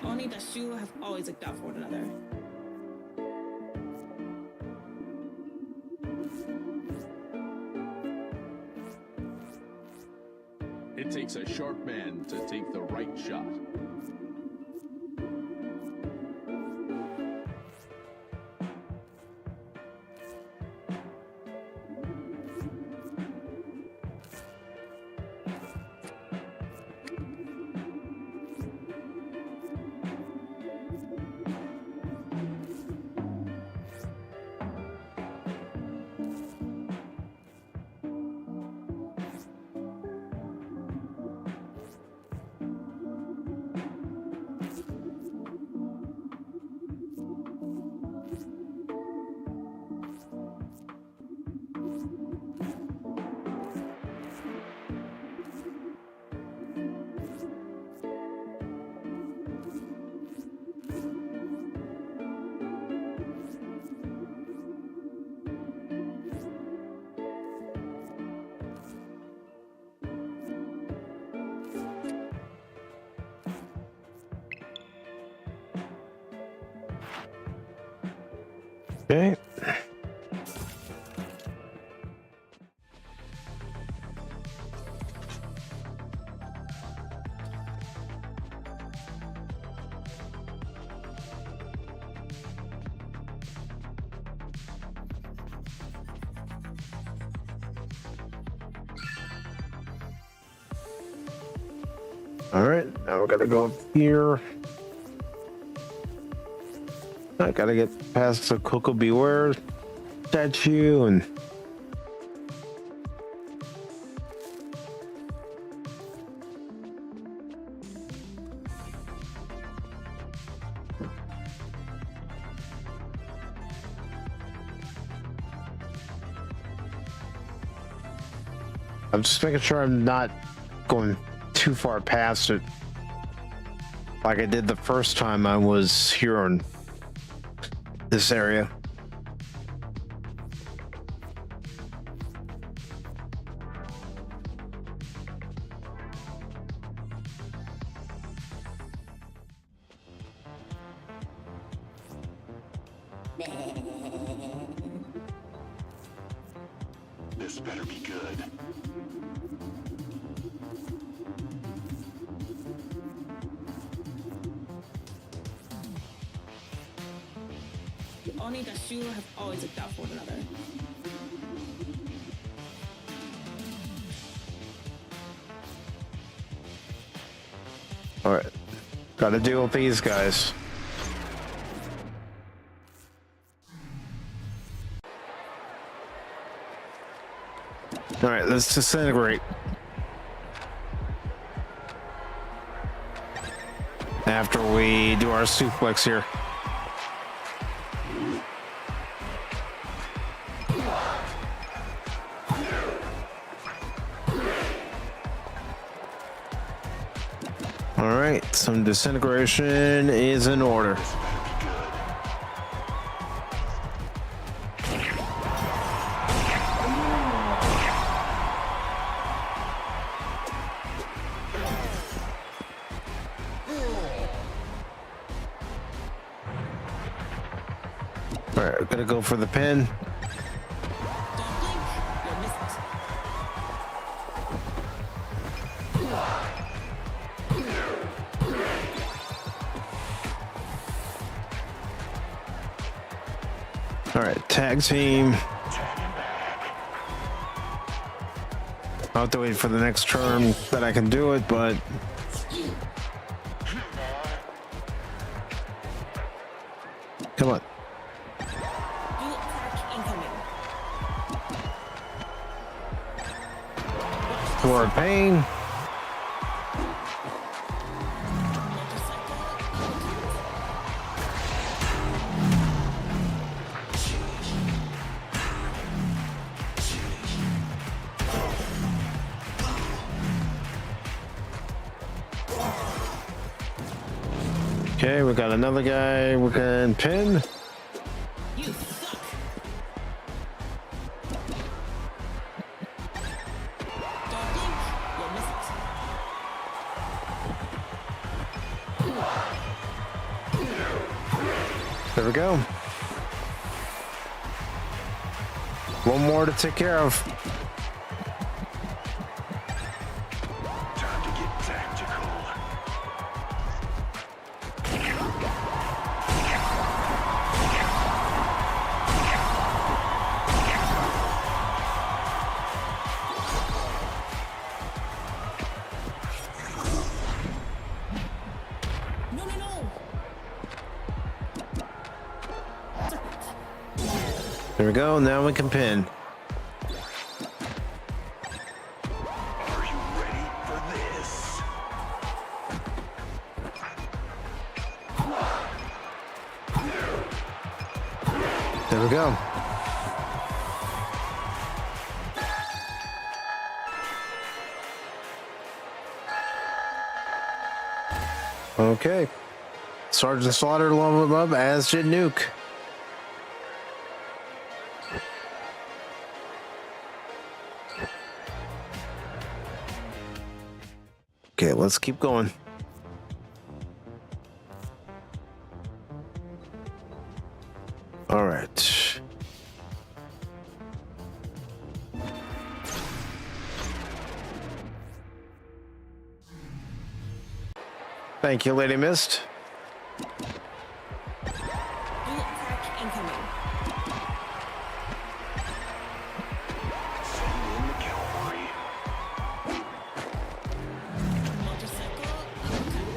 Oni and Shu have always looked out for one another. It takes a sharp man to take the right shot. Okay. All right, now we gotta go up here. I gotta get past the Coco Beware statue and I'm just making sure I'm not going too far past it like I did the first time I was here on this area. This better be good. Only that you have always looked out for one another. All right, gotta deal with these guys. All right, let's disintegrate. After we do our suplex here. All right, some disintegration is in order. All right, we're gonna go for the pin. Don't blink, you'll miss it. All right, tag team. I'll have to wait for the next turn that I can do it, but come on. You attack incoming. Toward pain. Okay, we got another guy we can pin. You suck. Don't blink, you'll miss it. There we go. One more to take care of. Time to get tactical. No, no, no. There we go. Now we can pin. Are you ready for this? There we go. Okay. Sergeant Slaughter leveled him up, as did Nuke. Okay, let's keep going. All right. Thank you, Lady Mist. Bullet crack incoming. Send in the cavalry. Motorcycle uppercut.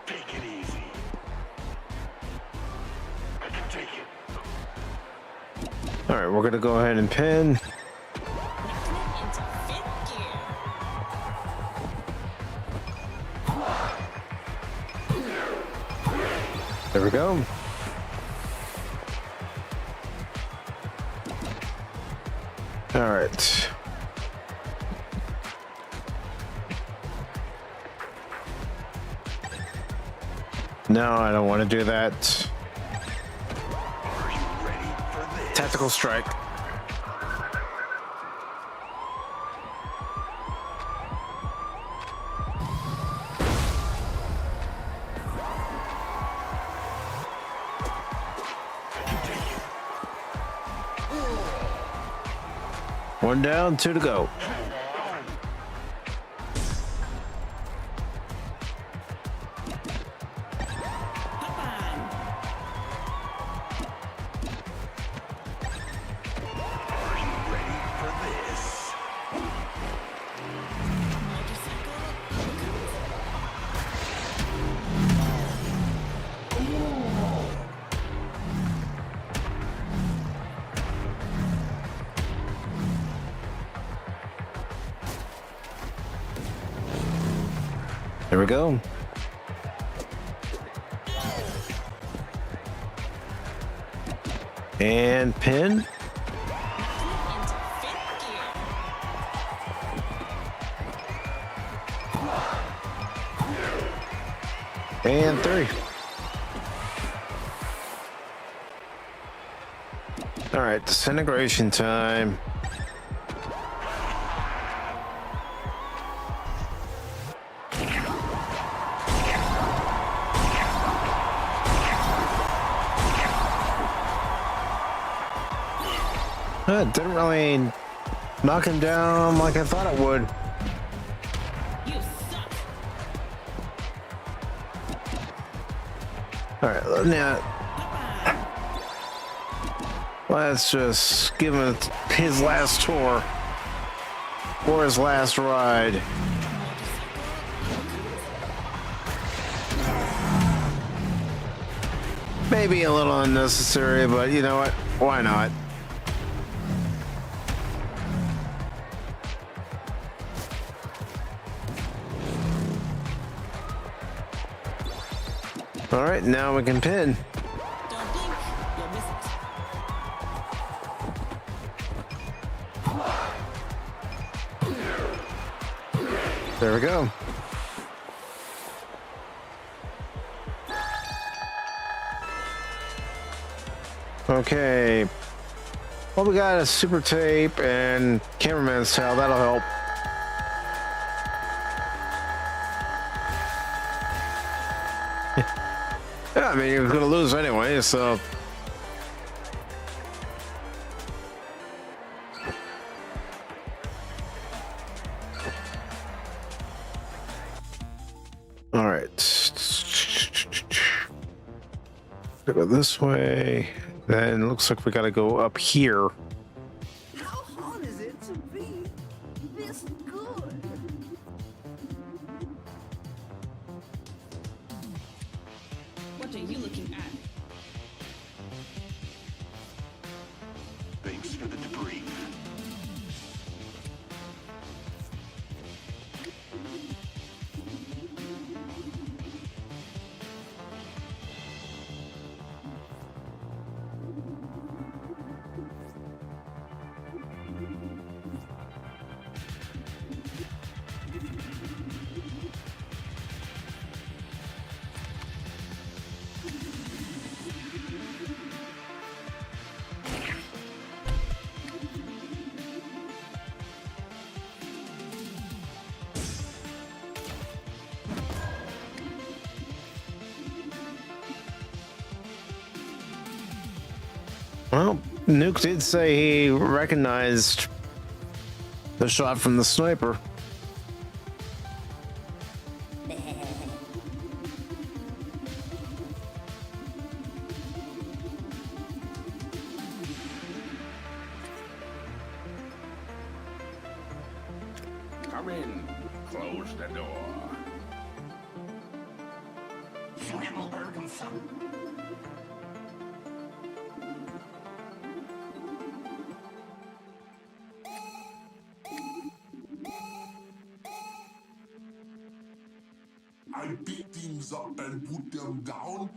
Take it easy. I can take it. All right, we're gonna go ahead and pin. Connecting it into fifth gear. There we go. All right. No, I don't want to do that. Are you ready for this? Tactical strike. One down, two to go. Hop on. Are you ready for this? Motorcycle uppercut. There we go. And pin. Connecting it into fifth gear. And three. All right, disintegration time. It didn't really knock him down like I thought it would. You suck. All right, now Hop on. let's just give him his last tour or his last ride. Maybe a little unnecessary, but you know what? Why not? All right, now we can pin. Don't blink. You'll miss it. There we go. Okay. Well, we got a super tape and cameraman's towel. That'll help. Yeah, I mean, he was going to lose anyway, so. All right. Go this way. Then looks like we got to go up here. How hard is it to be this good? What are you looking at? Thanks for the debris. Well, Nuke did say he recognized the shot from the sniper. Come in. Close the door. I beat things up and put them down.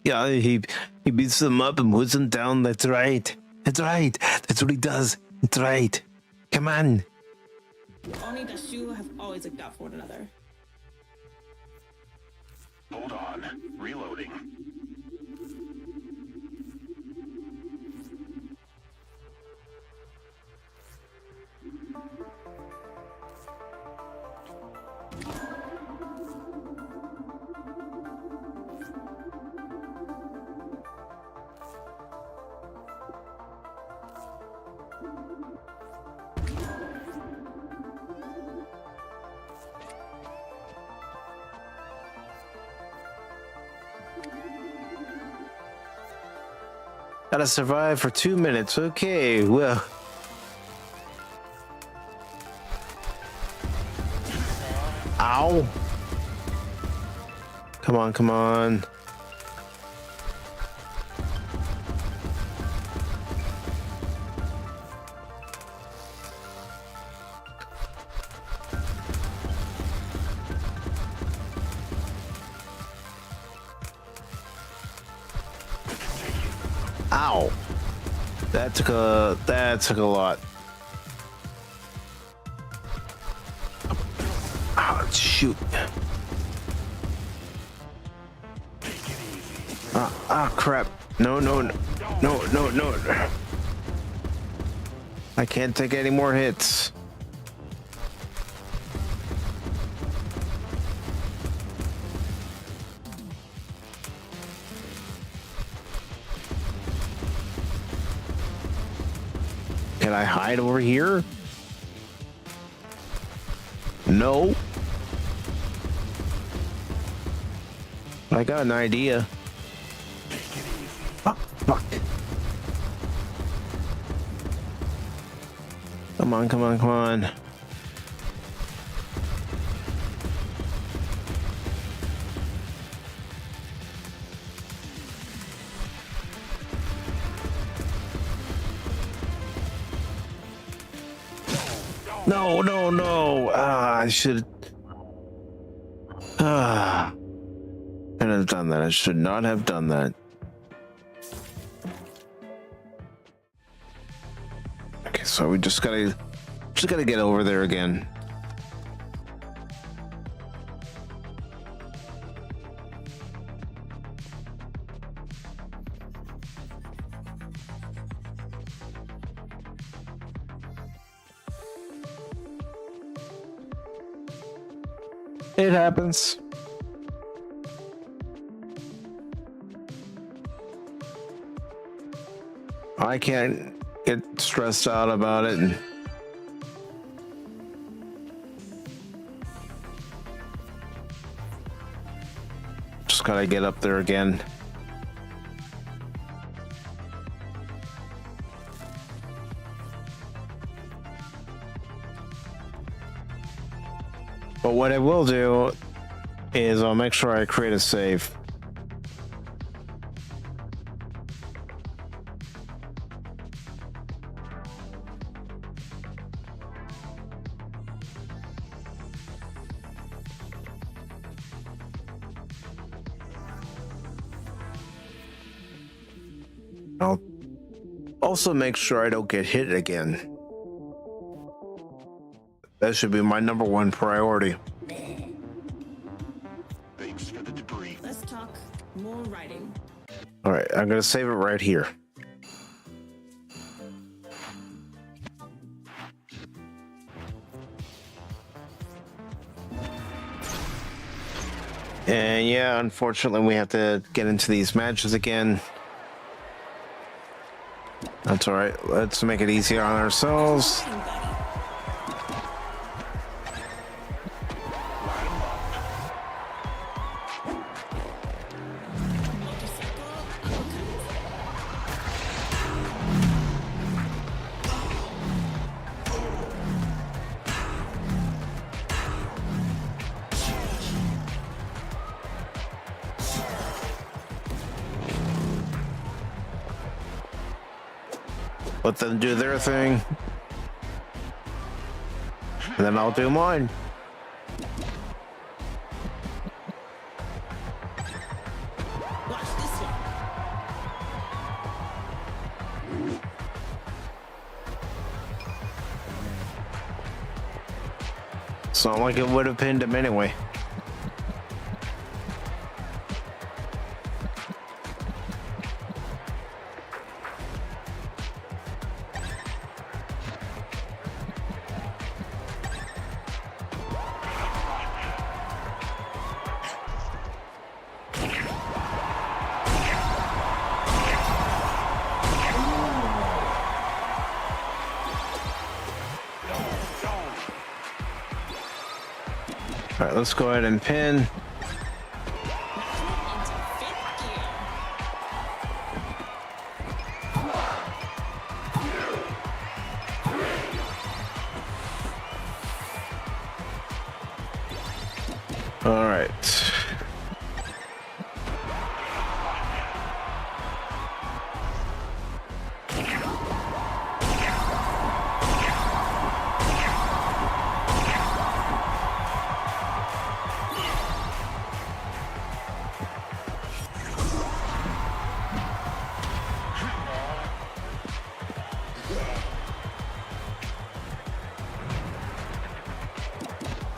Yeah, he beats them up and puts them down. That's right. That's right. That's what he does. That's right. Come on. Only the Shu have always looked out for one another. Hold on. Reloading. Gotta survive for 2 minutes. Okay, well. Ow. Come on, come on. Ow. That took a lot. Oh, shoot. Crap. No. I can't take any more hits. Can I hide over here? No. I got an idea. Oh, fuck. Come on. No. I should. Shouldn't have done that. I should not have done that. Okay, so we just gotta get over there again. It happens. I can't get stressed out about it. Just gotta get up there again. But what I will do is I'll make sure I create a save. I'll also make sure I don't get hit again. That should be my number one priority. Thanks for the debris. Let's talk more writing. All right, I'm gonna save it right here. And yeah, unfortunately, we have to get into these matches again. It's all right. Let's make it easier on ourselves. Let them do their thing. And then I'll do mine. Watch this one. It's not like it would have pinned him anyway. All right, let's go ahead and pin. Into fifth gear. All right.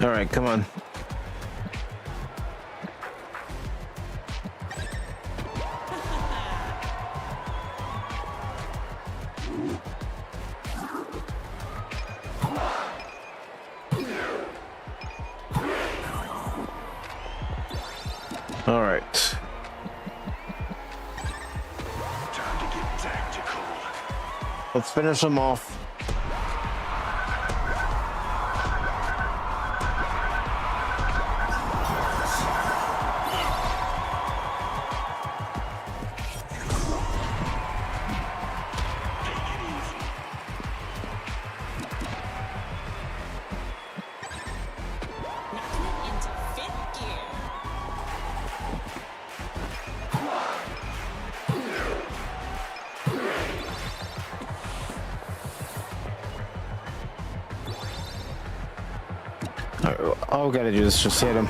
All right, come on. All right. Time to get tactical. Let's finish them off. Into fifth gear. All right, all we gotta do is just hit him.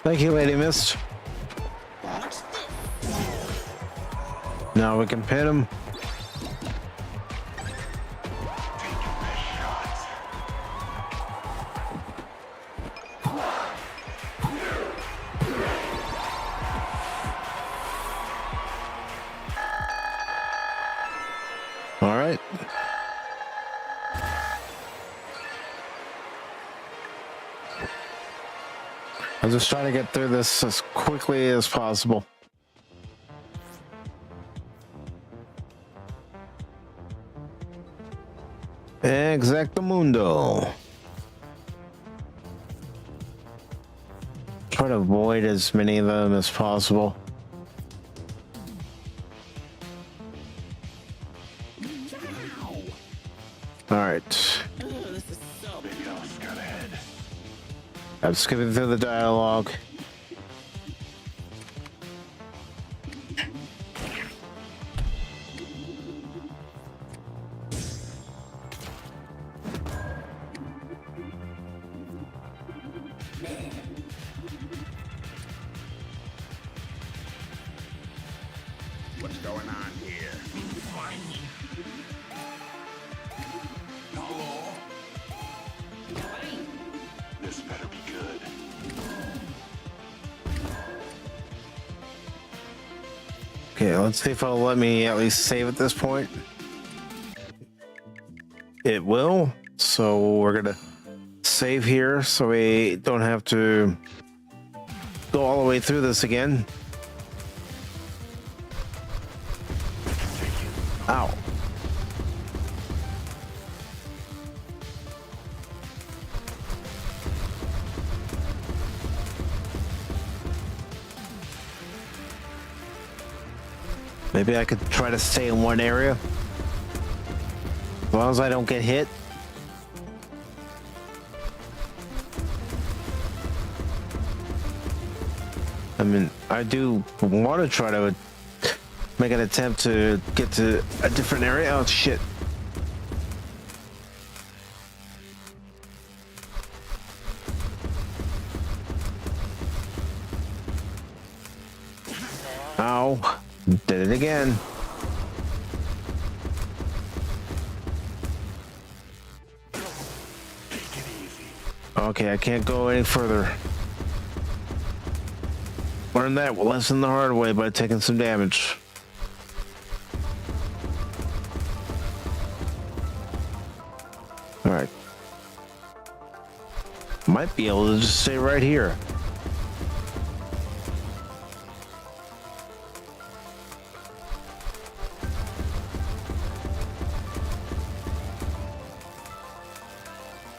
Thank you, Lady Mist. Watch this. Now we can pin him. All right. I'll just try to get through this as quickly as possible. Exactamundo. Try to avoid as many of them as possible. All right. Oh, this is so Maybe I'll scout ahead. I'm skipping through the dialogue. What's going on here? Hello? This better be good. Okay, let's see if it'll let me at least save at this point. It will. So we're gonna save here so we don't have to go all the way through this again. Ow. Maybe I could try to stay in one area. As long as I don't get hit. I mean, I do want to try to make an attempt to get to a different area. Oh, shit. Ow. Did it again. Okay, I can't go any further. Learned that lesson the hard way by taking some damage. Alright. Might be able to just stay right here.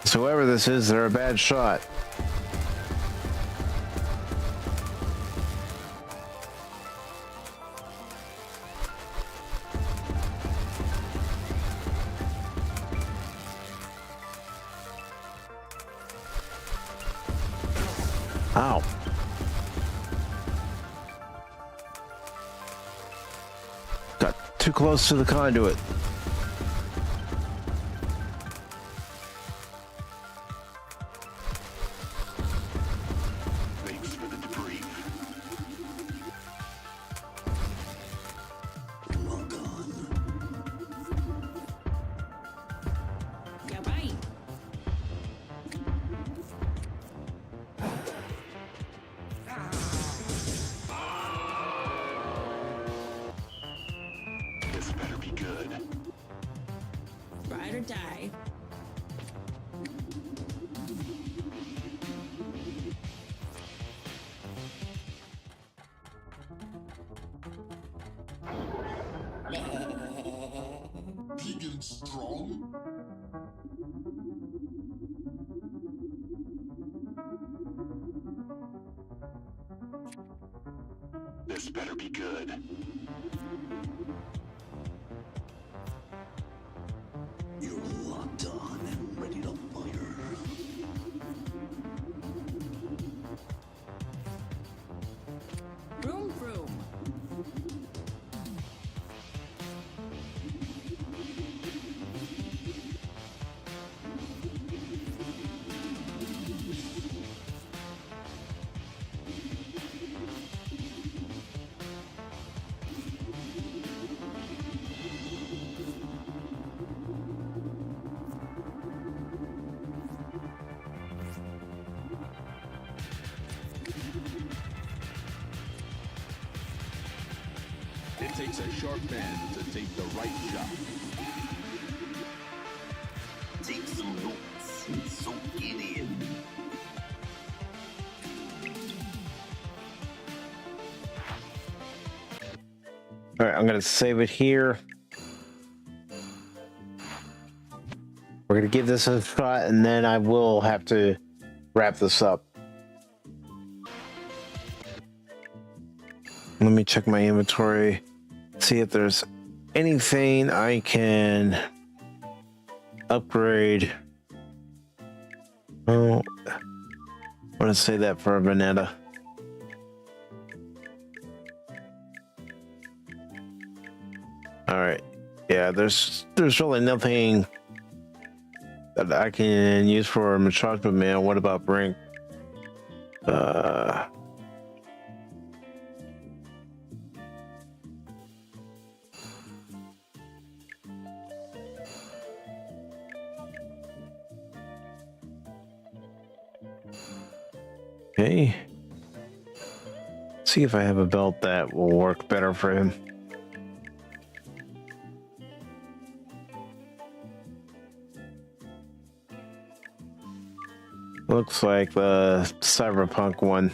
So whoever this is, they're a bad shot. Ow. Got too close to the conduit. Thanks for the debris. Well done. Yeah, right. This better be good. Ride or die. Vegan strong? This better be good. You're locked on and ready to fire. Vroom vroom. It takes a sharp man to take the right shot. Take some notes and soak it in. All right, I'm gonna save it here. We're gonna give this a shot, and then I will have to wrap this up. Let me check my inventory, see if there's anything I can upgrade. Oh, I'm gonna say that for a Vanetta. All right, yeah, there's really nothing that I can use for Macho Man. What about Brink? Okay. See if I have a belt that will work better for him. looks like the cyberpunk one.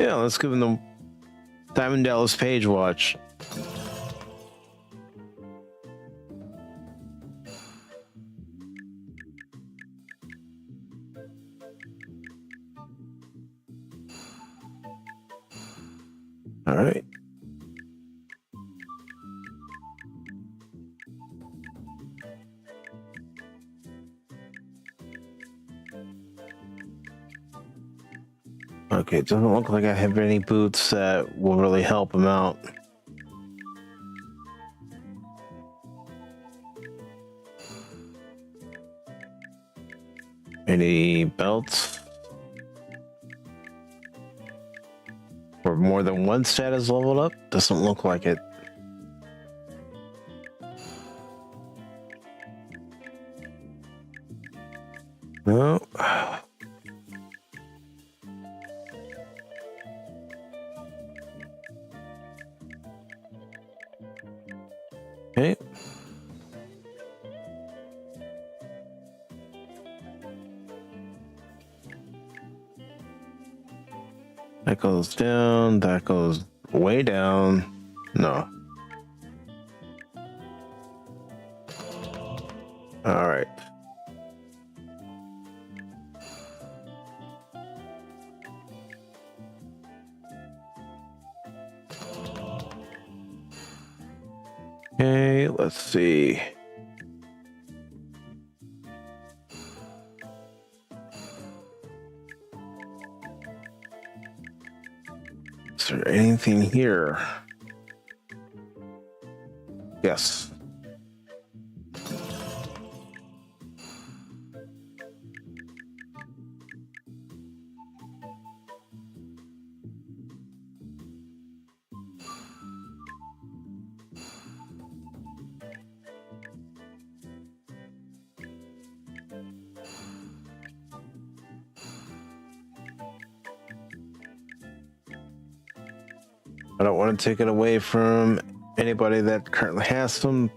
Yeah, let's give him the Diamond Dallas Page watch. All right. Okay, it doesn't look like I have any boots that will really help him out. Any belts? Or more than one status leveled up? Doesn't look like it. No. Okay. That goes down, that goes way down. No. All right. Okay, let's see. Is there anything here? Yes. I don't want to take it away from anybody that currently has some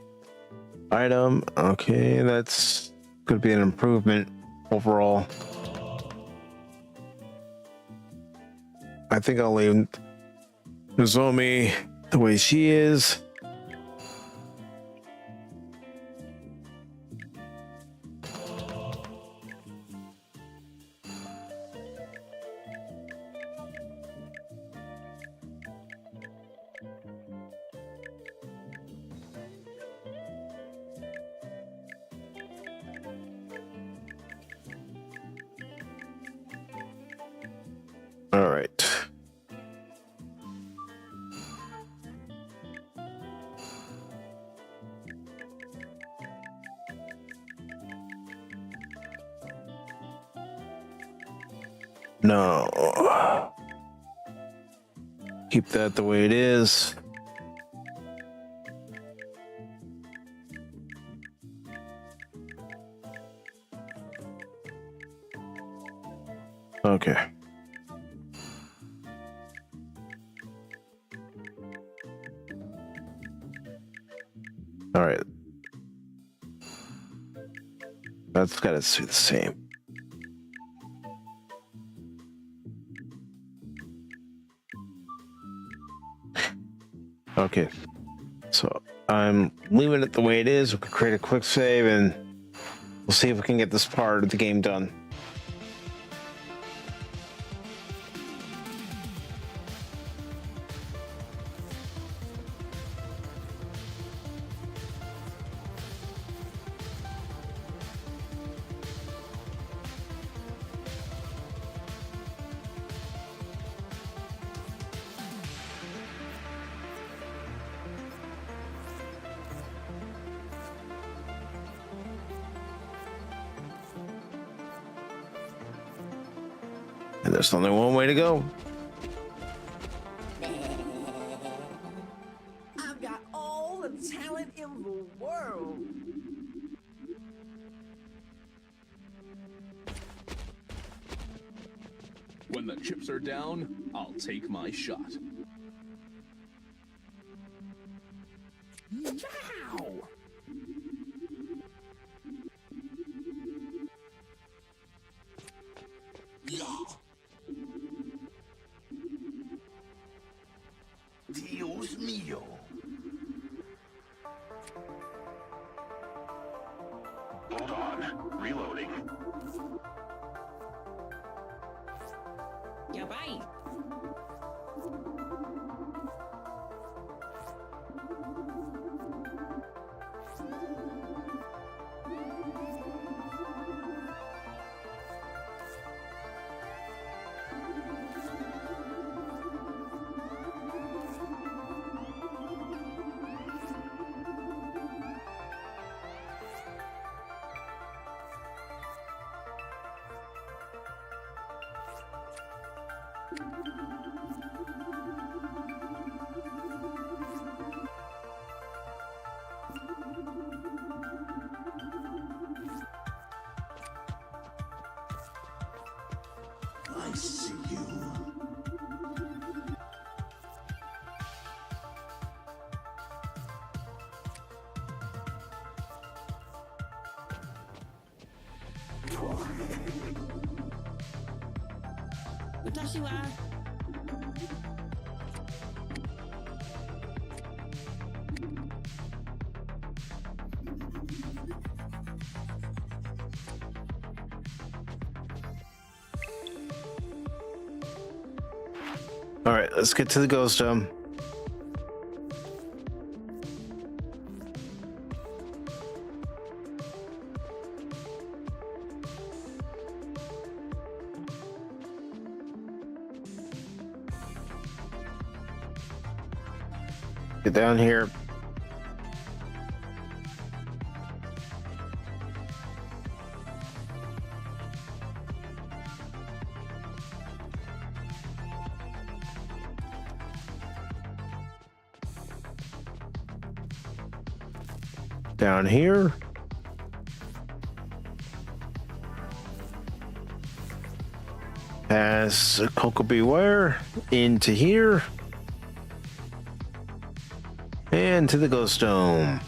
item. Okay, that's could be an improvement overall. I think I'll leave Nozomi the way she is. All right. No. Keep that the way it is. Okay. All right. That's got to stay the same. Okay. So I'm leaving it the way it is. We can create a quick save and we'll see if we can get this part of the game done. And there's only one way to go. I've got all the talent in When the chips are down, I'll take my shot. Now! Dios mío. Hold on. Reloading. You're right. I see you. Utashiwa. All right, let's get to the ghost dome. Get down here. Down here. Pass Cocoa Beware into here. And to the ghost dome.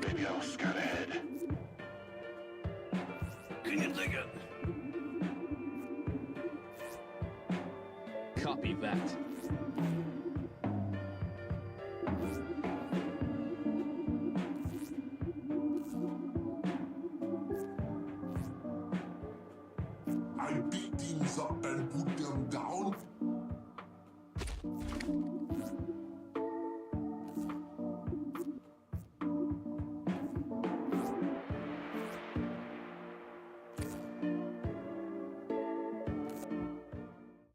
Maybe I'll scout ahead. Can you take it? Copy that. I beat things up and put them down.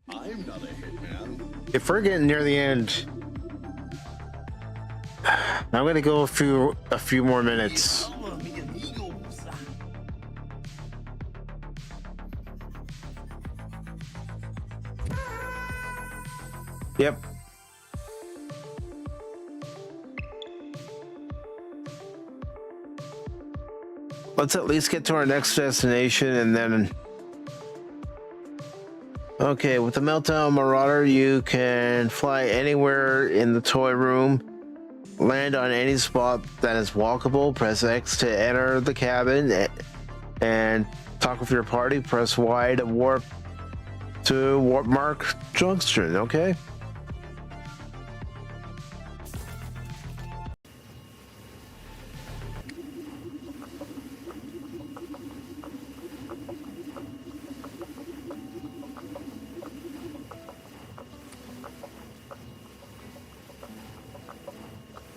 I'm not a hitman. If we're getting near the end, I'm gonna go a few more minutes. Hola, mi amigos. Yep. Let's at least get to our next destination and then... Okay, with the Meltdown Marauder, you can fly anywhere in the toy room, land on any spot that is walkable, press X to enter the cabin, and talk with your party, press Y to warp to Warp Mark Junction, okay?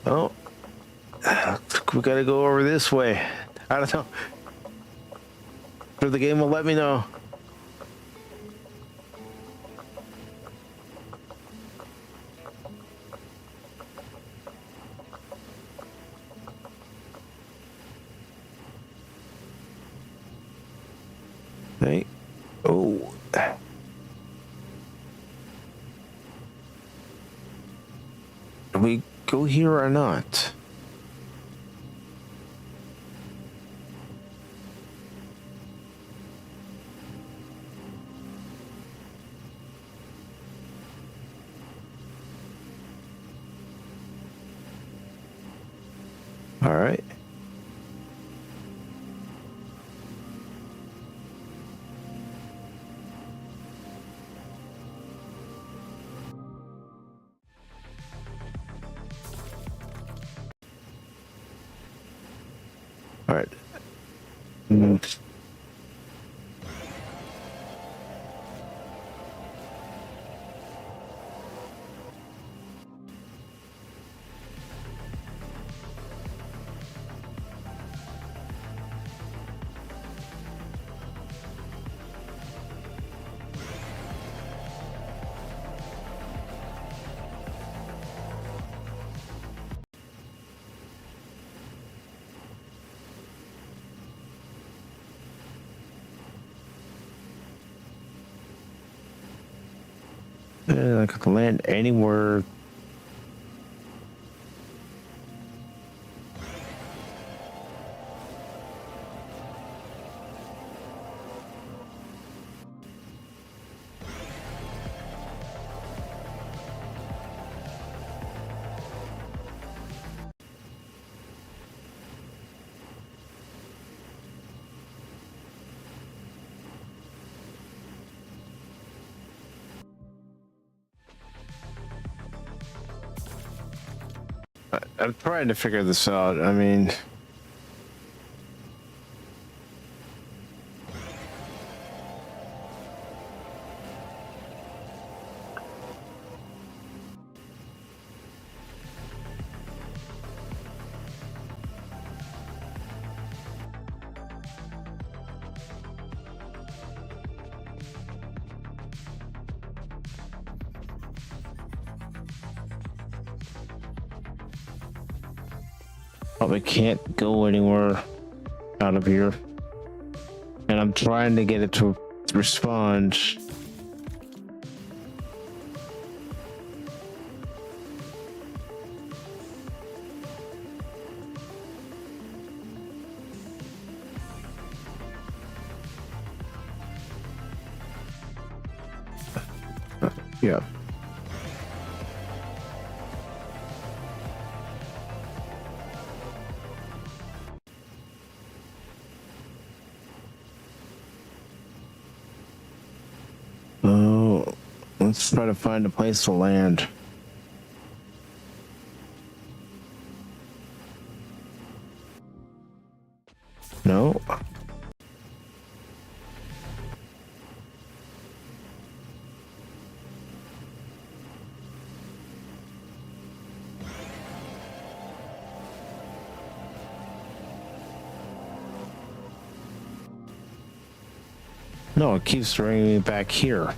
Oh, we gotta go over this way. I don't know. Sure, the game will let me know. Hey. Oh. Do we go here or not? All right. All right. I could land anywhere. I'm trying to figure this out. I mean, probably can't go anywhere out of here. And I'm trying to get it to respond. Yeah. Oh, let's try to find a place to land. No. No, it keeps bringing me back here.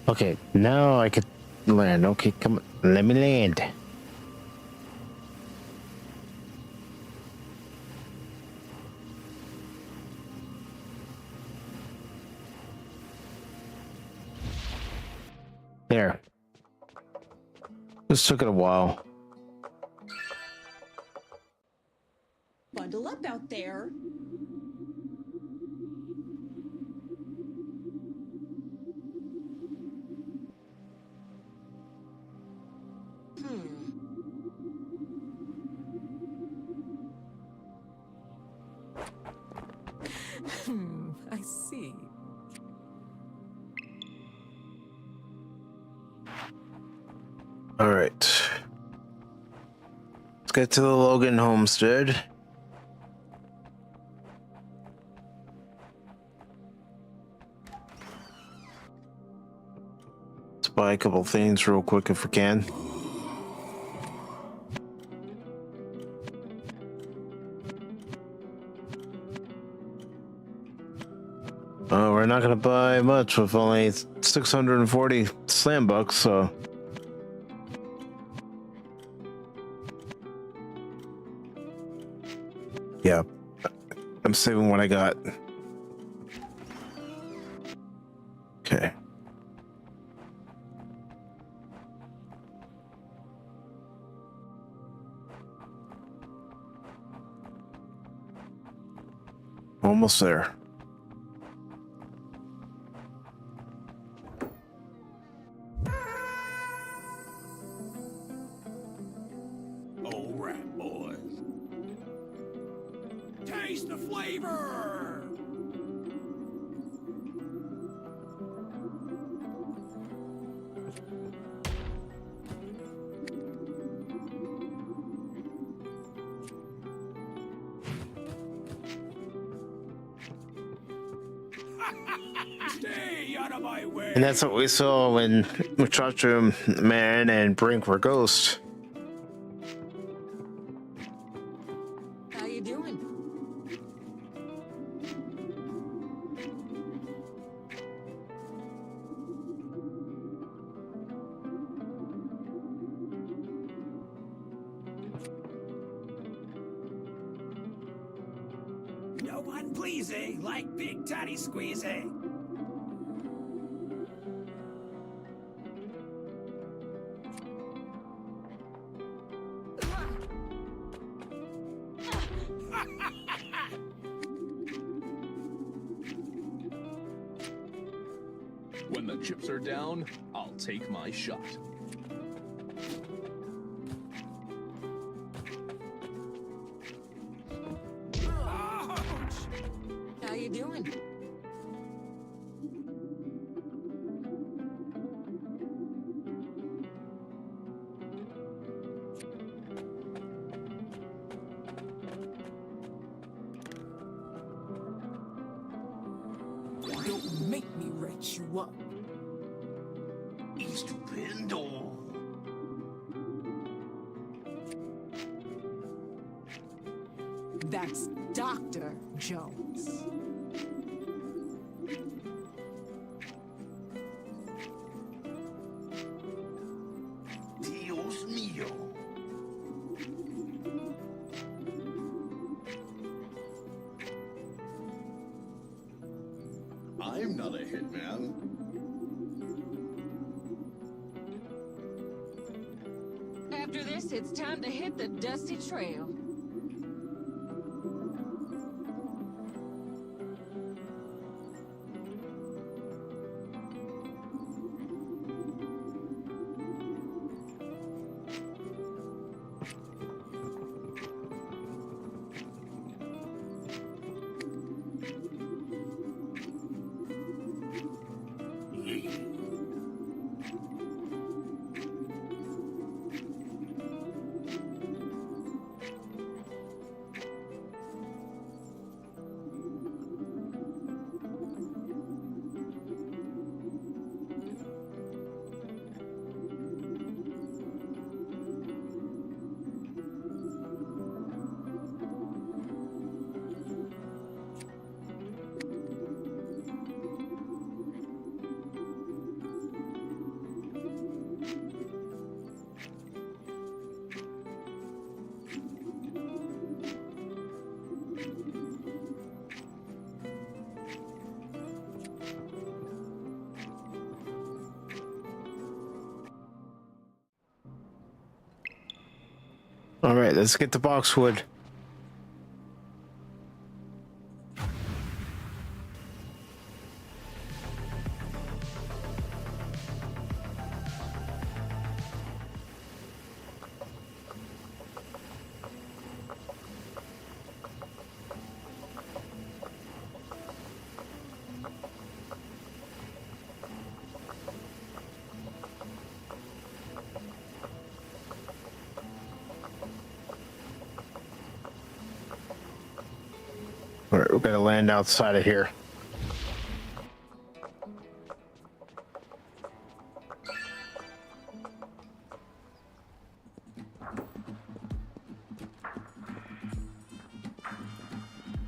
Okay, now I could land. Okay, come on, let me land. There. This took it a while. Bundle up out there. I see. All right. get to the Logan homestead. Let's buy a couple things real quick if we can. Oh, we're not gonna buy much with only 640 slam bucks, so. Yeah, I'm saving what I got. Okay. Almost there. All right, boys. Taste the flavor! Stay out of my way! And that's what we saw when Muchacho Man and Brink were ghosts. How you doing? No one pleasing like Big Daddy Squeezy. When the chips are down, I'll take my shot. How you doing? Don't make me wrench you up. Estupendo. That's Dr. Jones. Dios mío. I'm not a hitman. After this, it's time to hit the dusty trail. All right, let's get to Boxwood. All right, we're gonna land outside of here.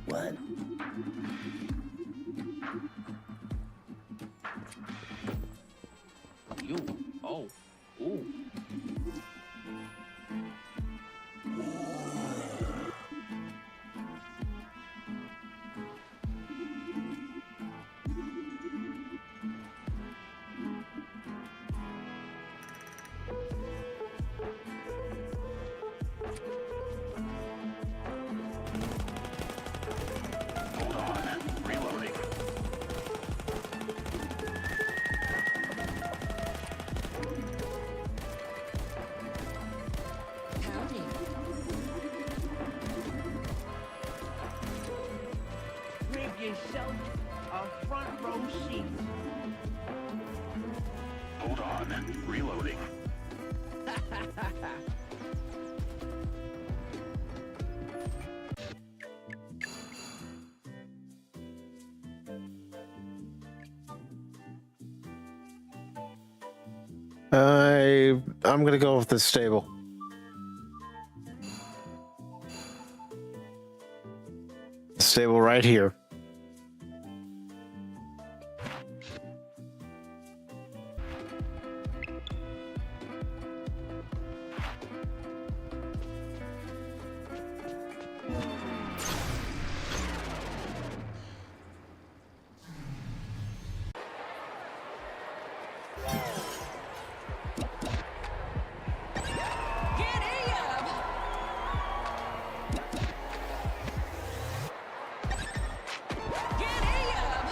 What? You. Oh. Ooh. Hold on. Reloading. Howdy. Grab yourself a front row seat. Hold on. Reloading. I'm gonna go with the stable. Stable right here. Giddy up! Giddy up!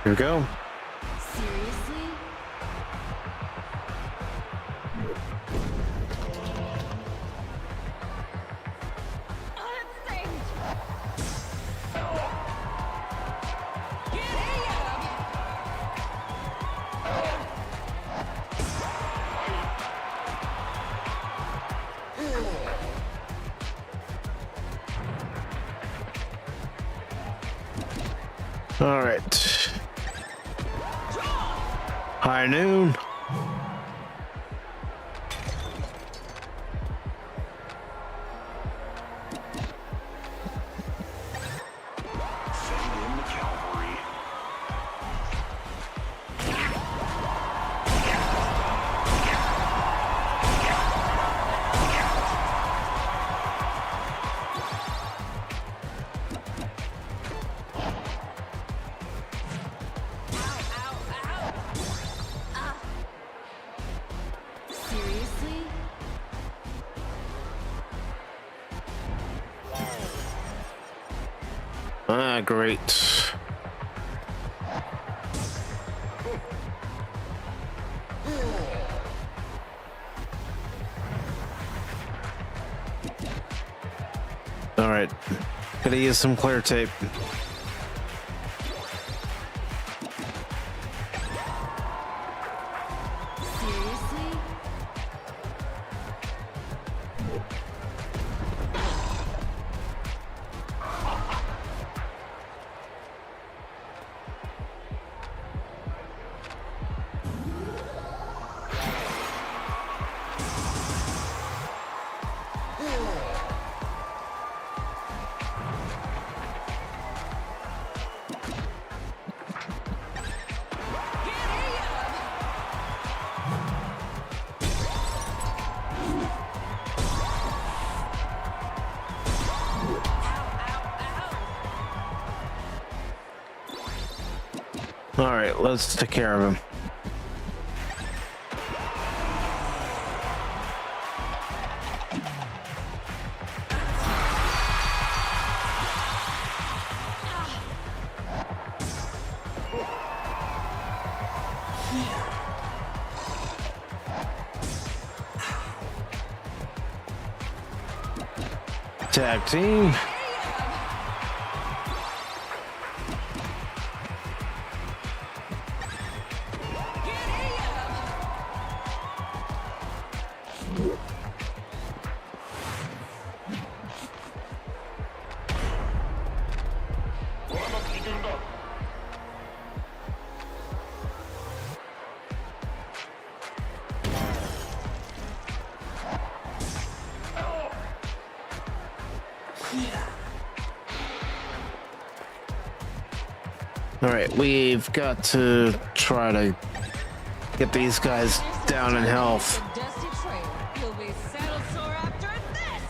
Here we go. Seriously? Giddy up! All right. High noon. Send in the cavalry. Seriously? Ah, great. All right. Gotta use some clear tape. Seriously? Giddy up! All right, let's take care of him. Tag team. All right, we've got to try to get these guys down in health. The dusty trail. You'll be saddle sore after this.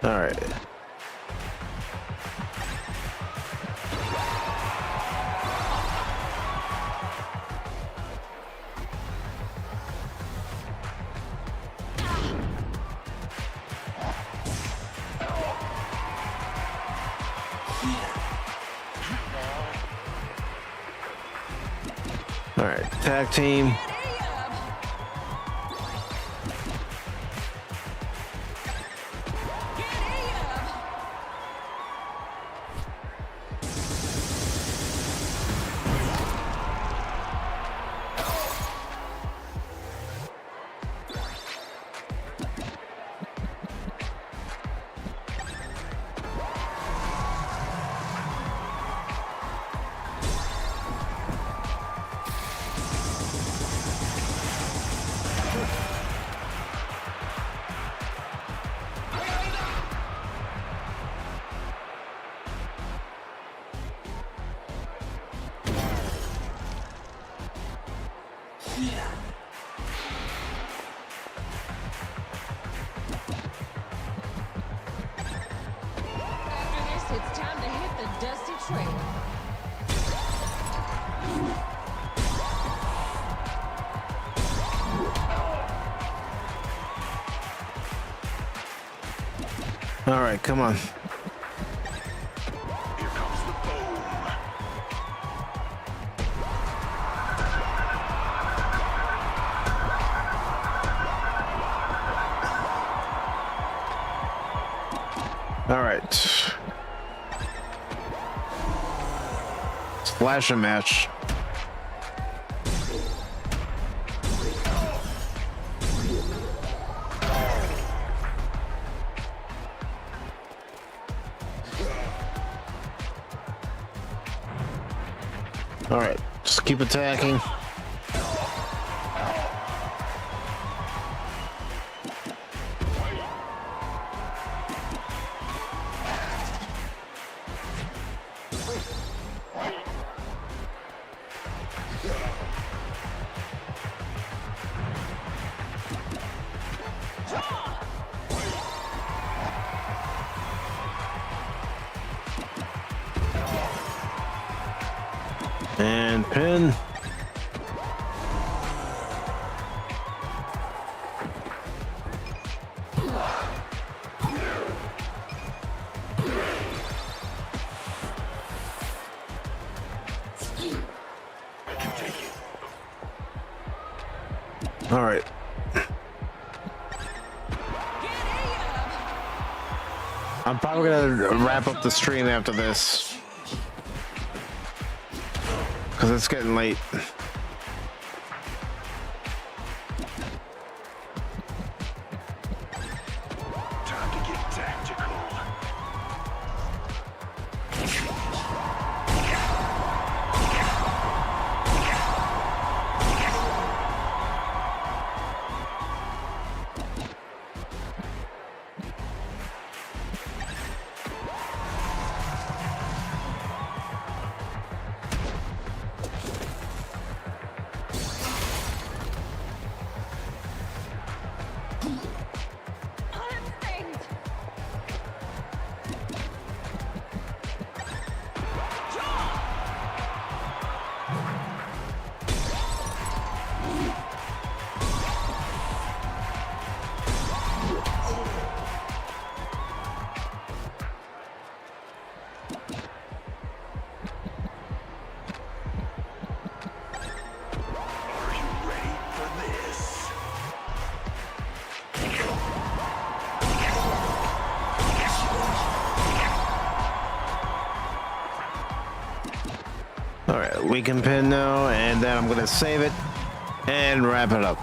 All right. All right, tag team. After this, it's time to hit the dusty trail. All right, come on. Here comes the boom. All right. Splash and match. All right, just keep attacking. And pin. All right. I'm probably gonna wrap up the stream after this because it's getting late. Time to get tactical. weekend pin now, and then I'm going to save it and wrap it up.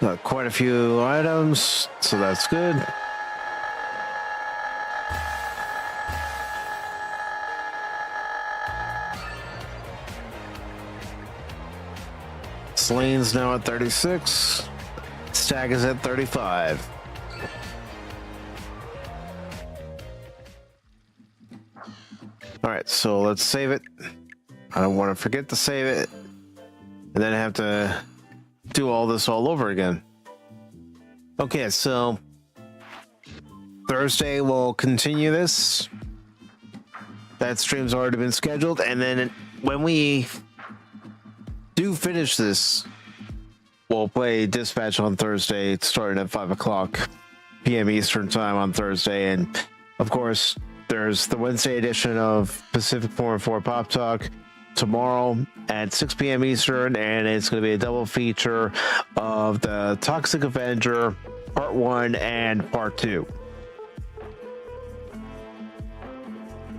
Got quite a few items, so that's good. Slane's now at 36. Stag is at 35. All right, so let's save it. I don't want to forget to save it, and then have to do all this all over again. Okay, so Thursday we'll continue this. That stream's already been scheduled, and then when we do finish this, we'll play Dispatch on Thursday, starting at 5 o'clock p.m. Eastern time on Thursday. And of course, there's the Wednesday edition of Pacific 4 and 4 Pop Talk tomorrow at 6 p.m. Eastern, and it's going to be a double feature of the Toxic Avenger Part 1 and Part 2.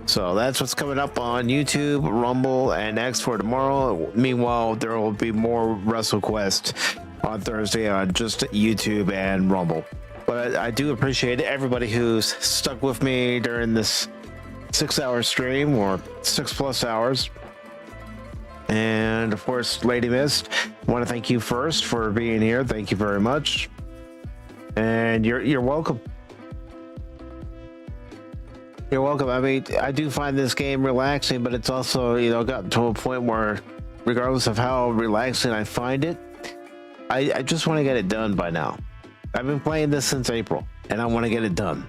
So that's what's coming up on YouTube, Rumble, and X for tomorrow. Meanwhile, there will be more WrestleQuest on Thursday on just YouTube and Rumble. But I do appreciate everybody who's stuck with me during this 6-hour stream, or 6+ hours. And of course, Lady Mist, I want to thank you first for being here. Thank you very much. And you're welcome. You're welcome. I mean, I do find this game relaxing, but it's also, gotten to a point where, regardless of how relaxing I find it, I just want to get it done by now. I've been playing this since April, and I want to get it done.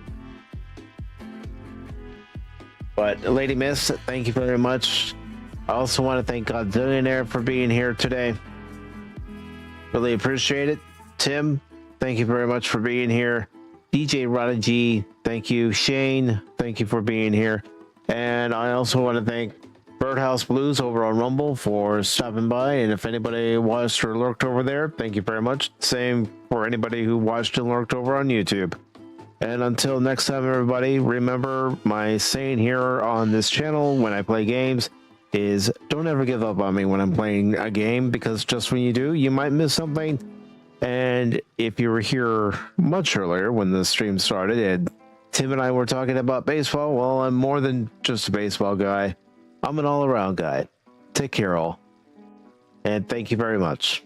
But Lady Miss, thank you very much. I also want to thank Godzillionaire for being here today. Really appreciate it. Tim, thank you very much for being here. DJ Rada G, thank you. Shane, thank you for being here. And I also want to thank Birdhouse Blues over on Rumble for stopping by. And if anybody watched or lurked over there, thank you very much. Same for anybody who watched and lurked over on YouTube. And until next time, everybody, remember my saying here on this channel when I play games is don't ever give up on me when I'm playing a game, because just when you do, you might miss something. And if you were here much earlier when the stream started and Tim and I were talking about baseball, well, I'm more than just a baseball guy. I'm an all-around guy. Take care, all. And thank you very much.